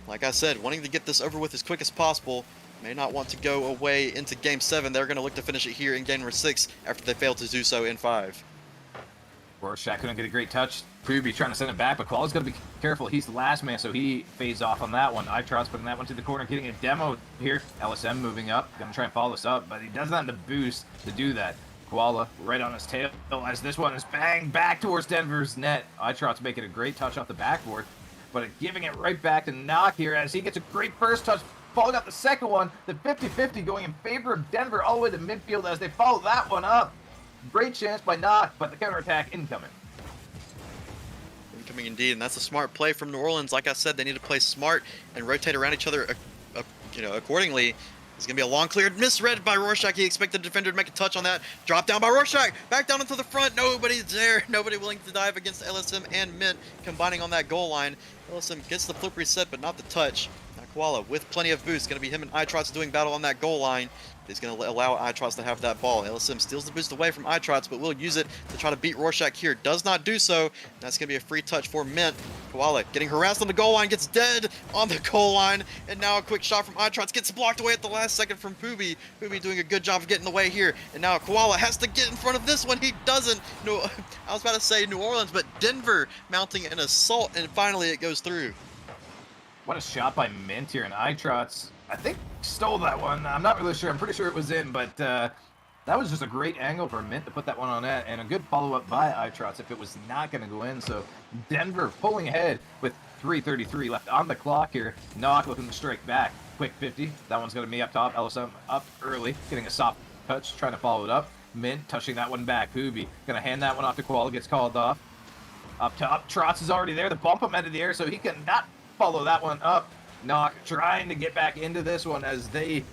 like I said, wanting to get this over with as quick as possible. May not want to go away into game 7. They're going to look to finish it here in game number 6 after they failed to do so in 5. Rorschach couldn't get a great touch. Pruby trying to send it back, but Claw's got to be careful. He's the last man, so he fades off on that one. Itrot's putting that one to the corner, getting a demo here. LSM moving up, going to try and follow this up, but he doesn't have the boost to do that. Koala right on his tail as this one is banged back towards Denver's net. Itrot's making a great touch off the backboard, but giving it right back to Knock here as he gets a great first touch, following up the second one. The 50-50 going in favor of Denver all the way to midfield as they follow that one up. Great chance by Knock, but the counterattack incoming. Incoming indeed, and that's a smart play from New Orleans. Like I said, they need to play smart and rotate around each other, accordingly. It's going to be a long cleared, misread by Rorschach. He expected the defender to make a touch on that. Drop down by Rorschach. Back down into the front. Nobody's there. Nobody willing to dive against LSM and Mint combining on that goal line. LSM gets the flip reset, but not the touch. Now Koala with plenty of boost. Going to be him and Itrots doing battle on that goal line. He's going to allow Itrots to have that ball. LSM steals the boost away from Itrots, but will use it to try to beat Rorschach here. Does not do so. That's going to be a free touch for Mint. Koala getting harassed on the goal line, gets dead on the goal line, and now a quick shot from Itrots gets blocked away at the last second from Pooby. Pooby doing a good job of getting away here, and now Koala has to get in front of this one. He doesn't. No, I was about to say New Orleans, but Denver mounting an assault, and finally it goes through. What a shot by Mint here, and Itrots, I think, stole that one. I'm not really sure. I'm pretty sure it was in, but that was just a great angle for Mint to put that one on net, and a good follow-up by Itrots if it was not going to go in. So Denver pulling ahead with 3:33 left on the clock here. Knock looking to strike back. Quick 50. That one's going to be up top. LSM up early, getting a soft touch, trying to follow it up. Mint touching that one back. Pooby going to hand that one off to Koala, gets called off. Up top, Trots is already there to bump him out of the air, so he cannot follow that one up. Knock trying to get back into this one as they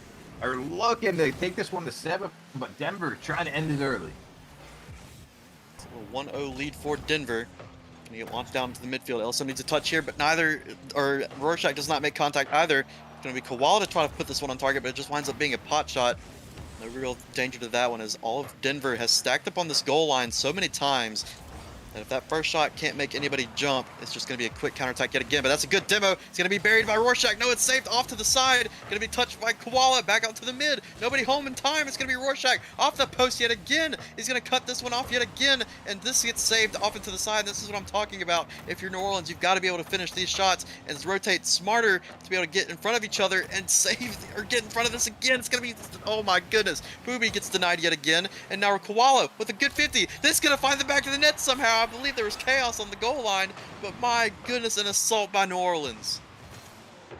are looking to take this one to 7, but Denver trying to end it early. It's a 1-0 lead for Denver. Can he get launched down to the midfield? LSM needs a touch here, but Rorschach does not make contact either. It's going to be Koala to try to put this one on target, but it just winds up being a pot shot. No real danger to that one, as all of Denver has stacked up on this goal line so many times that if that first shot can't make anybody jump, it's just going to be a quick counterattack yet again. But that's a good demo. It's going to be buried by Rorschach. No, it's saved off to the side. Going to be touched by Koala back out to the mid. Nobody home in time. It's going to be Rorschach off the post yet again. He's going to cut this one off yet again, and this gets saved off into the side. This is what I'm talking about. If you're New Orleans, you've got to be able to finish these shots and rotate smarter to be able to get in front of each other and save or get in front of this again. It's going to be, oh my goodness. Booby gets denied yet again, and now Koala with a good 50. This is going to find the back of the net somehow. I believe there was chaos on the goal line, but my goodness, an assault by New Orleans.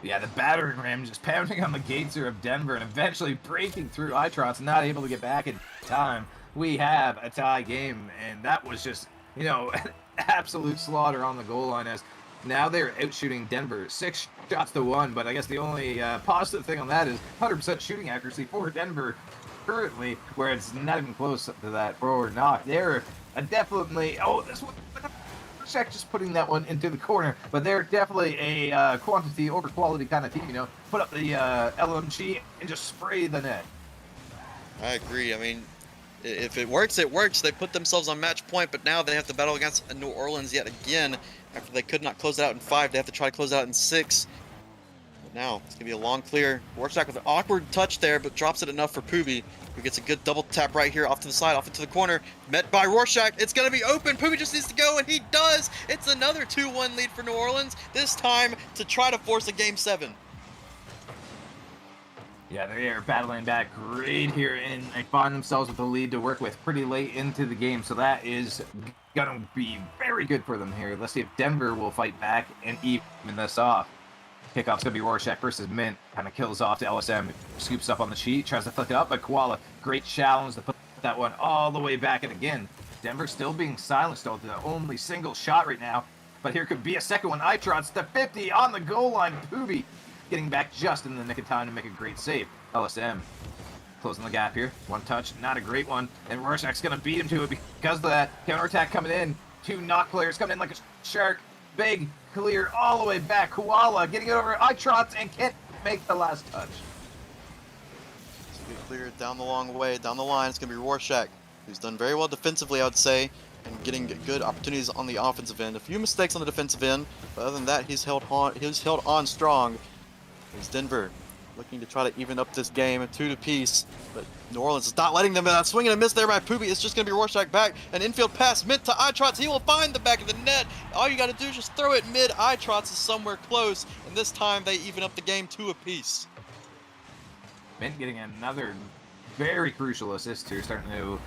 Yeah, the battering ram just pounding on the gates here of Denver and eventually breaking through. Itrot's not able to get back in time. We have a tie game, and that was just, an absolute slaughter on the goal line as now they're out shooting Denver 6 shots to 1, but I guess the only positive thing on that is 100% shooting accuracy for Denver currently, where it's not even close to that for Knock. They're definitely, this one, Check just putting that one into the corner, but they're definitely a quantity over quality kind of team. Put up the LMG and just spray the net. I agree. I mean, if it works, it works. They put themselves on match point, but now they have to battle against New Orleans yet again. After they could not close it out in 5, they have to try to close it out in 6. But now, it's going to be a long clear. Rorschach with an awkward touch there, but drops it enough for Poobie, who gets a good double tap right here off to the side, off into the corner. Met by Rorschach. It's going to be open. Poobie just needs to go, and he does. It's another 2-1 lead for New Orleans, this time to try to force a Game 7. Yeah, they are battling back great here, and they find themselves with a lead to work with pretty late into the game, so that is going to be very good for them here. Let's see if Denver will fight back and even this off. Kickoff's going to be Rorschach versus Mint. Kind of kills off to LSM. Scoops up on the sheet, tries to flick it up, but Koala, great challenge to put that one all the way back. And again, Denver still being silenced, though, the only single shot right now. But here could be a second one. Itrots to 50 on the goal line. Poobie getting back just in the nick of time to make a great save. LSM closing the gap here. One touch, not a great one. And Rorschach's going to beat him to it because of that. Counterattack coming in. 2 knock players coming in like a shark. Big clear all the way back. Koala getting it over Itrots and can't make the last touch. It's going to be cleared down the long way, down the line. It's going to be Rorschach, who's done very well defensively, I would say, and getting good opportunities on the offensive end. A few mistakes on the defensive end, but other than that, he's held on strong. Here's Denver looking to try to even up this game, 2 apiece, but New Orleans is not letting them in. Swing and a miss there by Poobie. It's just going to be Rorschach back. An infield pass meant to Itrots. He will find the back of the net. All you got to do is just throw it mid. Itrots is somewhere close, and this time they even up the game 2 apiece. Mint getting another very crucial assist here, starting to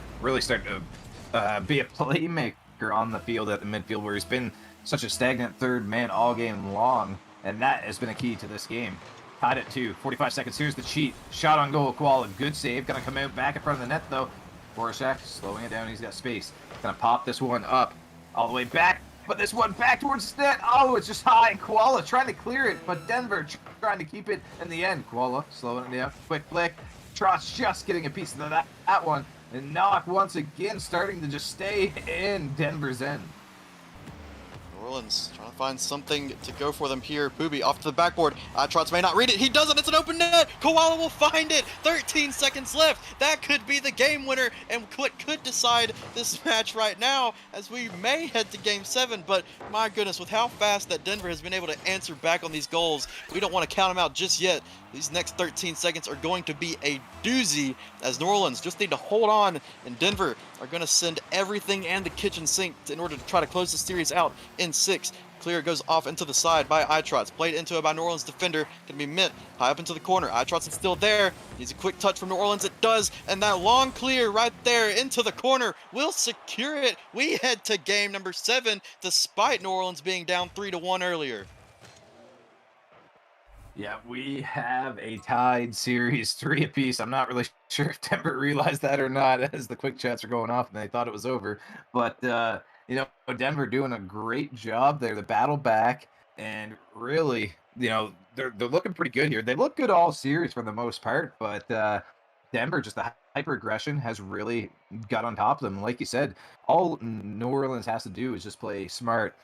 be a playmaker on the field at the midfield, where he's been such a stagnant third man all game long, and that has been a key to this game. Tied at 2, 45 seconds. Here's the cheat. Shot on goal, Koala. Good save. Gonna come out back in front of the net, though. Rorschach slowing it down. He's got space. Gonna pop this one up all the way back. But this one back towards the net. Oh, it's just high. Koala trying to clear it, but Denver trying to keep it in the end. Koala slowing it down. Quick flick. Trots just getting a piece of that one. And Knock once again starting to just stay in Denver's end. New Orleans trying to find something to go for them here. Poobie off to the backboard. Trots may not read it. He doesn't. It's an open net. Koala will find it. 13 seconds left. That could be the game winner and could decide this match right now, as we may head to Game 7. But my goodness, with how fast that Denver has been able to answer back on these goals, we don't want to count them out just yet. These next 13 seconds are going to be a doozy, as New Orleans just need to hold on, and Denver are going to send everything and the kitchen sink in order to try to close the series out in 6. Clear goes off into the side by Itrots. Played into it by New Orleans defender. Going to be Mint high up into the corner. Itrots is still there. Needs a quick touch from New Orleans. It does. And that long clear right there into the corner will secure it. We head to game number 7 despite New Orleans being down 3-1 earlier. Yeah, we have a tied series, 3 apiece. I'm not really sure if Denver realized that or not as the quick chats are going off and they thought it was over. But, Denver doing a great job there to battle back, and really, they're looking pretty good here. They look good all series for the most part, but Denver, just the hyper aggression has really got on top of them. Like you said, all New Orleans has to do is just play smart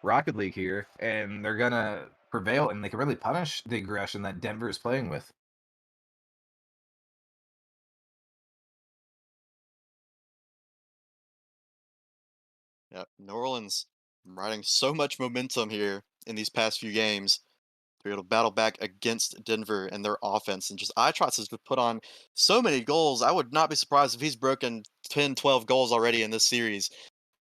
Rocket League here, and they're going to prevail, and they can really punish the aggression that Denver is playing with. Yeah, New Orleans riding so much momentum here in these past few games to be able to battle back against Denver and their offense. And just Itrots has put on so many goals. I would not be surprised if he's broken 10, 12 goals already in this series.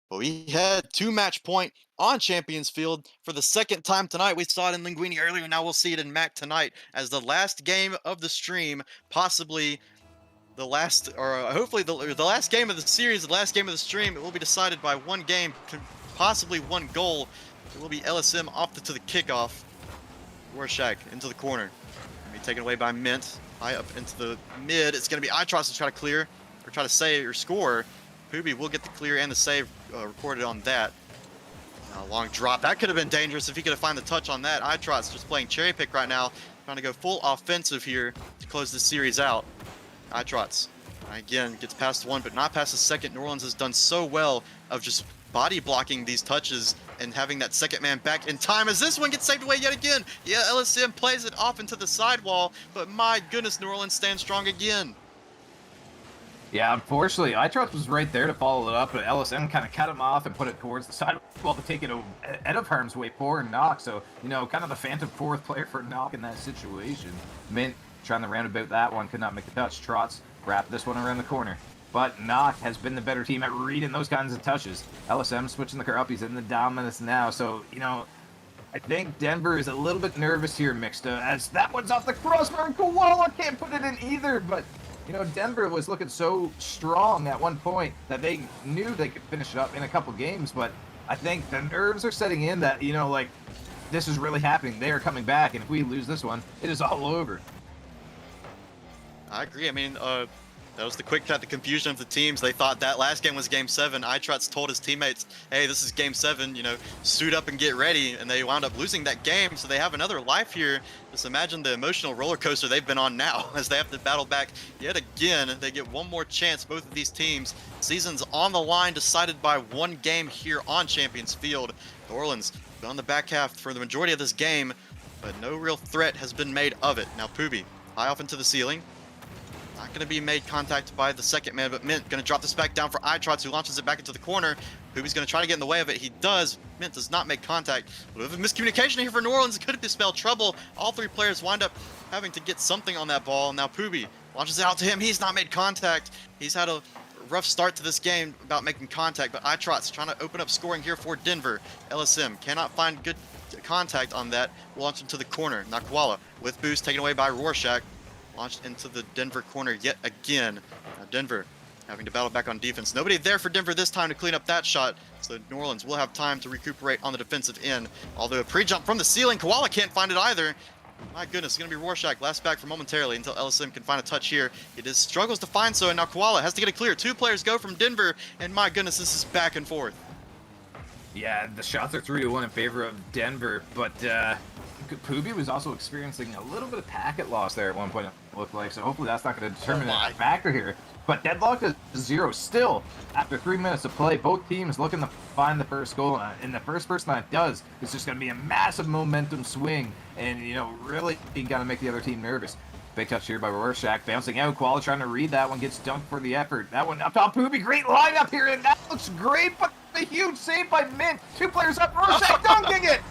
But we had 2 match point on Champions Field for the second time tonight. We saw it in Linguini earlier. Now we'll see it in Mac tonight as the last game of the stream, possibly the last, or hopefully the last game of the series, the last game of the stream. It will be decided by 1 game, possibly 1 goal. It will be LSM off to the kickoff. Rorschach into the corner. Be taken away by Mint. High up into the mid. It's going to be Itrots to try to clear, or try to save or score. Poobie will get the clear and the save recorded on that. Long drop. That could have been dangerous if he could have found the touch on that. Itrots just playing cherry pick right now, trying to go full offensive here to close this series out. Itrots again gets past 1, but not past the second. New Orleans has done so well of just body blocking these touches and having that second man back in time, as this one gets saved away yet again. Yeah, LSM plays it off into the sidewall, but my goodness, New Orleans stands strong again. Yeah, unfortunately, iTrust was right there to follow it up, but LSM kind of cut him off and put it towards the sidewall to take it out of harm's way for Knock. So, kind of the phantom fourth player for Knock in that situation. Mint trying to roundabout that one, could not make the touch. Trots wrapped this one around the corner. But Knock has been the better team at reading those kinds of touches. LSM switching the car up. He's in the dominance now. So, I think Denver is a little bit nervous here, Mixta, as that one's off the crossbar and Koala can't put it in either. But Denver was looking so strong at one point that they knew they could finish it up in a couple games, but I think the nerves are setting in that, this is really happening. They are coming back, and if we lose this one, it is all over. I agree. I mean, that was the quick cut, the confusion of the teams. They thought that last game was Game 7. iTrotz told his teammates, hey, this is Game 7, suit up and get ready. And they wound up losing that game, so they have another life here. Just imagine the emotional roller coaster they've been on now as they have to battle back yet again. They get one more chance, both of these teams. Season's on the line, decided by one game here on Champions Field. New Orleans on the back half for the majority of this game, but no real threat has been made of it. Now Pubi, high off into the ceiling. Not going to be made contact by the second man, but Mint going to drop this back down for iTrotz, who launches it back into the corner. Pubi's going to try to get in the way of it. He does. Mint does not make contact. A little bit of miscommunication here for New Orleans. It could have spelled trouble. All three players wind up having to get something on that ball. Now Pubi launches it out to him. He's not made contact. He's had a rough start to this game about making contact, but iTrotz trying to open up scoring here for Denver. LSM cannot find good contact on that. Launch into the corner. Nakwala with boost taken away by Rorschach. Launched into the Denver corner yet again. Now Denver having to battle back on defense. Nobody there for Denver this time to clean up that shot, so New Orleans will have time to recuperate on the defensive end. Although a pre-jump from the ceiling, Koala can't find it either. My goodness, it's going to be Rorschach last back for momentarily until LSM can find a touch here. It is struggles to find so, and now Koala has to get it clear. Two players go from Denver, and my goodness, this is back and forth. Yeah, the shots are 3-1 in favor of Denver, but Pubi was also experiencing a little bit of packet loss there at one point, it looked like, so hopefully that's not going to determine a factor here. But deadlock is 0 still after 3 minutes of play. Both teams looking to find the first goal, and the first person that does is just going to be a massive momentum swing, and really got to make the other team nervous. Big touch here by Rorschach, bouncing out. Koala trying to read that one, gets dunked for the effort. That one up top, Pubi, great lineup here, and that looks great, but the huge save by Mint. 2 players up, Rorschach dunking it!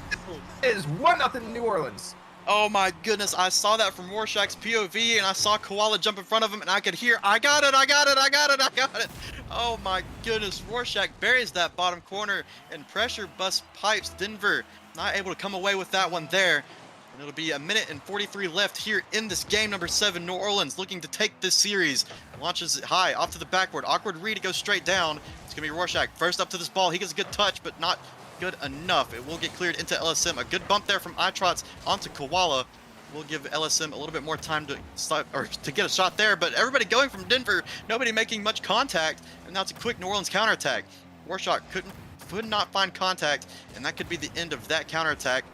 It is 1-0 New Orleans. Oh my goodness, I saw that from Rorschach's POV, and I saw Koala jump in front of him, and I could hear, I got it, I got it, I got it, I got it. Oh my goodness, Rorschach buries that bottom corner, and pressure bust pipes. Denver not able to come away with that one there. And it'll be 1:43 left here in this game number 7. New Orleans looking to take this series. Launches it high, off to the backboard. Awkward read, it goes straight down. It's going to be Rorschach. First up to this ball. He gets a good touch, but not good enough. It will get cleared into LSM. A good bump there from iTrotz onto Koala. Will give LSM a little bit more time to stop, or to get a shot there, but everybody going from Denver, nobody making much contact, and now it's a quick New Orleans counterattack. Rorschach could not find contact, and that could be the end of that counterattack.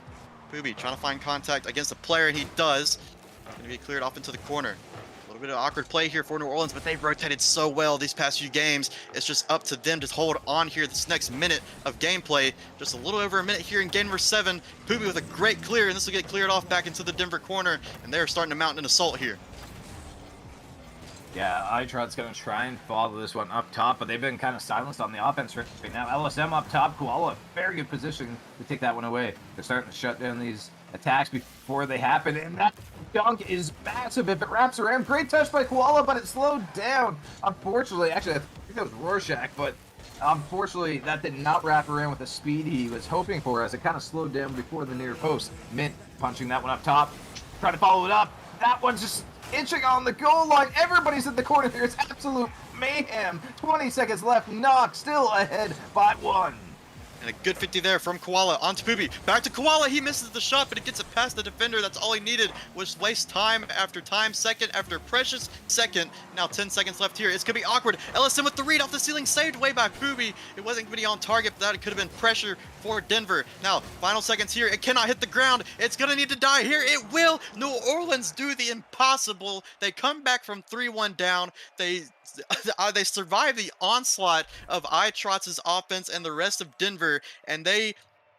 Pubi trying to find contact against a player, and he does. It's going to be cleared off into the corner. A little bit of awkward play here for New Orleans, but they've rotated so well these past few games. It's just up to them to hold on here this next minute of gameplay. Just a little over a minute here in game number 7. Pubi with a great clear, and this will get cleared off back into the Denver corner, and they're starting to mount an assault here. Yeah, iTrot's going to try and follow this one up top, but they've been kind of silenced on the offense right now. LSM up top, Koala, very good position to take that one away. They're starting to shut down these attacks before they happen, and that dunk is massive if it wraps around. Great touch by Koala, but it slowed down. Unfortunately, actually, I think that was Rorschach, but unfortunately, that did not wrap around with the speed he was hoping for, as it kind of slowed down before the near post. Mint punching that one up top, trying to follow it up. That one's just inching on the goal line. Everybody's in the corner here. It's absolute mayhem. 20 seconds left. Knock still ahead by 1. And a good 50 there from Koala onto Pubi. Back to Koala. He misses the shot, but it gets it past the defender. That's all he needed, was waste time after time, second after precious second. Now 10 seconds left here. It's going to be awkward. LSM with the read off the ceiling, saved away by Pubi. It wasn't going to be on target, but that could have been pressure for Denver. Now, final seconds here. It cannot hit the ground. It's going to need to die here. It will. New Orleans do the impossible. They come back from 3-1 down. They survive the onslaught of iTrotz's offense and the rest of Denver, and they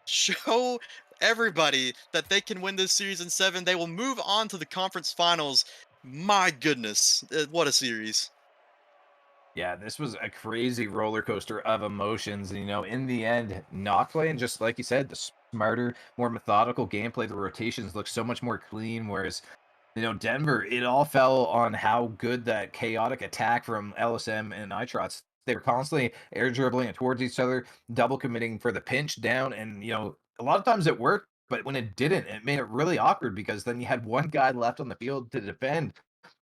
show everybody that they can win this series in 7. They will move on to the conference finals. My goodness, what a series. Yeah, this was a crazy roller coaster of emotions. And, in the end, not playing, just like you said, the smarter, more methodical gameplay, the rotations look so much more clean. Whereas, Denver, it all fell on how good that chaotic attack from LSM and Nitrots. They were constantly air dribbling it towards each other, double committing for the pinch down. And, a lot of times it worked, but when it didn't, it made it really awkward because then you had one guy left on the field to defend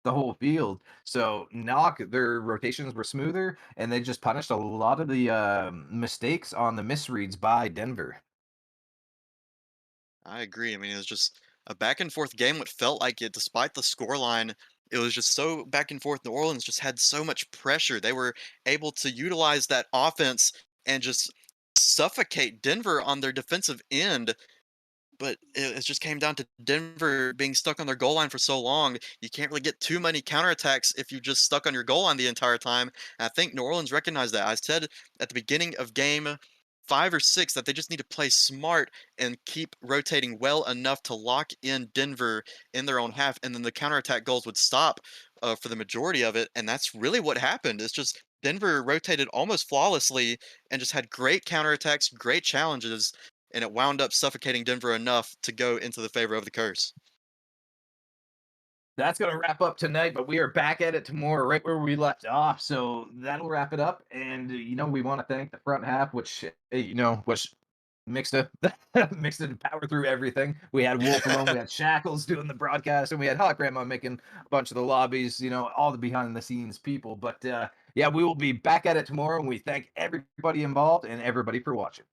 the whole field. So Knock, their rotations were smoother, and they just punished a lot of the mistakes on the misreads by Denver. I agree. I mean, it was just a back and forth game. What felt like it, despite the scoreline, it was just so back and forth. New Orleans just had so much pressure. They were able to utilize that offense and just suffocate Denver on their defensive end, but it just came down to Denver being stuck on their goal line for so long. You can't really get too many counterattacks if you just stuck on your goal line the entire time. And I think New Orleans recognized that. I said at the beginning of game 5 or 6 that they just need to play smart and keep rotating well enough to lock in Denver in their own half, and then the counterattack goals would stop for the majority of it. And that's really what happened. It's just Denver rotated almost flawlessly and just had great counterattacks, great challenges, and it wound up suffocating Denver enough to go into the favor of the curse. That's going to wrap up tonight, but we are back at it tomorrow, right where we left off. So that'll wrap it up. And we want to thank the front half, which mixed it, mixed it and power through everything. We had Wolf alone, we had Shackles doing the broadcast, and we had Hot Grandma making a bunch of the lobbies. All the behind the scenes people. But yeah, we will be back at it tomorrow, and we thank everybody involved and everybody for watching.